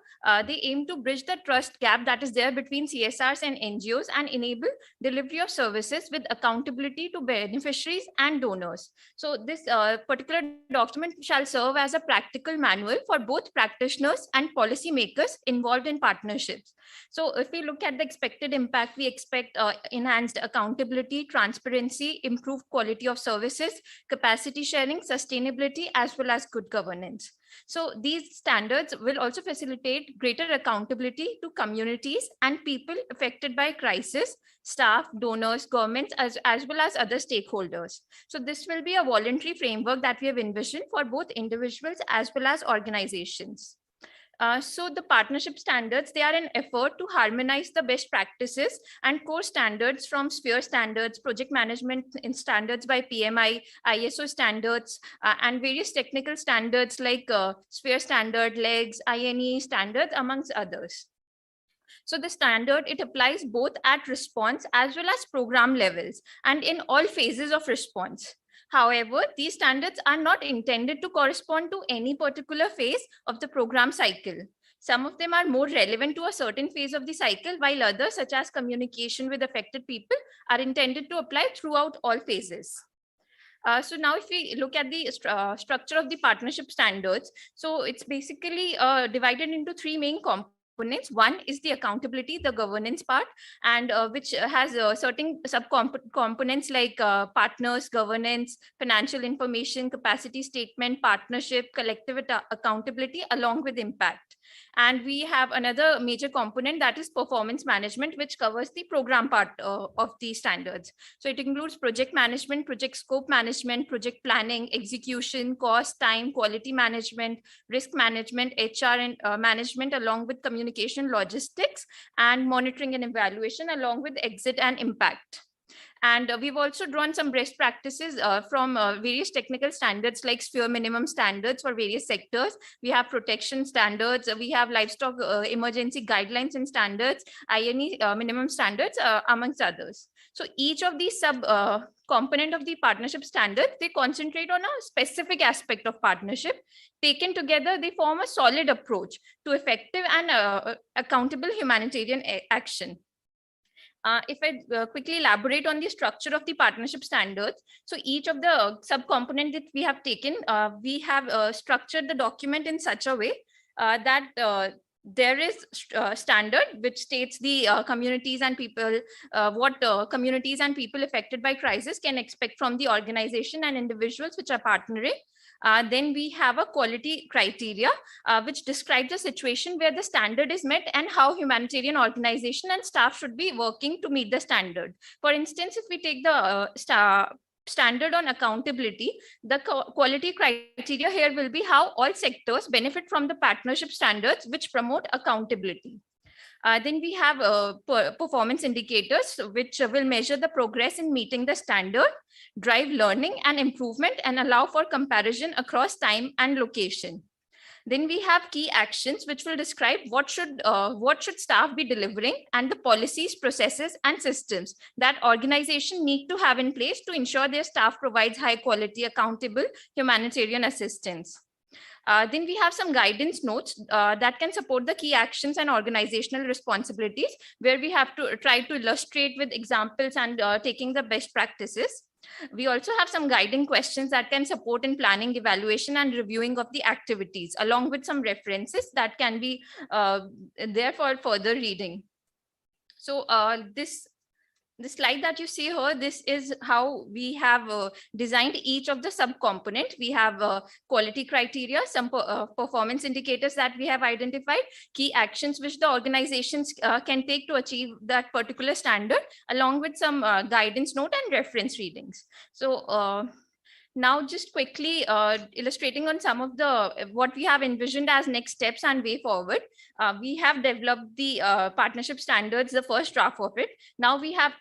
they aim to bridge the trust gap that is there between CSRs and NGOs and enable delivery of services with accountability to beneficiaries and donors. So this particular document shall serve as a practical manual for both practitioners and policymakers involved in partnerships. So if we look at the expected impact, we expect enhanced accountability, transparency, improved quality of services, capacity sharing, sustainability, as well as good governance. So these standards will also facilitate greater accountability to communities and people affected by crisis, staff, donors, governments, as well as other stakeholders. So this will be a voluntary framework that we have envisioned for both individuals as well as organizations. So the partnership standards, they are an effort to harmonize the best practices and core standards from Sphere standards, project management in standards by PMI, ISO standards, and various technical standards like Sphere standard, LEGS, INE standards, amongst others. So the standard, it applies both at response as well as program levels and in all phases of response. However, these standards are not intended to correspond to any particular phase of the program cycle. Some of them are more relevant to a certain phase of the cycle, while others, such as communication with affected people, are intended to apply throughout all phases. So now if we look at the structure of the partnership standards, so it's basically divided into 3 main components. components. One is the accountability, the governance part, and which has certain sub-components like partners, governance, financial information, capacity statement, partnership, collective accountability, along with impact. And we have another major component, that is performance management, which covers the program part of the standards. So it includes project management, project scope management, project planning, execution, cost, time, quality management, risk management, HR and management, along with communication, logistics, and monitoring and evaluation, along with exit and impact. And we've also drawn some best practices from various technical standards like sphere minimum standards for various sectors. We have protection standards, we have livestock emergency guidelines and standards, INE minimum standards, amongst others. So each of these sub component of the partnership standards, they concentrate on a specific aspect of partnership. Taken together, they form a solid approach to effective and accountable humanitarian action. If I quickly elaborate on the structure of the partnership standards, so each of the subcomponents that we have taken, we have structured the document in such a way that there is a standard which states the communities and people, what communities and people affected by crisis can expect from the organization and individuals which are partnering. Then we have a quality criteria which describes a situation where the standard is met and how humanitarian organization and staff should be working to meet the standard. For instance, if we take the standard on accountability, the quality criteria here will be how all sectors benefit from the partnership standards which promote accountability. Then we have performance indicators, which will measure the progress in meeting the standard, drive learning and improvement, and allow for comparison across time and location. Then we have key actions, which will describe what should staff be delivering and the policies, processes, and systems that organization need to have in place to ensure their staff provides high quality, accountable humanitarian assistance. Then we have some guidance notes that can support the key actions and organizational responsibilities, where we have to try to illustrate with examples and taking the best practices. We also have some guiding questions that can support in planning, evaluation, and reviewing of the activities, along with some references that can be there for further reading. So the slide that you see here, this is how we have designed each of the subcomponent. We have quality criteria, some performance indicators that we have identified, key actions which the organizations can take to achieve that particular standard, along with some guidance note and reference readings. So now just quickly illustrating on some of the what we have envisioned as next steps and way forward. We have developed the partnership standards, the first draft of it. Now we have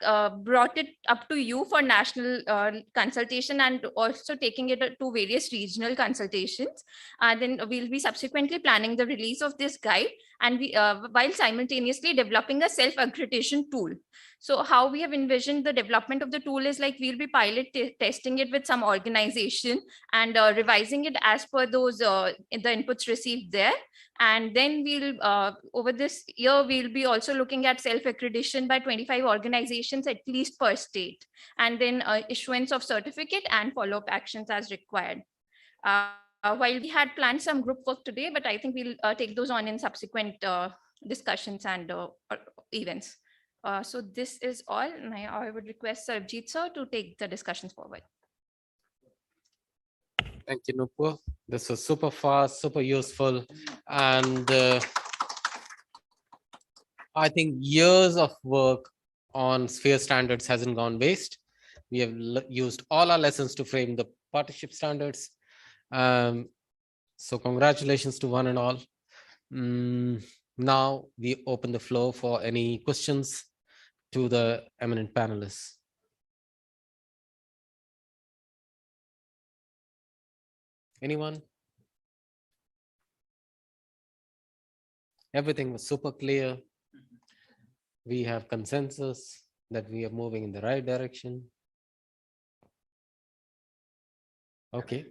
brought it up to you for national consultation and also taking it to various regional consultations. Then we'll be subsequently planning the release of this guide, and we while simultaneously developing a self-accreditation tool. So how we have envisioned the development of the tool is like we'll be pilot testing it with some organization and revising it as per those the inputs received there. And then we'll over this year, we'll be also looking at self-accreditation by 25 organizations at least per state, and then issuance of certificate and follow-up actions as required. While we had planned some group work today, but I think we'll take those on in subsequent discussions and events. So this is all. I would request Sarabjit sir to take the discussions forward. Thank you, Nupur. This was super fast, super useful. And I think years of work on sphere standards hasn't gone waste. We have used all our lessons to frame the partnership standards. So congratulations to one and all. Now we open the floor for any questions to the eminent panelists. Anyone? Everything was super clear. We have consensus that we are moving in the right direction. Okay.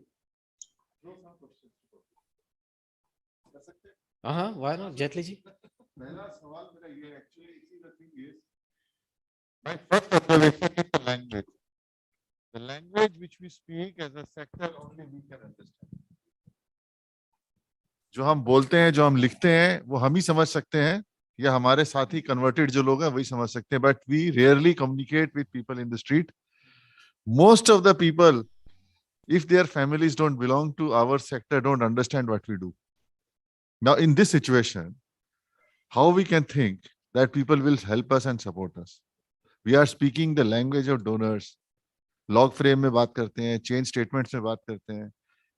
Why not, Jetli ji? My first observation is the language. The language which we speak as a sector only we can understand. जो हम बोलते हैं, जो हम लिखते हैं, वो हम ही समझ सकते हैं या हमारे साथ ही कन्वर्टेड जो लोग हैं वही समझ सकते हैं, but we rarely communicate with people in the street. Most of the people, if their families don't belong to our sector, don't understand what we do. Now, in this situation, how we can think that people will help us and support us? We are speaking the language of donors. Log frame में बात करते हैं, chain statements में बात करते हैं.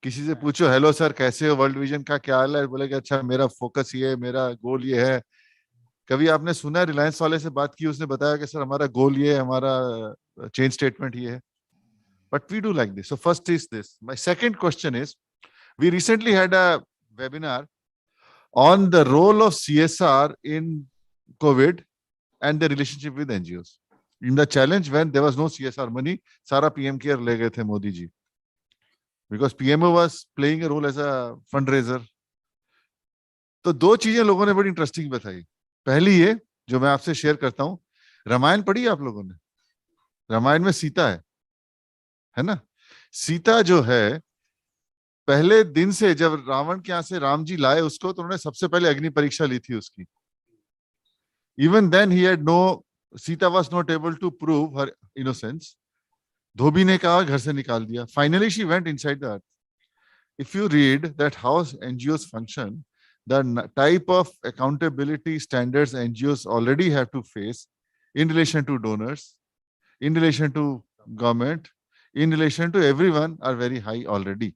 किसी से पूछो हेलो सर कैसे हो, वर्ल्ड विजन का क्या हाल है, बोलेगा अच्छा मेरा फोकस ये है, मेरा गोल ये है. कभी आपने सुना रिलायंस वाले से बात की, उसने बताया कि सर हमारा गोल ये है, हमारा चेन स्टेटमेंट ये है. But we do like this. So first is this. My second question is, we recently had a webinar on the role of CSR in COVID and the relationship with NGOs. In the challenge when there was no CSR money, Sara PM care le gaye the Modi ji. Because PMO was playing a role as a fundraiser. तो दो चीजें लोगों ने बड़ी interesting बताई. पहली ये जो मैं आपसे शेयर करता हूँ, रामायण पढ़ी आप लोगों ने? रामायण में सीता है ना? सीता जो है, पहले दिन से जब रावण के यहाँ से राम जी लाए उसको, तो उन्होंने सबसे पहले अग्नि परीक्षा ली थी उसकी. Even then he had no, Sita was not able to prove her innocence. धोबी ने कहा घर से निकाल दिया. Finally she went inside the earth. If you read that how NGOs function, the type of accountability standards NGOs already have to face in relation to donors, in relation to government, in relation to everyone are very high already.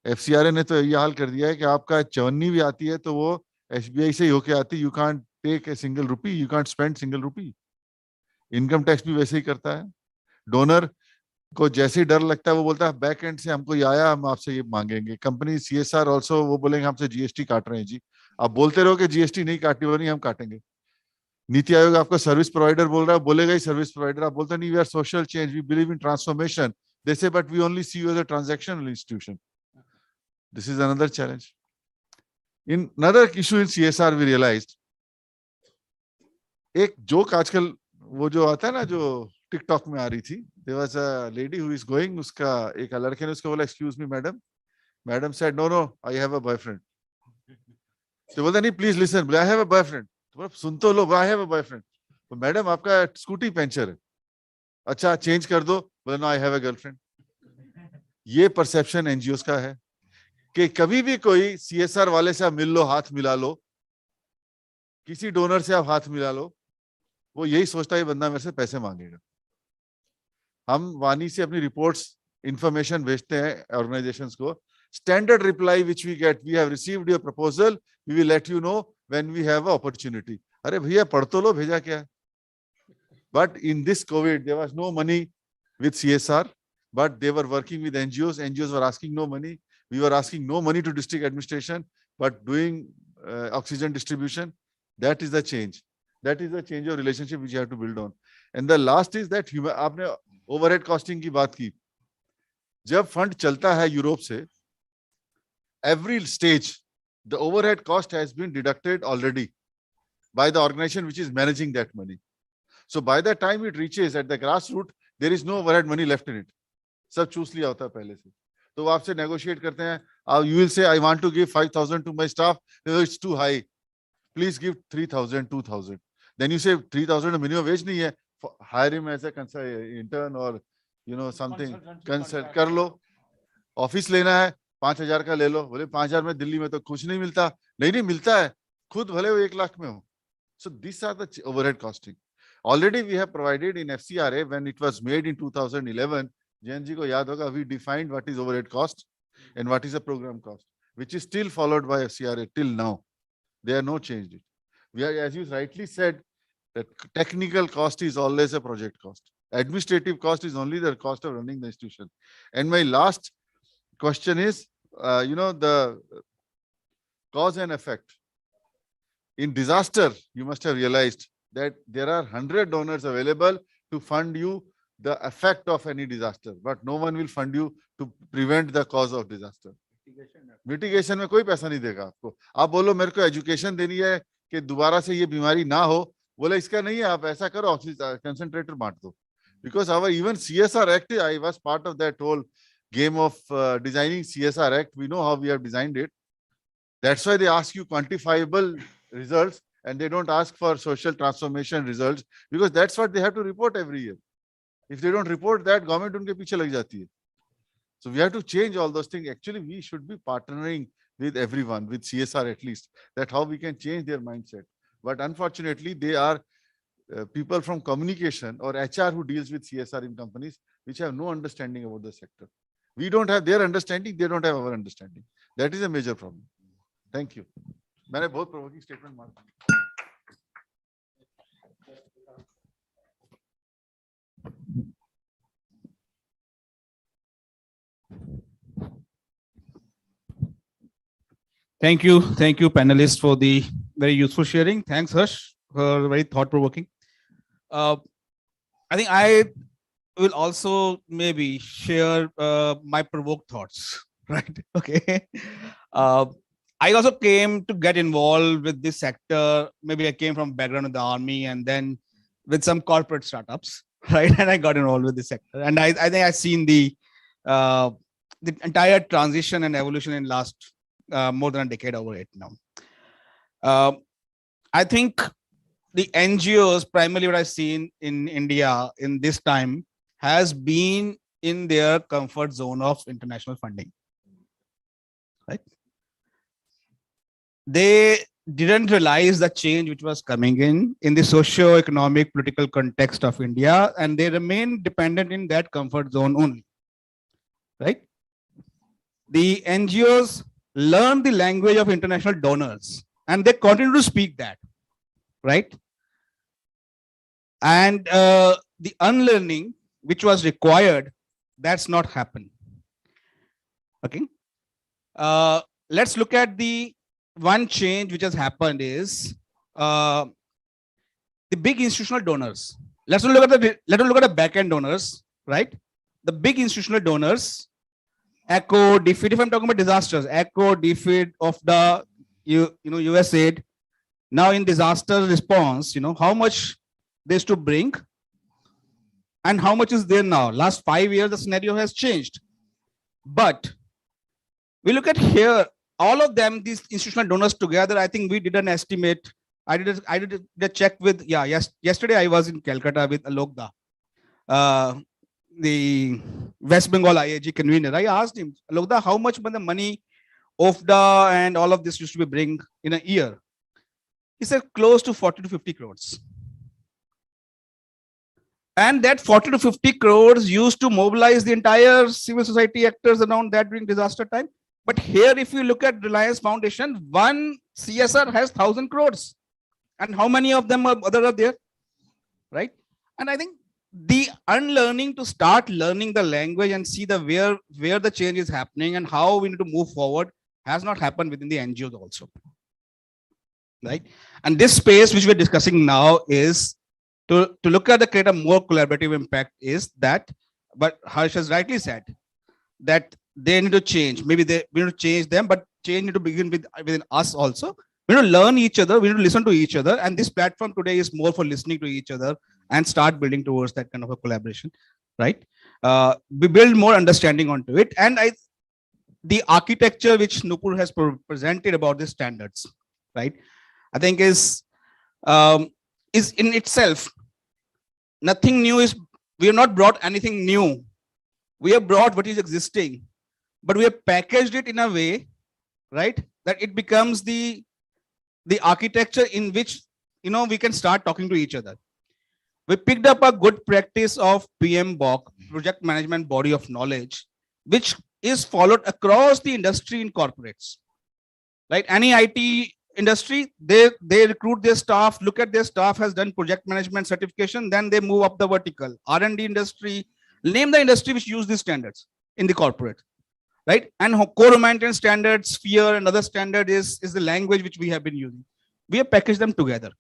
FCRA ने तो ये हाल कर दिया है कि आपका चवन्नी भी आती है तो वो SBI से ही होके आती. You can't take a single rupee, you can't spend single rupee. Income tax भी वैसे ही करता है. डोनर को जैसे ही डर लगता है वो बोलता है बैक एंड से हमको ये आया, हम आपसे ये मांगेंगे. कंपनी CSR ऑल्सो वो बोलेंगे हमसे GST काट रहे हैं जी, आप बोलते रहो कि GST नहीं काटनी, वो नहीं हम काटेंगे. नीति आयोग आपको सर्विस प्रोवाइडर बोल रहा है, बोलेगा ही सर्विस प्रोवाइडर. आप बोलते नहीं we are social change, we believe in transformation. They say, but we only see you as a transactional institution. This is another challenge. In another issue in CSR, we realized, एक joke आजकल वो जो आता है ना, जो TikTok में आ रही थी. There was a lady who is going, उसका एक लड़के ने उसको बोला excuse me madam. Madam said no no I have a boyfriend. तो बोलता नहीं please listen, I have a boyfriend. तो बोला सुन तो लो, I have a boyfriend. तो मैडम आपका स्कूटी पंचर है. अच्छा चेंज कर दो. बोला no I have a girlfriend. ये परसेप्शन एनजीओस का है कि कभी भी कोई CSR वाले से आप मिल लो, हाथ मिला लो, किसी डोनर से आप हाथ मिला लो, वो यही सोचता है बंदा मेरे से पैसे मांगेगा. हम वानी से अपनी रिपोर्ट्स इंफॉर्मेशन भेजते हैं ऑर्गेनाइजेशंस को. Standard reply which we get, we have received your proposal, we will let you know when we have a opportunity. अरे भैया पढ़ तो लो, भेजा क्या है. But in this covid there was no money with CSR, but they were working with NGOs. NGOs were asking no money. We were asking no money to district administration, but doing oxygen distribution. That is the change. That is the change of relationship which you have to build on. And the last is that आपने overhead costing की बात की. जब fund चलता है Europe से, every stage the overhead cost has been deducted already by the organization which is managing that money. So by the time it reaches at the grassroots, there is no overhead money left in it. सब चूस लिया होता है पहले से. तो वो आपसे नेगोशिएट करते हैं. You will say I want to give 5,000 to my staff. No, it's too high. Please give 3,000, 2,000. Then you say 3,000 minimum wage नहीं है. Hire him as a intern or something. Consult कर लो. ऑफिस लेना है 5,000 का ले लो. बोले 5,000 में दिल्ली में तो कुछ नहीं मिलता. नहीं मिलता है. खुद भले वो 1 लाख में हो. So these are the overhead costing. Already we have provided in FCRA when it was made in 2011. Jain ji को याद होगा, we defined what is overhead cost and what is a program cost, which is still followed by FCRA till now. They are no changed it. We are, as you rightly said, that technical cost is always a project cost. Administrative cost is only the cost of running the institution. And my last question is, the cause and effect. In disaster, you must have realized that there are 100 donors available to fund you the effect of any disaster, but no one will fund you to prevent the cause of disaster. Mitigation में कोई पैसा नहीं देगा आपको. आप बोलो मेरे को एजुकेशन देनी है कि दोबारा से ये बीमारी ना हो, बोले इसका नहीं है, आप ऐसा करो कंसंट्रेटर बांट दो. Because our even CSR Act, I was part of that whole game of designing CSR Act. We know how we have designed it. That's why they ask you quantifiable results and they don't ask for social transformation results, because that's what they have to report every year. If they don't report that, government unke piche lag jati hai. So we have to change all those things. Actually, we should be partnering with everyone, with CSR at least, that how we can change their mindset. But unfortunately, they are people from communication or HR who deals with CSR in companies, which have no understanding about the sector. We don't have their understanding, they don't have our understanding. That is a major problem. Thank you. मैंने बहुत provoking statement मारा. Thank you, panelists, for the very useful sharing. Thanks, Harsh, for very thought-provoking. I think I will also maybe share my provoked thoughts, right? Okay. I also came to get involved with this sector. Maybe I came from background in the army and then with some corporate startups, right? And I got involved with this sector. And I think I've seen the entire transition and evolution in last more than a decade over it now. I think the NGOs, primarily what I've seen in India in this time, has been in their comfort zone of international funding, right? They didn't realize the change which was coming in the socio-economic political context of India, and they remain dependent in that comfort zone only, right? The NGOs learn the language of international donors and they continue to speak that, right? And the unlearning which was required, that's not happened. Okay. Let's look at the one change which has happened is the big institutional donors. Let's look at the back-end donors, right? The big institutional donors, ECHO, DFID, if I'm talking about disasters, ECHO, DFID of the USAID. Now in disaster response, how much they used to bring and how much is there now. Last 5 years, the scenario has changed. But we look at here, all of them, these institutional donors together, I think we did an estimate. I did a check with, yesterday I was in Calcutta with Alok Da, the West Bengal IAG convener. I asked him, Alok Da, how much the money OFDA and all of this used to be bring in a year? He said close to 40 to 50 crores. And that 40 to 50 crores used to mobilize the entire civil society actors around that during disaster time. But here, if you look at Reliance Foundation, one CSR has 1,000 crores. And how many of them are there, right? And I think the unlearning to start learning the language and see the where the change is happening and how we need to move forward has not happened within the NGOs also, right? And this space which we're discussing now is to look at the create a more collaborative impact is that, but Harsh has rightly said that they need to change. Maybe we need to change them, but change need to begin within us also. We need to learn each other. We need to listen to each other. And this platform today is more for listening to each other and start building towards that kind of a collaboration, right? We build more understanding onto it. And the architecture which Nupur has presented about the standards, right? I think is in itself, nothing new is, we have not brought anything new. We have brought what is existing, but we have packaged it in a way, right, that it becomes the architecture in which, we can start talking to each other. We picked up a good practice of PMBOK, Project Management Body of Knowledge, which is followed across the industry in corporates, right? Any IT industry, they recruit their staff, look at their staff has done project management certification, then they move up the vertical. R&D industry, name the industry which use these standards in the corporate, right? And core maintenance standards, sphere and other standard is the language which we have been using. We have packaged them together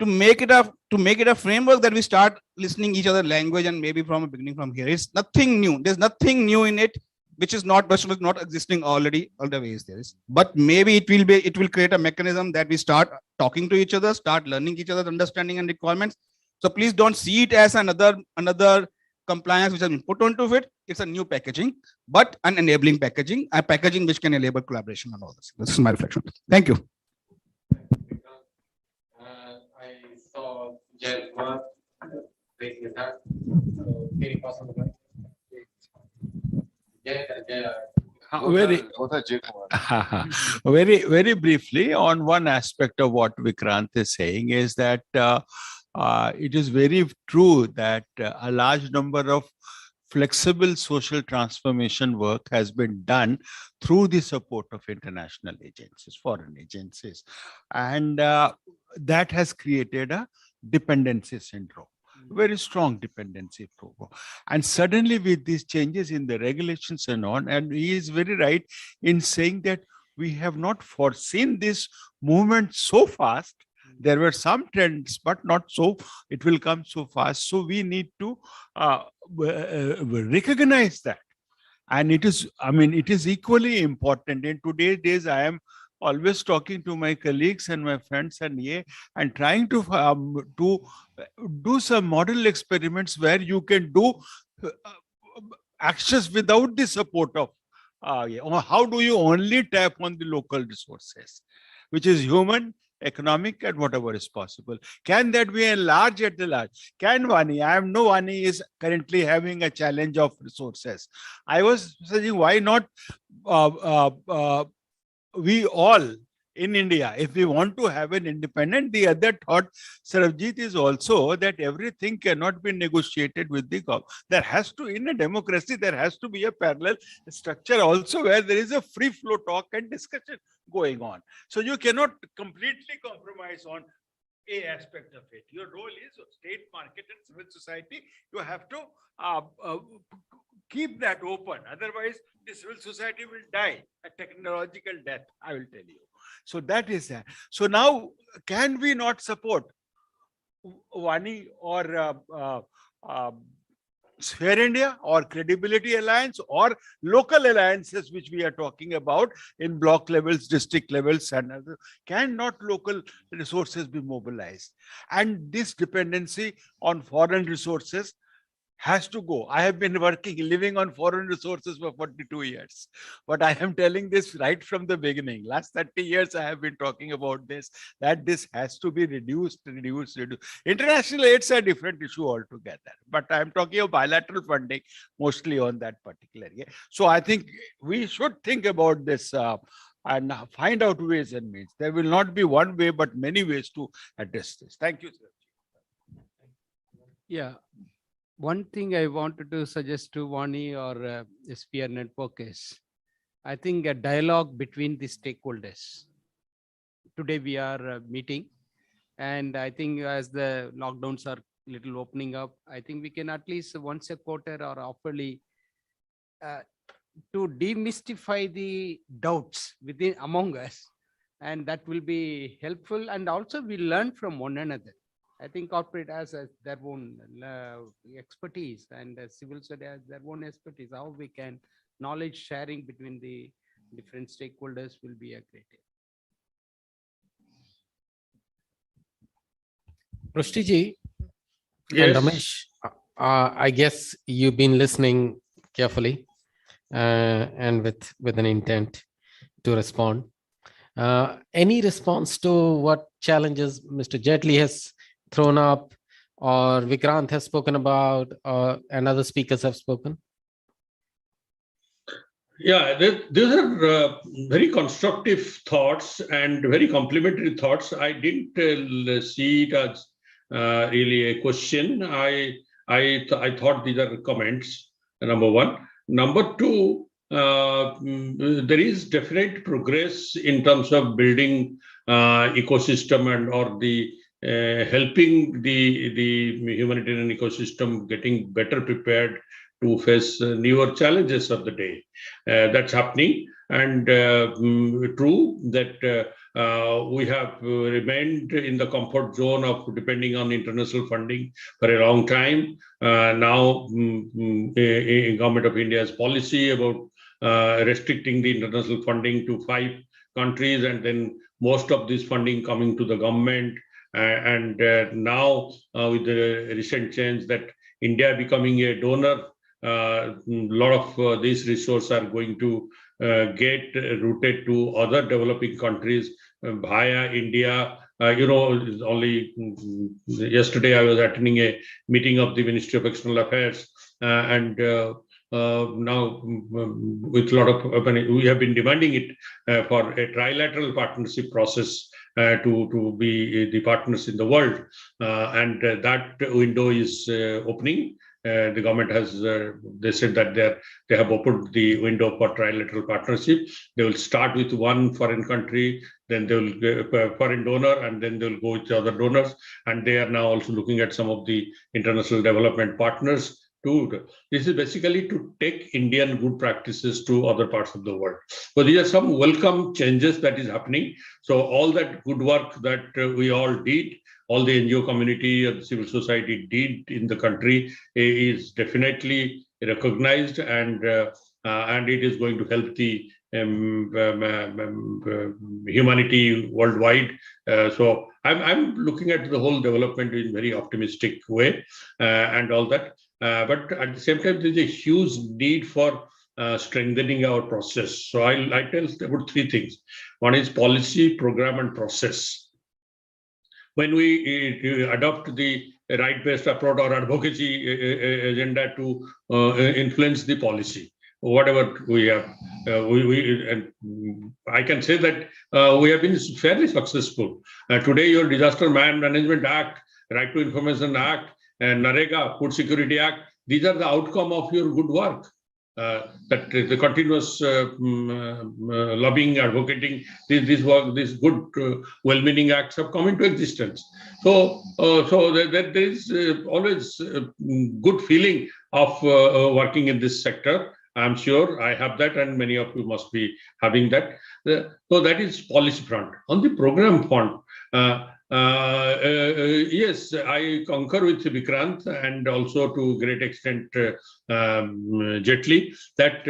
to make it a framework that we start listening each other language, and maybe from a beginning from here. It's nothing new. There's nothing new in it which is not existing already. All the ways there is, but maybe it will create a mechanism that we start talking to each other, start learning each other's understanding and requirements. So please don't see it as another compliance which has been put onto it, it's a new packaging, but an enabling packaging, a packaging which can enable collaboration and all this. This is my reflection. Thank you. I saw Jay raising his hand. So, can you pass on the mic? Very briefly on one aspect of what Vikrant is saying is that it is very true that a large number of flexible social transformation work has been done through the support of international agencies, foreign agencies, and that has created a dependency syndrome. Very strong dependency program. And suddenly with these changes in the regulations and on, and he is very right in saying that we have not foreseen this movement so fast. There were some trends, but not so, it will come so fast. So we need to recognize that. And it is, I mean, it is equally important. In today's days, I am always talking to my colleagues and my friends and trying to do some model experiments where you can do actions without the support of how do you only tap on the local resources, which is human, economic, and whatever is possible. Can that be enlarged at the large? Can Vani? Vani is currently having a challenge of resources. I was saying, why not we all in India, if we want to have an independent, the other thought, Sarabjit, is also that everything cannot be negotiated with the government. There has to, in a democracy, there has to be a parallel structure also where there is a free flow talk and discussion going on. So you cannot completely compromise on a aspect of it. Your role is state, market, and civil society. You have to keep that open. Otherwise, the civil society will die a technological death, I will tell you. So that is that. So now, can we not support Vani or Sphere India or Credibility Alliance or local alliances, which we are talking about in block levels, district levels, and other? Can not local resources be mobilized? And this dependency on foreign resources has to go. I have been living on foreign resources for 42 years. But I am telling this right from the beginning. Last 30 years, I have been talking about this, that this has to be reduced. International aid's a different issue altogether. But I am talking of bilateral funding, mostly on that particular. So I think we should think about this and find out ways and means. There will not be one way, but many ways to address this. Thank you, sir. Yeah. One thing I wanted to suggest to Vani or Sphere Network is, I think a dialogue between the stakeholders. Today we are meeting, and I think as the lockdowns are little opening up, I think we can at least once a quarter or oftenly to demystify the doubts within among us, and that will be helpful. And also we learn from one another. I think corporate has their own expertise, and civil society has their own expertise. How we can knowledge sharing between the different stakeholders will be a great help. Rushdiji Yes. and Ramesh, I guess you've been listening carefully and with an intent to respond. Any response to what challenges Mr. Jaitley has thrown up, or Vikrant has spoken about, and other speakers have spoken? Yeah, these are very constructive thoughts and very complimentary thoughts. I didn't see it as really a question. I thought these are comments, number one. Number two, there is definite progress in terms of building ecosystem and or the helping the humanitarian ecosystem getting better prepared to face newer challenges of the day. That's happening. And true that we have remained in the comfort zone of depending on international funding for a long time. Now, Government of India's policy about restricting the international funding to 5 countries, and then most of this funding coming to the government. And now with the recent change that India becoming a donor lot of these resources are going to get routed to other developing countries via India. Only yesterday I was attending a meeting of the Ministry of External Affairs, and now with a lot of, we have been demanding it for a trilateral partnership process to be the partners in the world, and that window is opening. The government has, they said that they have opened the window for trilateral partnership. They will start with one foreign country, then they will go foreign donor, and then they will go with the other donors. And they are now also looking at some of the international development partners. This is basically to take Indian good practices to other parts of the world. So these are some welcome changes that is happening. So all that good work that we all did, all the NGO community and civil society did in the country is definitely recognized, and it is going to help the humanity worldwide. So I'm looking at the whole development in a very optimistic way, and all that. But at the same time, there's a huge need for strengthening our process. So I tell about three things. One is policy, program, and process. When we adopt the right-based approach or advocacy agenda to influence the policy, whatever we have, and I can say that we have been fairly successful. Today, your Disaster Management Act, Right to Information Act, and NREGA, Food Security Act, these are the outcome of your good work. That the continuous lobbying, advocating, this work, these good, well-meaning acts have come into existence. So, there is always a good feeling of working in this sector. I'm sure I have that, and many of you must be having that. So that is policy front. On the program front, yes, I concur with Vikrant and also to a great extent Jetli that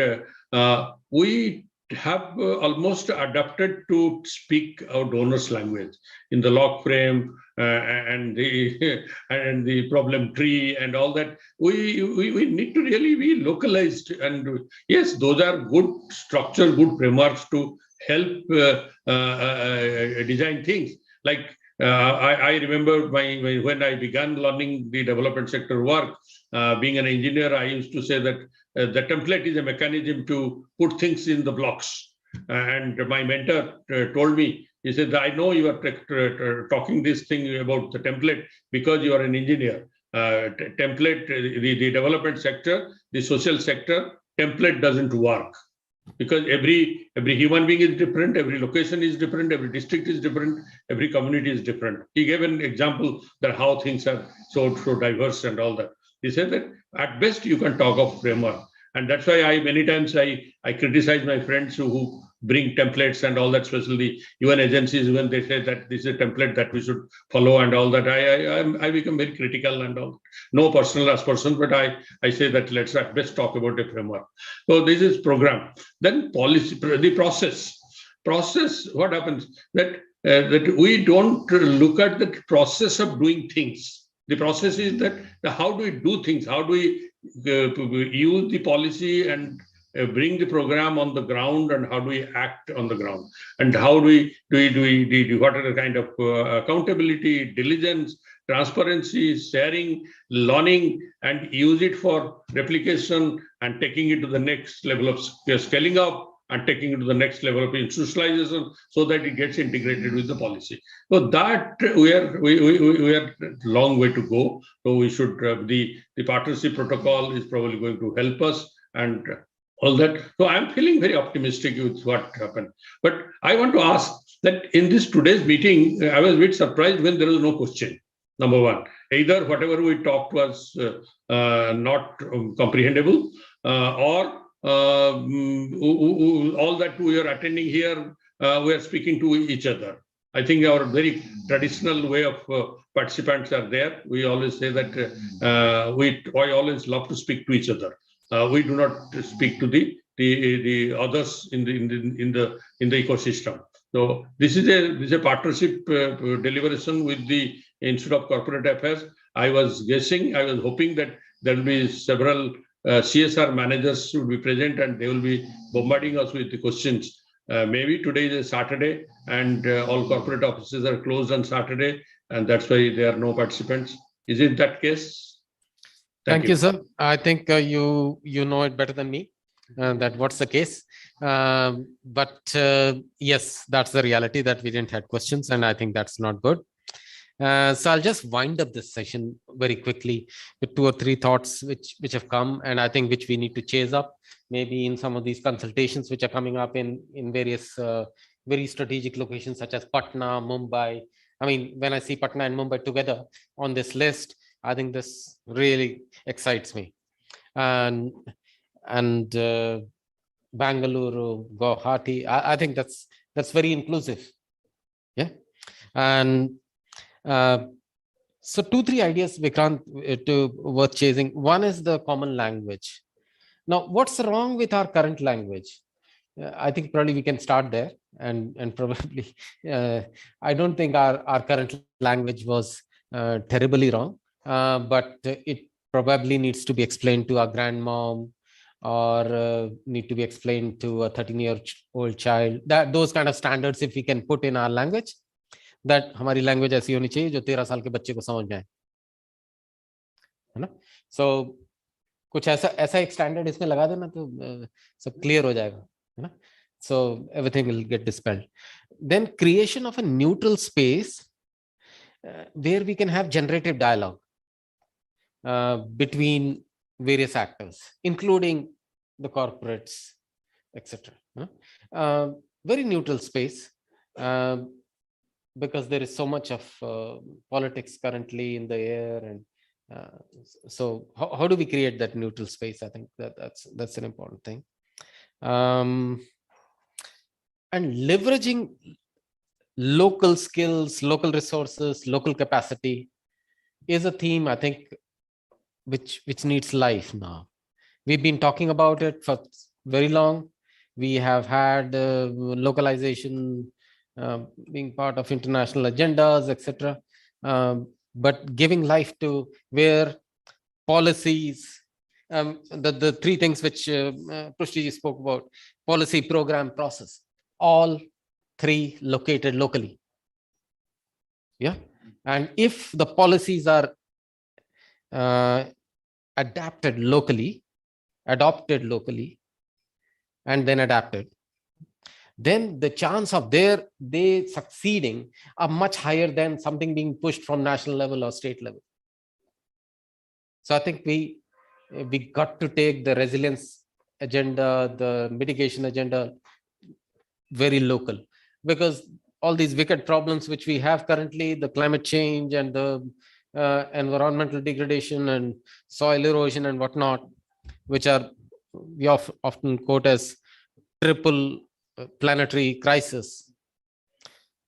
we have almost adapted to speak our donors' language in the log frame and the problem tree and all that. We need to really be localized, and yes, those are good structure, good frameworks to help design things. Like I remember when I began learning the development sector work, being an engineer, I used to say that the template is a mechanism to put things in the blocks. And my mentor told me, he said, I know you are talking this thing about the template because you are an engineer. Template, the development sector, the social sector, template doesn't work. Because every human being is different, every location is different, every district is different, every community is different. He gave an example that how things are so diverse and all that. He said that at best you can talk of framework. And that's why many times I criticize my friends who bring templates and all that, especially UN agencies, when they say that this is a template that we should follow and all that. I become very critical and all. No personal as person, but I say that let's at best talk about a framework. So this is program. Then policy, the process. Process, what happens? That we don't look at the process of doing things. The process is that how do we do things? How do we use the policy and bring the program on the ground, and how do we act on the ground, and how do we what are the kind of accountability, diligence, transparency, sharing, learning, and use it for replication and taking it to the next level of scaling up and taking it to the next level of institutionalization so that it gets integrated with the policy. So that we are long way to go. So we should the partnership protocol is probably going to help us and all that. So I'm feeling very optimistic with what happened. But I want to ask that in this today's meeting, I was a bit surprised when there was no question. Number one, either whatever we talked was not comprehensible, or all that we are attending here, we are speaking to each other. I think our very traditional way of participants are there. We always say that I always love to speak to each other. We do not speak to the others in the ecosystem. So this is a partnership deliberation with the Institute of Corporate Affairs. I was hoping that there will be several CSR managers should be present and they will be bombarding us with the questions. Maybe today is a Saturday and all corporate offices are closed on Saturday, and that's why there are no participants. Is it that case? Thank you, sir. I think you know it better than me, that what's the case. But yes, that's the reality, that we didn't have questions, and I think that's not good. So I'll just wind up this session very quickly with 2 or 3 thoughts which have come, and I think which we need to chase up, maybe in some of these consultations which are coming up in various very strategic locations such as Patna, Mumbai. I mean, when I see Patna and Mumbai together on this list, I think this really excites me. And Bangalore, Guwahati, I think that's very inclusive. Yeah. And so 2-3 ideas, Vikrant, worth chasing. One is the common language. Now, what's wrong with our current language? I think probably we can start there, and probably I don't think our current language was terribly wrong, but it probably needs to be explained to our grandmom, or need to be explained to a 13-year-old child. Those kind of standards, if we can put in our language, that हमारी language ऐसी होनी चाहिए जो 13 साल के बच्चे को समझ में आए, है ना? So कुछ ऐसा एक स्टैंडर्ड इसमें लगा देना तो सब क्लियर हो जाएगा, है ना? So everything will get dispelled. Then creation of a neutral space where we can have generative dialogue between various actors, including the corporates, etc. Very neutral space, because there is so much of politics currently in the air, and so how do we create that neutral space? I think that's an important thing. And leveraging local skills, local resources, local capacity is a theme, I think, which needs life now. We've been talking about it for very long. We have had localization being part of international agendas, etc. But giving life to where policies, the 3 things which Prushti spoke about, policy, program, process, all 3 located locally. Yeah. And if the policies are adopted locally, and then adapted, then the chance of they succeeding are much higher than something being pushed from national level or state level. So I think we got to take the resilience agenda, the mitigation agenda, very local, because all these wicked problems which we have currently, the climate change and the environmental degradation and soil erosion and whatnot, which are we often quote as triple planetary crisis,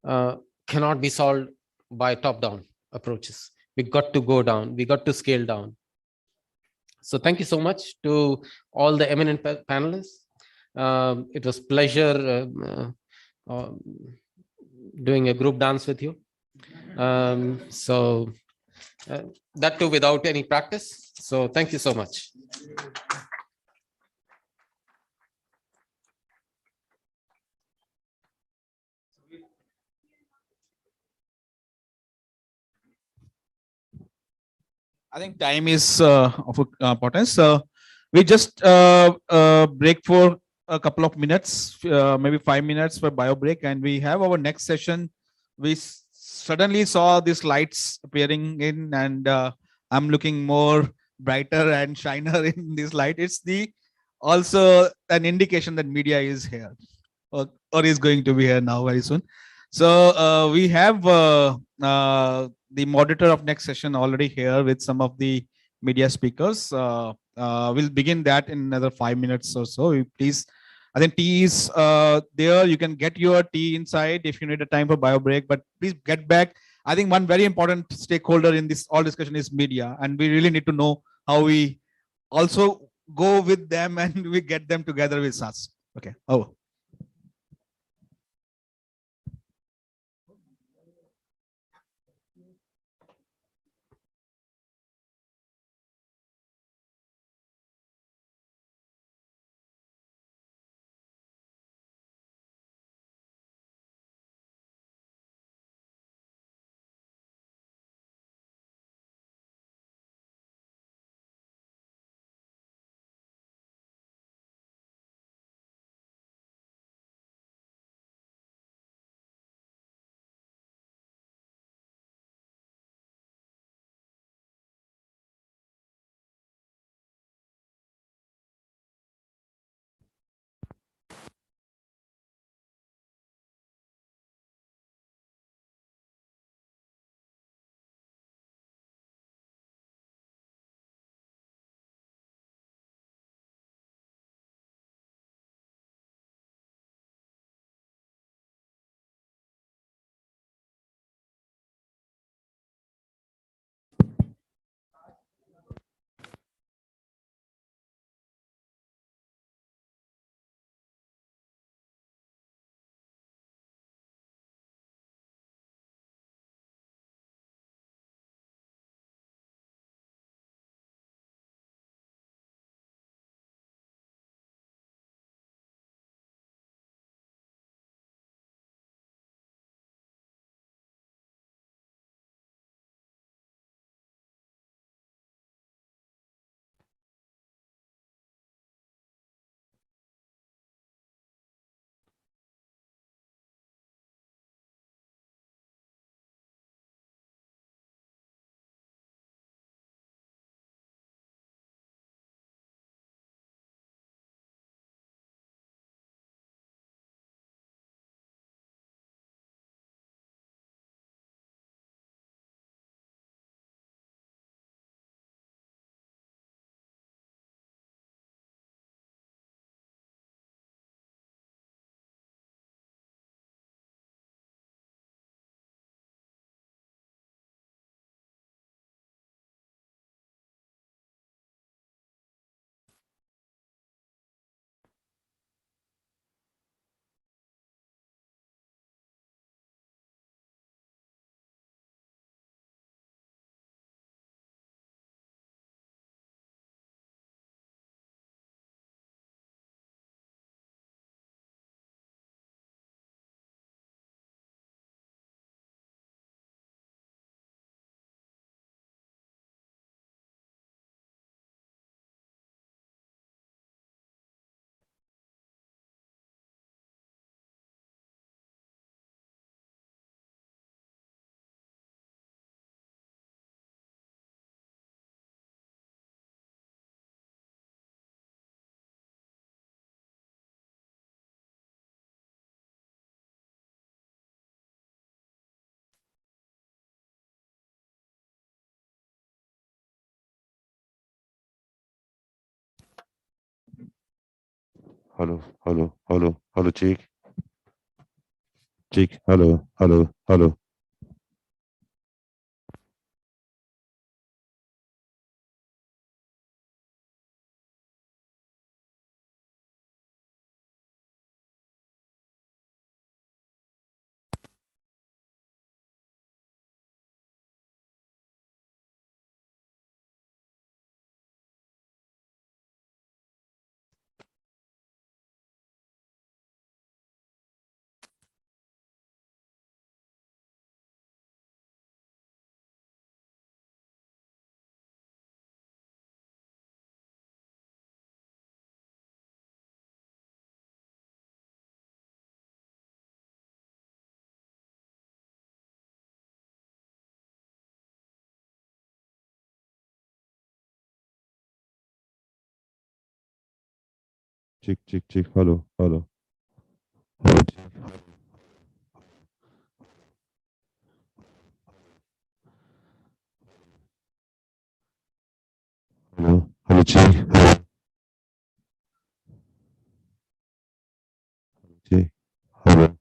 cannot be solved by top-down approaches. We got to go down, we got to scale down. So thank you so much to all the eminent panelists. It was pleasure doing a group dance with you. So that too without any practice. So thank you so much. I think time is of importance. We just break for a couple of minutes, maybe 5 minutes for bio break, and we have our next session. We suddenly saw these lights appearing in, and I'm looking more brighter and shiner in this light. It's also an indication that media is here, or is going to be here now very soon. So we have the moderator of next session already here with some of the media speakers. We'll begin that in another 5 minutes or so. Please, I think tea is there. You can get your tea inside if you need a time for bio break, but please get back. I think one very important stakeholder in this all discussion is media, and we really need to know how we also go with them and we get them together with us. Okay. Oh. Hello, hello, hello, hello, check. Check. Hello, hello, hello. Check, check, check. Hello, hello. Hello, check. Hello, hello, check. Hello. Check. Hello.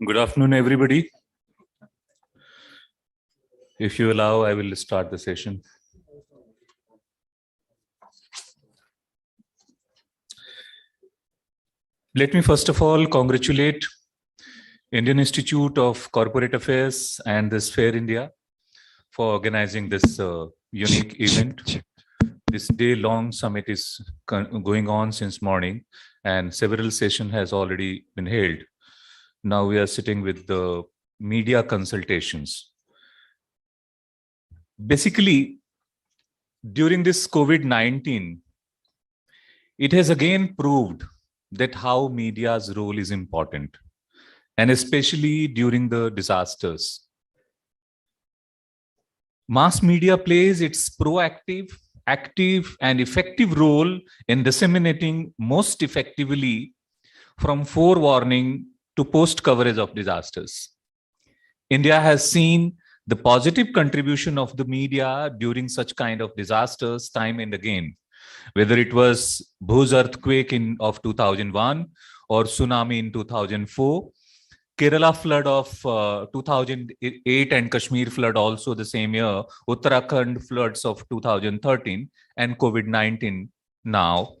Good afternoon, everybody. If you allow, I will start the session. Let me first of all congratulate Indian Institute of Corporate Affairs and this Fair India for organizing this unique event. This day-long summit is going on since morning, and several sessions has already been held. Now we are sitting with the media consultations. Basically, during this COVID-19, it has again proved that how media's role is important, and especially during the disasters. Mass media plays its proactive, active, and effective role in disseminating most effectively from forewarning to post coverage of disasters. India has seen the positive contribution of the media during such kind of disasters time and again, whether it was Bhuj earthquake of 2001 or tsunami in 2004, Kerala flood of 2008 and Kashmir flood also the same year, Uttarakhand floods of 2013 and COVID-19 now.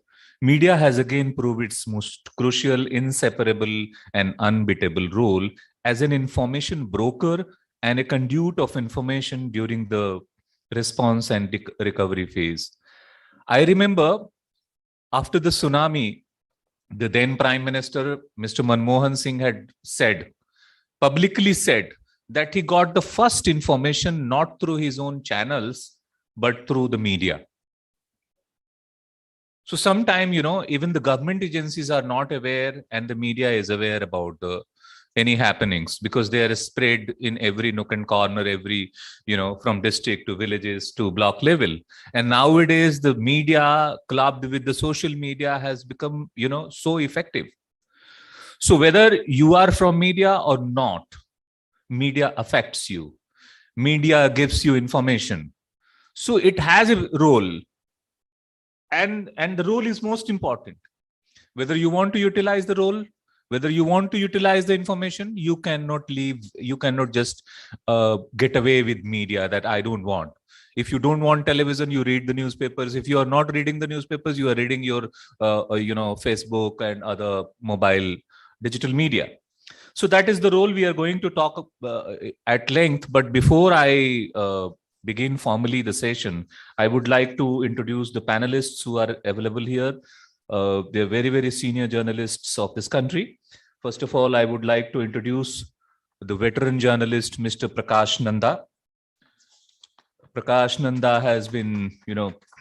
Media has again proved its most crucial, inseparable and unbeatable role as an information broker and a conduit of information during the response and recovery phase. I remember after the tsunami, the then Prime Minister, Mr. Manmohan Singh, had publicly said that he got the first information not through his own channels, but through the media. So sometime, even the government agencies are not aware and the media is aware about any happenings because they are spread in every nook and corner, from district to villages to block level. And nowadays the media clubbed with the social media has become, so effective. So whether you are from media or not, media affects you. Media gives you information. So it has a role. And the role is most important. Whether you want to utilize the role, whether you want to utilize the information, you cannot just get away with media that I don't want. If you don't want television, you read the newspapers. If you are not reading the newspapers, you are reading your, Facebook and other mobile digital media. So that is the role we are going to talk at length. But before I begin formally the session, I would like to introduce the panelists who are available here. They're very, very senior journalists of this country. First of all, I would like to introduce the veteran journalist, Mr. Prakash Nanda. Prakash Nanda has been,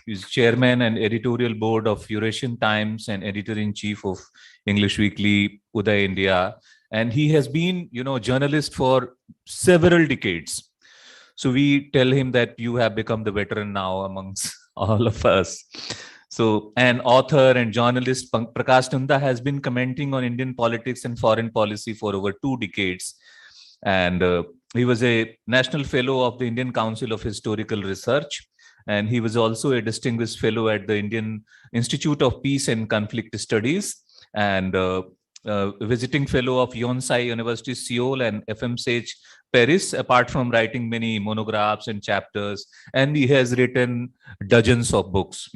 he's chairman and editorial board of Eurasian Times and editor-in-chief of English Weekly, Uday India. And he has been, journalist for several decades. So we tell him that you have become the veteran now amongst all of us. So an author and journalist, Prakash Nanda, has been commenting on Indian politics and foreign policy for over 2 decades. And he was a national fellow of the Indian Council of Historical Research. And he was also a distinguished fellow at the Indian Institute of Peace and Conflict Studies and visiting fellow of Yonsei University, Seoul and FMSH Paris, apart from writing many monographs and chapters. And he has written dozens of books,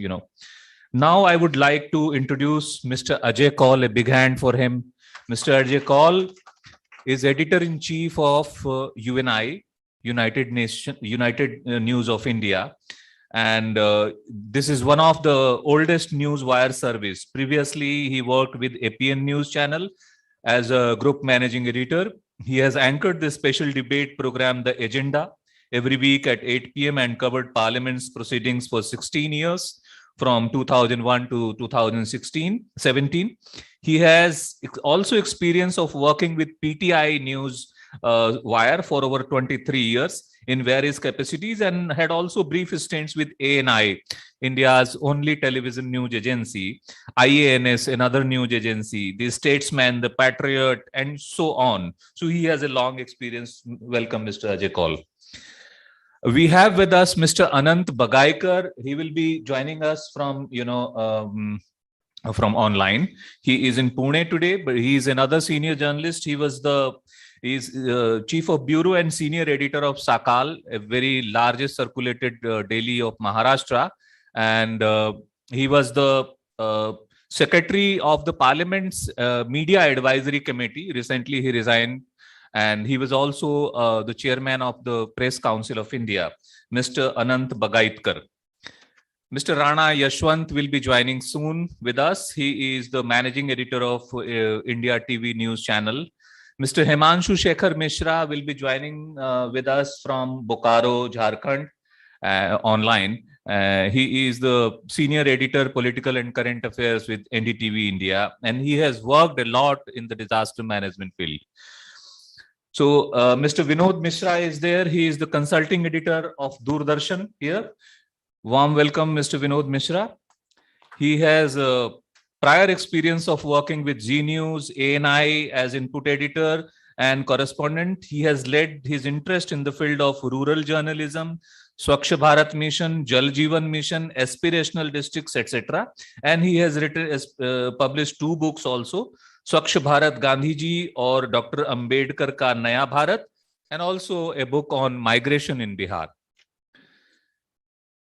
Now I would like to introduce Mr. Ajay Kaul, a big hand for him. Mr. Ajay Kaul is editor-in-chief of UNI, United News of India. And this is one of the oldest news wire service. Previously, he worked with APN News Channel as a group managing editor. He has anchored the special debate program, The Agenda, every week at 8 p.m. and covered Parliament's proceedings for 16 years, from 2001 to 2017. He has also experience of working with PTI News wire for over 23 years in various capacities, and had also brief stints with ANI, India's only television news agency, IANS, another news agency, The Statesman, The Patriot, and so on. So he has a long experience. Welcome, Mr. Ajay Kaul. We have with us Mr. Anant Bagaikar. He will be joining us from, from online. He is in Pune today, but he is another senior journalist. He was chief of bureau and senior editor of Sakal, a very largest circulated daily of Maharashtra. And he was the secretary of the Parliament's Media Advisory Committee. Recently, he resigned. And he was also the chairman of the Press Council of India, Mr. Anant Bagaitkar. Mr. Rana Yashwant will be joining soon with us. He is the managing editor of India TV News Channel. Mr. Himanshu Shekhar Mishra will be joining with us from Bokaro, Jharkhand, online. He is the senior editor, political and current affairs with NDTV India, and he has worked a lot in the disaster management field. So Mr. Vinod Mishra is there. He is the consulting editor of Doordarshan here. Warm welcome, Mr. Vinod Mishra. He has a prior experience of working with Zee News, ANI as input editor and correspondent. He has led his interest in the field of rural journalism, Swachh Bharat Mission, Jal Jeevan Mission, aspirational districts, etc. And he has published 2 books also, Swachh Bharat Gandhiji or Dr. Ambedkar Ka Naya Bharat, and also a book on migration in Bihar.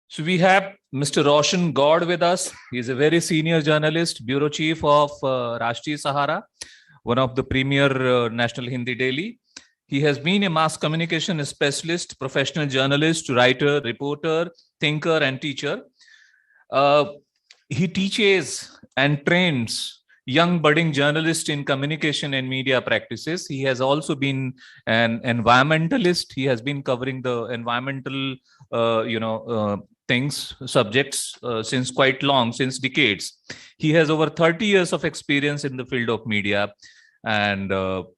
So we have Mr. Roshan Gaud with us. He is a very senior journalist, bureau chief of Rashtriya Sahara, one of the premier national Hindi daily. He has been a mass communication specialist, professional journalist, writer, reporter, thinker, and teacher. He teaches and trains young budding journalists in communication and media practices. He has also been an environmentalist. He has been covering the environmental, subjects since quite long, since decades. He has over 30 years of experience in the field of media and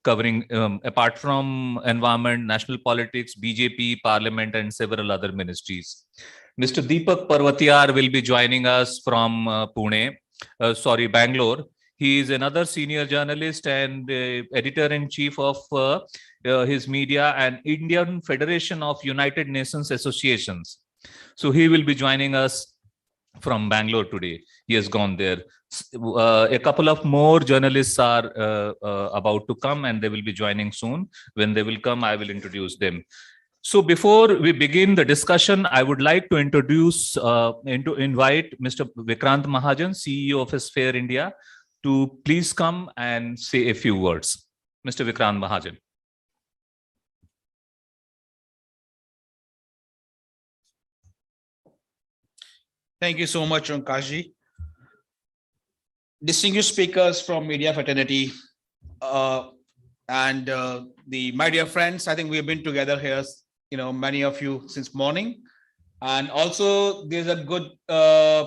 covering, apart from environment, national politics, BJP, parliament, and several other ministries. Mr. Deepak Parvatiyar will be joining us from Bangalore. He is another senior journalist and editor-in-chief of his media and Indian Federation of United Nations Associations. So he will be joining us from Bangalore today. He has gone there. A couple of more journalists are about to come, and they will be joining soon. When they will come, I will introduce them. So before we begin the discussion, I would like to invite Mr. Vikrant Mahajan, CEO of Sphere India, to please come and say a few words. Mr. Vikrant Mahajan. Thank you so much, Onkashji. Distinguished speakers from media fraternity and my dear friends, I think we have been together here, many of you since morning. And also there's a good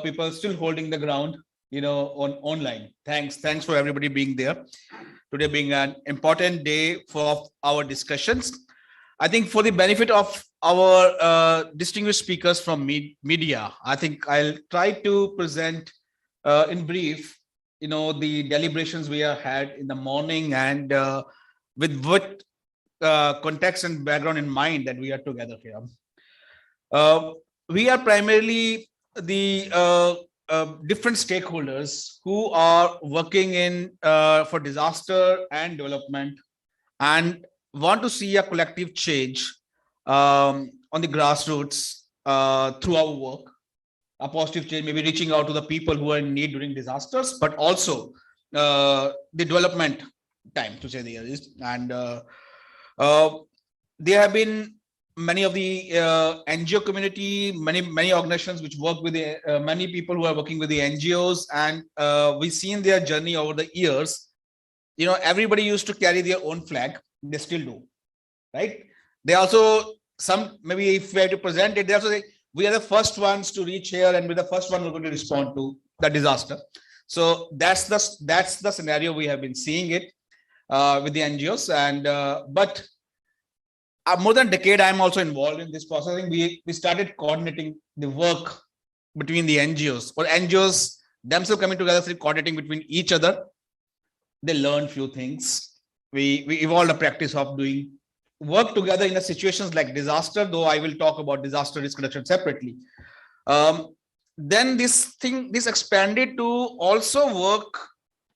people still holding the ground, on online. Thanks for everybody being there. Today being an important day for our discussions. I think for the benefit of our distinguished speakers from media, I think I'll try to present in brief, the deliberations we have had in the morning and with what context and background in mind that we are together here. We are primarily the different stakeholders who are working in for disaster and development and want to see a collective change on the grassroots through our work, a positive change, maybe reaching out to the people who are in need during disasters, but also the development time, to say the least. And there have been many of the NGO community, many organizations which work with the many people who are working with the NGOs, and we've seen their journey over the years. Everybody used to carry their own flag. They still do, right? They also, some, maybe if we have to present it, they also say, we are the first ones to reach here and we're the first one we're going to respond to the disaster. So that's the scenario we have been seeing it with the NGOs. And but more than a decade, I'm also involved in this process. I think we started coordinating the work between the NGOs, or NGOs themselves coming together, coordinating between each other. They learned few things. We evolved a practice of doing work together in the situations like disaster, though I will talk about disaster risk reduction separately. Then this expanded to also work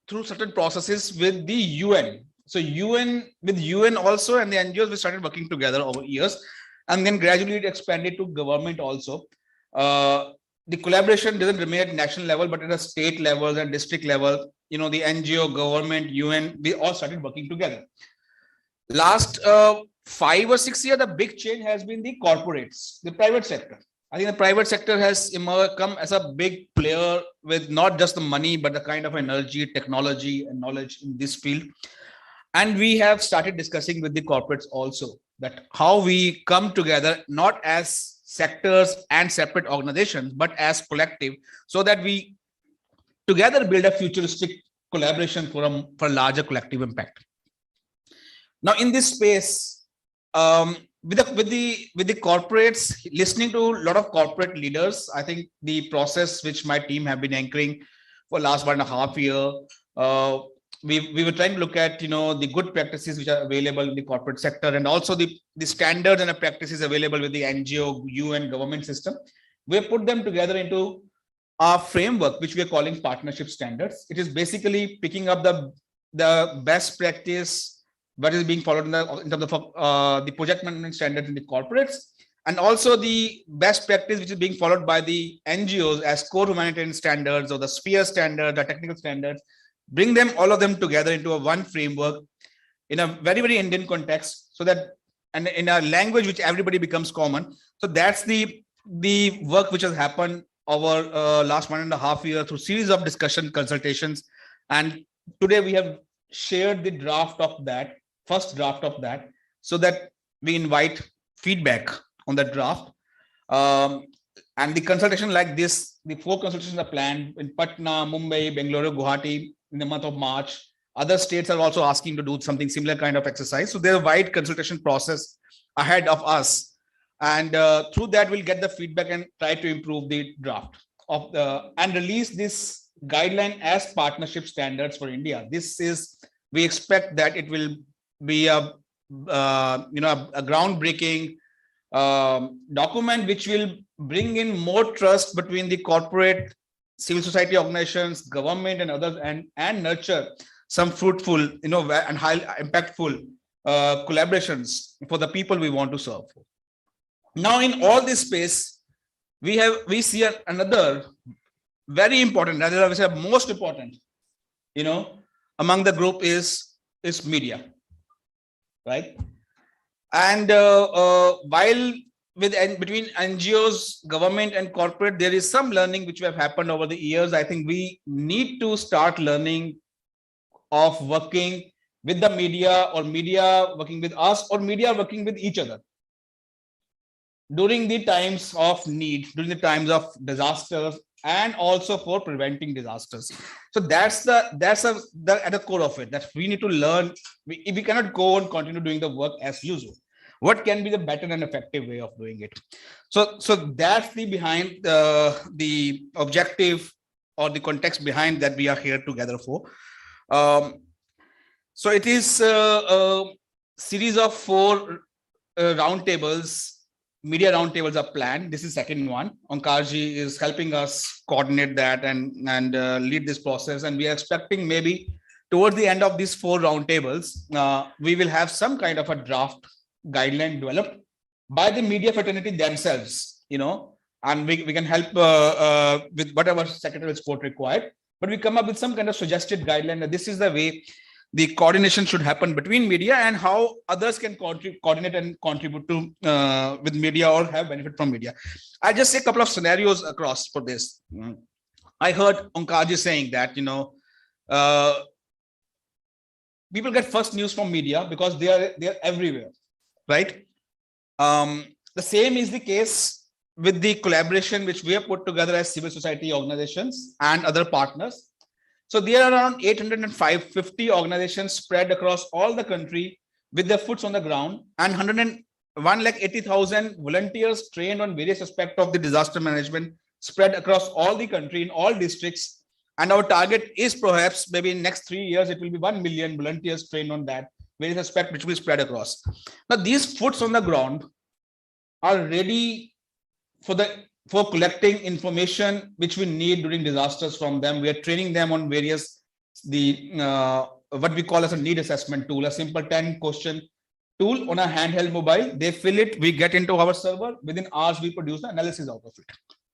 through certain processes with the UN. So with UN also, and the NGOs, we started working together over years, and then gradually it expanded to government also. The collaboration doesn't remain at national level, but at a state level and district level, the NGO, government, UN, we all started working together. Last 5 or 6 years, the big change has been the corporates, the private sector. I think the private sector has come as a big player with not just the money, but the kind of energy, technology, and knowledge in this field. And we have started discussing with the corporates also that how we come together, not as sectors and separate organizations, but as collective, so that we together build a futuristic collaboration for a larger collective impact. Now, in this space, with the corporates, listening to a lot of corporate leaders, I think the process which my team have been anchoring for last 1.5 years, we were trying to look at the good practices which are available in the corporate sector, and also the standards and the practices available with the NGO, UN, government system. We have put them together into our framework, which we are calling partnership standards. It is basically picking up the best practice that is being followed in terms of the project management standards in the corporates, and also the best practice which is being followed by the NGOs as core humanitarian standards or the sphere standards, the technical standards. Bring them, all of them together into one framework in a very, very Indian context, so that, and in a language which everybody becomes common. So that's the work which has happened over last 1.5 years through series of discussion, consultations. And today we have shared the draft of that, first draft of that, so that we invite feedback on that draft. And the consultation like this, the 4 consultations are planned in Patna, Mumbai, Bengaluru, Guwahati in the month of March. Other states are also asking to do something similar kind of exercise. So there's a wide consultation process ahead of us. And through that, we'll get the feedback and try to improve the draft of and release this guideline as partnership standards for India. We expect that it will be a groundbreaking document which will bring in more trust between the corporate, civil society organizations, government, and others, and nurture some fruitful, and high impactful collaborations for the people we want to serve. Now, in all this space, we see another very important, rather I would say most important, among the group is media, right? And while between NGOs, government, and corporate, there is some learning which have happened over the years. I think we need to start learning of working with the media, or media working with us, or media working with each other during the times of need, during the times of disasters, and also for preventing disasters. So that's at the core of it, that we need to learn. We cannot go and continue doing the work as usual. What can be the better and effective way of doing it? So that's behind the objective or the context behind that we are here together for. So it is a series of 4 roundtables. Media roundtables are planned. This is second one. Onkarji is helping us coordinate that and lead this process. And we are expecting maybe towards the end of these 4 roundtables, we will have some kind of a draft guideline developed by the media fraternity themselves, and we can help with whatever secretarial support required. But we come up with some kind of suggested guideline that this is the way the coordination should happen between media, and how others can coordinate and contribute to with media or have benefit from media. I'll just say a couple of scenarios across for this. I heard Onkarji saying that, people get first news from media because they are everywhere, right? The same is the case with the collaboration which we have put together as civil society organizations and other partners. So there are around 850 organizations spread across all the country with their foots on the ground, and 1,80,000 volunteers trained on various aspects of the disaster management spread across all the country in all districts. And our target is perhaps maybe in next 3 years, it will be 1 million volunteers trained on that various aspects which will spread across. Now, these foots on the ground are ready for collecting information which we need during disasters from them. We are training them on various what we call as a need assessment tool, a simple 10-question tool on a handheld mobile. They fill it, we get into our server, within hours we produce the analysis out of it,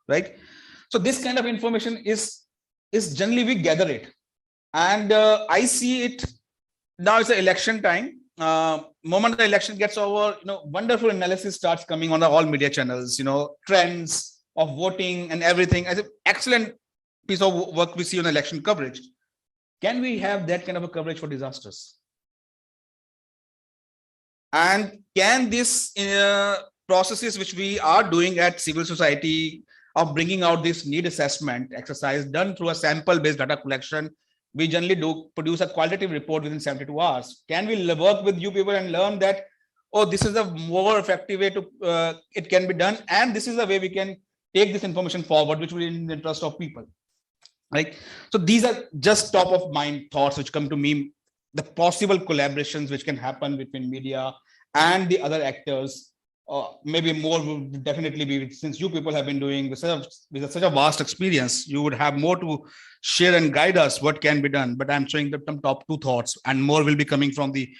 right? So this kind of information is generally we gather it, and I see it now. It's an election time. Moment the election gets over, wonderful analysis starts coming on all media channels, trends of voting and everything. As an excellent piece of work we see on election coverage. Can we have that kind of a coverage for disasters? And can this processes which we are doing at civil society of bringing out this need assessment exercise done through a sample-based data collection, we generally do produce a qualitative report within 72 hours. Can we work with you people and learn that, oh, this is a more effective way to, it can be done, and this is the way we can take this information forward, which will be in the interest of people, right? So these are just top of mind thoughts which come to me, the possible collaborations which can happen between media and the other actors. Maybe more will definitely be, since you people have been doing with such a vast experience, you would have more to share and guide us what can be done. But I'm showing the top 2 thoughts, and more will be coming from the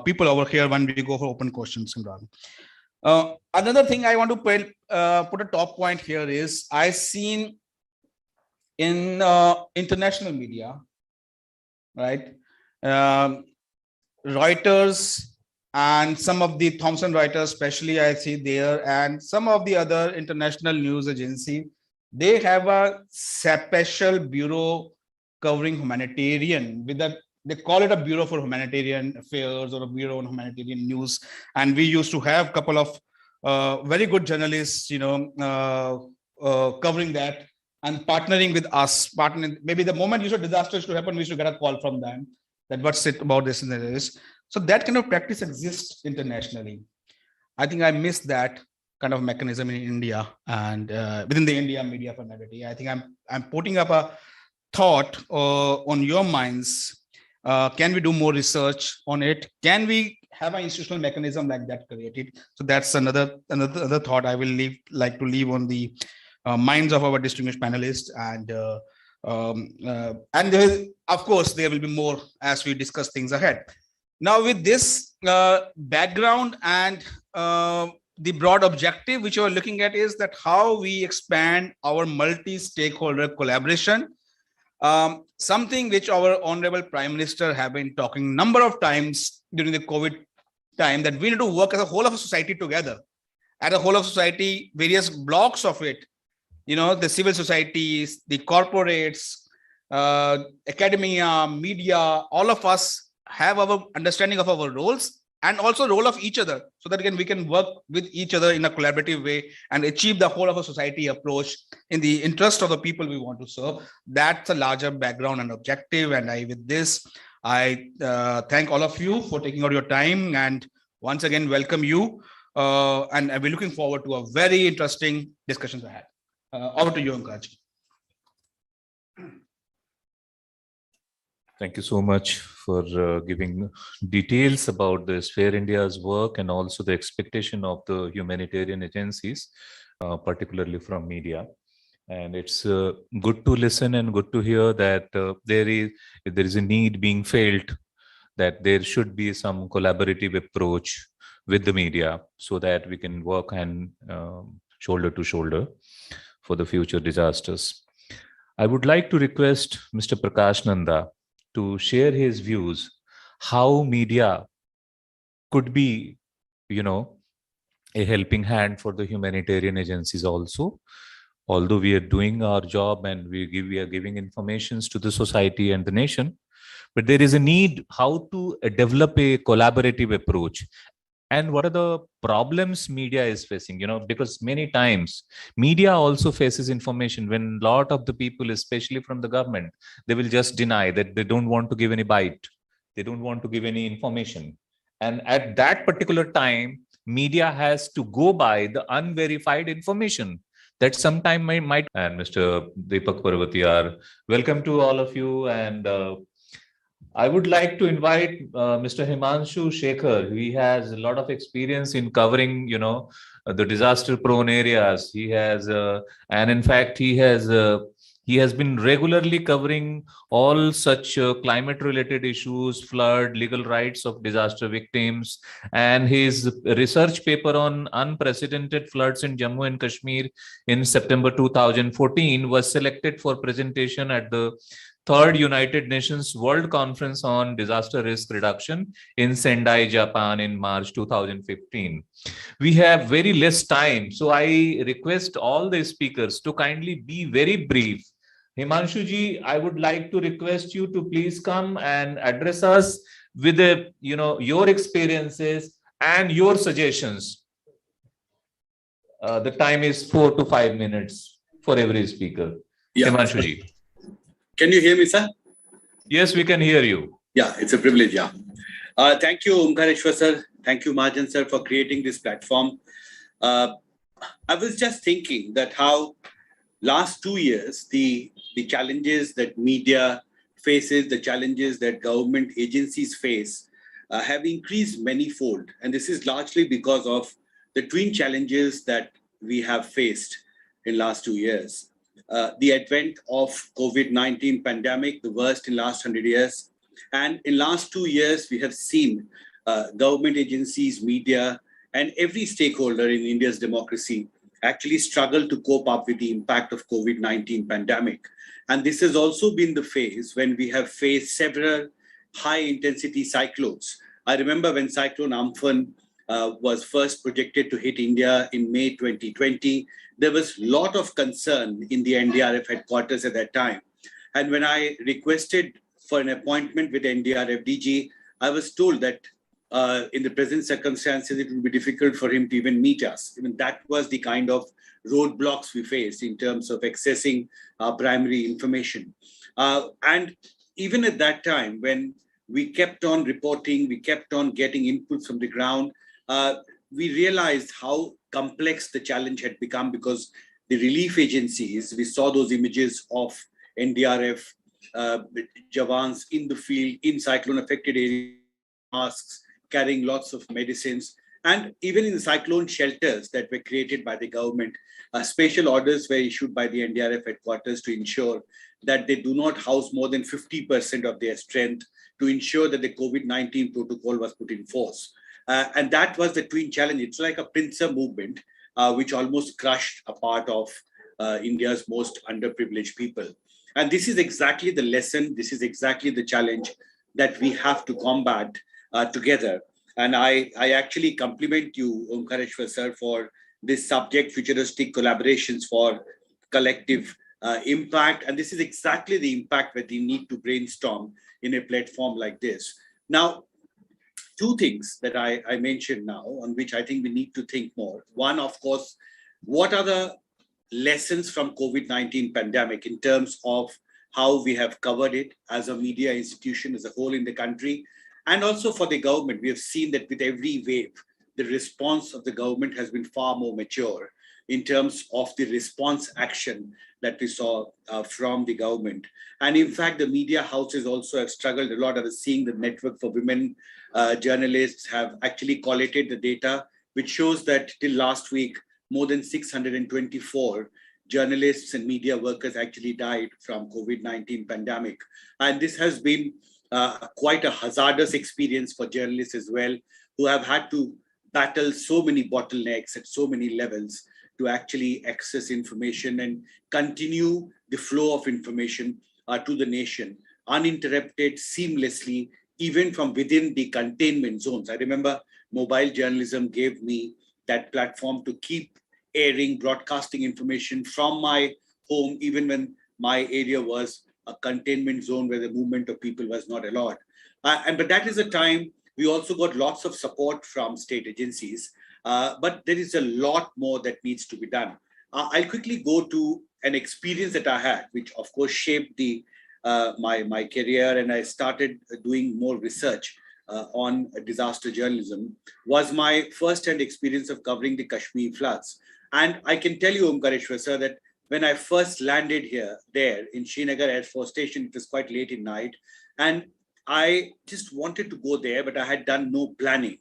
people over here when we go for open questions. Another thing I want to put a top point here is I've seen in international media, right? Reuters and some of the Thomson Reuters, especially I see there, and some of the other international news agency, they have a special bureau covering humanitarian they call it a bureau for humanitarian affairs or a bureau on humanitarian news. And we used to have a couple of very good journalists, covering that and partnering with us. Maybe the moment disaster to happen, we should get a call from them that what's it about this and this. So that kind of practice exists internationally. I think I missed that kind of mechanism in India and within the India media fraternity. I think I'm putting up a thought on your minds. Can we do more research on it? Can we have an institutional mechanism like that created? So that's another thought I will like to leave on the minds of our distinguished panelists. And of course, there will be more as we discuss things ahead. Now, with this background and the broad objective which you are looking at is that how we expand our multi-stakeholder collaboration, something which our Honorable Prime Minister have been talking number of times during the COVID time, that we need to work as a whole of a society together. At a whole of society, various blocks of it, the civil societies, the corporates, academia, media, all of us have our understanding of our roles and also role of each other, so that we can work with each other in a collaborative way and achieve the whole of a society approach in the interest of the people we want to serve. That's a larger background and objective. And with this, I thank all of you for taking out your time and once again welcome you. And we're looking forward to a very interesting discussions ahead. Over to you, Ankarji. Thank you so much for giving details about the Sphere India's work and also the expectation of the humanitarian agencies, particularly from media. And it's good to listen and good to hear that there is a need being felt that there should be some collaborative approach with the media so that we can work hand shoulder to shoulder for the future disasters. I would like to request Mr. Prakash Nanda to share his views, how media could be, a helping hand for the humanitarian agencies also. Although we are doing our job and we are giving informations to the society and the nation, but there is a need how to develop a collaborative approach. And what are the problems media is facing, because many times media also faces information when a lot of the people, especially from the government, they will just deny that they don't want to give any bite. They don't want to give any information. And at that particular time, media has to go by the unverified information that sometime might. And Mr. Deepak Parvatiyar, welcome to all of you. And I would like to invite Mr. Himanshu Shekhar. He has a lot of experience in covering, the disaster-prone areas. He has, and in fact, he has been regularly covering all such climate-related issues, flood, legal rights of disaster victims, and his research paper on unprecedented floods in Jammu and Kashmir in September 2014 was selected for presentation at the Third United Nations World Conference on Disaster Risk Reduction in Sendai, Japan in March 2015. We have very less time, so I request all the speakers to kindly be very brief. Himanshu ji, I would like to request you to please come and address us with your experiences and your suggestions. The time is 4 to 5 minutes for every speaker. Yeah. Himanshu ji. Can you hear me, sir? Yes, we can hear you. Yeah, it's a privilege. Yeah. Thank you, Omkareshwar sir. Thank you, Mahajan sir, for creating this platform. I was just thinking that how last 2 years, the challenges that media faces, the challenges that government agencies face have increased manifold. And this is largely because of the twin challenges that we have faced in last 2 years. The advent of COVID-19 pandemic, the worst in last 100 years. And in last 2 years, we have seen government agencies, media, and every stakeholder in India's democracy actually struggle to cope up with the impact of COVID-19 pandemic. And this has also been the phase when we have faced several high-intensity cyclones. I remember when Cyclone Amphan was first projected to hit India in May 2020, there was a lot of concern in the NDRF headquarters at that time. And when I requested for an appointment with NDRF DG, I was told that in the present circumstances, it would be difficult for him to even meet us. Even that was the kind of roadblocks we faced in terms of accessing primary information. And even at that time, when we kept on reporting, we kept on getting inputs from the ground, we realized how complex the challenge had become because the relief agencies, we saw those images of NDRF Jawans in the field, in cyclone-affected areas, masks, carrying lots of medicines. And even in the cyclone shelters that were created by the government, special orders were issued by the NDRF headquarters to ensure that they do not house more than 50% of their strength to ensure that the COVID-19 protocol was put in force. And that was the twin challenge. It's like a pincer movement, which almost crushed a part of India's most underprivileged people. And this is exactly the lesson. This is exactly the challenge that we have to combat together. And I actually compliment you, Omkareshwar sir, for this subject, futuristic collaborations for collective impact. And this is exactly the impact that we need to brainstorm in a platform like this. Now, two things that I mentioned now on which I think we need to think more. One, of course, what are the lessons from COVID-19 pandemic in terms of how we have covered it as a media institution as a whole in the country, and also for the government. We have seen that with every wave, the response of the government has been far more mature in terms of the response action that we saw from the government. And in fact, the media houses also have struggled a lot. I was seeing the Network for Women Journalists have actually collated the data, which shows that till last week, more than 624 journalists and media workers actually died from COVID-19 pandemic. And this has been quite a hazardous experience for journalists as well, who have had to battle so many bottlenecks at so many levels to actually access information and continue the flow of information to the nation, uninterrupted, seamlessly, even from within the containment zones. I remember mobile journalism gave me that platform to keep airing, broadcasting information from my home, even when my area was a containment zone where the movement of people was not allowed. But that is a time we also got lots of support from state agencies, but there is a lot more that needs to be done. I'll quickly go to an experience that I had, which of course shaped my career, and I started doing more research. on disaster journalism was my first-hand experience of covering the Kashmir floods. And I can tell you, Omkareshwar sir, that when I first landed there in Srinagar Air Force Station, it was quite late in night. And I just wanted to go there, but I had done no planning.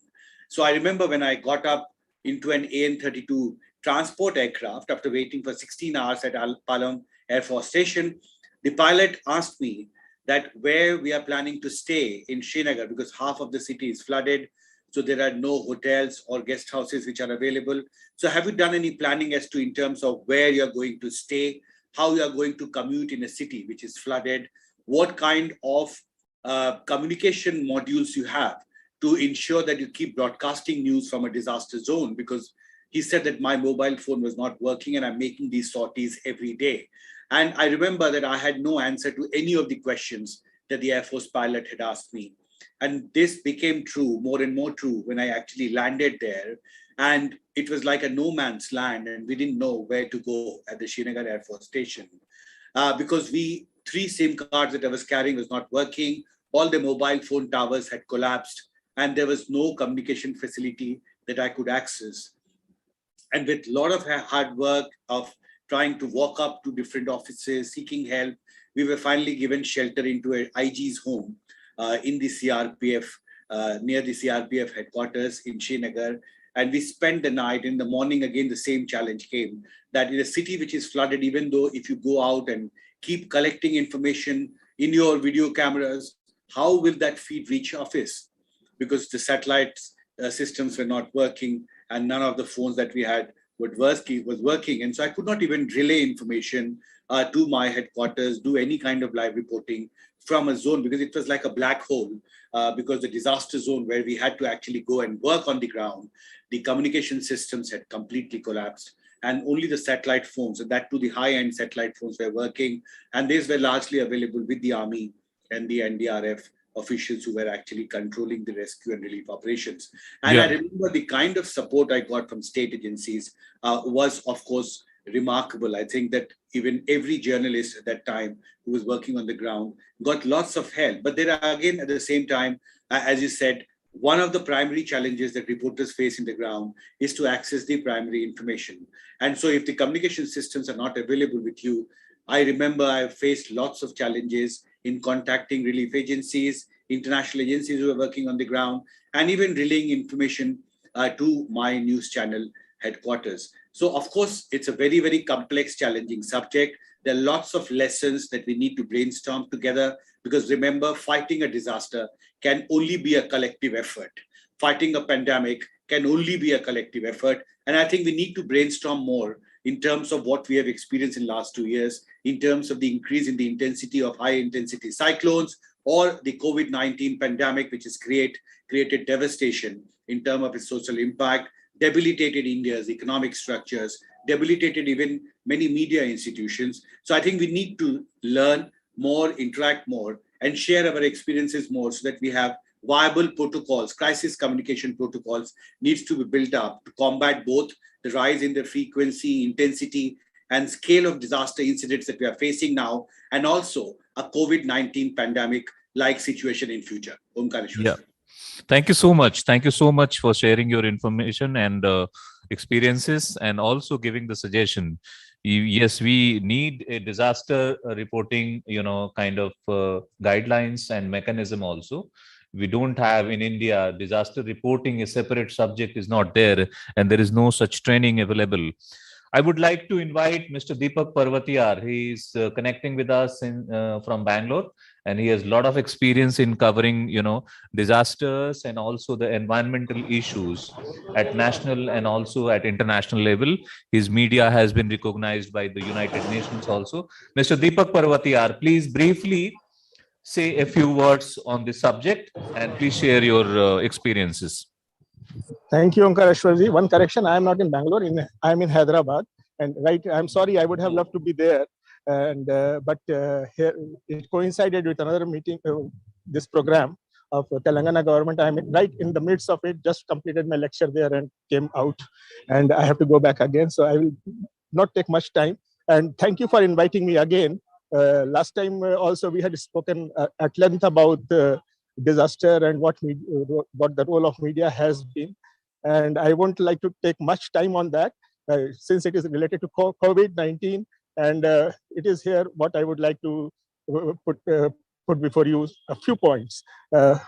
So I remember when I got up into an AN-32 transport aircraft after waiting for 16 hours at Al Palam Air Force Station, the pilot asked me that where we are planning to stay in Srinagar, because half of the city is flooded. So there are no hotels or guest houses which are available. So have you done any planning as to in terms of where you're going to stay, how you are going to commute in a city which is flooded, what kind of communication modules you have to ensure that you keep broadcasting news from a disaster zone? Because he said that my mobile phone was not working and I'm making these sorties every day. And I remember that I had no answer to any of the questions that the Air Force pilot had asked me. And this became true, more and more true, when I actually landed there. And it was like a no man's land, and we didn't know where to go at the Srinagar Air Force Station. Because 3 SIM cards that I was carrying was not working. All the mobile phone towers had collapsed, and there was no communication facility that I could access. And with a lot of hard work of trying to walk up to different offices, seeking help, we were finally given shelter into an IG's home in the CRPF, near the CRPF headquarters in Srinagar. And we spent the night. In the morning, again, the same challenge came, that in a city which is flooded, even though if you go out and keep collecting information in your video cameras, how will that feed reach office? Because the satellite systems were not working and none of the phones that we had was working. And so I could not even relay information to my headquarters, do any kind of live reporting from a zone, because it was like a black hole, because the disaster zone where we had to actually go and work on the ground, the communication systems had completely collapsed, and only the satellite phones, and that too the high-end satellite phones, were working, and these were largely available with the Army and the NDRF officials who were actually controlling the rescue and relief operations. And I remember the kind of support I got from state agencies was, of course, remarkable. I think that even every journalist at that time who was working on the ground got lots of help. But there are, again, at the same time, as you said, one of the primary challenges that reporters face in the ground is to access the primary information. And so if the communication systems are not available with you, I remember I faced lots of challenges in contacting relief agencies, international agencies who are working on the ground, and even relaying information to my news channel headquarters. So of course, it's a very, very complex, challenging subject. There are lots of lessons that we need to brainstorm together, because remember, fighting a disaster can only be a collective effort. Fighting a pandemic can only be a collective effort. And I think we need to brainstorm more in terms of what we have experienced in the last 2 years, in terms of the increase in the intensity of high intensity cyclones, or the COVID-19 pandemic, which has created devastation in terms of its social impact, debilitated India's economic structures, debilitated even many media institutions. So I think we need to learn more, interact more, and share our experiences more, so that we have viable protocols. Crisis communication protocols needs to be built up to combat both the rise in the frequency, intensity, and scale of disaster incidents that we are facing now, and also a COVID-19 pandemic-like situation in future. Omkareshwar. Yeah. Thank you so much. Thank you so much for sharing your information and experiences, and also giving the suggestion. Yes, we need a disaster reporting, kind of guidelines and mechanism also. We don't have in India, disaster reporting, a separate subject is not there, and there is no such training available. I would like to invite Mr. Deepak Parvatiyar. He is connecting with us from Bangalore, and he has a lot of experience in covering, disasters and also the environmental issues at national and also at international level. His media has been recognized by the United Nations also. Mr. Deepak Parvatiyar, please briefly say a few words on this subject, and please share your experiences. Thank you, Omkareshwarji. One correction: I am not in Bangalore. I am in Hyderabad. And I'm sorry. I would have loved to be there, but here it coincided with another meeting. This program of Telangana government. I'm right in the midst of it. Just completed my lecture there and came out, and I have to go back again. So I will not take much time. And thank you for inviting me again. Last time also we had spoken at length about disaster and what the role of media has been. And I won't like to take much time on that since it is related to COVID-19, and it is here what I would like to put before you a few points. I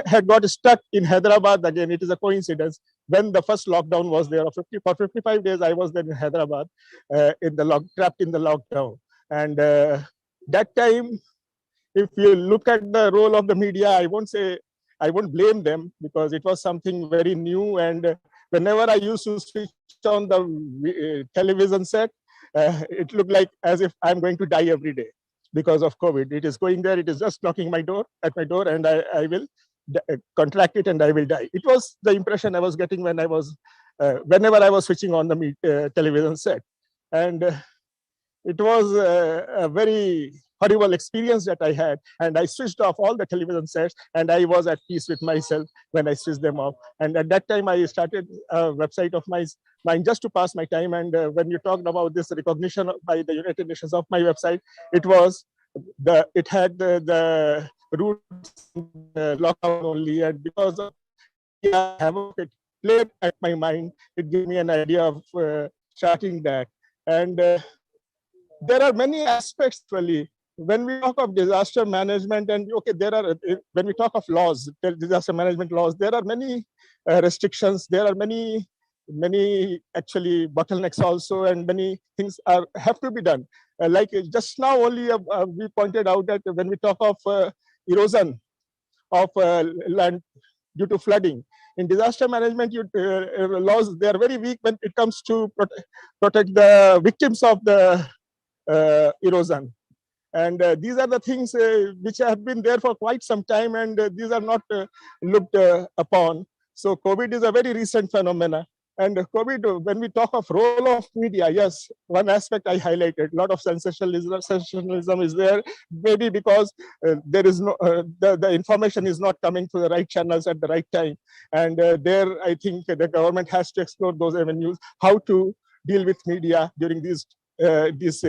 had got stuck in Hyderabad again. It is a coincidence. When the first lockdown was there, for 55 days, I was there in Hyderabad, trapped in the lockdown. And that time, if you look at the role of the media, I won't blame them because it was something very new. And whenever I used to switch on the television set, it looked like as if I'm going to die every day because of COVID. It is going there, it is just knocking at my door, and I will contract it and I will die. It was the impression I was getting when whenever I was switching on the television set. And it was a very horrible experience that I had, and I switched off all the television sets, and I was at peace with myself when I switched them off. And at that time, I started a website of mine just to pass my time. And when you talked about this recognition by the United Nations of my website, it had the roots lockdown only, and because of it played at my mind, it gave me an idea of starting that. And there are many aspects really. When we talk of disaster management, and when we talk of laws, disaster management laws, there are many restrictions. There are many actually bottlenecks also, and many things have to be done. Like just now only we pointed out that when we talk of erosion of land due to flooding, in disaster management laws, they are very weak when it comes to protect the victims of the erosion. And these are the things which have been there for quite some time, and these are not looked upon. So COVID is a very recent phenomena. And COVID, when we talk of role of media, yes, one aspect I highlighted, a lot of sensationalism is there, maybe because there is no, the information is not coming to the right channels at the right time. And there, I think the government has to explore those avenues, how to deal with media during these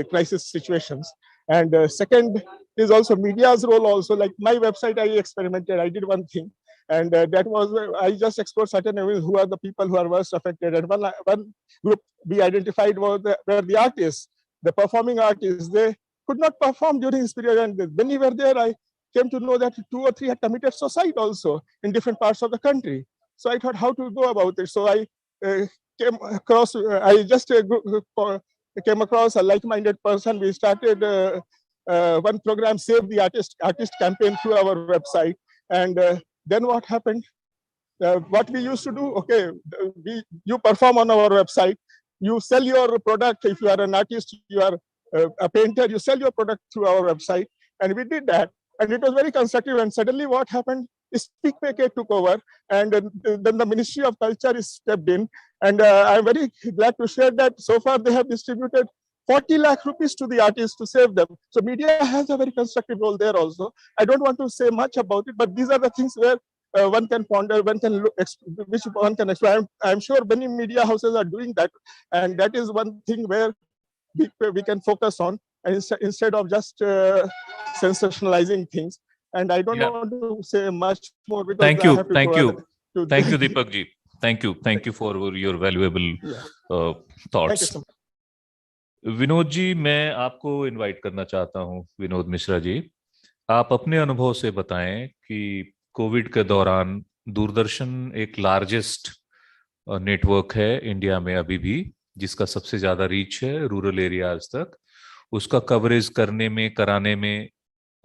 crisis situations. And second is also media's role also. Like my website, I experimented, I did one thing. And that was, I just explored certain areas who are the people who are worst affected. And one group we identified were the artists, the performing artists. They could not perform during this period. And when we were there, I came to know that 2 or 3 had committed suicide also in different parts of the country. So I thought how to go about it. So I came across, came across a like-minded person. We started one program, Save the Artist campaign through our website. And then what happened? What we used to do, okay, you perform on our website, you sell your product. If you are an artist, you are a painter, you sell your product through our website. And we did that. And it was very constructive. And suddenly what happened is SpeakPK took over. And then the Ministry of Culture is stepped in. And I'm very glad to share that so far they have distributed 40 lakh rupees to the artists to save them. So media has a very constructive role there also. I don't want to say much about it, but these are the things where one can ponder, one can look, which one can explore. I'm sure many media houses are doing that. And that is one thing where we can focus on, and instead of just sensationalizing things. And I don't want to say much more because Thank you, I have to thank go you. Thank you, Deepak ji. Thank you for your valuable thoughts. Thank you so much. Vinod ji, मैं आपको invite करना चाहता हूं। विनोद मिश्रा जी, आप अपने अनुभव से बताएं कि कोविड के दौरान दूरदर्शन एक लार्जेस्ट नेटवर्क है इंडिया में अभी भी, जिसका सबसे ज्यादा रीच है रूरल एरियाज तक, उसका कवरेज करने में, कराने में,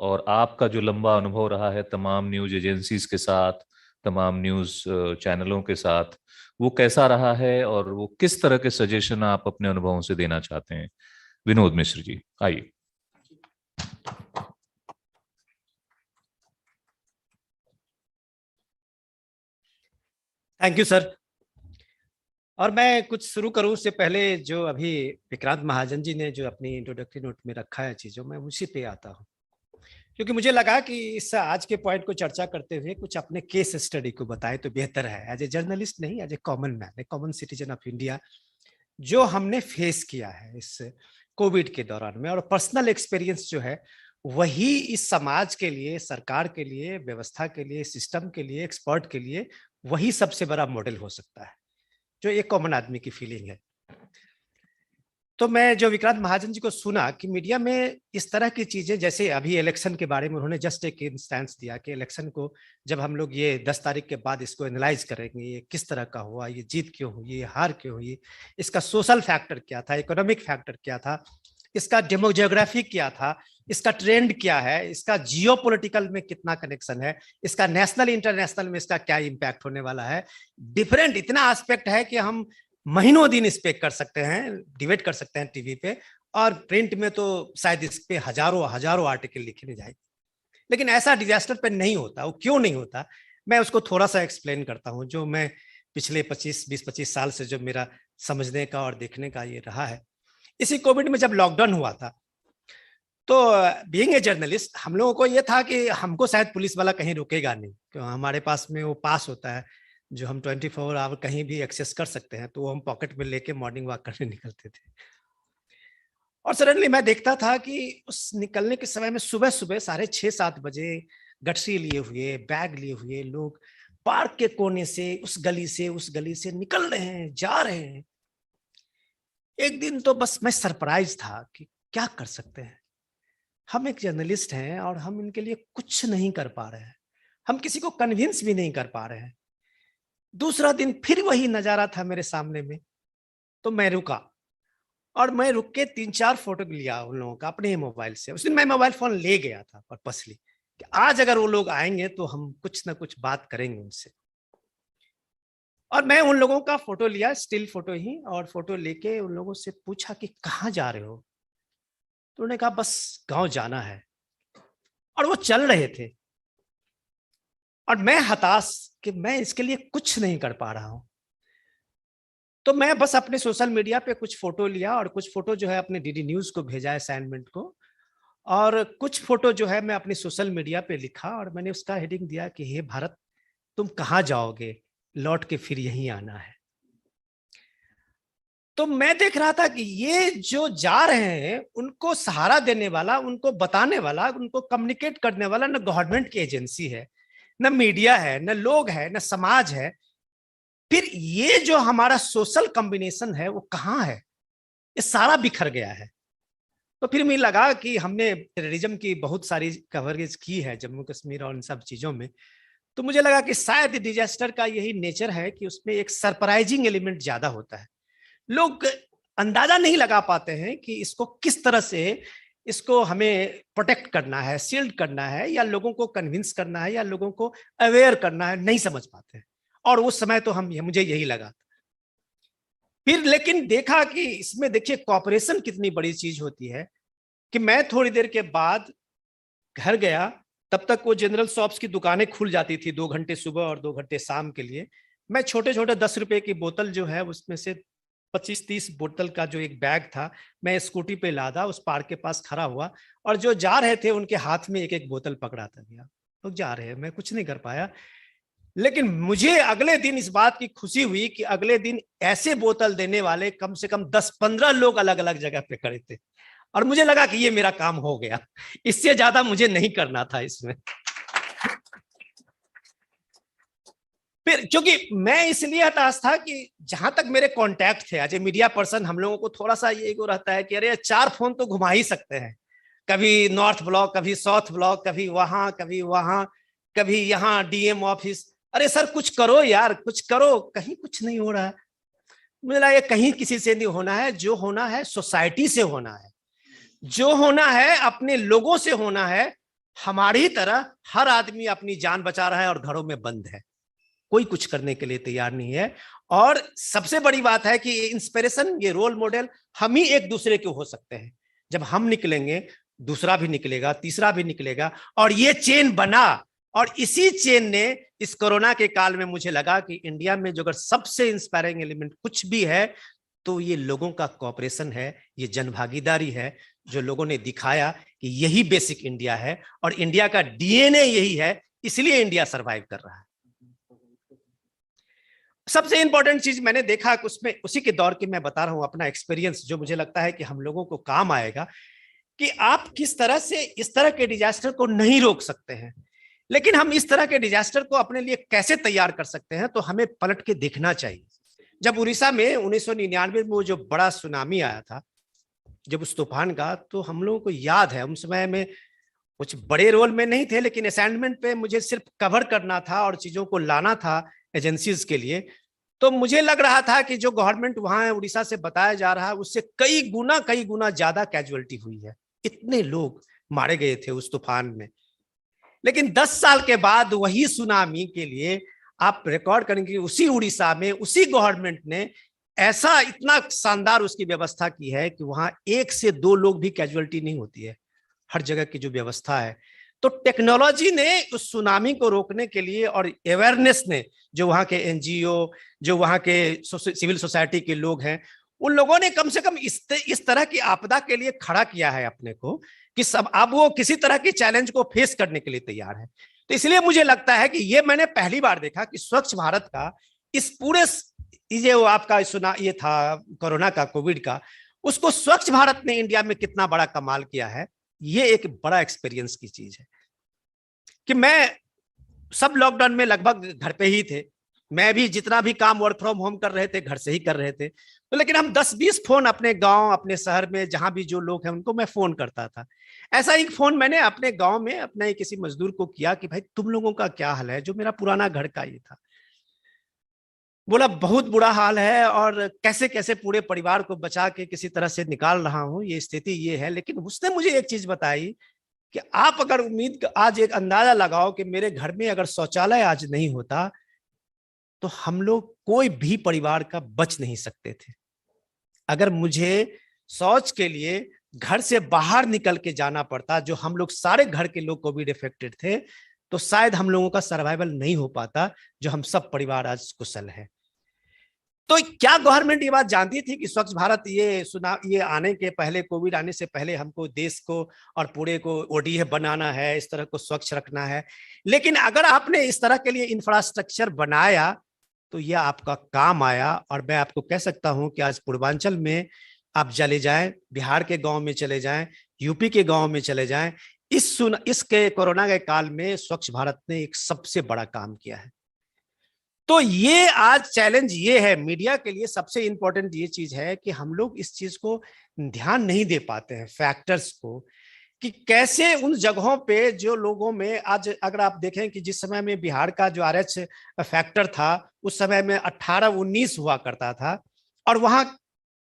और आपका जो लंबा अनुभव रहा है तमाम न्यूज एजेंसीज के साथ, तमाम न्यूज चैनलों के साथ, वो कैसा रहा है और वो किस तरह के सजेशन आप अपने अनुभवों से देना चाहते हैं? विनोद मिश्र जी, आइए। Thank you sir. और मैं कुछ शुरू करूं उससे पहले जो अभी विक्रांत महाजन जी ने जो अपनी इंट्रोडक्टरी नोट में रखा है चीजों में, उसी पे आता हूं, क्योंकि मुझे लगा कि इस आज के पॉइंट को चर्चा करते हुए कुछ अपने केस स्टडी को बताएं तो बेहतर है, एज ए जर्नलिस्ट नहीं, as a common man, a common citizen of India, जो हमने फेस किया है इस कोविड के दौरान में, और पर्सनल एक्सपीरियंस जो है वही इस समाज के लिए, सरकार के लिए, व्यवस्था के लिए, सिस्टम के लिए, एक्सपर्ट के लिए वही सबसे बड़ा मॉडल हो सकता है, जो एक कॉमन आदमी की फीलिंग है। तो मैं जो विक्रांत महाजन जी को सुना कि मीडिया में इस तरह की चीजें, जैसे अभी इलेक्शन के बारे में उन्होंने जस्ट एक इंस्टेंस दिया कि इलेक्शन को जब हम लोग ये 10 तारीख के बाद इसको एनालाइज करेंगे, ये किस तरह का हुआ, ये जीत क्यों हुई, ये हार क्यों हुई, इसका सोशल फैक्टर क्या था, इकोनॉमिक फैक्टर क्या था, इसका डेमोग्राफी क्या था, इसका ट्रेंड क्या है, इसका जियोपॉलिटिकल में कितना कनेक्शन है, इसका नेशनल इंटरनेशनल में इसका क्या इम्पैक्ट होने वाला है। डिफरेंट इतना एस्पेक्ट है कि हम महीनों दिन इस पे कर सकते हैं, डिबेट कर सकते हैं टीवी पे, और प्रिंट में तो शायद इस पे हजारों आर्टिकल लिखे जाए। लेकिन ऐसा डिजास्टर पे नहीं होता। वो क्यों नहीं होता, मैं उसको थोड़ा सा एक्सप्लेन करता हूँ, जो मैं पिछले 20-25 साल से जो मेरा समझने का और देखने का ये रहा है। इसी कोविड में जब लॉकडाउन हुआ था, तो बीइंग ए जर्नलिस्ट हम लोगों को ये था कि हमको शायद पुलिस वाला कहीं रुकेगा नहीं, क्योंकि हमारे पास में वो पास होता है जो हम 24 आवर कहीं भी एक्सेस कर सकते हैं, तो वो हम पॉकेट में लेके मॉर्निंग वॉक करने निकलते थे। और सडनली मैं देखता था कि उस निकलने के समय में सुबह 6:30-7 बजे गठरी लिए हुए, बैग लिए हुए लोग पार्क के कोने से उस गली से निकल रहे हैं, जा रहे हैं। एक दिन तो बस मैं सरप्राइज था कि क्या कर सकते हैं हम, एक जर्नलिस्ट हैं और हम इनके लिए कुछ नहीं कर पा रहे हैं, हम किसी को कन्विंस भी नहीं कर पा रहे हैं। दूसरा दिन फिर वही नजारा था मेरे सामने में, तो मैं रुका और मैं रुक के 3-4 फोटो लिया उन लोगों का अपने मोबाइल से। उस दिन मैं मोबाइल फोन ले गया था पर्पसली कि आज अगर वो लोग आएंगे तो हम कुछ ना कुछ बात करेंगे उनसे। और मैं उन लोगों का फोटो लिया, स्टिल फोटो ही, और फोटो लेके उन लोगों से पूछा कि कहाँ जा रहे हो, तो उन्होंने कहा बस गांव जाना है। और वो चल रहे थे और मैं हताश कि मैं इसके लिए कुछ नहीं कर पा रहा हूं। तो मैं बस अपने सोशल मीडिया पे कुछ फोटो लिया और कुछ फोटो जो है अपने डीडी न्यूज को भेजा असाइनमेंट को, और कुछ फोटो जो है मैं अपने सोशल मीडिया पे लिखा और मैंने उसका हेडिंग दिया कि हे भारत, तुम कहाँ जाओगे, लौट के फिर यहीं आना है। तो मैं देख रहा था कि ये जो जा रहे हैं उनको सहारा देने वाला, उनको बताने वाला, उनको कम्युनिकेट करने वाला न गवर्नमेंट की एजेंसी है, न मीडिया है, न लोग है, न समाज है। फिर ये जो हमारा सोशल कॉम्बिनेशन है वो कहाँ है, ये सारा बिखर गया है। तो फिर मुझे लगा कि हमने टेररिज्म की बहुत सारी कवरेज की है जम्मू कश्मीर और इन सब चीजों में, तो मुझे लगा कि शायद डिजास्टर का यही नेचर है कि उसमें एक सरप्राइजिंग एलिमेंट ज्यादा होता है। लोग अंदाजा नहीं लगा पाते हैं कि इसको किस तरह से इसको हमें प्रोटेक्ट करना है, शील्ड करना है, या लोगों को कन्विंस करना है, या लोगों को अवेयर करना है, नहीं समझ पाते हैं। और उस समय तो मुझे यही लगा। फिर लेकिन देखा कि इसमें देखिए कॉपरेशन कितनी बड़ी चीज होती है, कि मैं थोड़ी देर के बाद घर गया, तब तक वो जनरल शॉप्स की दुकानें खुल जाती थी 2 घंटे सुबह और 2 घंटे शाम के लिए। मैं छोटे 10 रुपए की बोतल जो है उसमें से 25-30 बोतल का जो एक बैग था, मैं स्कूटी पे लादा, उस पार्क के पास खड़ा हुआ, और जो जा रहे थे उनके हाथ में एक बोतल पकड़ाता गया। लोग जा रहे हैं, मैं कुछ नहीं कर पाया। लेकिन मुझे अगले दिन इस बात की खुशी हुई कि अगले दिन ऐसे बोतल देने वाले कम से कम 10-15 लोग अलग अलग जगह पे खड़े थे, और मुझे लगा कि ये मेरा काम हो गया, इससे ज्यादा मुझे नहीं करना था इसमें। फिर क्योंकि मैं इसलिए हताश था कि जहां तक मेरे कांटेक्ट थे एज ए मीडिया पर्सन, हम लोगों को थोड़ा सा ये रहता है कि अरे 4 फोन तो घुमा ही सकते हैं, कभी नॉर्थ ब्लॉक, कभी साउथ ब्लॉक, कभी वहां, कभी यहाँ डीएम ऑफिस। अरे सर कुछ करो यार, कुछ करो, कहीं कुछ नहीं हो रहा है। मुझे लगा कहीं किसी से नहीं होना है, जो होना है सोसाइटी से होना है, जो होना है अपने लोगों से होना है। हमारी तरह हर आदमी अपनी जान बचा रहा है और घरों में बंद है, कोई कुछ करने के लिए तैयार नहीं है। और सबसे बड़ी बात है कि इंस्पिरेशन, ये रोल मॉडल हम ही एक दूसरे के हो सकते हैं। जब हम निकलेंगे दूसरा भी निकलेगा, तीसरा भी निकलेगा, और ये चेन बना। और इसी चेन ने इस कोरोना के काल में मुझे लगा कि इंडिया में जो अगर सबसे इंस्पायरिंग एलिमेंट कुछ भी है तो ये लोगों का कोऑपरेशन है, ये जनभागीदारी है, जो लोगों ने दिखाया कि यही बेसिक इंडिया है और इंडिया का डीएनए यही है, इसलिए इंडिया सरवाइव कर रहा है। सबसे इंपॉर्टेंट चीज मैंने देखा कि उसमें, उसी के दौर की मैं बता रहा हूं अपना एक्सपीरियंस, जो मुझे लगता है कि हम लोगों को काम आएगा, कि आप किस तरह से इस तरह के डिजास्टर को नहीं रोक सकते हैं, लेकिन हम इस तरह के डिजास्टर को अपने लिए कैसे तैयार कर सकते हैं, तो हमें पलट के देखना चाहिए। जब उड़ीसा में 1999 में वो जो बड़ा सुनामी आया था, जब उस तूफान का, तो हम लोगों को याद है, उस समय में कुछ बड़े रोल में नहीं थे, लेकिन असाइनमेंट पे मुझे सिर्फ कवर करना था और चीजों को लाना था एजेंसीज के लिए। तो मुझे लग रहा था कि जो गवर्नमेंट वहां उड़ीसा से बताया जा रहा है उससे कई गुना ज्यादा कैजुअलिटी हुई है, इतने लोग मारे गए थे उस तूफान में। लेकिन 10 साल के बाद वही सुनामी के लिए आप रिकॉर्ड करेंगे, उसी उड़ीसा में उसी गवर्नमेंट ने ऐसा इतना शानदार उसकी व्यवस्था की है कि वहां 1 से 2 लोग भी कैजुअलिटी नहीं होती है, हर जगह की जो व्यवस्था है। तो टेक्नोलॉजी ने उस सुनामी को रोकने के लिए और अवेयरनेस ने, जो वहां के एनजीओ, जो वहां के सिविल सोसाइटी के लोग हैं, उन लोगों ने कम से कम इस तरह की आपदा के लिए खड़ा किया है अपने को, कि सब अब वो किसी तरह की चैलेंज को फेस करने के लिए तैयार है। तो इसलिए मुझे लगता है कि ये मैंने पहली बार देखा कि स्वच्छ भारत का इस पूरे ये वो आपका सुना ये था कोरोना का, कोविड का, उसको स्वच्छ भारत ने इंडिया में कितना बड़ा कमाल किया है, ये एक बड़ा एक्सपीरियंस की चीज है। कि मैं सब लॉकडाउन में लगभग घर पे ही थे, मैं भी जितना भी काम वर्क फ्रॉम होम कर रहे थे घर से ही कर रहे थे। तो लेकिन हम 10-20 फोन अपने गांव, अपने शहर में जहां भी जो लोग हैं उनको मैं फोन करता था। ऐसा एक फोन मैंने अपने गांव में अपने किसी मजदूर को किया कि भाई तुम लोगों का क्या हाल है, जो मेरा पुराना घर का ये था। बोला बहुत बुरा हाल है और कैसे कैसे पूरे परिवार को बचा के किसी तरह से निकाल रहा हूं, ये स्थिति ये है। लेकिन उसने मुझे एक चीज बताई कि आप अगर आज एक अंदाजा लगाओ कि मेरे घर में अगर शौचालय आज नहीं होता तो हम लोग कोई भी परिवार का बच नहीं सकते थे। अगर मुझे शौच के लिए घर से बाहर निकल के जाना पड़ता, जो हम लोग सारे घर के लोग कोविड इफेक्टेड थे, तो शायद हम लोगों का सर्वाइवल नहीं हो पाता, जो हम सब परिवार आज कुशल है। तो क्या गवर्नमेंट ये बात जानती थी कि स्वच्छ भारत ये आने के पहले, कोविड आने से पहले हमको देश को और पूरे को ओडीएफ बनाना है, इस तरह को स्वच्छ रखना है। लेकिन अगर आपने इस तरह के लिए इंफ्रास्ट्रक्चर बनाया तो यह आपका काम आया। और मैं आपको कह सकता हूं कि आज पूर्वांचल में आप चले जाएं, बिहार के गांव में चले जाएं, यूपी के गांव में चले जाएं, इसके कोरोना के काल में स्वच्छ भारत ने एक सबसे बड़ा काम किया है। तो ये आज चैलेंज ये है मीडिया के लिए, सबसे इंपॉर्टेंट ये चीज है कि हम लोग इस चीज को ध्यान नहीं दे पाते हैं, फैक्टर्स को, कि कैसे उन जगहों पे जो लोगों में आज अगर आप देखें कि जिस समय में बिहार का जो RH फैक्टर था उस समय में 18-19 हुआ करता था, और वहां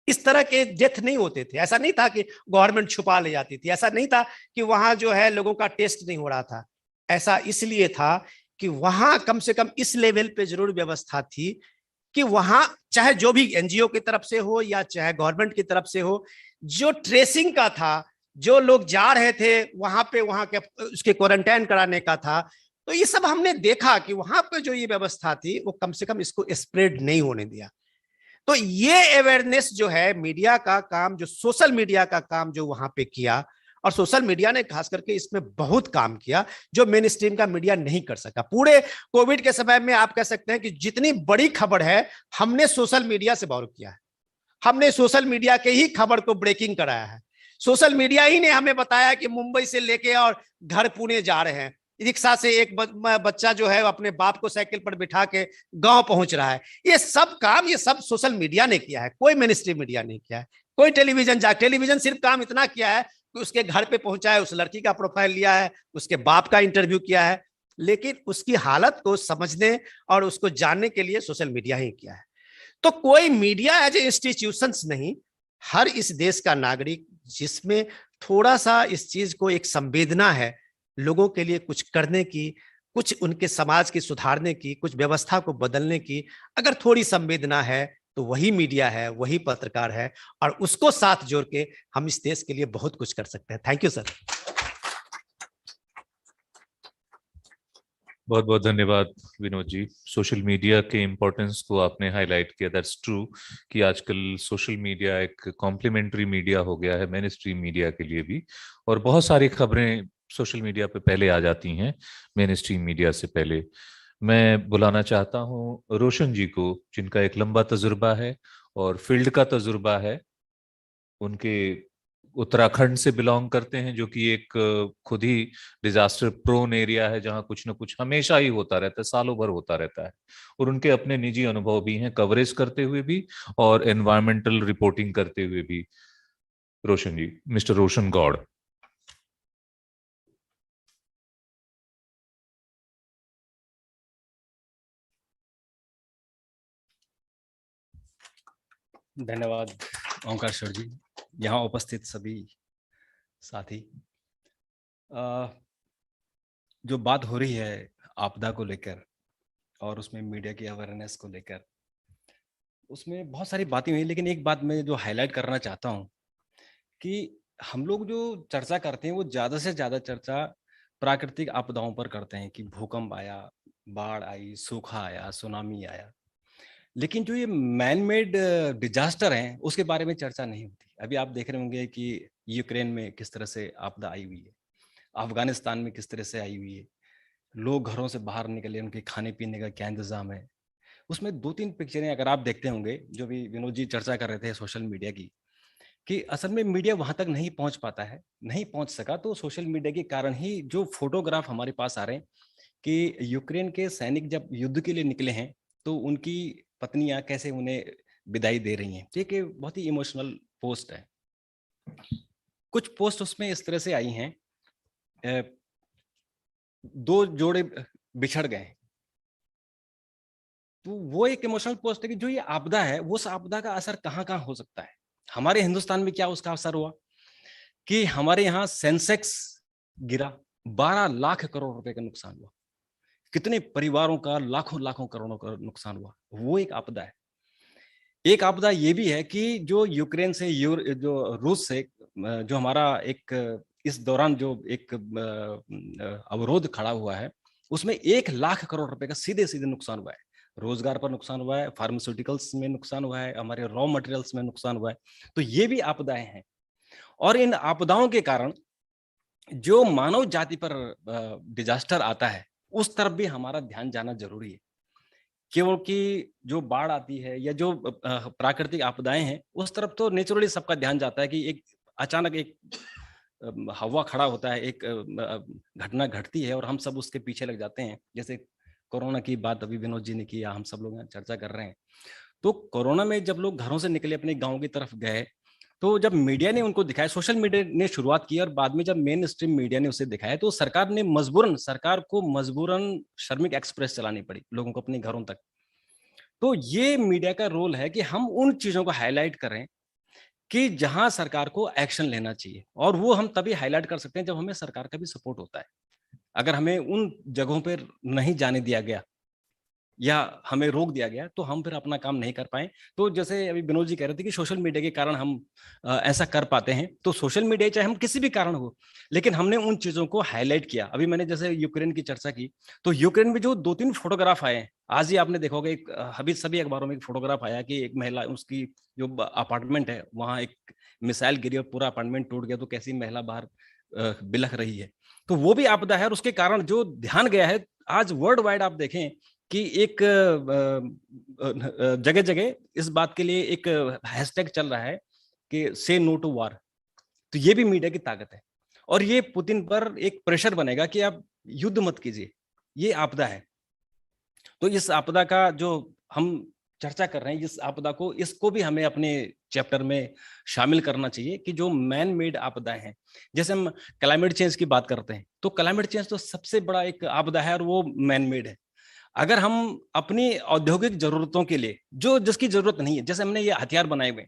इस तरह के डेथ नहीं होते थे। ऐसा नहीं था कि गवर्नमेंट छुपा ले जाती थी, ऐसा नहीं था कि वहां जो है लोगों का टेस्ट नहीं हो रहा था। ऐसा इसलिए था कि वहां कम से कम इस लेवल पे जरूर व्यवस्था थी कि वहां चाहे जो भी एनजीओ की तरफ से हो या चाहे गवर्नमेंट की तरफ से हो, जो ट्रेसिंग का था, जो लोग जा रहे थे वहां पे वहां के उसके क्वारंटाइन कराने का था, तो ये सब हमने देखा कि वहां पे जो ये व्यवस्था थी वो कम से कम इसको स्प्रेड नहीं होने दिया। तो ये अवेयरनेस जो है मीडिया का काम, जो सोशल मीडिया का काम जो वहां पे किया, और सोशल मीडिया ने खास करके इसमें बहुत काम किया जो मेन स्ट्रीम का मीडिया नहीं कर सका। पूरे कोविड के समय में आप कह सकते हैं कि जितनी बड़ी खबर है हमने सोशल मीडिया से बोरो किया है, हमने सोशल मीडिया के ही खबर को ब्रेकिंग कराया है। सोशल मीडिया ही ने हमें बताया कि मुंबई से लेके और घर पुणे जा रहे हैं, रिक्शा से एक बच्चा जो है अपने बाप को साइकिल पर बिठा के गांव पहुंच रहा है। ये सब काम ये सब सोशल मीडिया ने किया है, कोई मेन स्ट्रीम मीडिया नहीं किया है। कोई टेलीविजन सिर्फ काम इतना किया है कि उसके घर पे पहुंचा है, उस लड़की का प्रोफाइल लिया है, उसके बाप का इंटरव्यू किया है, लेकिन उसकी हालत को समझने और उसको जानने के लिए सोशल मीडिया ही किया है। तो कोई मीडिया एज ए इंस्टीट्यूशंस नहीं, हर इस देश का नागरिक जिसमें थोड़ा सा इस चीज को एक संवेदना है, लोगों के लिए कुछ करने की, कुछ उनके समाज की सुधारने की, कुछ व्यवस्था को बदलने की अगर थोड़ी संवेदना है तो वही मीडिया है, वही पत्रकार है, और उसको साथ जोड़ के हम इस देश के लिए बहुत कुछ कर सकते हैं। Thank you sir. बहुत बहुत धन्यवाद विनोद जी। सोशल मीडिया के इम्पोर्टेंस को आपने हाईलाइट किया। दैट्स ट्रू कि आजकल सोशल मीडिया एक कॉम्प्लीमेंट्री मीडिया हो गया है मेन स्ट्रीम मीडिया के लिए भी, और बहुत सारी खबरें सोशल मीडिया पे पहले आ जाती हैं मेन स्ट्रीम मीडिया से पहले। मैं बुलाना चाहता हूं रोशन जी को, जिनका एक लंबा तजुर्बा है और फील्ड का तजुर्बा है। उनके उत्तराखंड से बिलोंग करते हैं, जो कि एक खुद ही डिजास्टर प्रोन एरिया है, जहां कुछ ना कुछ हमेशा ही होता रहता है, सालों भर होता रहता है। और उनके अपने निजी अनुभव भी हैं, कवरेज करते हुए भी और एनवायरमेंटल रिपोर्टिंग करते हुए भी। रोशन जी, मिस्टर रोशन गौड़। धन्यवाद ओंकारेश्वर जी, यहाँ उपस्थित सभी साथी। जो बात हो रही है आपदा को लेकर और उसमें मीडिया की अवेयरनेस को लेकर, उसमें बहुत सारी बातें हुई, लेकिन एक बात मैं जो हाईलाइट करना चाहता हूँ कि हम लोग जो चर्चा करते हैं वो ज़्यादा से ज़्यादा चर्चा प्राकृतिक आपदाओं पर करते हैं कि भूकंप आया, बाढ़ आई, सूखा आया, सुनामी आया, लेकिन जो ये मैन मेड डिजास्टर हैं उसके बारे में चर्चा नहीं होती। अभी आप देख रहे होंगे कि यूक्रेन में किस तरह से आपदा आई हुई है, अफगानिस्तान में किस तरह से आई हुई है, लोग घरों से बाहर निकले, उनके खाने पीने का क्या इंतजाम है। उसमें 2-3 पिक्चरें अगर आप देखते होंगे, जो भी विनोद जी चर्चा कर रहे थे सोशल मीडिया की, कि असल में मीडिया वहां तक नहीं पहुंच पाता है, नहीं पहुंच सका तो सोशल मीडिया के कारण ही जो फोटोग्राफ हमारे पास आ रहे हैं कि यूक्रेन के सैनिक जब युद्ध के लिए निकले हैं तो उनकी पत्नियां कैसे उन्हें विदाई दे रही हैं। ठीक है, बहुत ही इमोशनल पोस्ट है। कुछ पोस्ट उसमें इस तरह से आई हैं, 2 जोड़े बिछड़ गए, तो वो एक इमोशनल पोस्ट है कि जो ये आपदा है, उस आपदा का असर कहाँ कहाँ हो सकता है। हमारे हिंदुस्तान में क्या उसका असर हुआ कि हमारे यहाँ सेंसेक्स गिरा, 12 लाख करोड़ रुपए का नुकसान हुआ, कितने परिवारों का लाखों लाखों करोड़ों का नुकसान हुआ, वो एक आपदा है। एक आपदा ये भी है कि जो यूक्रेन से जो रूस से जो हमारा एक इस दौरान जो एक अवरोध खड़ा हुआ है, उसमें 1 लाख करोड़ रुपए का सीधे सीधे नुकसान हुआ है। रोजगार पर नुकसान हुआ है, फार्मास्यूटिकल्स में नुकसान हुआ है, हमारे रॉ मटेरियल्स में नुकसान हुआ है। तो ये भी आपदाएं हैं, और इन आपदाओं के कारण जो मानव जाति पर डिजास्टर आता है उस तरफ भी हमारा ध्यान जाना जरूरी है, क्योंकि जो बाढ़ आती है या जो प्राकृतिक आपदाएं हैं उस तरफ तो नेचुरली सबका ध्यान जाता है कि एक अचानक एक हवा खड़ा होता है, एक घटना घटती है और हम सब उसके पीछे लग जाते हैं। जैसे कोरोना की बात अभी विनोद जी ने की, हम सब लोग यहाँ चर्चा कर रहे हैं। तो कोरोना में जब लोग घरों से निकले अपने गाँव की तरफ गए, तो जब मीडिया ने उनको दिखाया, सोशल मीडिया ने शुरुआत की और बाद में जब मेन स्ट्रीम मीडिया ने उसे दिखाया, तो सरकार को मजबूरन श्रमिक एक्सप्रेस चलानी पड़ी लोगों को अपने घरों तक। तो ये मीडिया का रोल है कि हम उन चीजों को हाईलाइट करें कि जहां सरकार को एक्शन लेना चाहिए, और वो हम तभी हाईलाइट कर सकते हैं जब हमें सरकार का भी सपोर्ट होता है। अगर हमें उन जगहों पर नहीं जाने दिया गया या हमें रोक दिया गया तो हम फिर अपना काम नहीं कर पाए। तो जैसे अभी विनोद जी कह रहे थे कि सोशल मीडिया के कारण हम ऐसा कर पाते हैं, तो सोशल मीडिया चाहे हम किसी भी कारण हो, लेकिन हमने उन चीजों को हाईलाइट किया। अभी मैंने जैसे यूक्रेन की चर्चा की, तो यूक्रेन में जो 2-3 फोटोग्राफ आए हैं, आज ही आपने देखा होगा, एक अभी सभी अखबारों में एक फोटोग्राफ आया कि एक महिला, उसकी जो अपार्टमेंट है वहां एक मिसाइल गिरी और पूरा अपार्टमेंट टूट गया, तो कैसी महिला बाहर बिलख रही है। तो वो भी आपदा है, और उसके कारण जो ध्यान गया है, आज वर्ल्ड वाइड आप देखें कि एक जगह जगह इस बात के लिए एक हैशटैग चल रहा है कि से नो टू वार। तो ये भी मीडिया की ताकत है, और ये पुतिन पर एक प्रेशर बनेगा कि आप युद्ध मत कीजिए, ये आपदा है। तो इस आपदा का जो हम चर्चा कर रहे हैं, इस आपदा को, इसको भी हमें अपने चैप्टर में शामिल करना चाहिए कि जो मैन मेड आपदाएं हैं, जैसे हम क्लाइमेट चेंज की बात करते हैं, तो क्लाइमेट चेंज तो सबसे बड़ा एक आपदा है और वो मैन मेड है। अगर हम अपनी औद्योगिक जरूरतों के लिए जो जिसकी जरूरत नहीं है, जैसे हमने ये हथियार बनाए हुए,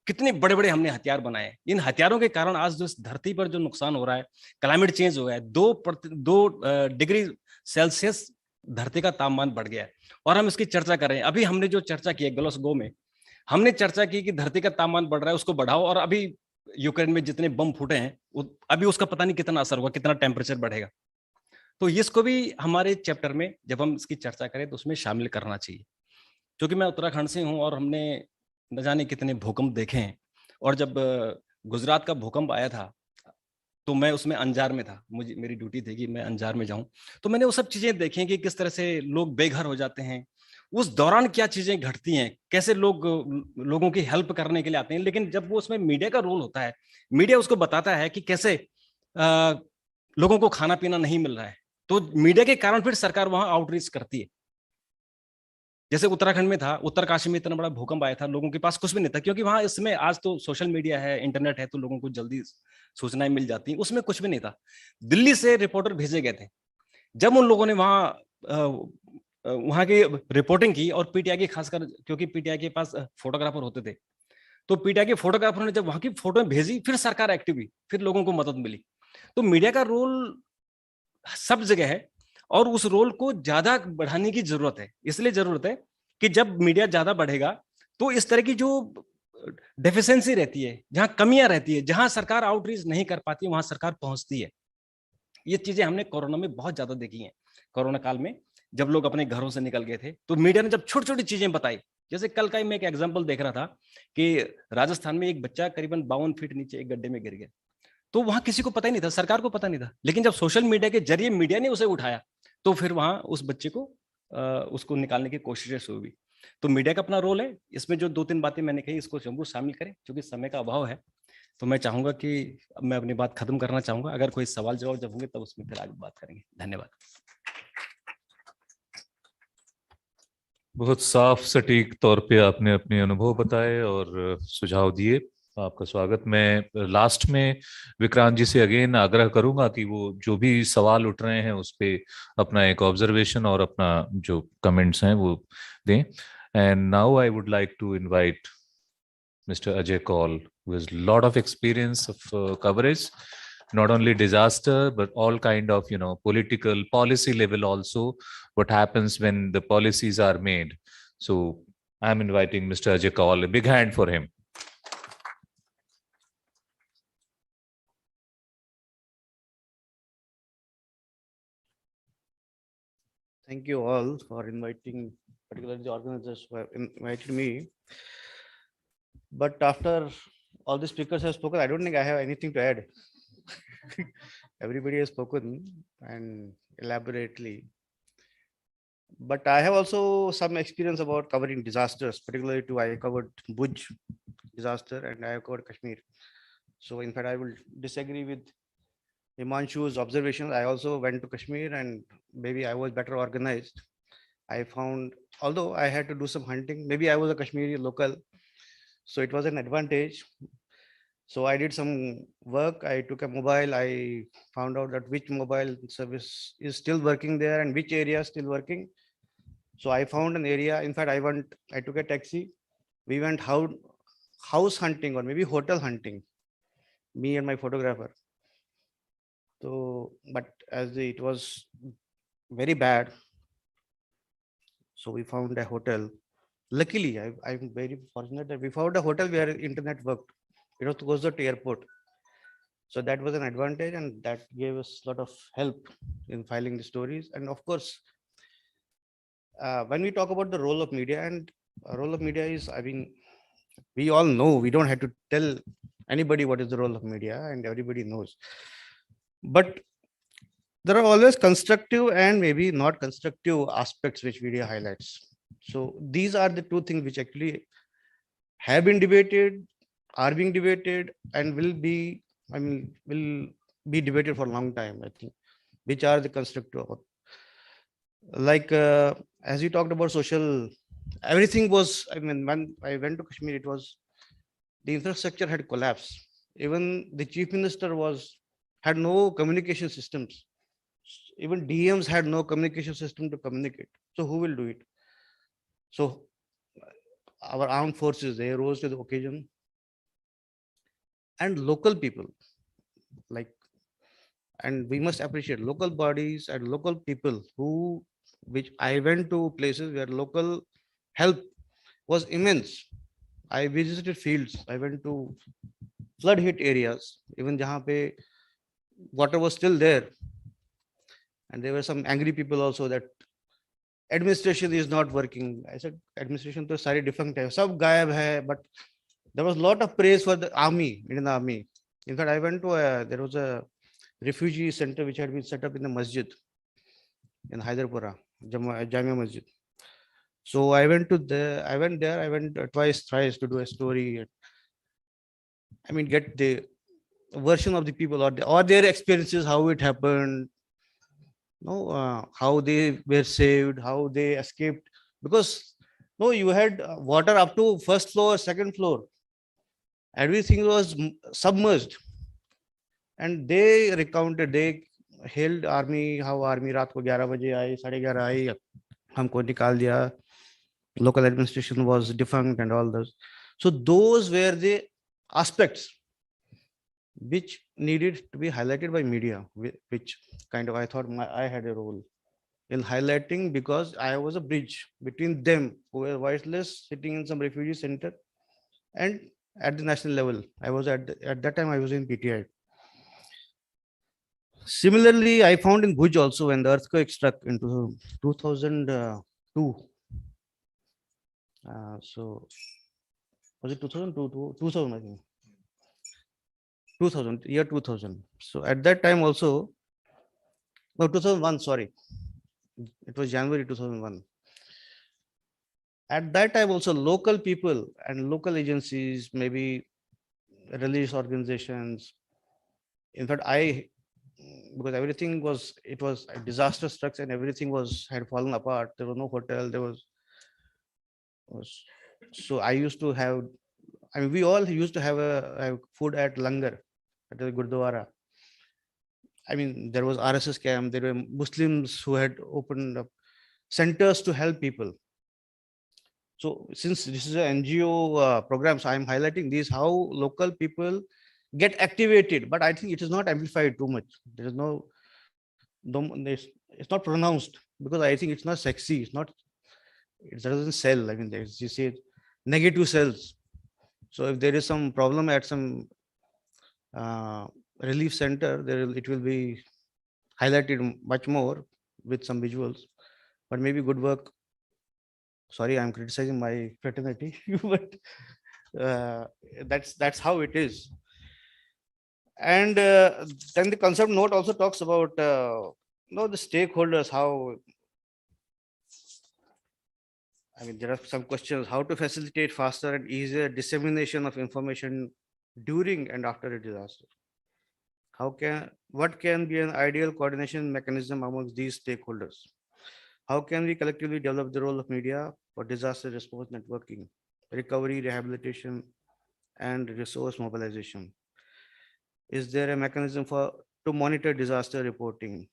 कितने बड़े बड़े हमने हथियार बनाए, इन हथियारों के कारण आज जो इस धरती पर जो नुकसान हो रहा है, क्लाइमेट चेंज हो गया है, 2 डिग्री सेल्सियस धरती का तापमान बढ़ गया है, और हम इसकी चर्चा कर रहे हैं। अभी हमने जो चर्चा की है ग्लासगो में, हमने चर्चा की कि धरती का तापमान बढ़ रहा है, उसको बढ़ाओ, और अभी यूक्रेन में जितने बम फूटे हैं अभी उसका पता नहीं कितना असर होगा, कितना टेम्परेचर बढ़ेगा। तो इसको भी हमारे चैप्टर में जब हम इसकी चर्चा करें तो उसमें शामिल करना चाहिए। क्योंकि मैं उत्तराखंड से हूँ और हमने न जाने कितने भूकंप देखे हैं, और जब गुजरात का भूकंप आया था तो मैं उसमें अंजार में था, मेरी ड्यूटी थी कि मैं अंजार में जाऊं, तो मैंने वो सब चीजें देखी कि किस तरह से लोग बेघर हो जाते हैं, उस दौरान क्या चीजें घटती हैं, कैसे लोगों की हेल्प करने के लिए आते हैं। लेकिन जब वो उसमें मीडिया का रोल होता है, मीडिया उसको बताता है कि कैसे लोगों को खाना पीना नहीं मिल रहा है, तो मीडिया के कारण फिर सरकार वहां आउटरीच करती है। जैसे उत्तराखंड में था, उत्तरकाशी में इतना बड़ा भूकंप आया था, लोगों के पास कुछ भी नहीं था, क्योंकि वहां इसमें आज तो सोशल मीडिया है, इंटरनेट है, तो लोगों को जल्दी सूचनाएं मिल जाती हैं। उसमें कुछ भी नहीं था। दिल्ली से रिपोर्टर भेजे गए थे। जब उन लोगों ने वहां की रिपोर्टिंग की, और पीटीआई की खासकर, क्योंकि पीटीआई के पास फोटोग्राफर होते थे, तो पीटीआई के फोटोग्राफर ने जब वहां की फोटो भेजी, फिर सरकार एक्टिव हुई, फिर लोगों को मदद मिली। तो मीडिया का रोल सब जगह है, और उस रोल को ज्यादा बढ़ाने की जरूरत है। इसलिए जरूरत है कि जब मीडिया ज्यादा बढ़ेगा, तो इस तरह की जो डेफिशिएंसी रहती है, जहां कमियां रहती है, जहां सरकार आउटरीच नहीं कर पाती, वहां सरकार पहुंचती है। ये चीजें हमने कोरोना में बहुत ज्यादा देखी हैं। कोरोना काल में जब लोग अपने घरों से निकल गए थे, तो मीडिया ने जब छोटी छोटी चीजें बताई, जैसे कल का ही मैं एक एग्जांपल देख रहा था कि राजस्थान में एक बच्चा करीबन 52 फीट नीचे एक गड्ढे में गिर गया। तो वहां किसी को पता ही नहीं था, सरकार को पता नहीं था, लेकिन जब सोशल मीडिया के जरिए मीडिया ने उसे उठाया, तो फिर वहां उस बच्चे को उसको निकालने की कोशिशें शुरू हुई। तो मीडिया का अपना रोल है। इसमें जो 2-3 बातें मैंने कही, इसको जरूर शामिल करें, क्योंकि समय का अभाव है। तो मैं चाहूंगा कि अब मैं अपनी बात खत्म करना चाहूंगा। अगर कोई सवाल जवाब जब होंगे, तब उसमें फिर आगे बात करेंगे। धन्यवाद। बहुत साफ सटीक तौर पे आपने अपने अनुभव बताए और सुझाव दिए। आपका स्वागत। मैं लास्ट में विक्रांत जी से अगेन आग्रह करूंगा कि वो जो भी सवाल उठ रहे हैं उस पे अपना एक ऑब्जर्वेशन और अपना जो कमेंट्स हैं वो दें। And now I would like to invite Mr. Ajay Kaul, who has a lot of experience of coverage, not only disaster, but all kind of, political policy level also, what happens when the policies are made. So I'm inviting Mr. Ajay Kaul, a big hand for him. Thank you all for inviting, particularly the organizers who have invited me. But after all the speakers have spoken, I don't think I have anything to add. Everybody has spoken and elaborately. But I have also some experience about covering disasters, particularly I covered Bhuj disaster and I have covered Kashmir. So in fact, I will disagree with Himanshu's observations. I also went to Kashmir and maybe I was better organized. I found, although I had to do some hunting, maybe I was a Kashmiri local, so it was an advantage. So I did some work. I took a mobile. I found out that which mobile service is still working there and which area is still working. So I found an area. In fact, I took a taxi. We went house hunting or maybe hotel hunting, me and my photographer. So, but as it was very bad, so we found a hotel. Luckily, I'm very fortunate that we found a hotel where internet worked. It was closer to airport. So that was an advantage and that gave us a lot of help in filing the stories. And of course, when we talk about the role of media, and role of media is, we all know, we don't have to tell anybody what is the role of media and everybody knows. But there are always constructive and maybe not constructive aspects which media highlights. So these are the two things which actually have been debated, are being debated, and will be debated for a long time, I think, which are the constructive. Like as you talked about social, everything was, when I went to Kashmir, it was, the infrastructure had collapsed. Even the chief minister had no communication systems. Even DMs had no communication system to communicate. So who will do it? So our armed forces, they rose to the occasion. And local people, and we must appreciate local bodies and local people which I went to places where local help was immense. I visited fields. I went to flood hit areas, even jahan pe water was still there. And there were some angry people also that administration is not working. I said, administration to sari defunct hai, sab gayab hai, but there was a lot of praise for the army, Indian army. In fact, I went to there was a refugee center which had been set up in the masjid in Hyderpura, Jamia Masjid. So I went there. I went twice, thrice to do a story. I mean, get the version of the people or their experiences, how it happened, how they were saved, how they escaped. Because no, you had water up to first floor, second floor. Everything was submerged. And they recounted, they hailed army, how army रात को 11 बजे आई, 11:30 आई, हमको निकाल दिया. Local administration was defunct and all those. So those were the aspects which needed to be highlighted by media, which kind of I thought I had a role in highlighting, because I was a bridge between them who were voiceless, sitting in some refugee center, and at the national level. I was at that time I was in PTI. Similarly, I found in Bhuj also, when the earthquake struck in 2002. So was it 2002? 2000, I think. 2000, year 2000. So at that time also, no, 2001, sorry. It was January 2001. At that time also, local people and local agencies, maybe religious organizations. In fact, because everything was, it was a disaster struck and everything had fallen apart. There was no hotel. There was so I used to have, I mean, we all used to have food at Langar, at the Gurdwara. I mean, there was RSS camp. There were Muslims who had opened up centers to help people. So since this is an NGO program, so I'm highlighting these, how local people get activated, but I think it is not amplified too much. There is no, it's not pronounced, because I think it's not sexy. It doesn't sell. I mean, there's, you see, negative sells. So if there is some problem at some relief center, it will be highlighted much more with some visuals. But maybe good work. Sorry, I'm criticizing my fraternity, but that's how it is. And then the concept note also talks about the stakeholders, how, I mean, there are some questions, how to facilitate faster and easier dissemination of information during and after a disaster. What can be an ideal coordination mechanism amongst these stakeholders? How can we collectively develop the role of media for disaster response networking, recovery, rehabilitation, and resource mobilization? Is there a mechanism to monitor disaster reporting?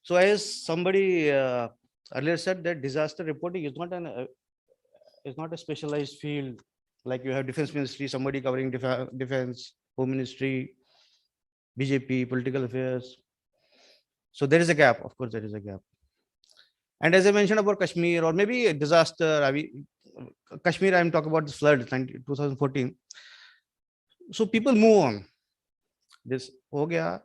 So as somebody earlier said, that disaster reporting is not a specialized field. Like you have Defense Ministry, somebody covering defense, Home Ministry, BJP, political affairs. So there is a gap. Of course, there is a gap. And as I mentioned about Kashmir, or maybe a disaster, Kashmir, I'm talking about the flood, 2014. So people move on. This ho gaya,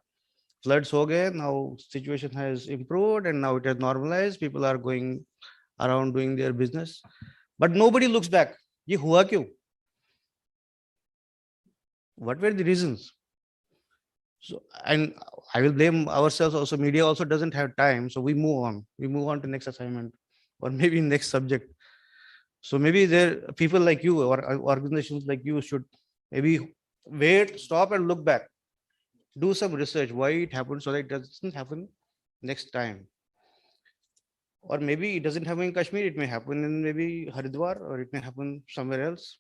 floods ho gaye, now situation has improved and now it has normalized. People are going around doing their business, but nobody looks back. Ye hua kyun? What were the reasons? So, and I will blame ourselves also. Media also doesn't have time, so we move on. We move on to next assignment, or maybe next subject. So maybe there people like you or organizations like you should maybe wait, stop, and look back. Do some research why it happened, so that it doesn't happen next time. Or maybe it doesn't happen in Kashmir. It may happen in maybe Haridwar, or it may happen somewhere else,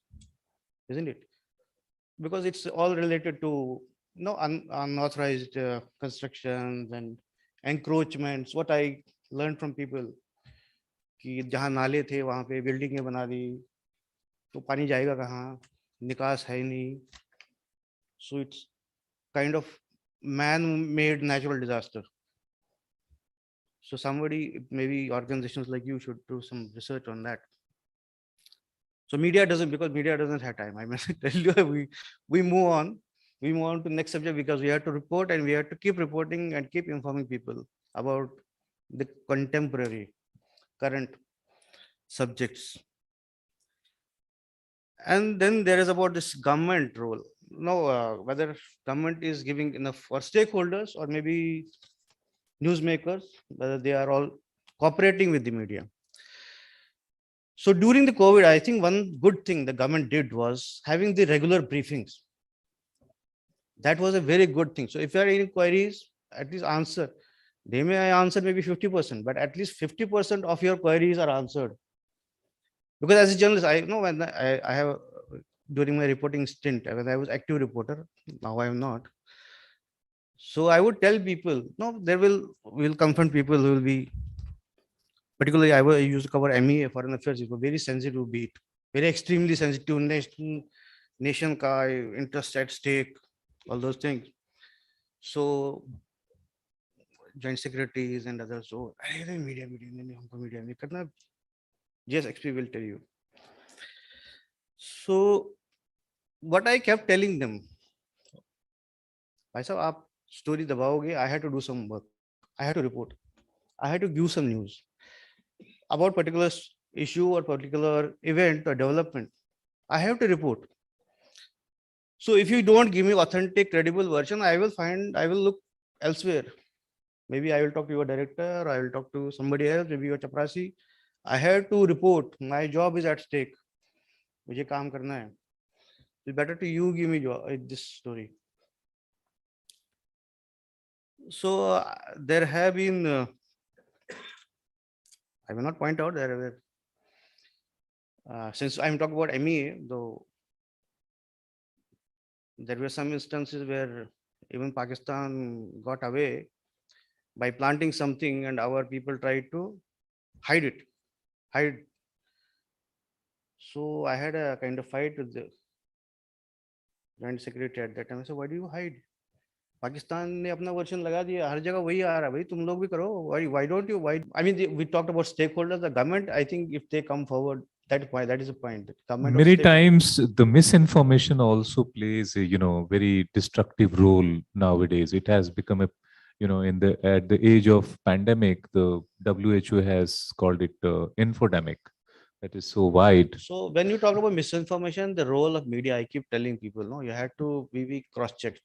isn't it? Because it's all related to unauthorized constructions and encroachments. What I learned from people, कि जहाँ नाले थे वहाँ पे बिल्डिंगें बना दी, तो पानी जाएगा कहाँ, निकास है नहीं. So it's kind of man-made natural disaster. So somebody, maybe organizations like you, should do some research on that. So media doesn't, because media doesn't have time. I mean, tell you, we move on. We move on to next subject, because we have to report and we have to keep reporting and keep informing people about the contemporary, current subjects. And then there is about this government role. Whether government is giving enough for stakeholders, or maybe newsmakers, whether they are all cooperating with the media. So during the COVID, I think one good thing the government did was having the regular briefings. That was a very good thing. So if you have any queries, at least answer. They may answer maybe 50%, but at least 50% of your queries are answered. Because as a journalist, I know when I have, during my reporting stint, when I was active reporter, now I am not. So I would tell people, no, we'll confront people who will be, particularly I used to cover MEA, foreign affairs, it was very sensitive beat, very extremely sensitive nation ka interest at stake, all those things. So joint secretaries and others, so media, yes, XP will tell you. So what I kept telling them, I said, aap story dabaoge, I had to do some work. I had to report. I had to give some news about particular issue or particular event or development. I have to report. So if you don't give me authentic, credible version, I will look elsewhere. Maybe I will talk to your director, or I will talk to somebody else, maybe your chaprasi. I have to report. My job is at stake. मुझे काम करना है. It's better to you give me this story. So there have been, I will not point out there were, since I'm talking about MEA, though there were some instances where even Pakistan got away by planting something and our people tried to hide. So I had a kind of fight with the joint secretary at that time. I said, why do you hide? Pakistan ने अपना version लगा दिया, हर जगह वही आ रहा है, भाई तुम लोग भी करो. Why don't you? Why? I mean, we talked about stakeholders. The government, I think, if they come forward, that is the point. Many times the misinformation also plays a very destructive role nowadays. It has become a at the age of pandemic, the WHO has called it infodemic. That is so wide. So when you talk about misinformation, the role of media, I keep telling people, no, you have to be cross-check.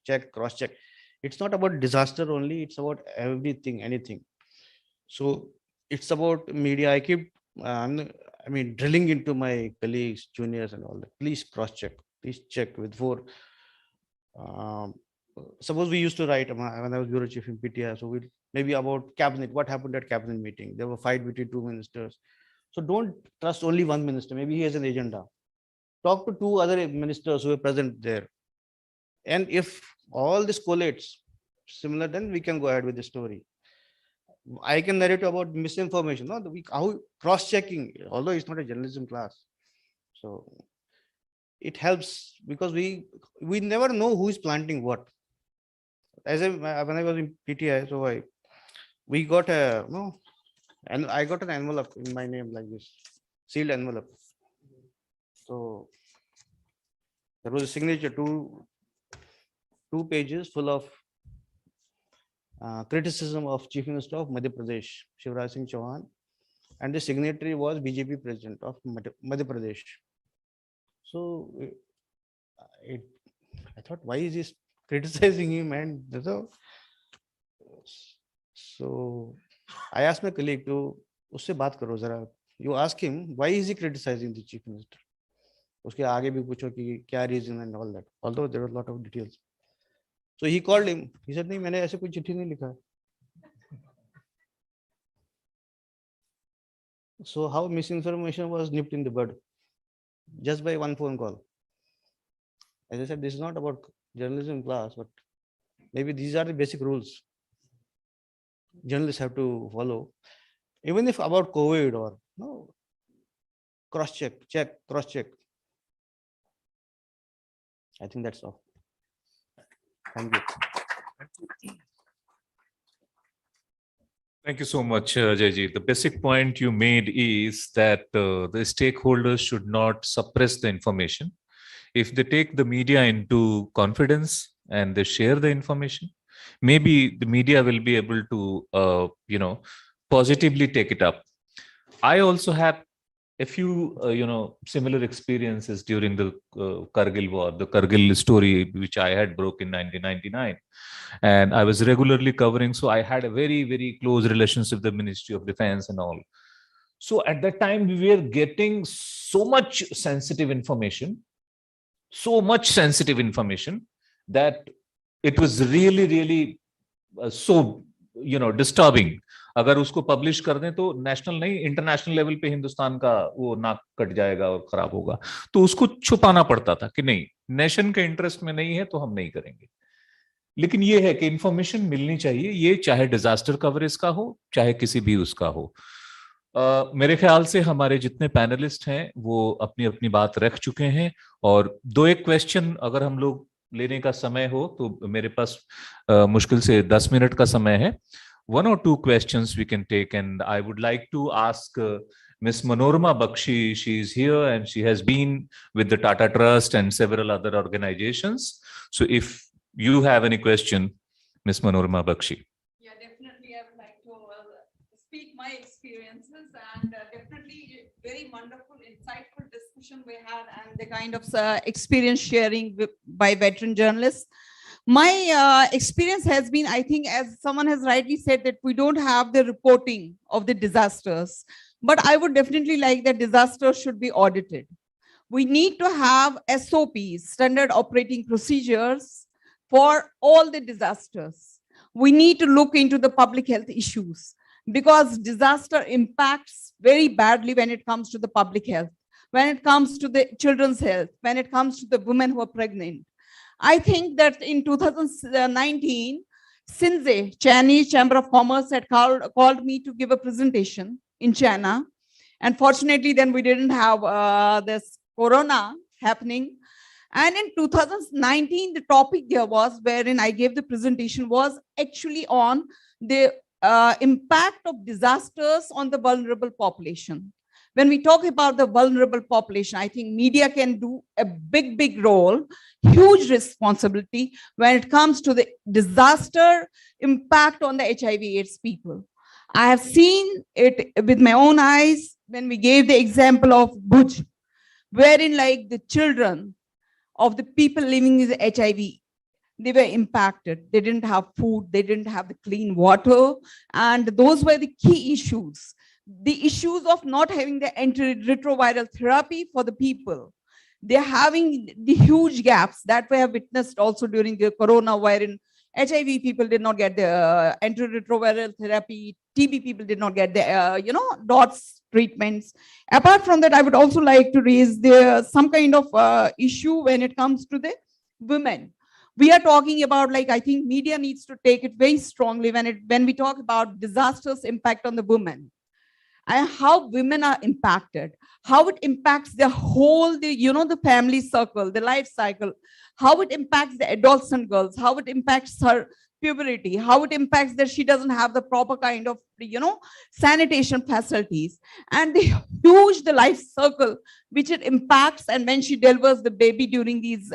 It's not about disaster only, it's about everything, anything. So it's about media. I keep, drilling into my colleagues, juniors and all that. Please cross-check, please check with suppose we used to write when I was bureau chief in PTI, so maybe about cabinet, what happened at cabinet meeting. There were fight between two ministers. So don't trust only one minister. Maybe he has an agenda. Talk to two other ministers who are present there. And if all this collates similar, then we can go ahead with the story. I can narrate about misinformation. No, how cross-checking, although it's not a journalism class. So it helps because we never know who is planting what. When I was in PTI, so we got and I got an envelope in my name like this, sealed envelope. So there was a signature, two pages full of criticism of Chief Minister of Madhya Pradesh, Shivraj Singh Chauhan, and the signatory was BJP President of Madhya Pradesh. So I thought, why is he criticizing him? And so I asked my colleague to usse baat karo zara. You ask him, why is he criticizing the chief minister? Uske aage bhi pucho ki kya reason and all that. Although there were a lot of details. So he called him. He said, nahi, maine aise koi chithi nahi likha. So how misinformation was nipped in the bud? Just by one phone call. As I said, this is not about journalism class, but maybe these are the basic rules journalists have to follow. Even if about COVID or no, cross-check. I think that's all. Thank you. Thank you so much, Jayji. The basic point you made is that the stakeholders should not suppress the information. If they take the media into confidence and they share the information, maybe the media will be able to, positively take it up. I also have a few, similar experiences during the Kargil war, the Kargil story, which I had broke in 1999. And I was regularly covering. So I had a very, very close relationship with the Ministry of Defense and all. So at that time, we were getting so much sensitive information that it was really so disturbing. अगर उसको publish कर दें तो national नहीं international level पे हिंदुस्तान का वो नाक कट जाएगा और खराब होगा, तो उसको छुपाना पड़ता था कि नहीं, नेशन के इंटरेस्ट में नहीं है तो हम नहीं करेंगे। लेकिन ये है कि इंफॉर्मेशन मिलनी चाहिए, ये चाहे डिजास्टर कवरेज का हो चाहे किसी भी उसका हो। मेरे ख्याल से हमारे जितने पैनलिस्ट हैं वो अपनी अपनी बात रख चुके हैं, और 2-1 क्वेश्चन अगर हम लोग लेने का समय हो तो मेरे पास मुश्किल से 10 मिनट का समय है। 1 or 2 questions we can take, and I would like to ask Miss Manorama Bakshi. She is here and she has been with the Tata Trust and several other organizations. So if you have any question, Miss Manorama Bakshi. Yeah, definitely. I would like to speak my experiences, and definitely very wonderful, insightful discussion we had, and the kind of experience sharing by veteran journalists. My experience has been, I think, as someone has rightly said, that we don't have the reporting of the disasters, but I would definitely like that disasters should be audited. We need to have SOPs, standard operating procedures, for all the disasters. We need to look into the public health issues, because disaster impacts very badly when it comes to the public health, when it comes to the children's health, when it comes to the women who are pregnant. I think that in 2019, CINZE, Chinese Chamber of Commerce, had called me to give a presentation in China. And fortunately, then we didn't have this corona happening. And in 2019, the topic there was, wherein I gave the presentation, was actually on the impact of disasters on the vulnerable population. When we talk about the vulnerable population, I think media can do a big role, huge responsibility when it comes to the disaster impact on the HIV/AIDS people. I have seen it with my own eyes when we gave the example of Bhuj, wherein like the children of the people living with HIV, they were impacted. They didn't have food, they didn't have the clean water, and those were the key issues. The issues of not having the antiretroviral therapy for the people. They're having the huge gaps that we have witnessed also during the corona, wherein HIV people did not get the antiretroviral therapy, TB people did not get the, DOTS treatments. Apart from that, I would also like to raise some kind of issue when it comes to the women. We are talking about, like, I think media needs to take it very strongly when we talk about disasters impact on the women, and how women are impacted, how it impacts the whole, the family circle, the life cycle, how it impacts the adolescent girls, how it impacts her puberty, how it impacts that she doesn't have the proper kind of, sanitation facilities, and the life circle which it impacts, and when she delivers the baby during these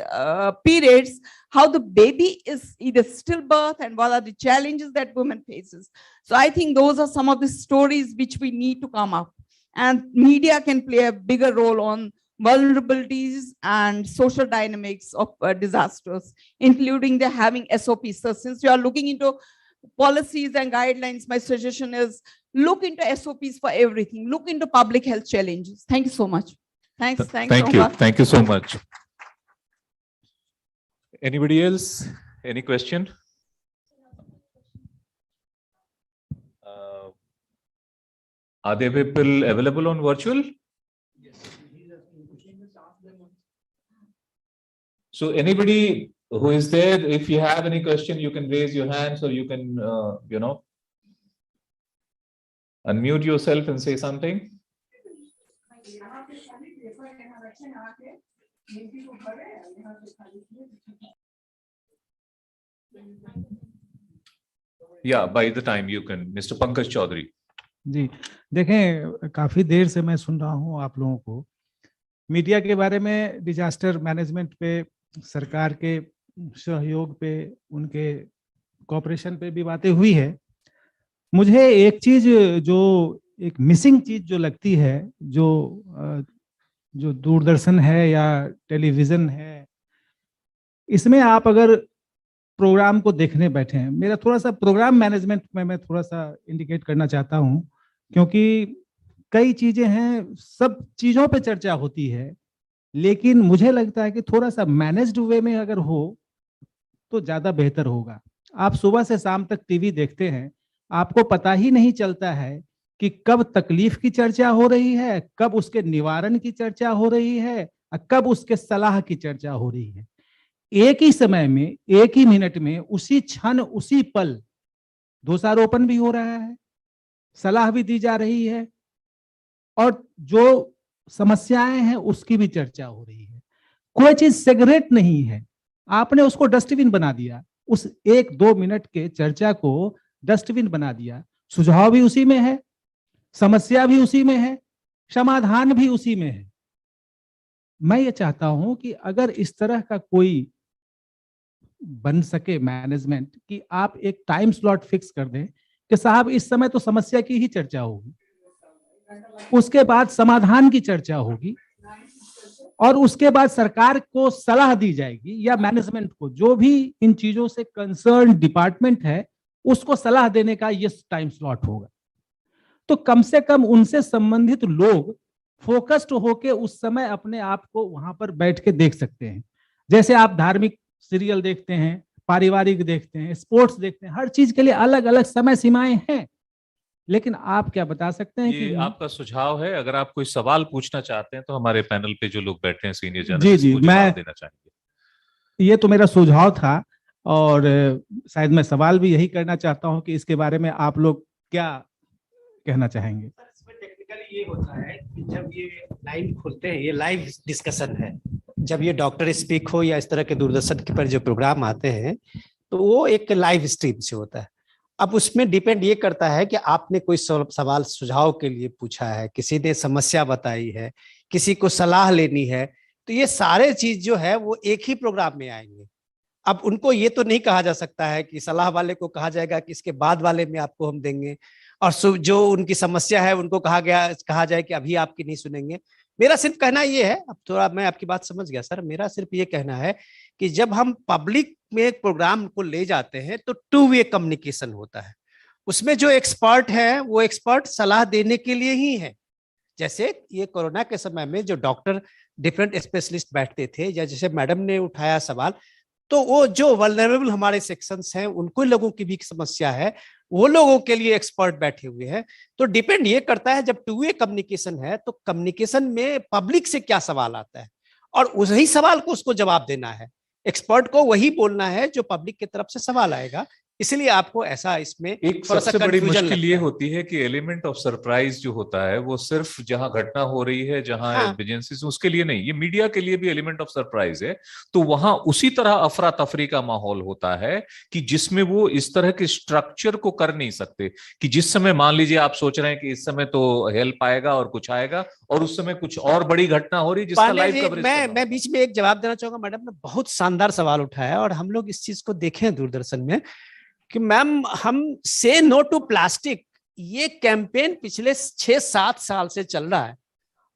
periods, how the baby is either stillbirth and what are the challenges that woman faces. So I think those are some of the stories which we need to come up, and media can play a bigger role on vulnerabilities and social dynamics of disasters, including the having SOPs. So since you are looking into policies and guidelines, my suggestion is look into SOPs for everything, look into public health challenges. Thank you so much. Thanks. Thank you so much. Anybody else? Any question? Are there people available on virtual? So anybody who is there, if you have any question, you can raise your hands, or you can, unmute yourself and say something. Yeah, by the time you can, Mr. Pankaj Chaudhary. जी देखें, काफी देर से मैं सुन रहा हूँ आप लोगों को media के बारे में, डिजास्टर मैनेजमेंट पे, सरकार के सहयोग पे, उनके कोऑपरेशन पे भी बातें हुई है। मुझे एक चीज जो एक मिसिंग चीज जो लगती है, जो दूरदर्शन है या टेलीविजन है, इसमें आप अगर प्रोग्राम को देखने बैठे हैं, मेरा थोड़ा सा प्रोग्राम मैनेजमेंट में मैं थोड़ा सा इंडिकेट करना चाहता हूं, क्योंकि कई चीजें हैं, सब चीजों पे चर्चा होती है, लेकिन मुझे लगता है कि थोड़ा सा मैनेज्ड वे में अगर हो तो ज्यादा बेहतर होगा। आप सुबह से शाम तक टीवी देखते हैं, आपको पता ही नहीं चलता है कि कब तकलीफ की चर्चा हो रही है, कब उसके निवारण की चर्चा हो रही है, और कब उसके सलाह की चर्चा हो रही है। एक ही समय में, एक ही मिनट में, उसी क्षण, उसी पल दोषारोपण भी हो रहा है, सलाह भी दी जा रही है, और जो समस्याएं हैं उसकी भी चर्चा हो रही है। कोई चीज सेग्रेट नहीं है, आपने उसको डस्टबिन बना दिया, उस 1-2 मिनट के चर्चा को डस्टबिन बना दिया। सुझाव भी उसी में है, समस्या भी उसी में है, समाधान भी उसी में है। मैं ये चाहता हूं कि अगर इस तरह का कोई बन सके मैनेजमेंट, कि आप एक टाइम स्लॉट फिक्स कर दें कि साहब इस समय तो समस्या की ही चर्चा होगी, उसके बाद समाधान की चर्चा होगी, और उसके बाद सरकार को सलाह दी जाएगी, या मैनेजमेंट को, जो भी इन चीजों से कंसर्न डिपार्टमेंट है उसको सलाह देने का ये टाइम स्लॉट होगा। तो कम से कम उनसे संबंधित लोग फोकस्ड होके उस समय अपने आप को वहां पर बैठ के देख सकते हैं। जैसे आप धार्मिक सीरियल देखते हैं, पारिवारिक देखते हैं, स्पोर्ट्स देखते हैं, हर चीज के लिए अलग अलग समय सीमाएं हैं, लेकिन आप क्या बता सकते हैं ये कि आपका सुझाव है? अगर आप कोई सवाल पूछना चाहते हैं तो हमारे पैनल पे जो लोग बैठे हैं सीनियर जी जर्नलिस्ट, जी, वो जवाब देना चाहेंगे। ये तो मेरा सुझाव था, और शायद मैं सवाल भी यही करना चाहता हूं कि इसके बारे में आप लोग क्या कहना चाहेंगे। टेक्निकली ये होता है कि जब ये लाइन खोलते हैं, ये लाइव डिस्कशन है, जब ये डॉक्टर स्पीक हो या इस तरह के दूरदर्शन के पर जो प्रोग्राम आते हैं तो वो एक लाइव स्ट्रीम से होता है। अब उसमें डिपेंड ये करता है कि आपने कोई सवाल सुझाव के लिए पूछा है, किसी ने समस्या बताई है, किसी को सलाह लेनी है, तो ये सारे चीज जो है वो एक ही प्रोग्राम में आएंगे। अब उनको ये तो नहीं कहा जा सकता है कि सलाह वाले को कहा जाएगा कि इसके बाद वाले में आपको हम देंगे, और जो उनकी समस्या है उनको कहा जाए कि अभी आपकी नहीं सुनेंगे। मेरा सिर्फ कहना ये है, अब थोड़ा मैं आपकी बात समझ गया सर, मेरा सिर्फ ये कहना है कि जब हम पब्लिक में एक प्रोग्राम को ले जाते हैं तो 2 वे कम्युनिकेशन होता है। उसमें जो एक्सपर्ट है वो एक्सपर्ट सलाह देने के लिए ही है। जैसे ये कोरोना के समय में जो डॉक्टर डिफरेंट स्पेशलिस्ट बैठते थे, या जैसे मैडम ने उठाया सवाल, तो वो जो वल्नरेबल हमारे सेक्शंस हैं, उनको लोगों की भी समस्या है, वो लोगों के लिए एक्सपर्ट बैठे हुए हैं। तो डिपेंड ये करता है, जब 2 वे कम्युनिकेशन है तो कम्युनिकेशन में पब्लिक से क्या सवाल आता है और उसी सवाल को उसको जवाब देना है। एक्सपर्ट को वही बोलना है जो पब्लिक की तरफ से सवाल आएगा। इसलिए आपको ऐसा इसमें एक थोड़ा सा सबसे बड़ी confusion मुश्किल लगता ये है। होती है कि एलिमेंट ऑफ सरप्राइज जो होता है वो सिर्फ जहां घटना हो रही है, जहां हाँ। एमरजेंसी, उसके लिए नहीं, ये मीडिया के लिए भी एलिमेंट ऑफ सरप्राइज है। तो वहां उसी तरह अफरा तफरी का माहौल होता है कि जिसमें वो इस तरह के स्ट्रक्चर को कर नहीं सकते कि जिस समय मान लीजिए आप सोच रहे हैं कि इस समय तो हेल्प आएगा और कुछ आएगा, और उस समय कुछ और बड़ी घटना हो रही है जिसका पांडे लाइव जी, कवरेज मैं बीच में एक जवाब देना चाहूंगा। मैडम ने बहुत शानदार सवाल उठाया और हम लोग इस चीज को देखे हैं दूरदर्शन में कि मैम, हम से नो टू प्लास्टिक, ये कैंपेन पिछले 6-7 साल से चल रहा है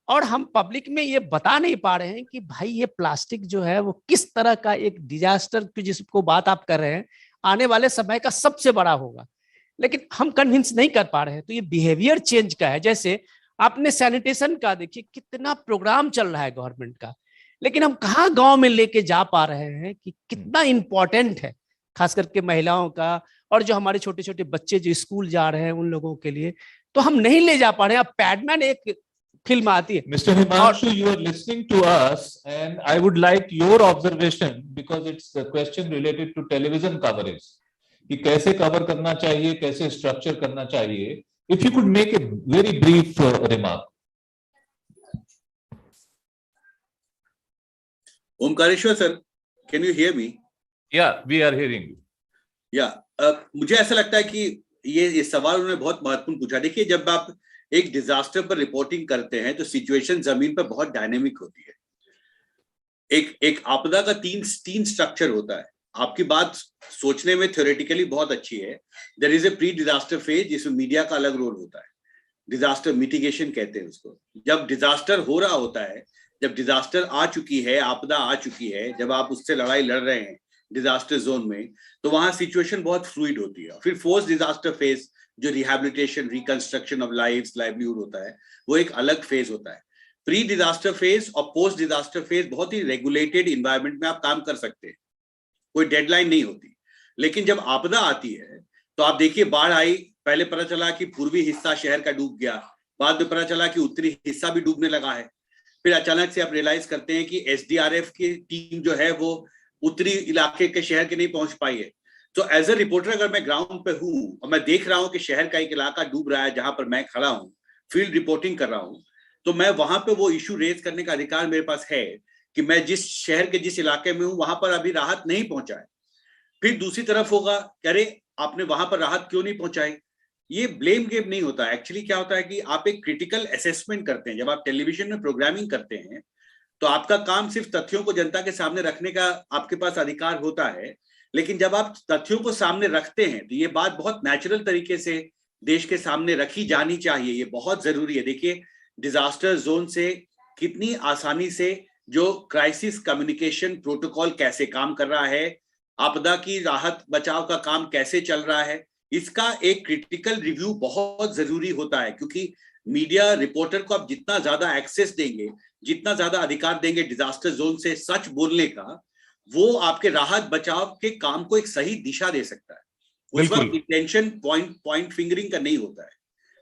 और हम पब्लिक में ये बता नहीं पा रहे हैं कि भाई ये प्लास्टिक जो है वो किस तरह का एक डिजास्टर की जिसको बात आप कर रहे हैं आने वाले समय का सबसे बड़ा होगा, लेकिन हम कन्विंस नहीं कर पा रहे हैं। तो ये बिहेवियर चेंज का है। जैसे आपने सैनिटेशन का देखिए, कितना प्रोग्राम चल रहा है गवर्नमेंट का, लेकिन हम कहाँ गांव में लेके जा पा रहे हैं कि कितना इंपॉर्टेंट है, खास करके महिलाओं का और जो हमारे छोटे छोटे बच्चे जो स्कूल जा रहे हैं उन लोगों के लिए, तो हम नहीं ले जा पा रहे हैं। अब पैडमैन एक फिल्म आती है। Mr. Himanshu, you are listening to us, and I would like your observation because it's a question related to television coverage. कि कैसे कवर करना चाहिए, कैसे स्ट्रक्चर करना चाहिए. If you could make a very brief remark. Omkareshwar sir, can you hear me? Yeah, we are hearing you. Yeah, मुझे ऐसा लगता है कि ये सवाल उन्होंने बहुत महत्वपूर्ण पूछा। देखिए, जब आप एक डिजास्टर पर रिपोर्टिंग करते हैं तो सिचुएशन जमीन पर बहुत डायनेमिक होती है। एक आपदा का तीन स्ट्रक्चर होता है। आपकी बात सोचने में थ्योरेटिकली बहुत अच्छी है। There is a pre disaster phase जिसमें मीडिया का अलग रोल होता है। डिजास्टर मिटिगेशन कहते हैं उसको। जब डिजास्टर हो रहा होता है, जब डिजास्टर आ चुकी है, आपदा आ चुकी है, जब आप उससे लड़ाई लड़ रहे हैं, डिजास्टर जोन में, तो वहां सिचुएशन बहुत फ्लूइड होती है। फिर पोस्ट डिजास्टर फेज जो rehabilitation, reconstruction of lives, livelihood होता है, वो एक अलग फेज होता है। प्री डिजास्टर फेज और पोस्ट डिजास्टर फेज बहुत ही रेगुलेटेड इन्वायरमेंट में आप काम कर सकते हैं, कोई डेडलाइन नहीं होती। लेकिन जब आपदा आती है तो आप देखिए, बाढ़ आई, पहले पता चला कि पूर्वी हिस्सा शहर का डूब गया, बाद में पता चला कि उत्तरी हिस्सा भी डूबने लगा है। फिर अचानक से आप रियलाइज करते हैं कि एसडीआरएफ की टीम जो है वो उत्तरी इलाके के शहर के नहीं पहुंच पाई है। तो एज ए रिपोर्टर अगर मैं ग्राउंड पे हूं और मैं देख रहा हूं कि शहर का एक इलाका डूब रहा है जहां पर मैं खड़ा हूं, फील्ड रिपोर्टिंग कर रहा हूं, तो मैं वहां पे वो इशू रेज करने का अधिकार मेरे पास है कि मैं जिस शहर के जिस इलाके में हूं वहां पर अभी राहत नहीं पहुंचा है। फिर दूसरी तरफ होगा कि अरे आपने वहां पर राहत क्यों नहीं पहुंचाई। ये ब्लेम गेम नहीं होता। एक्चुअली क्या होता है कि आप एक क्रिटिकल असेसमेंट करते हैं। जब आप टेलीविजन में प्रोग्रामिंग करते हैं तो आपका काम सिर्फ तथ्यों को जनता के सामने रखने का आपके पास अधिकार होता है, लेकिन जब आप तथ्यों को सामने रखते हैं तो ये बात बहुत नेचुरल तरीके से देश के सामने रखी जानी चाहिए। ये बहुत जरूरी है। देखिए, डिजास्टर जोन से कितनी आसानी से जो क्राइसिस कम्युनिकेशन प्रोटोकॉल कैसे काम कर रहा है, आपदा की राहत बचाव का काम कैसे चल रहा है, इसका एक क्रिटिकल रिव्यू बहुत जरूरी होता है। क्योंकि मीडिया रिपोर्टर को आप जितना ज्यादा एक्सेस देंगे, जितना ज्यादा अधिकार देंगे डिजास्टर जोन से सच बोलने का, वो आपके राहत बचाव के काम को एक सही दिशा दे सकता है। उस वक्त इंटेंशन पॉइंट फिंगरिंग का नहीं होता है,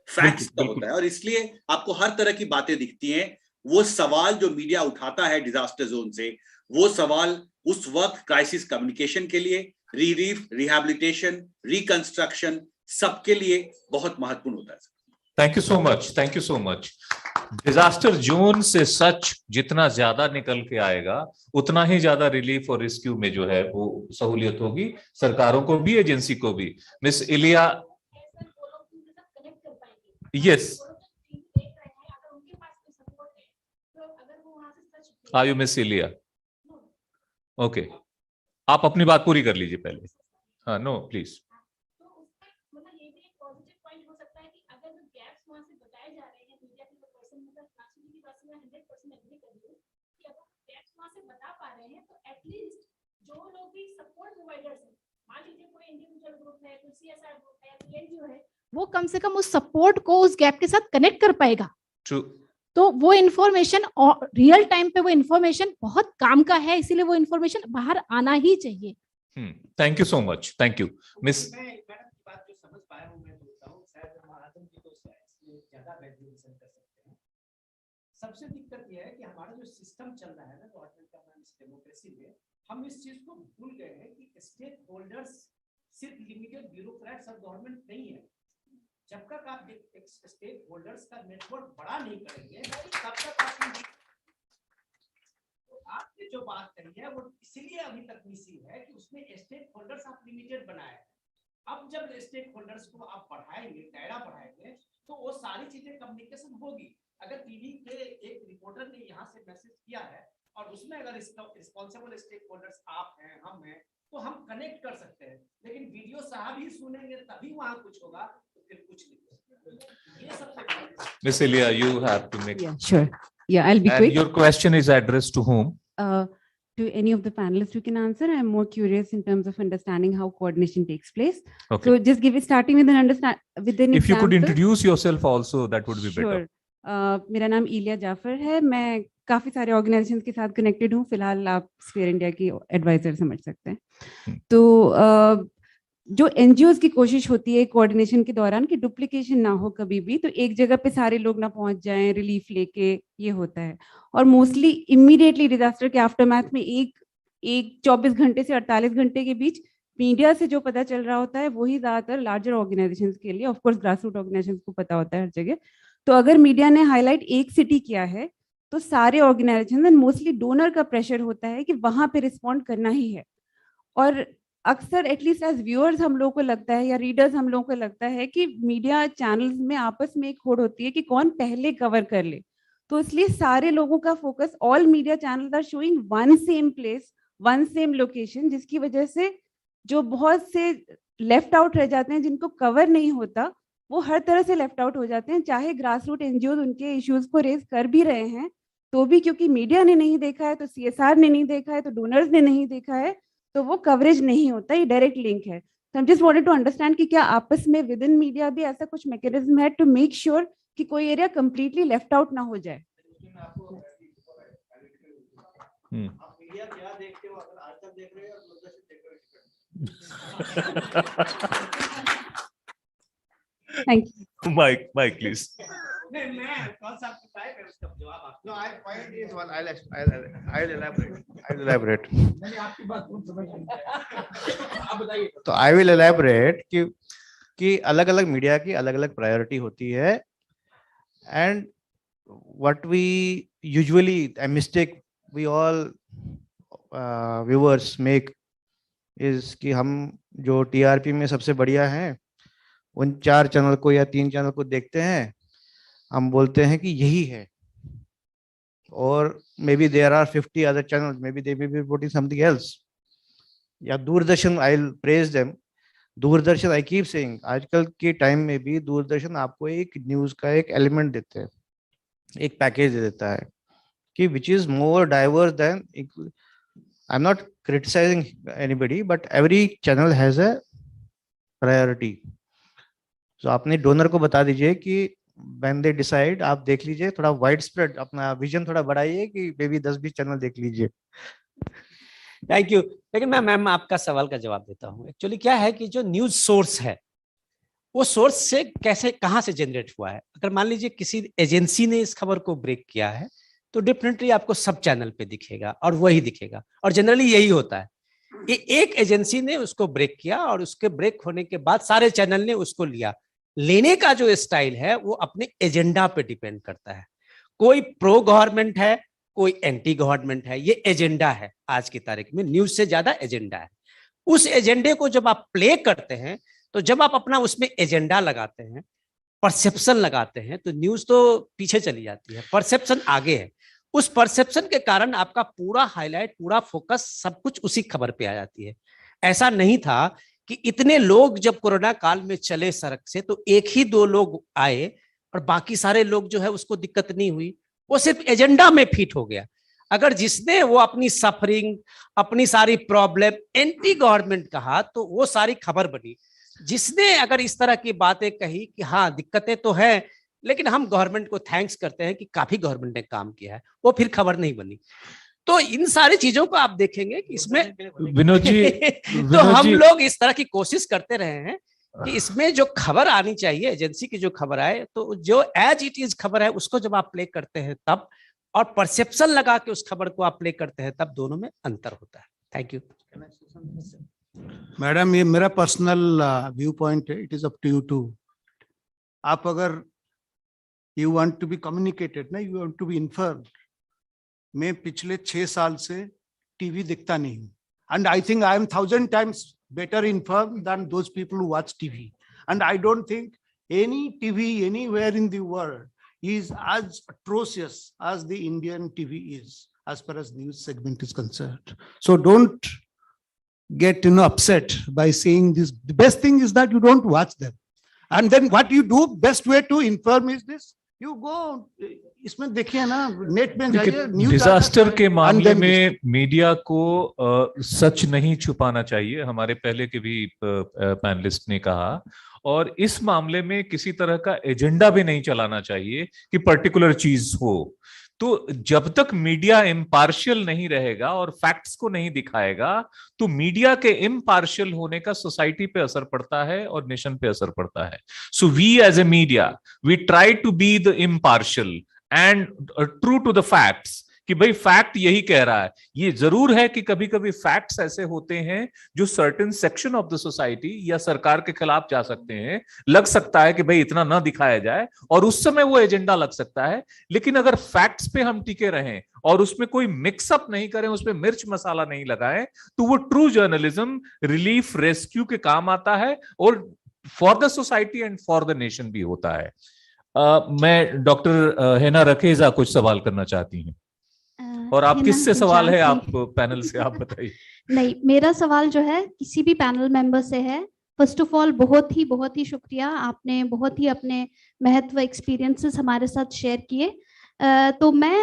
फैक्ट्स का होता है। और इसलिए आपको हर तरह की बातें दिखती हैं। वो सवाल जो मीडिया उठाता है डिजास्टर जोन से, वो सवाल उस वक्त क्राइसिस कम्युनिकेशन के लिए, रिलीफ, रिहैबिलिटेशन, रिकंस्ट्रक्शन, सबके लिए बहुत महत्वपूर्ण होता है। Thank you so much, thank you so much. Disaster zone से सच जितना ज्यादा निकल के आएगा, उतना ही ज्यादा रिलीफ और रेस्क्यू में जो है वो सहूलियत होगी सरकारों को भी, एजेंसी को भी। मिस इलिया, यस, आयु मिस इलिया, ओके, आप अपनी बात पूरी कर लीजिए पहले। हाँ, नो प्लीज। वो कम से कम उस सपोर्ट को उस गैप के साथ कनेक्ट कर पाएगा। True. तो वो इन्फॉर्मेशन रियल टाइम पे वो इन्फॉर्मेशन बहुत काम का है, इसीलिए वो इन्फॉर्मेशन बाहर आना ही चाहिए। Thank you so much, thank you miss. सबसे दिक्कत यह है कि हमारा जो सिस्टम चल रहा है ना डेमोक्रेसी में, हम इस चीज को भूल गए हैं कि स्टेक होल्डर्स सिर्फ लिमिटेड ब्यूरोक्रेट्स और गवर्नमेंट नहीं है। जब तक आप स्टेक होल्डर्स का नेटवर्क बड़ा नहीं करेंगे, तब तक आपने जो बात कही है वो इसीलिए अभी तक मिसिंग है कि उसमें स्टेक होल्डर्स आप लिमिटेड बनाए हैं। अब जब स्टेक होल्डर्स को आप बढ़ाएंगे, दायरा बढ़ाएंगे, तो वो सारी चीजें कम्युनिकेशन होगी। अगर टीवी के एक रिपोर्टर ने यहाँ से मैसेज किया है और उसमें अगर रिस्पॉन्सिबल स्टेक होल्डर्स आप हैं, हम हैं, तो हम कनेक्ट कर सकते हैं। लेकिन वीडियो साहब ही सुनेंगे तभी वहां कुछ होगा, तो फिर कुछ नहीं। ये सबसे Miss Ilia, you have to make. Yeah, sure. Yeah, I'll be And quick. your question is addressed to whom? To any of the panelists, you can answer. I'm more curious in terms of understanding how coordination takes place. Okay. So just give it starting with an example. If you could introduce yourself also, that would be better. Sure. मेरा नाम इलिया जाफर है। मैं काफी सारे organisations के साथ connected हूँ। फिलहाल आप स्फीयर इंडिया की एडवाइजर समझ सकते हैं। तो जो एनजीओज की कोशिश होती है कोऑर्डिनेशन के दौरान कि डुप्लीकेशन ना हो कभी भी, तो एक जगह पे सारे लोग ना पहुंच जाएं रिलीफ लेके, ये होता है। और मोस्टली इमीडिएटली डिजास्टर के आफ्टरमैथ में एक 24 घंटे से 48 घंटे के बीच मीडिया से जो पता चल रहा होता है वही ज्यादातर लार्जर ऑर्गेनाइजेशंस के लिए, of course grass root organisations को पता होता है हर जगह। तो अगर मीडिया ने हाईलाइट एक सिटी किया है तो सारे ऑर्गेनाइजेशन एंड मोस्टली डोनर का प्रेशर होता है कि वहां पे रिस्पॉन्ड करना ही है। और अक्सर एटलीस्ट एज व्यूअर्स हम लोगों को लगता है या रीडर्स हम लोगों को लगता है कि मीडिया चैनल्स में आपस में एक होड़ होती है कि कौन पहले कवर कर ले। तो इसलिए सारे लोगों का focus, all media channels are showing one same place, one same location, जिसकी वजह से जो बहुत से लेफ्ट आउट रह जाते हैं, जिनको कवर नहीं होता, वो हर तरह से लेफ्ट आउट हो जाते हैं। चाहे ग्रास रूट एनजीओ उनके इश्यूज को रेज कर भी रहे हैं तो भी क्योंकि मीडिया ने नहीं देखा है, तो सीएसआर ने नहीं देखा है, तो डोनर्स ने नहीं देखा है, तो वो कवरेज नहीं होता, ये डायरेक्ट लिंक है। तो I just wanted to understand कि क्या आपस में विद इन मीडिया भी ऐसा कुछ मैकेनिज्म है टू मेक श्योर कि कोई एरिया कंप्लीटली लेफ्ट आउट ना हो जाए। Thank you. Mike, please. No, I point is one. I'll elaborate. तो I will elaborate कि अलग अलग मीडिया की अलग अलग प्रायोरिटी होती है, and what we usually a mistake we all viewers make is कि हम जो TRP में सबसे बढ़िया हैं उन 4 चैनल को या 3 चैनल को देखते हैं, हम बोलते हैं कि यही है, और maybe there are 50 other channels, maybe they maybe reporting something else. या Doordarshan, I will praise them. Doordarshan, I keep saying, आजकल के टाइम में भी दूरदर्शन आपको एक न्यूज का एक एलिमेंट देते हैं, एक पैकेज दे देता है कि which is more diverse than, I am not criticising anybody, but every channel has a priority. तो आपने डोनर को बता दीजिए कि when they decide, आप देख लीजिए, थोड़ा वाइड स्प्रेड अपना विजन थोड़ा बढ़ाइए कि बेबी 10-20 चैनल देख लीजिए। Thank you. लेकिन मैं मैम आपका सवाल का जवाब देता हूँ। एक्चुअली क्या है कि जो न्यूज सोर्स है वो सोर्स से कैसे, कहाँ से जनरेट हुआ है। अगर मान लीजिए किसी एजेंसी ने इस खबर को ब्रेक किया है तो डेफिनेटली आपको सब चैनल पे दिखेगा और वही दिखेगा, और जनरली यही होता है कि एक एजेंसी ने उसको ब्रेक किया और उसके ब्रेक होने के बाद सारे चैनल ने उसको लिया। लेने का जो स्टाइल है वो अपने एजेंडा पे डिपेंड करता है। कोई प्रो गवर्नमेंट है, कोई एंटी गवर्नमेंट है, ये एजेंडा है। आज की तारीख में न्यूज से ज्यादा एजेंडा है। उस एजेंडे को जब आप प्ले करते हैं, तो जब आप अपना उसमें एजेंडा लगाते हैं, परसेप्शन लगाते हैं, तो न्यूज तो पीछे चली जाती है, परसेप्शन आगे है। उस परसेप्शन के कारण आपका पूरा हाईलाइट, पूरा फोकस, सब कुछ उसी खबर पे आ जाती है। ऐसा नहीं था कि इतने लोग जब कोरोना काल में चले सड़क से तो 1 ही 2 लोग आए और बाकी सारे लोग जो है उसको दिक्कत नहीं हुई, वो सिर्फ एजेंडा में फिट हो गया। अगर जिसने वो अपनी सफरिंग, अपनी सारी प्रॉब्लम एंटी गवर्नमेंट कहा तो वो सारी खबर बनी। जिसने अगर इस तरह की बातें कही कि हाँ दिक्कतें तो हैं लेकिन हम गवर्नमेंट को थैंक्स करते हैं कि काफी गवर्नमेंट ने काम किया है, वो फिर खबर नहीं बनी। तो इन सारी चीजों को आप देखेंगे कि इसमें विनोद जी तो हम लोग इस तरह की कोशिश करते रहे हैं कि इसमें जो खबर आनी चाहिए, एजेंसी की जो खबर आए, तो जो एज इट इज खबर है उसको जब आप प्ले करते हैं तब, और परसेप्शन लगा के उस खबर को आप प्ले करते हैं तब, दोनों में अंतर होता है। Thank you. मैडम, ये मेरा पर्सनल व्यू पॉइंट है, it is up to you too. आप अगर you want to be communicated ना, you want to be informed. मैं पिछले 6 साल से टीवी देखता नहीं हूँ, and I think I am 1000 times better informed than those people who watch TV. And I don't think any TV anywhere in the world is as atrocious as the Indian TV is, as far as news segment is concerned. So don't get upset by saying this. The best thing is that you don't watch them. And then what you do, best way to inform is this. You go, इसमें देखिए ना, net में जाइए, news disaster के मामले में media को सच नहीं छुपाना चाहिए, हमारे पहले के भी पैनलिस्ट ने कहा। और इस मामले में किसी तरह का एजेंडा भी नहीं चलाना चाहिए कि पर्टिकुलर चीज हो। तो जब तक मीडिया इम्पार्शियल नहीं रहेगा और फैक्ट्स को नहीं दिखाएगा, तो मीडिया के इम्पार्शियल होने का सोसाइटी पे असर पड़ता है और नेशन पे असर पड़ता है। So we as a media, we try to be the impartial and true to the facts, कि भाई फैक्ट यही कह रहा है। ये जरूर है कि कभी कभी फैक्ट्स ऐसे होते हैं जो certain section of the society या सरकार के खिलाफ जा सकते हैं, लग सकता है कि भाई इतना ना दिखाया जाए, और उस समय वो एजेंडा लग सकता है। लेकिन अगर फैक्ट्स पे हम टिके रहें और उसमें कोई मिक्सअप नहीं करें, उसमें मिर्च मसाला नहीं लगाएं, तो वो ट्रू जर्नलिज्म रिलीफ रेस्क्यू के काम आता है और for the society and for the nation भी होता है। मैं डॉक्टर हेना रखेजा कुछ सवाल करना चाहती हैं, और आप किससे सवाल है, आप पैनल से आप बताइए। नहीं, मेरा सवाल जो है किसी भी पैनल मेंबर से है। फर्स्ट ऑफ ऑल बहुत ही शुक्रिया, आपने बहुत ही अपने महत्व एक्सपीरियंसेस हमारे साथ शेयर किए। तो मैं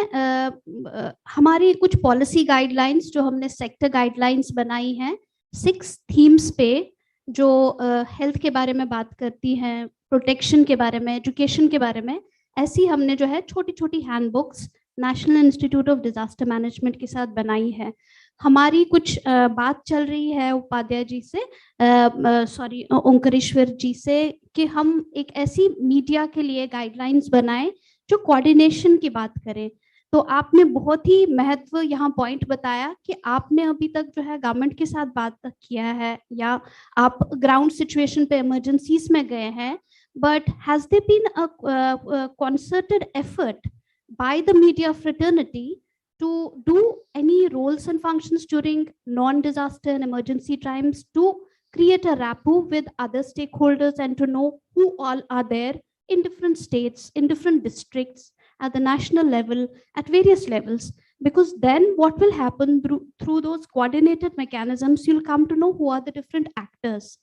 हमारी कुछ पॉलिसी गाइडलाइंस जो हमने सेक्टर गाइडलाइंस बनाई हैं 6 थीम्स पे, जो हेल्थ के बारे में बात करती हैं, प्रोटेक्शन के बारे में, एजुकेशन के बारे में, ऐसी हमने जो है छोटी छोटी handbooks national institute of disaster management के साथ बनाई है। हमारी कुछ बात चल रही है उपाध्याय जी से, सॉरी ओंकारेश्वर जी से, कि हम एक ऐसी मीडिया के लिए गाइडलाइंस बनाएं जो कोऑर्डिनेशन की बात करें। तो आपने बहुत ही महत्व यहाँ पॉइंट बताया कि आपने अभी तक जो है गवर्नमेंट के साथ बात किया है या आप ग्राउंड सिचुएशन पे इमरजेंसीज में गए हैं, but has there been a concerted effort by the media fraternity to do any roles and functions during non-disaster and emergency times to create a rapport with other stakeholders and to know who all are there in different states, in different districts, at the national level, at various levels? Because then what will happen through those coordinated mechanisms, you'll come to know who are the different actors.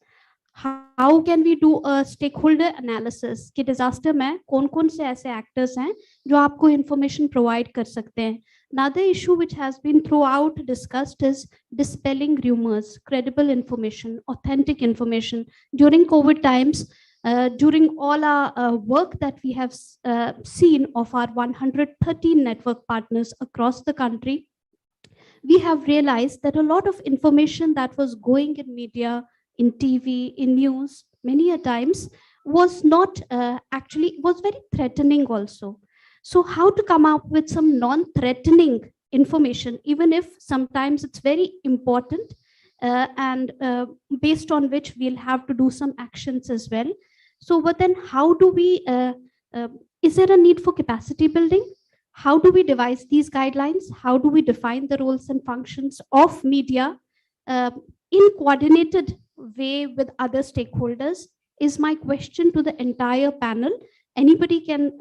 How can we do a stakeholder analysis कि disaster में कौन-कौन से ऐसे actors हैं जो आपको information provide कर सकते हैं? Another issue which has been throughout discussed is dispelling rumors, credible information, authentic information. During COVID times, during all our work that we have seen of our 113 network partners across the country, we have realized that a lot of information that was going in media, in TV, in news, many a times was not actually, was very threatening also. So how to come up with some non-threatening information, even if sometimes it's very important and based on which we'll have to do some actions as well. So, but then how do we, is there a need for capacity building? How do we devise these guidelines? How do we define the roles and functions of media in coordinated way with other stakeholders is my question to the entire panel. Anybody can,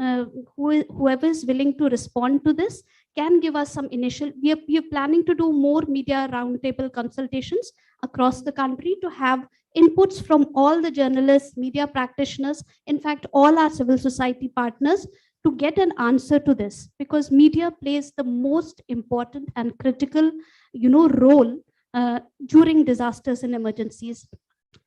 whoever is willing to respond to this can give us some initial, we are planning to do more media roundtable consultations across the country to have inputs from all the journalists, media practitioners, in fact, all our civil society partners to get an answer to this, because media plays the most important and critical, role during disasters and emergencies.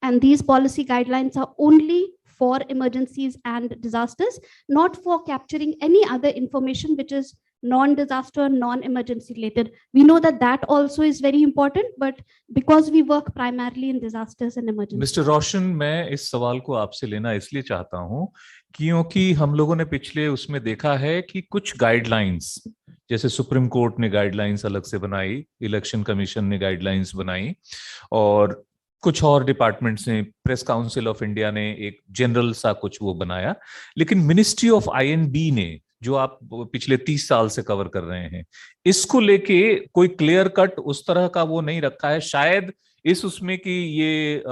And these policy guidelines are only for emergencies and disasters, not for capturing any other information which is non-disaster, non-emergency related. We know that that also is very important, but because we work primarily in disasters and emergencies. Mister Roshan, मैं इस सवाल को आपसे लेना इसलिए चाहता हूं क्योंकि हम लोगों ने पिछले उसमें देखा है कि कुछ गाइडलाइंस, जैसे सुप्रीम कोर्ट ने गाइडलाइंस अलग से बनाई, इलेक्शन कमीशन ने गाइडलाइंस बनाई, और कुछ और डिपार्टमेंट्स ने, प्रेस काउंसिल ऑफ इंडिया ने एक जनरल सा कुछ वो बनाया, लेकिन मिनिस्ट्री ऑफ आईएनबी ने, जो आप पिछले 30 साल से कवर कर रहे हैं, इसको लेके कोई क्लियर कट उस तरह का वो नहीं रखा है। शायद इस उसमें कि ये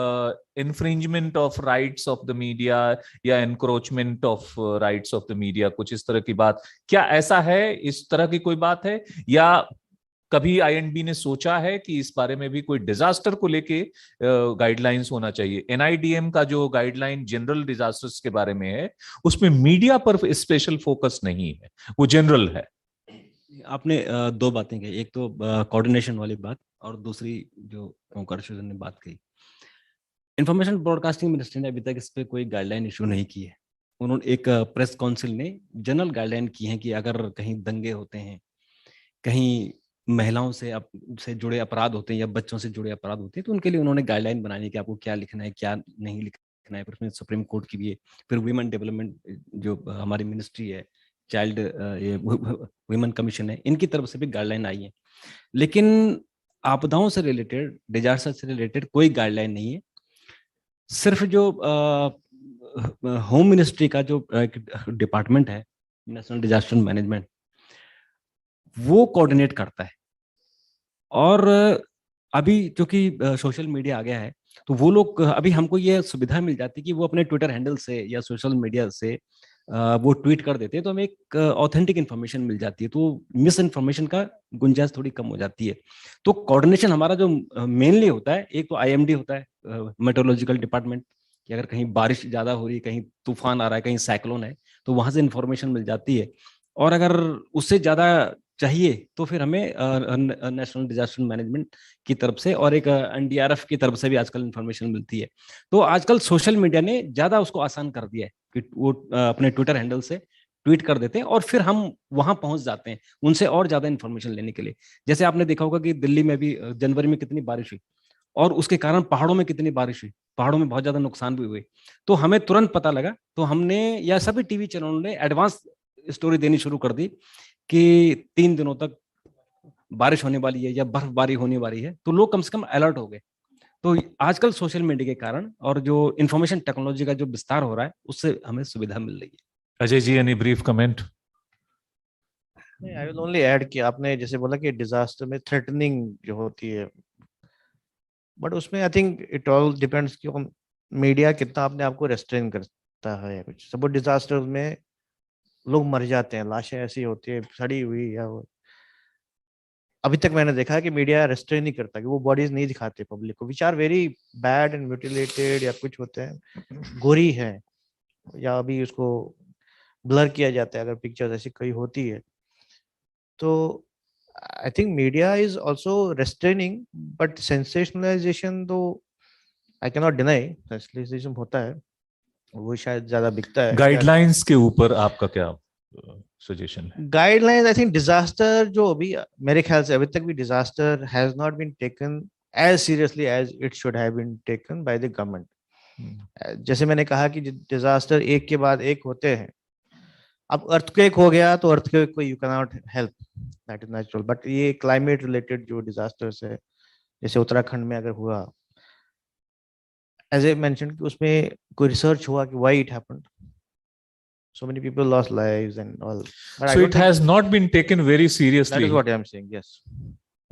infringement of rights of the media या encroachment of rights of the media, कुछ इस तरह की बात, क्या ऐसा है, इस तरह की कोई बात है, या कभी आईएनबी ने सोचा है कि इस बारे में भी कोई डिजास्टर को लेके गाइडलाइंस होना चाहिए? एनआईडीएम का जो गाइडलाइन जनरल डिजास्टर्स के बारे में है, उसमें मीडिया पर स्पेशल फोकस नहीं है, वो जनरल है। आपने दो बातें कही, एक तो कोऑर्डिनेशन वाली बात और दूसरी जो ओंकारेश्वर ने बात कही। इंफॉर्मेशन ब्रॉडकास्टिंग मिनिस्ट्री ने अभी तक इस पे कोई गाइडलाइन इशू नहीं की है। उन्होंने एक प्रेस काउंसिल ने जनरल गाइडलाइन की है कि अगर कहीं दंगे होते हैं, कहीं महिलाओं से जुड़े अपराध होते हैं या बच्चों से जुड़े अपराध होते हैं, तो उनके लिए उन्होंने गाइडलाइन बनानी है कि आपको क्या लिखना है, क्या नहीं लिखना है। फिर उसमें सुप्रीम कोर्ट की भी है, फिर वुमेन डेवलपमेंट जो हमारी मिनिस्ट्री है, चाइल्ड वुमेन कमीशन है, इनकी तरफ से भी गाइडलाइन आई है। लेकिन आपदाओं से रिलेटेड, डिजास्टर से रिलेटेड कोई गाइडलाइन नहीं है। सिर्फ जो होम मिनिस्ट्री का जो डिपार्टमेंट है, नेशनल डिजास्टर मैनेजमेंट, वो कोऑर्डिनेट करता है। और अभी जो कि सोशल मीडिया आ गया है, तो वो लोग, अभी हमको ये सुविधा मिल जाती है कि वो अपने ट्विटर हैंडल से या सोशल मीडिया से वो ट्वीट कर देते हैं, तो हमें एक ऑथेंटिक इन्फॉर्मेशन मिल जाती है, तो मिस इन्फॉर्मेशन का गुंजाइश थोड़ी कम हो जाती है। तो कोऑर्डिनेशन हमारा जो मेनली होता है, एक तो आईएमडी होता है, मेट्रोलॉजिकल डिपार्टमेंट, कि अगर कहीं बारिश ज्यादा हो रही है, कहीं तूफान आ रहा है, कहीं साइक्लोन है, तो वहां से इन्फॉर्मेशन मिल जाती है। और अगर उससे ज्यादा चाहिए तो फिर हमें नेशनल डिजास्टर मैनेजमेंट की तरफ से और एक एनडीआरएफ की तरफ से भी आजकल इंफॉर्मेशन मिलती है। तो आजकल सोशल मीडिया ने ज्यादा उसको आसान कर दिया है कि वो अपने ट्विटर हैंडल से ट्वीट कर देते हैं और फिर हम वहां पहुंच जाते हैं उनसे और ज्यादा इंफॉर्मेशन लेने के लिए। जैसे आपने देखा होगा कि दिल्ली में भी जनवरी में कितनी बारिश हुई और उसके कारण पहाड़ों में कितनी बारिश हुई, पहाड़ों में बहुत ज्यादा नुकसान भी हुए। तो हमें तुरंत पता लगा, तो हमने या सभी टीवी चैनलों ने एडवांस स्टोरी देनी शुरू कर दी कि 3 दिनों तक बारिश होने वाली है या बर्फबारी होने वाली है, तो लोग कम से कम अलर्ट हो गए। तो आजकल सोशल मीडिया के कारण और जो इंफॉर्मेशन टेक्नोलॉजी का जो विस्तार हो रहा है उससे हमें सुविधा मिल रही है। Ajay ji, any brief comment? I will only add कि आपने जैसे बोला कि डिजास्टर में थ्रेटनिंग जो होती है, बट उसमें I think it all depends कि मीडिया कितना अपने आप को रेस्ट्रेन करता है या कुछ। सपोज डिजास्टर में लोग मर जाते हैं, लाशें ऐसी होती है सड़ी हुई, या वो अभी तक मैंने देखा है कि मीडिया रेस्ट्रेन नहीं करता, कि वो बॉडीज नहीं दिखाते पब्लिक को, which are very bad and mutilated, या कुछ होते हैं गोरी है, या अभी उसको ब्लर किया जाता है अगर पिक्चर्स ऐसी कोई होती है। तो I think media is also restraining, but sensationalisation तो I can not deny, sensationalisation होता है, वो शायद ज्यादा बिकता है। गाइडलाइंस के ऊपर आपका क्या सजेशन है? गाइडलाइंस, आई थिंक डिजास्टर जो अभी मेरे ख्याल से अभी तक भी disaster has not been taken as seriously as it should have been taken by the government. जैसे मैंने कहा कि डिजास्टर एक के बाद एक होते हैं। अब अर्थक्वेक हो गया तो अर्थक्वेक को you can not help, that is natural, but ये क्लाइमेट रिलेटेड जो डिजास्टर्स है, जैसे उत्तराखंड में अगर हुआ, एज ए मेंशन कि उसमें कोई रिसर्च हुआ कि why it happened, so many people lost lives and all, but So it has not been taken very seriously. that is what I am saying. Yes,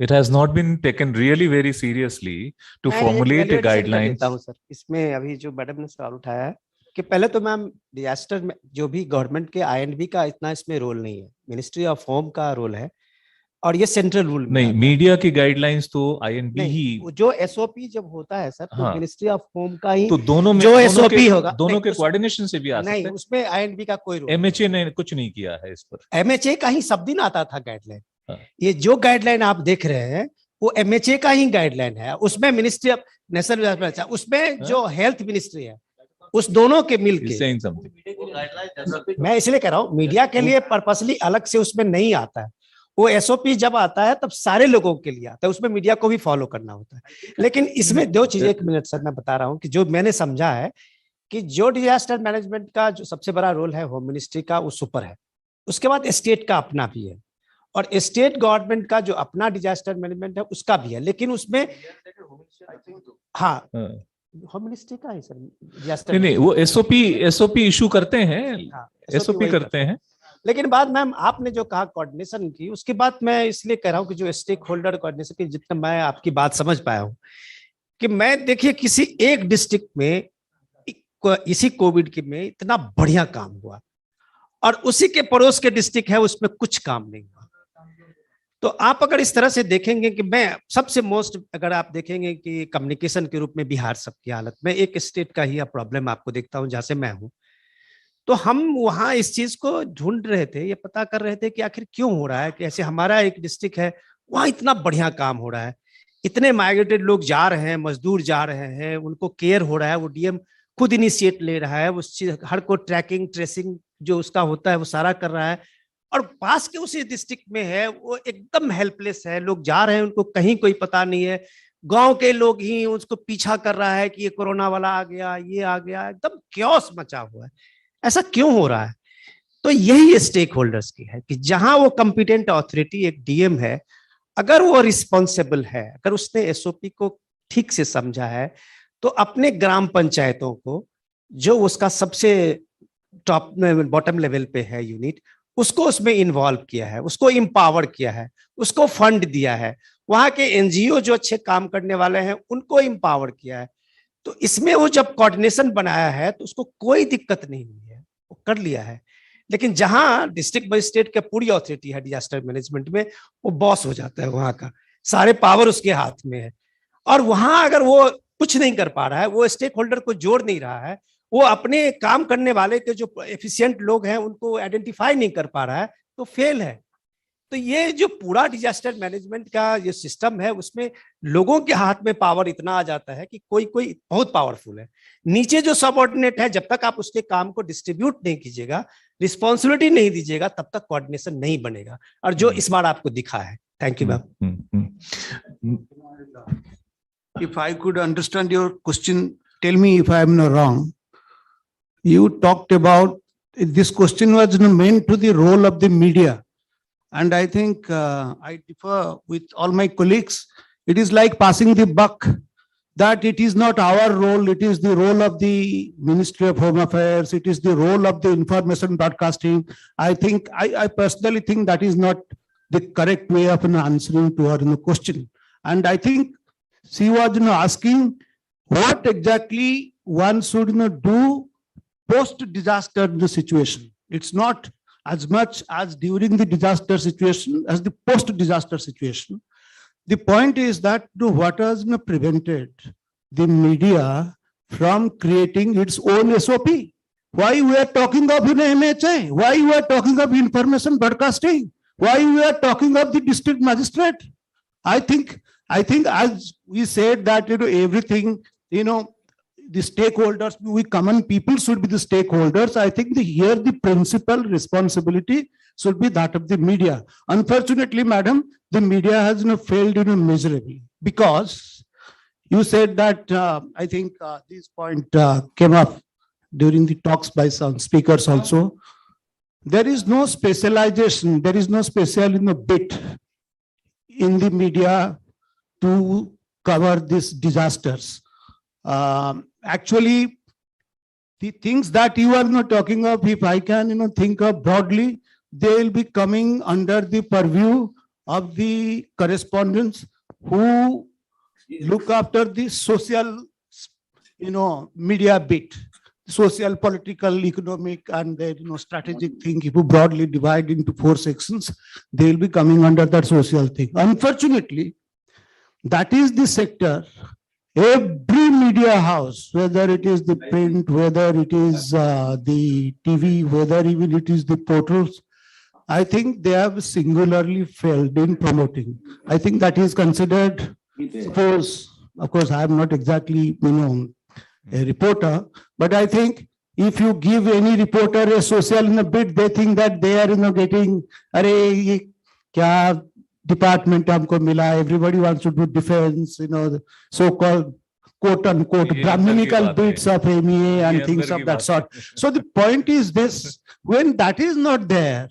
it has not been taken really very seriously to मैं formulate a evaluate कर guidelines. देता हूं sir, इसमें अभी जो madam ने सवाल उठाया है कि पहले तो मैम डिजास्टर में जो भी गवर्नमेंट के आईएनबी का इतना इसमें रोल नहीं है, मिनिस्ट्री ऑफ होम का रोल है और ये सेंट्रल रूल में नहीं, मीडिया की गाइडलाइंस तो आईएनबी ही, वो जो एसओपी जब होता है सर, तो हाँ, मिनिस्ट्री ऑफ होम का ही तो दोनों में जो दोनों एसओपी के, होगा, दोनों के उस- कोऑर्डिनेशन से भी आ नहीं, सकते हैं। उसमें आईएनबी का कोई रोल, एमएचए ने कुछ नहीं किया है इस पर। एमएचए का ही सब दिन आता था गाइडलाइन। हाँ। ये जो गाइडलाइन आप देख रहे हैं वो एमएचए का ही गाइडलाइन है, उसमें मिनिस्ट्री ऑफ नेशनल, उसमें जो हेल्थ मिनिस्ट्री है, उस दोनों के मिल He's के, saying something. मैं इसलिए कह रहा हूँ मीडिया के लिए पर्पसली अलग से उसमें नहीं आता है। वो एसओपी जब आता है तब सारे लोगों के लिए आता है, उसमें मीडिया को भी फॉलो करना होता है। लेकिन इसमें दो चीजें, 1 मिनट सर मैं बता रहा हूँ कि जो मैंने समझा है कि जो डिजास्टर मैनेजमेंट का जो सबसे बड़ा रोल है होम मिनिस्ट्री का, वो सुपर है, उसके बाद स्टेट का अपना भी है और स्टेट गवर्नमेंट का जो अपना डिजास्टर मैनेजमेंट है उसका भी है, लेकिन उसमें हाँ होम मिनिस्ट्री का है सर। नहीं, वो एसओपी इशू करते हैं, एसओपी वही करते हैं। लेकिन बाद मैम आपने जो कहा कोऑर्डिनेशन की, उसके बाद मैं इसलिए कह रहा हूँ कि जो स्टेक होल्डर कोऑर्डिनेशन की, जितना मैं आपकी बात समझ पाया हूँ कि मैं देखिए किसी एक डिस्ट्रिक्ट में इसी कोविड के में इतना बढ़िया काम हुआ और उसी के पड़ोस के डिस्ट्रिक्ट है उसमें कुछ काम नहीं हुआ। तो आप अगर इस तरह से देखेंगे कि मैं सबसे मोस्ट, अगर आप देखेंगे कि कम्युनिकेशन के रूप में बिहार सबकी हालत, मैं एक स्टेट का ही प्रॉब्लम आपको देखता हूँ जहां से मैं हूँ, तो हम वहां इस चीज को ढूंढ रहे थे, ये पता कर रहे थे कि आखिर क्यों हो रहा है कि ऐसे हमारा एक डिस्ट्रिक्ट है वहां इतना बढ़िया काम हो रहा है, इतने माइग्रेटेड लोग जा रहे हैं, मजदूर जा रहे हैं, उनको केयर हो रहा है, वो डीएम खुद इनिशिएट ले रहा है, उस चीज हर को ट्रैकिंग ट्रेसिंग जो उसका होता है वो सारा कर रहा है, और पास के उसी डिस्ट्रिक्ट में है वो एकदम हेल्पलेस है, लोग जा रहे हैं उनको कहीं कोई पता नहीं है, गांव के लोग ही उसको पीछा कर रहा है कि ये कोरोना वाला आ गया, ये आ गया, एकदम क्योस मचा हुआ है। ऐसा क्यों हो रहा है? तो यही स्टेक होल्डर्स की है कि जहां वो कंपिटेंट अथॉरिटी एक डीएम है, अगर वो रिस्पॉन्सिबल है, अगर उसने एसओपी को ठीक से समझा है, तो अपने ग्राम पंचायतों को जो उसका सबसे टॉप बॉटम लेवल पे है यूनिट, उसको उसमें इन्वॉल्व किया है, उसको एम्पावर किया है, उसको फंड दिया है, वहां के एनजीओ जो अच्छे काम करने वाले हैं उनको एम्पावर किया है। तो इसमें वो जब कोऑर्डिनेशन बनाया है तो उसको कोई दिक्कत नहीं हुई है, वो कर लिया है। लेकिन जहां डिस्ट्रिक्ट मजिस्ट्रेट का पूरी अथॉरिटी है डिजास्टर मैनेजमेंट में, वो बॉस हो जाता है, वहां का सारे पावर उसके हाथ में है, और वहां अगर वो कुछ नहीं कर पा रहा है, वो स्टेक होल्डर को जोड़ नहीं रहा है, वो अपने काम करने वाले के जो एफिशिएंट लोग हैं उनको आइडेंटिफाई नहीं कर पा रहा है, तो फेल है। तो ये जो पूरा डिजास्टर मैनेजमेंट का ये सिस्टम है, उसमें लोगों के हाथ में पावर इतना आ जाता है कि कोई कोई बहुत पावरफुल है, नीचे जो सबऑर्डिनेट है, जब तक आप उसके काम को डिस्ट्रीब्यूट नहीं कीजिएगा, रिस्पॉन्सिबिलिटी नहीं दीजिएगा, तब तक कोऑर्डिनेशन नहीं बनेगा, और जो इस बार आपको दिखा है। Thank you ma'am. If I could understand your question, tell me if I am not wrong. You talked about this question was meant to the role of the media. And I think I differ with all my colleagues. It is like passing the buck, that it is not our role, it is the role of the Ministry of Home Affairs, it is the role of the information broadcasting. I think, I personally think that is not the correct way of answering to her question. And I think she was asking what exactly one should do post-disaster situation. It's not as much as during the disaster situation as the post-disaster situation. The point is that what has prevented the media from creating its own SOP? Why we are talking of MHA? Why we are talking of information broadcasting? Why we are talking of the district magistrate? I think as we said that everything, the stakeholders, we common people should be the stakeholders. I think here the principal responsibility should be that of the media. Unfortunately, madam, the media has failed miserably, because you said that I think this point came up during the talks by some speakers also. There is no specialization, there is no special bit in the media to cover these disasters. Actually, the things that you are not talking of, if I can think of broadly, they will be coming under the purview of the correspondents who look after the social, media bit, social, political, economic, and strategic thing. If you broadly divide into 4 sections, they will be coming under that social thing. Unfortunately, that is the sector. Every media house, whether it is the print, whether it is the TV, whether even it is the portals, I think they have singularly failed in promoting. I think that is considered, suppose, of course, I am not exactly, a reporter, but I think if you give any reporter a social bit, they think that they are getting, arey, kya department हमको मिला, everybody wants to do defense, the so-called quote unquote Brahminical bits of MEA and things of that sort. So the point is this: when that is not there,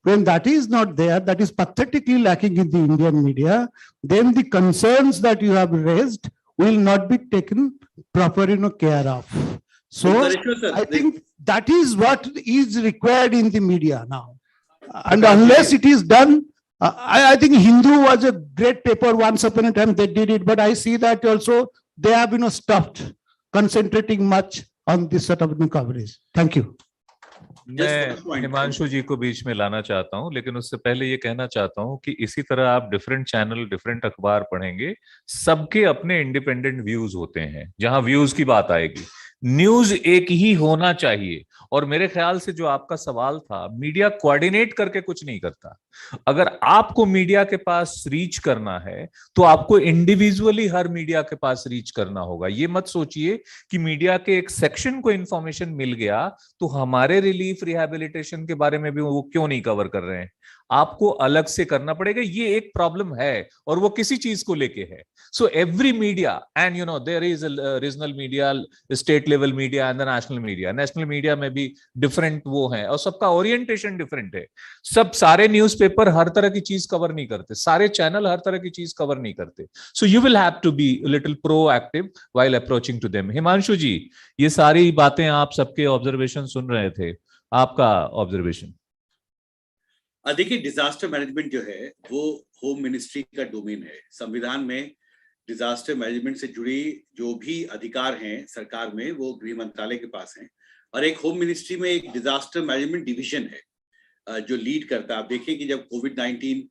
that is pathetically lacking in the Indian media, then the concerns that you have raised will not be taken proper care of. So I think that is what is required in the media now. And unless it is done, I think Hindu was a great paper once upon a time, they did it, but I see that also they have stopped concentrating much on this sort of coverage. Thank you. मैं हिमांशु जी को बीच में लाना चाहता हूं, लेकिन उससे पहले ये कहना चाहता हूं कि इसी तरह आप डिफरेंट चैनल, डिफरेंट अखबार पढ़ेंगे, सबके अपने इंडिपेंडेंट व्यूज होते हैं, जहां व्यूज की बात आएगी। न्यूज एक ही होना चाहिए। और मेरे ख्याल से जो आपका सवाल था, मीडिया कोऑर्डिनेट करके कुछ नहीं करता। अगर आपको मीडिया के पास रीच करना है तो आपको इंडिविजुअली हर मीडिया के पास रीच करना होगा। ये मत सोचिए कि मीडिया के एक सेक्शन को इंफॉर्मेशन मिल गया तो हमारे रिलीफ रिहैबिलिटेशन के बारे में भी वो क्यों नहीं कवर कर रहे हैं। आपको अलग से करना पड़ेगा। ये एक प्रॉब्लम है और वो किसी चीज को लेके है। So every media, and there is regional media, state level media and the national media. National media में भी डिफरेंट वो है और सबका ओरिएंटेशन डिफरेंट है। सब सारे न्यूज़पेपर हर तरह की चीज कवर नहीं करते, सारे चैनल हर तरह की चीज कवर नहीं करते। So you will have to be little proactive while approaching to them. Himanshu ji, ये सारी बातें आप सबके ऑब्जर्वेशन सुन रहे थे, आपका ऑब्जर्वेशन? देखिए, डिजास्टर मैनेजमेंट जो है वो होम मिनिस्ट्री का डोमेन है। संविधान में डिजास्टर मैनेजमेंट से जुड़ी जो भी अधिकार हैं सरकार में, वो गृह मंत्रालय के पास हैं। और एक होम मिनिस्ट्री में एक डिजास्टर मैनेजमेंट डिवीजन है जो लीड करता है। आप देखिए कि जब कोविड-19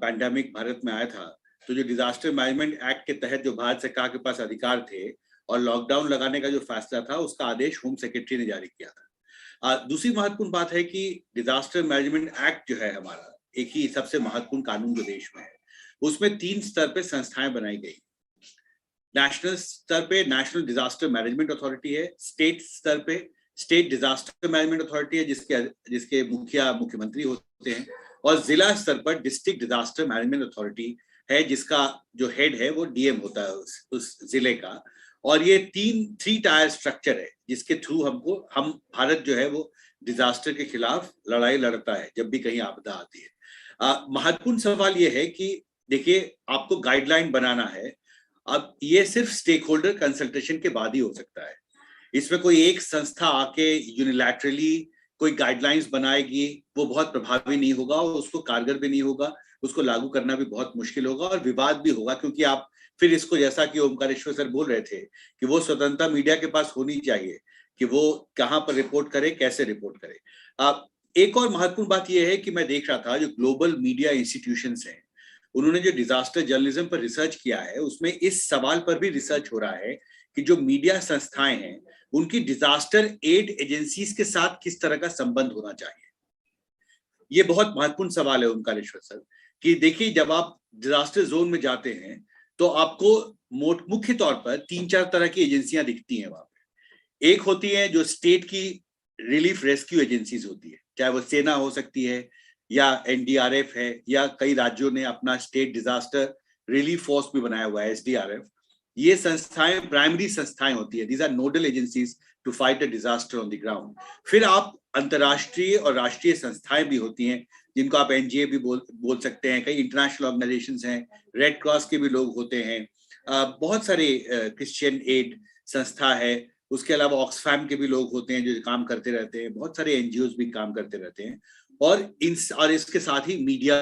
पैंडेमिक भारत में आया था, तो जो डिजास्टर मैनेजमेंट एक्ट के तहत जो भारत सरकार के पास अधिकार थे और लॉकडाउन लगाने का जो फैसला था, उसका आदेश होम सेक्रेटरी ने जारी किया था। दूसरी महत्वपूर्ण बात है कि डिजास्टर मैनेजमेंट एक्ट जो है हमारा, एक ही सबसे महत्वपूर्ण कानून जो देश में है, उसमें 3 स्तर पे संस्थाएं बनाई गई। नेशनल स्तर पे नेशनल डिजास्टर मैनेजमेंट अथॉरिटी है, स्टेट स्तर पे स्टेट डिजास्टर मैनेजमेंट अथॉरिटी है जिसके मुख्यमंत्री होते हैं, और जिला स्तर पर डिस्ट्रिक्ट डिजास्टर मैनेजमेंट अथॉरिटी है जिसका जो हेड है वो डीएम होता है उस जिले का। और ये 3 टायर स्ट्रक्चर है जिसके थ्रू हम भारत जो है वो डिजास्टर के खिलाफ लड़ाई लड़ता है जब भी कहीं आपदा आती है। महत्वपूर्ण सवाल ये है कि देखिए, आपको गाइडलाइन बनाना है। अब ये सिर्फ स्टेक होल्डर कंसल्टेशन के बाद ही हो सकता है। इसमें कोई एक संस्था आके यूनिलैटरली कोई गाइडलाइंस बनाएगी, वो बहुत प्रभावी नहीं होगा और उसको कारगर भी नहीं होगा, उसको लागू करना भी बहुत मुश्किल होगा और विवाद भी होगा, क्योंकि आप फिर इसको, जैसा कि ओमकारेश्वर सर बोल रहे थे कि वो स्वतंत्रता मीडिया के पास होनी चाहिए कि वो कहाँ पर रिपोर्ट करे, कैसे रिपोर्ट करे। एक और महत्वपूर्ण बात यह है कि मैं देख रहा था जो ग्लोबल मीडिया इंस्टीट्यूशंस हैं, उन्होंने जो डिजास्टर जर्नलिज्म पर रिसर्च किया है, उसमें इस सवाल पर भी रिसर्च हो रहा है कि जो मीडिया संस्थाएं हैं उनकी डिजास्टर एड एजेंसीज के साथ किस तरह का संबंध होना चाहिए। ये बहुत महत्वपूर्ण सवाल है ओमकारेश्वर सर, कि देखिए जब आप डिजास्टर जोन में जाते हैं तो आपको मुख्य तौर पर 3-4 तरह की एजेंसियां दिखती हैं वहां पे। एक होती है जो स्टेट की रिलीफ रेस्क्यू एजेंसीज होती है, चाहे वो सेना हो सकती है या एनडीआरएफ है, या कई राज्यों ने अपना स्टेट डिजास्टर रिलीफ फोर्स भी बनाया हुआ है, एसडीआरएफ। ये संस्थाएं प्राइमरी संस्थाएं होती है, these are nodal agencies to fight a disaster on the ground. फिर आप अंतर्राष्ट्रीय और राष्ट्रीय संस्थाएं भी होती हैं जिनको आप एनजीए भी बोल सकते हैं, कई इंटरनेशनल ऑर्गेनाइजेशंस हैं, रेड क्रॉस के भी लोग होते हैं, बहुत सारे क्रिश्चियन एड संस्था है, उसके अलावा ऑक्सफैम के भी लोग होते हैं जो काम करते रहते हैं, बहुत सारे एनजीओज भी काम करते रहते हैं, और इसके साथ ही मीडिया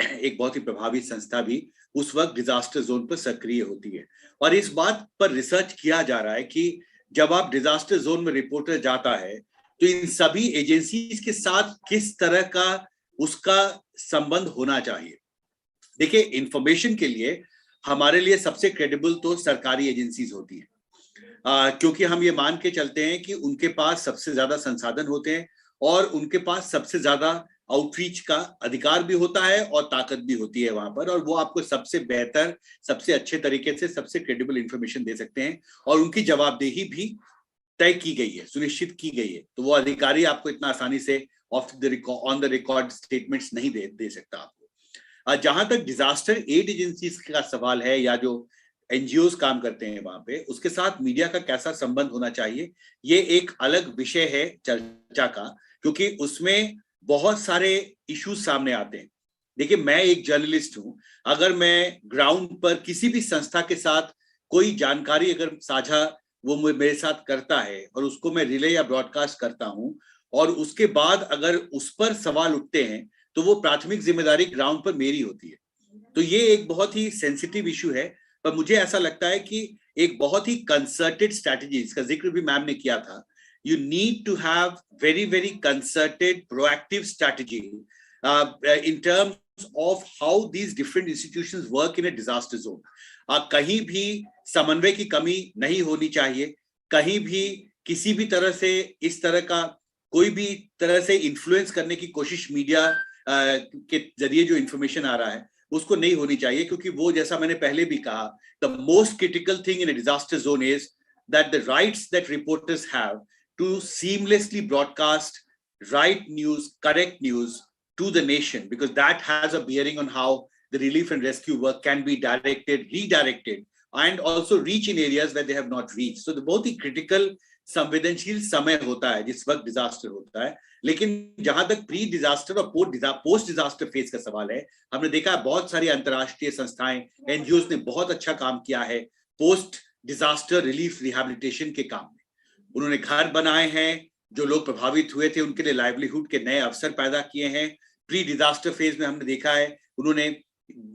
एक बहुत ही प्रभावी संस्था भी उस वक्त डिजास्टर जोन पर सक्रिय होती है। और इस बात पर रिसर्च किया जा रहा है कि जब आप डिजास्टर जोन में रिपोर्टर जाता है तो इन सभी एजेंसीज के साथ किस तरह का उसका संबंध होना चाहिए। देखिए, इंफॉर्मेशन के लिए हमारे लिए सबसे क्रेडिबल तो सरकारी एजेंसीज होती है, क्योंकि हम ये मान के चलते हैं कि उनके पास सबसे ज्यादा संसाधन होते हैं और उनके पास सबसे ज्यादा आउटरीच का अधिकार भी होता है और ताकत भी होती है वहां पर, और वो आपको सबसे बेहतर, सबसे अच्छे तरीके से, सबसे क्रेडिबल इंफॉर्मेशन दे सकते हैं, और उनकी जवाबदेही भी तय की गई है, सुनिश्चित की गई है। तो वो अधिकारी आपको इतना आसानी से ऑन द रिकॉर्ड स्टेटमेंट्स नहीं दे सकता आपको। जहां तक डिजास्टर एड एजेंसीज का सवाल है या जो एनजीओज काम करते हैं वहां पे, उसके साथ मीडिया का कैसा संबंध होना चाहिए, ये एक अलग विषय है चर्चा का, क्योंकि उसमें बहुत सारे इश्यूज सामने आते हैं। देखिए, मैं एक जर्नलिस्ट हूं, अगर मैं ग्राउंड पर किसी भी संस्था के साथ कोई जानकारी अगर साझा वो मेरे साथ करता है और उसको मैं रिले या ब्रॉडकास्ट करता हूं, और उसके बाद अगर उस पर सवाल उठते हैं तो वो प्राथमिक जिम्मेदारी ग्राउंड पर मेरी होती है। तो ये एक बहुत ही सेंसिटिव इशू है, पर मुझे ऐसा लगता है कि एक बहुत ही कंसर्टेड स्ट्रैटेजी, इसका जिक्र भी मैम ने किया था, you need to have very concerted proactive strategy in terms of how these different institutions work in a disaster zone. कहीं भी समन्वय की कमी नहीं होनी चाहिए, कहीं भी किसी भी तरह से इस तरह का कोई भी तरह से इन्फ्लुएंस करने की कोशिश मीडिया के जरिए जो इंफॉर्मेशन आ रहा है उसको नहीं होनी चाहिए, क्योंकि वो, जैसा मैंने पहले भी कहा, the most critical thing in a disaster zone is that the rights that reporters have to seamlessly broadcast right news, correct news to the nation, because that has a bearing on how the relief and rescue work can be directed, redirected, and also reach in areas where they have not reached. So the बहुत ही critical संवेदनशील समय होता है जिस वक्त disaster होता है। लेकिन जहां तक प्री डिजास्टर और पोस्ट डिजास्टर फेज का सवाल है, हमने देखा है बहुत सारी अंतर्राष्ट्रीय संस्थाएं, एनजीओज ने बहुत अच्छा काम किया है पोस्ट डिजास्टर रिलीफ रिहैबिलिटेशन के काम में। उन्होंने घर बनाए हैं, जो लोग प्रभावित हुए थे उनके लिए लाइवलीहुड के नए अवसर पैदा किए हैं। प्री डिजास्टर फेज में हमने देखा है उन्होंने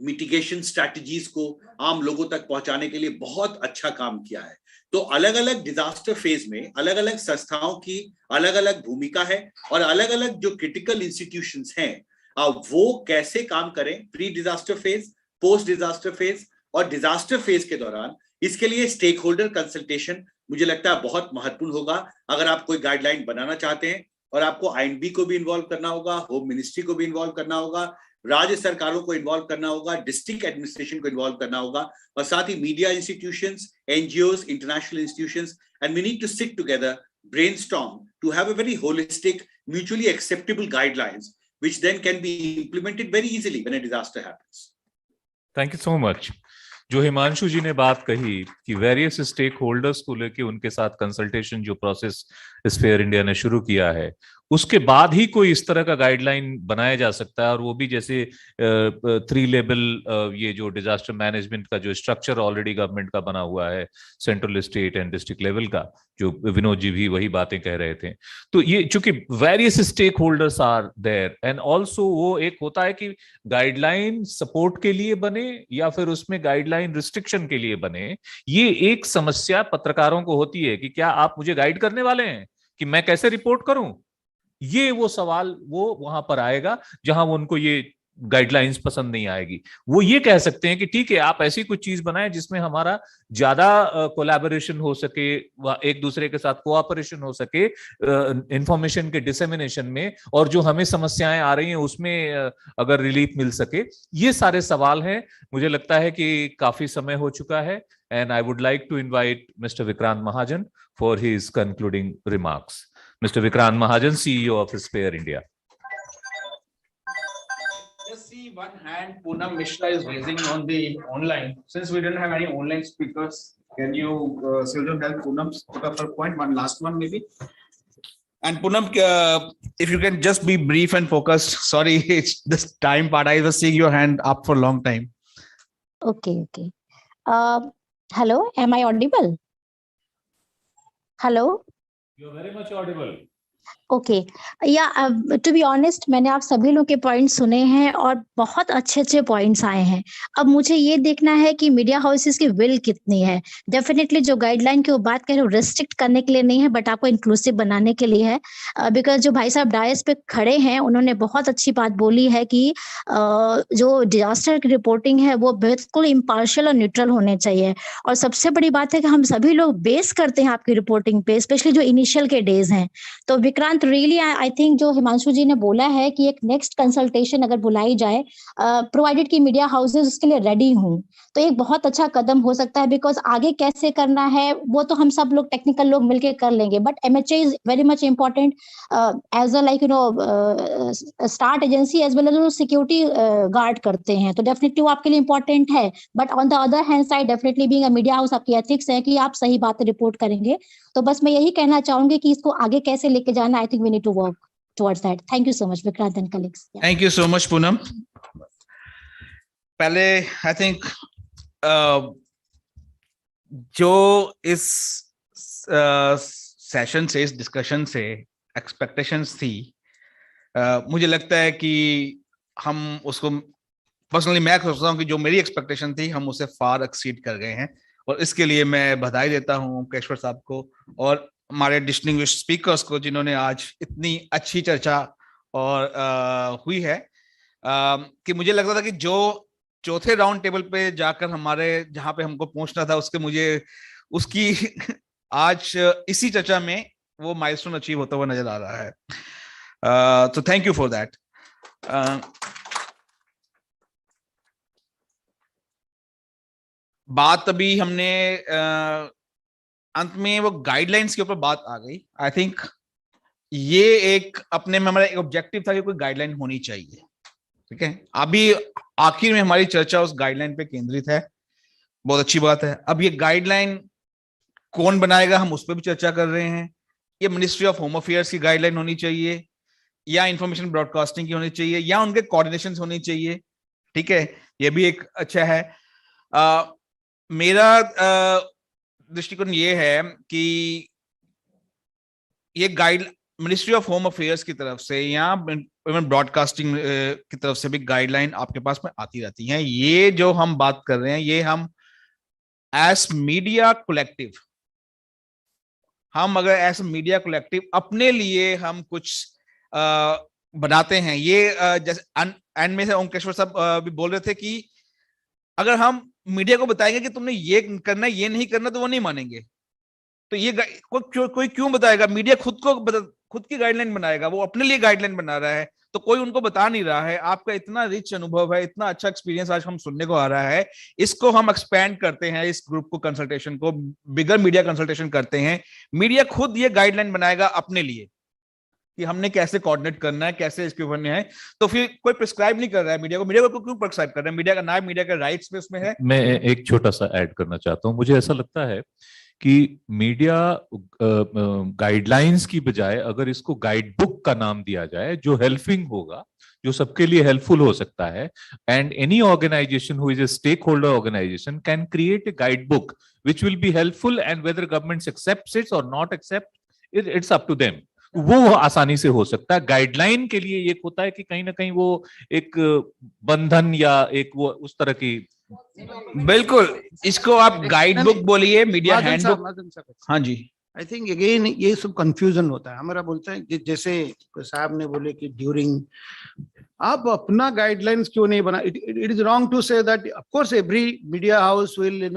मिटिगेशन स्ट्रैटेजीज को आम लोगों तक पहुंचाने के लिए बहुत अच्छा काम किया है। तो अलग अलग डिजास्टर फेज में अलग अलग संस्थाओं की अलग अलग भूमिका है, और अलग अलग जो क्रिटिकल इंस्टीट्यूशंस हैं वो कैसे काम करें pre disaster phase, post disaster phase और डिजास्टर फेज के दौरान, इसके लिए स्टेक होल्डर कंसल्टेशन मुझे लगता है बहुत महत्वपूर्ण होगा। अगर आप कोई गाइडलाइन बनाना चाहते हैं और आपको INB को भी इन्वॉल्व करना होगा, होम मिनिस्ट्री को भी इन्वॉल्व करना होगा, राज्य सरकारों को इन्वॉल्व करना होगा, डिस्ट्रिक्ट एडमिनिस्ट्रेशन को इन्वॉल्व करना होगा, और साथ ही media institutions, NGOs, international institutions, and we need to sit together, brainstorm to have a very holistic, mutually acceptable guidelines, which then can be implemented very easily when a disaster happens. Thank you so much. जो हिमांशु जी ने बात कही कि various stake holders को लेके उनके साथ consultation जो प्रोसेस स्फेयर इंडिया ने शुरू किया है, उसके बाद ही कोई इस तरह का गाइडलाइन बनाया जा सकता है, और वो भी जैसे 3 लेवल ये जो डिजास्टर मैनेजमेंट का जो स्ट्रक्चर ऑलरेडी गवर्नमेंट का बना हुआ है, central, state and district level का, जो विनोद जी भी वही बातें कह रहे थे। तो ये चूंकि various stakeholders are there, and also वो एक होता है कि गाइडलाइन सपोर्ट के लिए बने या फिर उसमें गाइडलाइन रिस्ट्रिक्शन के लिए बने, ये एक समस्या पत्रकारों को होती है कि क्या आप मुझे गाइड करने वाले हैं कि मैं कैसे रिपोर्ट करूं। ये वो सवाल वो वहां पर आएगा जहां वो उनको ये गाइडलाइंस पसंद नहीं आएगी। वो ये कह सकते हैं कि ठीक है, आप ऐसी कुछ चीज बनाएं जिसमें हमारा ज्यादा कोलैबोरेशन हो सके, एक दूसरे के साथ कोऑपरेशन हो सके इंफॉर्मेशन के डिसेमिनेशन में, और जो हमें समस्याएं आ रही हैं उसमें अगर रिलीफ मिल सके। ये सारे सवाल हैं। मुझे लगता है कि काफी समय हो चुका है, and I would like to invite mister Vikrant Mahajan for his concluding remarks. Mr. Vikrant Mahajan, CEO of Spare India. Just see one hand Poonam Mishra is raising on the online. Since we didn't have any online speakers, can you Sylvan help Poonam put up her point? One last one maybe. And Poonam, if you can just be brief and focused. Sorry, it's this time part. I was seeing your hand up for a long time. Okay. Hello, am I audible? Hello. You're very much audible. Okay या to be honest, मैंने आप सभी लोग के points सुने हैं और बहुत अच्छे अच्छे पॉइंट्स आए हैं। अब मुझे ये देखना है कि मीडिया हाउसेस की विल कितनी है। डेफिनेटली जो गाइडलाइन की वो बात कर रहे हो, रिस्ट्रिक्ट करने के लिए नहीं है, बट आपको इंक्लूसिव बनाने के लिए है। बिकॉज जो भाई साहब डायस पे खड़े हैं उन्होंने बहुत अच्छी बात बोली है कि जो डिजास्टर की रिपोर्टिंग है वो बिल्कुल इम्पार्शियल और न्यूट्रल होने चाहिए। और सबसे बड़ी बात है कि हम सभी लोग बेस करते हैं आपकी रिपोर्टिंग पे, स्पेशली जो इनिशियल के डेज हैं। तो विक्रांत, रियली आई थिंक जो हिमांशु जी ने बोला है कि एक नेक्स्ट कंसल्टेशन अगर बुलाई जाए, प्रोवाइडेड कि मीडिया हाउसेस उसके लिए रेडी हूँ, तो एक बहुत अच्छा कदम हो सकता है। बिकॉज आगे कैसे करना है वो तो हम सब लोग टेक्निकल लोग मिलके कर लेंगे, but MHA is very much important as a like start agency as well as security guard करते हैं, तो डेफिनेटली वो आपके लिए इम्पोर्टेंट है। But on the other hand side definitely being a media house आपकी एथिक्स है कि आप सही बातें रिपोर्ट करेंगे। तो बस मैं यही कहना चाहूंगी कि इसको आगे कैसे लेके जाना, I think we need to work towards that. Thank you so much Vikrant and colleagues. Thank you so much, Poonam. पहले आई थिंक जो इस सेशन से, इस डिस्कशन से एक्सपेक्टेशंस थी, मुझे लगता है कि हम उसको, पर्सनली मैं सोचता हूँ कि जो मेरी एक्सपेक्टेशन थी हम उसे फार एक्सीड कर गए हैं, और इसके लिए मैं बधाई देता हूँ केशवर साहब को और हमारे डिस्टिंग्विश्ड स्पीकर्स को, जिन्होंने आज इतनी अच्छी चर्चा और हुई है कि मुझे लगता था कि जो चौथे राउंड टेबल पे जाकर हमारे जहां पे हमको पहुंचना था उसकी आज इसी चर्चा में वो माइलस्टोन अचीव होता हुआ नजर आ रहा है। तो थैंक यू फॉर दैट। बात अभी हमने अंत में वो गाइडलाइंस के ऊपर बात आ गई। आई थिंक ये एक अपने में हमारा एक ऑब्जेक्टिव था कि कोई गाइडलाइन होनी चाहिए, ठीक है। अभी आखिर में हमारी चर्चा उस गाइडलाइन पे केंद्रित है, बहुत अच्छी बात है। अब ये गाइडलाइन कौन बनाएगा, हम उस पर भी चर्चा कर रहे हैं। ये मिनिस्ट्री ऑफ होम अफेयर्स की गाइडलाइन होनी चाहिए, या इंफॉर्मेशन ब्रॉडकास्टिंग की होनी चाहिए, या उनके कोऑर्डिनेशन होनी चाहिए, ठीक है। ये भी एक अच्छा है। मेरा दृष्टिकोण ये है कि ये guide ministry of home affairs की तरफ से या ब्रॉडकास्टिंग की तरफ से भी गाइडलाइन आपके पास में आती रहती हैं। ये जो हम बात कर रहे हैं, ये हम एज मीडिया कलेक्टिव, हम अगर एज मीडिया कलेक्टिव अपने लिए हम कुछ बनाते हैं। ये जैसे एंड में से ओमकेश्वर साहब भी बोल रहे थे कि अगर हम मीडिया को बताएंगे कि तुमने ये करना है, ये नहीं करना, तो वो नहीं मानेंगे। तो ये कोई क्यों बताएगा? मीडिया खुद को खुद की गाइडलाइन बनाएगा, वो अपने लिए गाइडलाइन बना रहा है, तो कोई उनको बता नहीं रहा है। आपका इतना रिच अनुभव है, इतना अच्छा एक्सपीरियंस आज हम सुनने को आ रहा है, इसको हम एक्सपेंड करते हैं, इस ग्रुप को, कंसल्टेशन को बिगर मीडिया कंसल्टेशन करते हैं। मीडिया खुद ये गाइडलाइन बनाएगा अपने लिए कि हमने कैसे कोऑर्डिनेट करना है, कैसे इसके ऊपर है। तो फिर कोई प्रिस्क्राइब नहीं कर रहा है मीडिया को क्यों प्रिस्क्राइब कर रहा है? मीडिया का नाम, मीडिया का राइट्स में उसमें है। मैं एक छोटा सा ऐड करना चाहता हूँ। मुझे ऐसा लगता है कि मीडिया गाइडलाइंस की बजाय अगर इसको गाइड बुक का नाम दिया जाए, जो हेल्पिंग होगा, जो सबके लिए हेल्पफुल हो सकता है, and any organisation who is a stakeholder organisation can create a guidebook which will be helpful, and whether government accepts it or not accept it's up to them. वो आसानी से हो सकता है। Guideline के लिए एक होता है कि कहीं ना कहीं वो एक बंधन या एक वो उस तरह की, बिल्कुल, इसको आप गाइड बुक बोलिए, मीडिया हैंडबुक। हाँ जी, आई थिंक अगेन ये सब कंफ्यूजन होता है हमारा। बोलते हैं जैसे साहब ने बोले कि ड्यूरिंग, आप अपना गाइडलाइंस क्यों नहीं बना? It is wrong to say that of course every media house will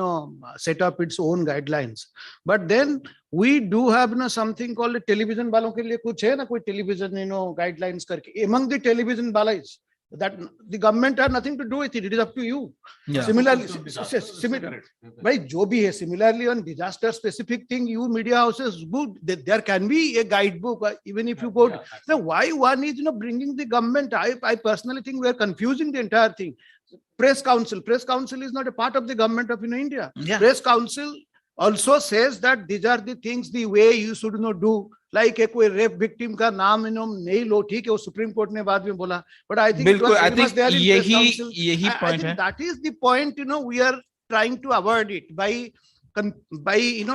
set up its own guidelines, but then we do have something called television वालों के लिए कुछ है ना, कोई टेलीविजन गाइडलाइंस करके। एमंग द टेलीविजन वालाइज that the government have nothing to do with it. It is up to you. Yeah. Similarly, भाई जो भी है, similarly on disaster specific thing, you media houses good. There can be a guidebook, even if you go. Now, why one is bringing the government? I personally think we are confusing the entire thing. Press council is not a part of the government of India. Yeah. Press council also says that these are the things, the way you should do. Like कोई rape victim का नाम नहीं लो, ठीक है, वो supreme court ने बाद में बोला, बट आई थिंक बिल्कुल, आई थिंक यही पॉइंट है। That is the point, we are trying to avoid it by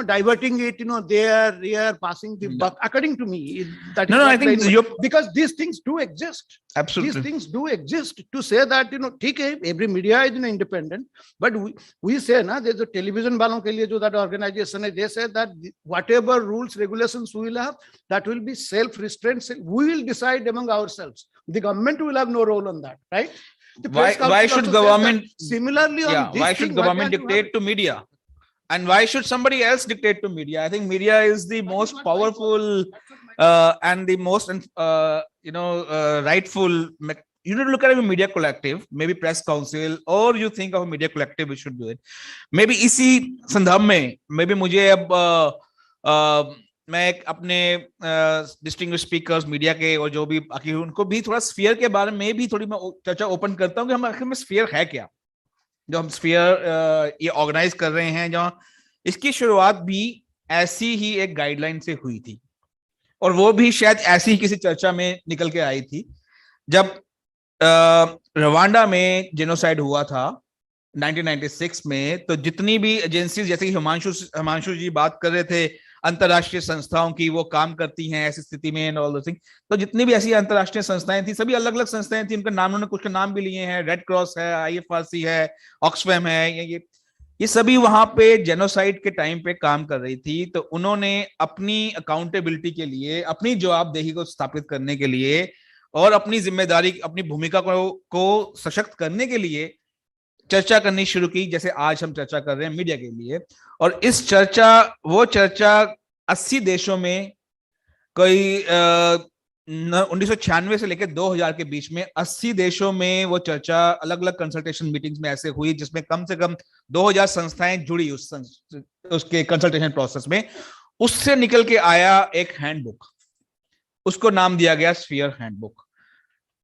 diverting it, they are passing the buck, according to me. That no, I think because these things do exist. Absolutely, these things do exist. To say that ठीक है, every media is independent, but we say na, there's a television वालों के लिए जो that organization है, they say that whatever rules regulations we will have, that will be self restraint. We will decide among ourselves. The government will have no role on that, right? Why should government similarly on this why should government dictate to media? And why should somebody else dictate to media? I think media is the most powerful and the most rightful. You need to look at a media collective, maybe press council, or you think of a media collective, we should do it. Maybe इसी संदर्भ में, maybe मुझे अब मैं अपने distinguished speakers media के और जो भी आखिर उनको भी थोड़ा स्फीयर के बारे में भी थोड़ी मैं चर्चा ओपन करता हूँ कि हम आखिर में स्फीयर है क्या, जो हम स्फीयर ये ऑर्गेनाइज कर रहे हैं, जहाँ इसकी शुरुआत भी ऐसी ही एक गाइडलाइन से हुई थी, और वो भी शायद ऐसी ही किसी चर्चा में निकल के आई थी जब रवांडा में जेनोसाइड हुआ था 1996 में। तो जितनी भी एजेंसीज, जैसे कि हिमांशु जी बात कर रहे थे अंतरराष्ट्रीय संस्थाओं की, वो काम करती हैं ऐसी स्थिति में एंड ऑल दोस थिंग्स, तो जितनी भी ऐसी अंतरराष्ट्रीय संस्थाएं थी, सभी अलग अलग संस्थाएं थी, उनका नाम, उन्होंने कुछ के नाम भी लिए हैं, रेड क्रॉस है, IFRC है, ऑक्सफैम है, ये सभी वहां पे जेनोसाइड के टाइम पे काम कर रही थी। तो उन्होंने अपनी अकाउंटेबिलिटी के लिए, अपनी जवाबदेही को स्थापित करने के लिए और अपनी जिम्मेदारी, अपनी भूमिका को सशक्त करने के लिए चर्चा करनी शुरू की, जैसे आज हम चर्चा कर रहे हैं मीडिया के लिए। और इस वो चर्चा 80 देशों में, कोई 1996 से लेकर 2000 के बीच में 80 देशों में वो चर्चा अलग अलग कंसल्टेशन मीटिंग्स में ऐसे हुई, जिसमें कम से कम 2000 संस्थाएं जुड़ी उसके कंसल्टेशन प्रोसेस में। उससे निकल के आया एक हैंडबुक, उसको नाम दिया गया स्फीयर हैंडबुक।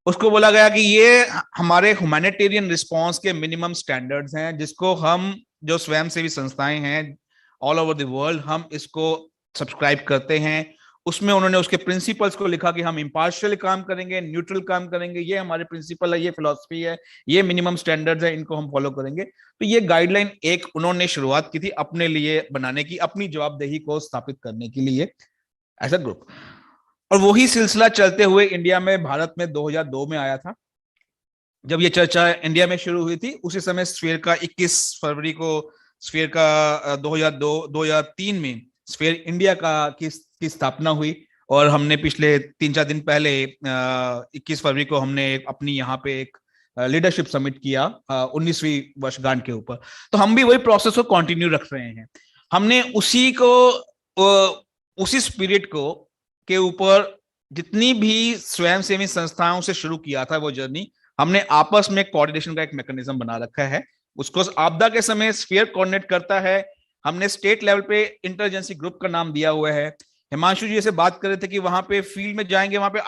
उसको बोला गया कि ये हमारे ह्यूमैनिटेरियन रिस्पांस के मिनिमम स्टैंडर्ड्स हैं, जिसको हम जो स्वयंसेवी संस्थाएं हैं ऑल ओवर द वर्ल्ड, हम इसको सब्सक्राइब करते हैं। उसमें उन्होंने उसके प्रिंसिपल्स को लिखा कि हम इम्पार्शियल काम करेंगे, न्यूट्रल काम करेंगे, ये हमारे प्रिंसिपल है, ये फिलॉसफी है, ये मिनिमम स्टैंडर्ड्स है, इनको हम फॉलो करेंगे। तो ये गाइडलाइन एक उन्होंने शुरुआत की थी अपने लिए बनाने की, अपनी जवाबदेही को स्थापित करने के लिए एज अ ग्रुप। और वही सिलसिला चलते हुए इंडिया में, भारत में 2002 में आया था, जब ये चर्चा इंडिया में शुरू हुई थी। उसी समय स्फीयर का 21 फरवरी को स्फीयर का 2003 में स्फीयर इंडिया की स्थापना हुई। और हमने पिछले 3-4 दिन पहले 21 फरवरी को हमने अपनी यहाँ पे एक लीडरशिप समिट किया 19वीं वर्षगांठ के ऊपर। तो हम भी वही प्रोसेस को कंटिन्यू रख रहे हैं। हमने उसी स्पिरिट को के ऊपर जितनी भी स्वयंसेवी संस्थाओं से शुरू किया था वो जर्नी, हमने आपस में कोऑर्डिनेशन का एक मैकेनिज्म बना रखा है। उसको आपदा के समय स्फीयर कोऑर्डिनेट करता है। हमने स्टेट लेवल पे इंटरजेंसी ग्रुप का नाम दिया हुआ है। हिमांशु जी से बात कर रहे थे कि वहां पे फील्ड में जाएंगे, वहां पे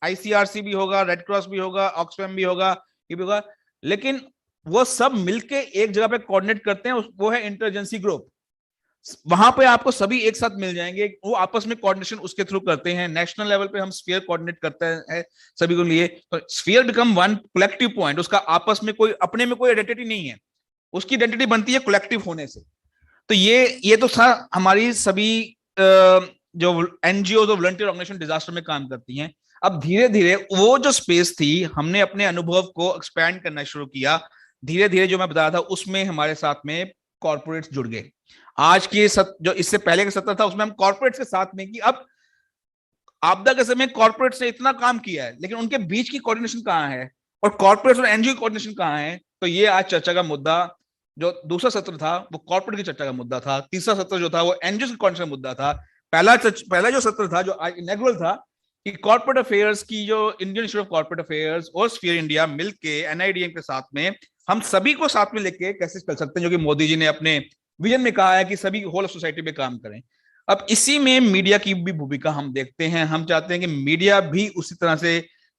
ICRC भी होगा, रेड क्रॉस भी होगा, ऑक्सफैम भी होगा, ये भी होगा, लेकिन वो सब मिलके एक जगह पे कोऑर्डिनेट करते हैं, वो है इंटरजेंसी ग्रुप। वहां पे आपको सभी एक साथ मिल जाएंगे, वो आपस में कोऑर्डिनेशन उसके थ्रू करते हैं। नेशनल लेवल पे हम स्फीयर कोऑर्डिनेट करते हैं सभी को लिए, तो sphere become one collective point. उसका आपस में कोई अपने में कोई आइडेंटिटी नहीं है, उसकी आइडेंटिटी बनती है कलेक्टिव होने से। तो ये तो था हमारी सभी जो NGOs और वॉलंटियर ऑर्गेनाइजेशन डिजास्टर में काम करती हैं। अब धीरे धीरे वो जो स्पेस थी, हमने अपने अनुभव को एक्सपैंड करना शुरू किया। धीरे धीरे जो मैं बता रहा था उसमें हमारे साथ में कॉर्पोरेट्स जुड़ गए। आज की जो इससे पहले का सत्र था उसमें हम कॉर्पोरेट्स के साथ में कि अब आपदा के समय कॉर्पोरेट्स ने इतना काम किया है, लेकिन उनके बीच की कोऑर्डिनेशन कहाँ है और कॉर्पोरेट्स और NGO कोऑर्डिनेशन कहाँ है। तो ये आज चर्चा का मुद्दा, जो दूसरा सत्र था वो कॉर्पोरेट की चर्चा का मुद्दा था, तीसरा सत्र जो था वो NGO की कोऑर्डिनेशन मुद्दा था। पहला जो सत्र था जो आज इनॉग्रल था कि कॉर्पोरेट अफेयर्स की जो Indian institute of corporate affairs और स्फीयर इंडिया मिलके NIDM के साथ में हम सभी को साथ में लेके कैसे चल सकते हैं, जो कि मोदी जी ने अपने विजन में कहा है कि सभी होल ऑफ सोसाइटी पे काम करें। अब इसी में मीडिया की भी भूमिका हम देखते हैं। हम चाहते हैं कि मीडिया भी उसी तरह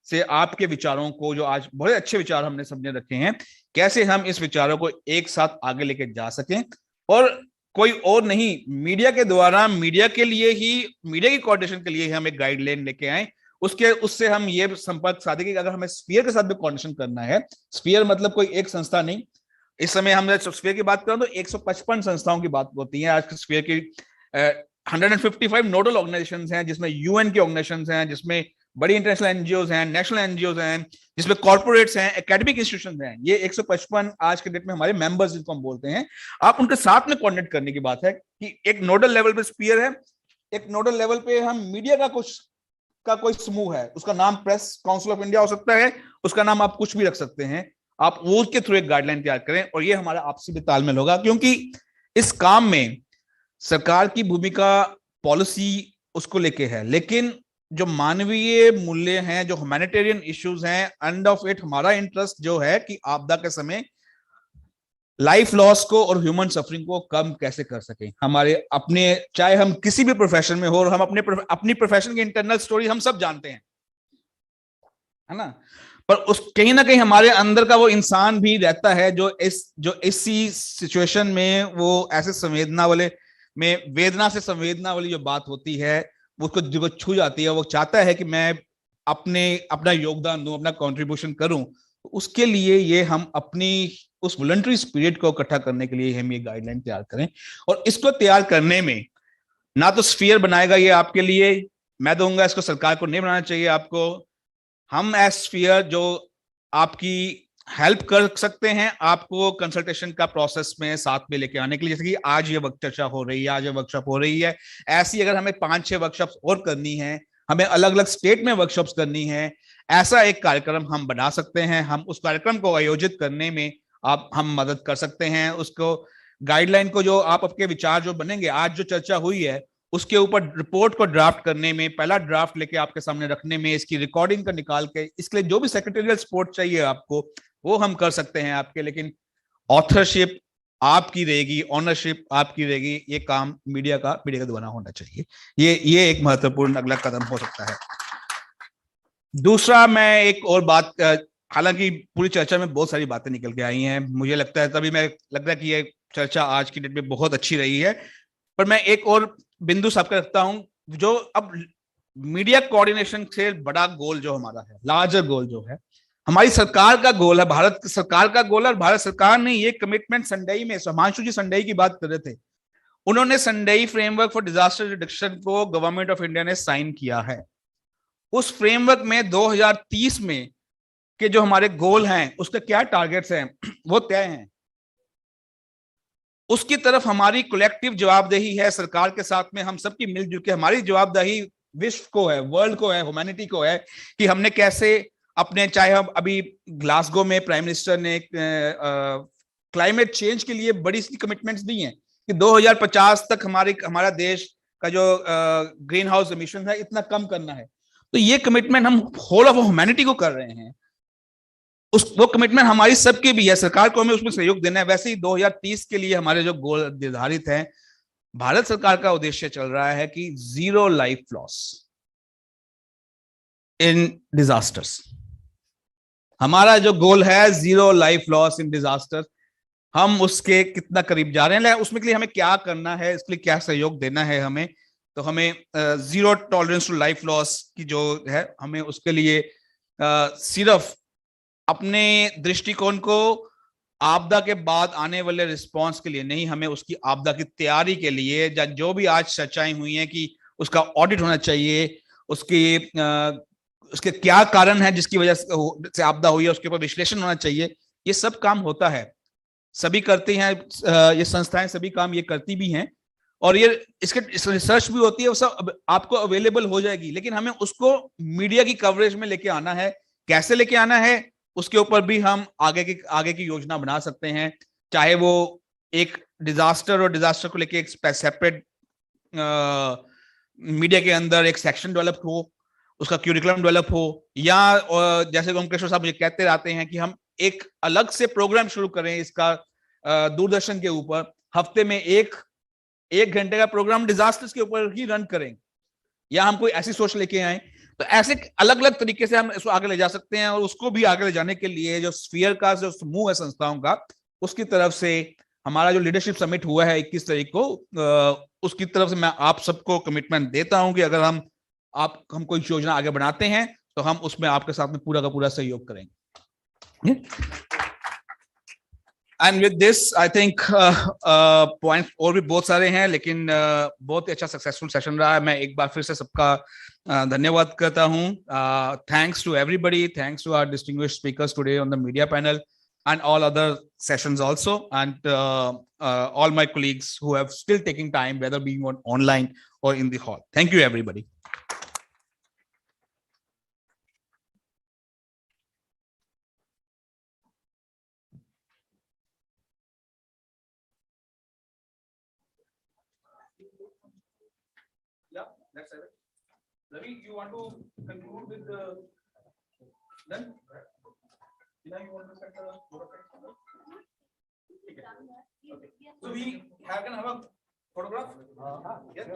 से आपके विचारों को, जो आज बड़े अच्छे विचार हमने सबने रखे हैं, कैसे हम इस विचारों को एक साथ आगे लेके जा सकें। और कोई और नहीं, मीडिया के द्वारा, मीडिया के लिए ही, मीडिया की कोऑर्डिनेशन के लिए ही हम एक गाइडलाइन लेके आए। उससे हम ये संपर्क साधे कि अगर हमें स्फीयर के साथ भी कोऑर्डिनेशन करना है, स्फीयर मतलब कोई एक संस्था नहीं, इस समय हम स्फीयर की बात करें तो 155 संस्थाओं की बात होती है। आज स्फीयर की 155 नोडल ऑर्गेनाइजेशंस हैं, जिसमें UN की ऑर्गेनाइजेशंस हैं, जिसमें बड़ी इंटरनेशनल NGOs हैं, नेशनल NGOs हैं, जिसमें कॉर्पोरेट्स हैं, एकेडमिक इंस्टीट्यूशंस हैं। ये 155 आज के डेट में हमारे मेंबर्स जिनको हम बोलते हैं। आप उनके साथ में कोऑर्डिनेट करने की बात है कि एक नोडल लेवल पे स्फीयर है, एक नोडल लेवल पे हम मीडिया का कोई समूह है, उसका नाम प्रेस काउंसिल ऑफ इंडिया हो सकता है, उसका नाम आप कुछ भी रख सकते हैं। आप वो के थ्रू एक गाइडलाइन तैयार करें और ये हमारा आपसी भी तालमेल होगा, क्योंकि इस काम में सरकार की भूमिका पॉलिसी उसको लेके है, लेकिन जो मानवीय मूल्य हैं, जो ह्यूमैनिटेरियन इश्यूज हैं, एंड ऑफ इट हमारा इंटरेस्ट जो है कि आपदा के समय लाइफ लॉस को और ह्यूमन सफरिंग को कम कैसे कर सकें। हमारे अपने, चाहे हम किसी भी प्रोफेशन में हो, और हम अपनी प्रोफेशन की इंटरनल स्टोरी हम सब जानते हैं, है ना, पर उस कहीं ना कहीं हमारे अंदर का वो इंसान भी रहता है जो इसी सिचुएशन में वो ऐसे संवेदना वाले में, वेदना से संवेदना वाली जो बात होती है वो उसको छू जाती है। वो चाहता है कि मैं अपना योगदान दूं, अपना कंट्रीब्यूशन करूं। उसके लिए ये हम अपनी उस वॉलंटरी स्पिरिट को इकट्ठा करने के लिए हम ये गाइडलाइन तैयार करें। और इसको तैयार करने में ना तो स्फीयर बनाएगा ये आपके लिए, मैं दूंगा, इसको सरकार को नहीं बनाना चाहिए आपको। हम एज स्फीयर जो आपकी हेल्प कर सकते हैं, आपको कंसल्टेशन का प्रोसेस में साथ में लेके आने के लिए, जैसे कि आज ये चर्चा हो रही है, आज ये वर्कशॉप हो रही है, ऐसी अगर हमें 5-6 वर्कशॉप्स और करनी है, हमें अलग अलग स्टेट में वर्कशॉप्स करनी है, ऐसा एक कार्यक्रम हम बना सकते हैं। हम उस कार्यक्रम को आयोजित करने में हम मदद कर सकते हैं। उसको गाइडलाइन को, जो आप आपके विचार जो बनेंगे, आज जो चर्चा हुई है उसके ऊपर रिपोर्ट को ड्राफ्ट करने में, पहला ड्राफ्ट लेके आपके सामने रखने में, इसकी रिकॉर्डिंग का निकाल के, इसके लिए जो भी सेक्रेटरियल सपोर्ट चाहिए आपको वो हम कर सकते हैं आपके, लेकिन ऑथरशिप आपकी रहेगी, ऑनरशिप आपकी रहेगी। ये काम मीडिया का द्वारा होना चाहिए। ये एक महत्वपूर्ण अगला कदम हो सकता है। दूसरा, मैं एक और बात, हालांकि पूरी चर्चा में बहुत सारी बातें निकल के आई हैं, मुझे लगता है लगता है कि ये चर्चा आज की डेट में बहुत अच्छी रही है, पर मैं एक और बिंदु सबका रखता हूं, जो अब मीडिया कोऑर्डिनेशन से बड़ा गोल जो हमारा है, लार्जर गोल जो है, हमारी सरकार का गोल है, भारत सरकार का गोल है। और भारत सरकार ने ये कमिटमेंट संडई में, हिमांशु जी संडई की बात कर रहे थे, उन्होंने संडई फ्रेमवर्क फॉर डिजास्टर रिडक्शन को गवर्नमेंट ऑफ इंडिया ने साइन किया है। उस फ्रेमवर्क में 2030 में के जो हमारे गोल हैं, उसके क्या टारगेट्स हैं वो तय हैं। उसकी तरफ हमारी कलेक्टिव जवाबदेही है सरकार के साथ में, हम सबकी मिलजुल के हमारी जवाबदेही विश्व को है, वर्ल्ड को है, ह्यूमैनिटी को है, कि हमने कैसे अपने, चाहे हम अभी ग्लासगो में प्राइम मिनिस्टर ने क्लाइमेट चेंज के लिए बड़ी सी कमिटमेंट्स दी हैं कि 2050 तक हमारा देश का जो ग्रीन हाउस एमिशन है इतना कम करना है। तो ये कमिटमेंट हम होल ऑफ ह्यूमैनिटी को कर रहे हैं, वो कमिटमेंट हमारी सबके भी है, सरकार को हमें उसमें सहयोग देना है। वैसे ही 2030 के लिए हमारे जो गोल निर्धारित हैं, भारत सरकार का उद्देश्य चल रहा है कि 0 लाइफ लॉस इन डिजास्टर्स। हमारा जो गोल है 0 लाइफ लॉस इन डिजास्टर, हम उसके कितना करीब जा रहे हैं, उसमें के लिए हमें क्या करना है, इसके लिए क्या सहयोग देना है हमें। तो हमें 0 टॉलरेंस टू लाइफ लॉस की जो है, हमें उसके लिए सिर्फ अपने दृष्टिकोण को आपदा के बाद आने वाले रिस्पांस के लिए नहीं, हमें उसकी आपदा की तैयारी के लिए, जो भी आज चर्चाएं हुई हैं कि उसका ऑडिट होना चाहिए, उसके क्या कारण है जिसकी वजह से आपदा हुई है, उसके ऊपर विश्लेषण होना चाहिए। ये सब काम होता है, सभी करते हैं, ये संस्थाएं सभी काम ये करती भी हैं, और ये इसके रिसर्च भी होती है, वो सब आपको अवेलेबल हो जाएगी। लेकिन हमें उसको मीडिया की कवरेज में लेके आना है, कैसे लेके आना है उसके ऊपर भी हम आगे की योजना बना सकते हैं। चाहे वो एक डिजास्टर और डिजास्टर को लेके एक सेपरेट मीडिया के अंदर एक सेक्शन डेवलप हो, उसका क्यूरिकुलम डेवलप हो, या जैसे ओमकेश्वर साहब मुझे कहते रहते हैं कि हम एक अलग से प्रोग्राम शुरू करें इसका दूरदर्शन के ऊपर, हफ्ते में एक घंटे का प्रोग्राम डिजास्टर्स के ऊपर ही रन करें, या हम कोई ऐसी सोच लेके आए। तो ऐसे अलग अलग तरीके से हम इसको आगे ले जा सकते हैं, और उसको भी आगे ले जाने के लिए जो स्फीयर का जो समूह है संस्थाओं का, उसकी तरफ से हमारा जो लीडरशिप समिट हुआ है 21 तारीख को, उसकी तरफ से मैं आप सबको कमिटमेंट देता हूं कि अगर हम कोई योजना आगे बनाते हैं तो हम उसमें आपके साथ में पूरा का पूरा सहयोग करेंगे। And with this I think point और भी बहुत सारे हैं, लेकिन बहुत ही अच्छा सक्सेसफुल सेशन रहा है। मैं एक बार फिर से सबका धन्यवाद करता हूं। Thanks to everybody, thanks to our distinguished speakers today on the media panel and all other sessions also, and all my colleagues who have still taking time, whether being online or in the hall. Thank you everybody. Yeah, that's it. Ravi, you want to conclude with the then? You want to set the okay. So we can have a photograph. Yes.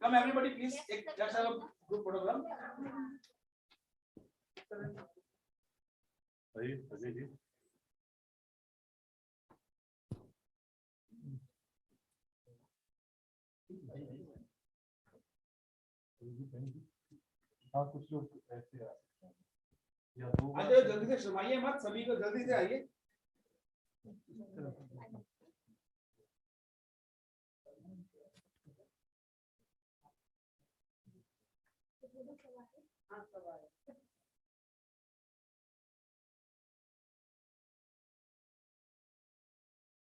Come everybody, please. Let's have a group photograph. कुछ लोग ऐसे जल्दी से शर्माइए मत, सभी को जल्दी से आइए।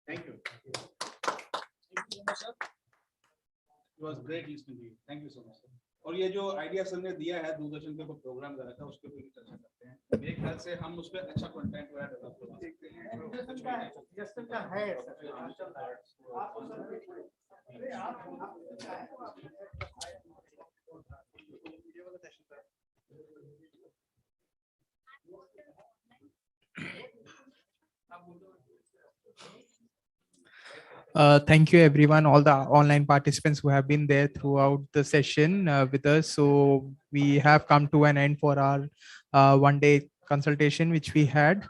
Thank you. Thank you so much, sir. It was great listening to you. Thank you so much, sir. और ये जो आइडिया सर ने दिया है दूरदर्शन के ऊपर प्रोग्राम करा था, उसके ऊपर भी चर्चा करते हैं। मेरे ख्याल से हम उस पर अच्छा कंटेंट वगैरह डेवलप कर सकते हैं। Thank you everyone, all the online participants who have been there throughout the session with us. So we have come to an end for our one-day consultation which we had.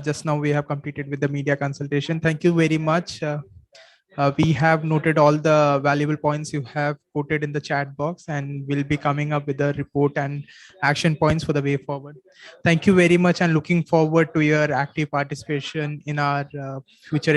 Just now we have completed with the media consultation. Thank you very much. We have noted all the valuable points you have quoted in the chat box, and we'll be coming up with a report and action points for the way forward. Thank you very much, and looking forward to your active participation in our future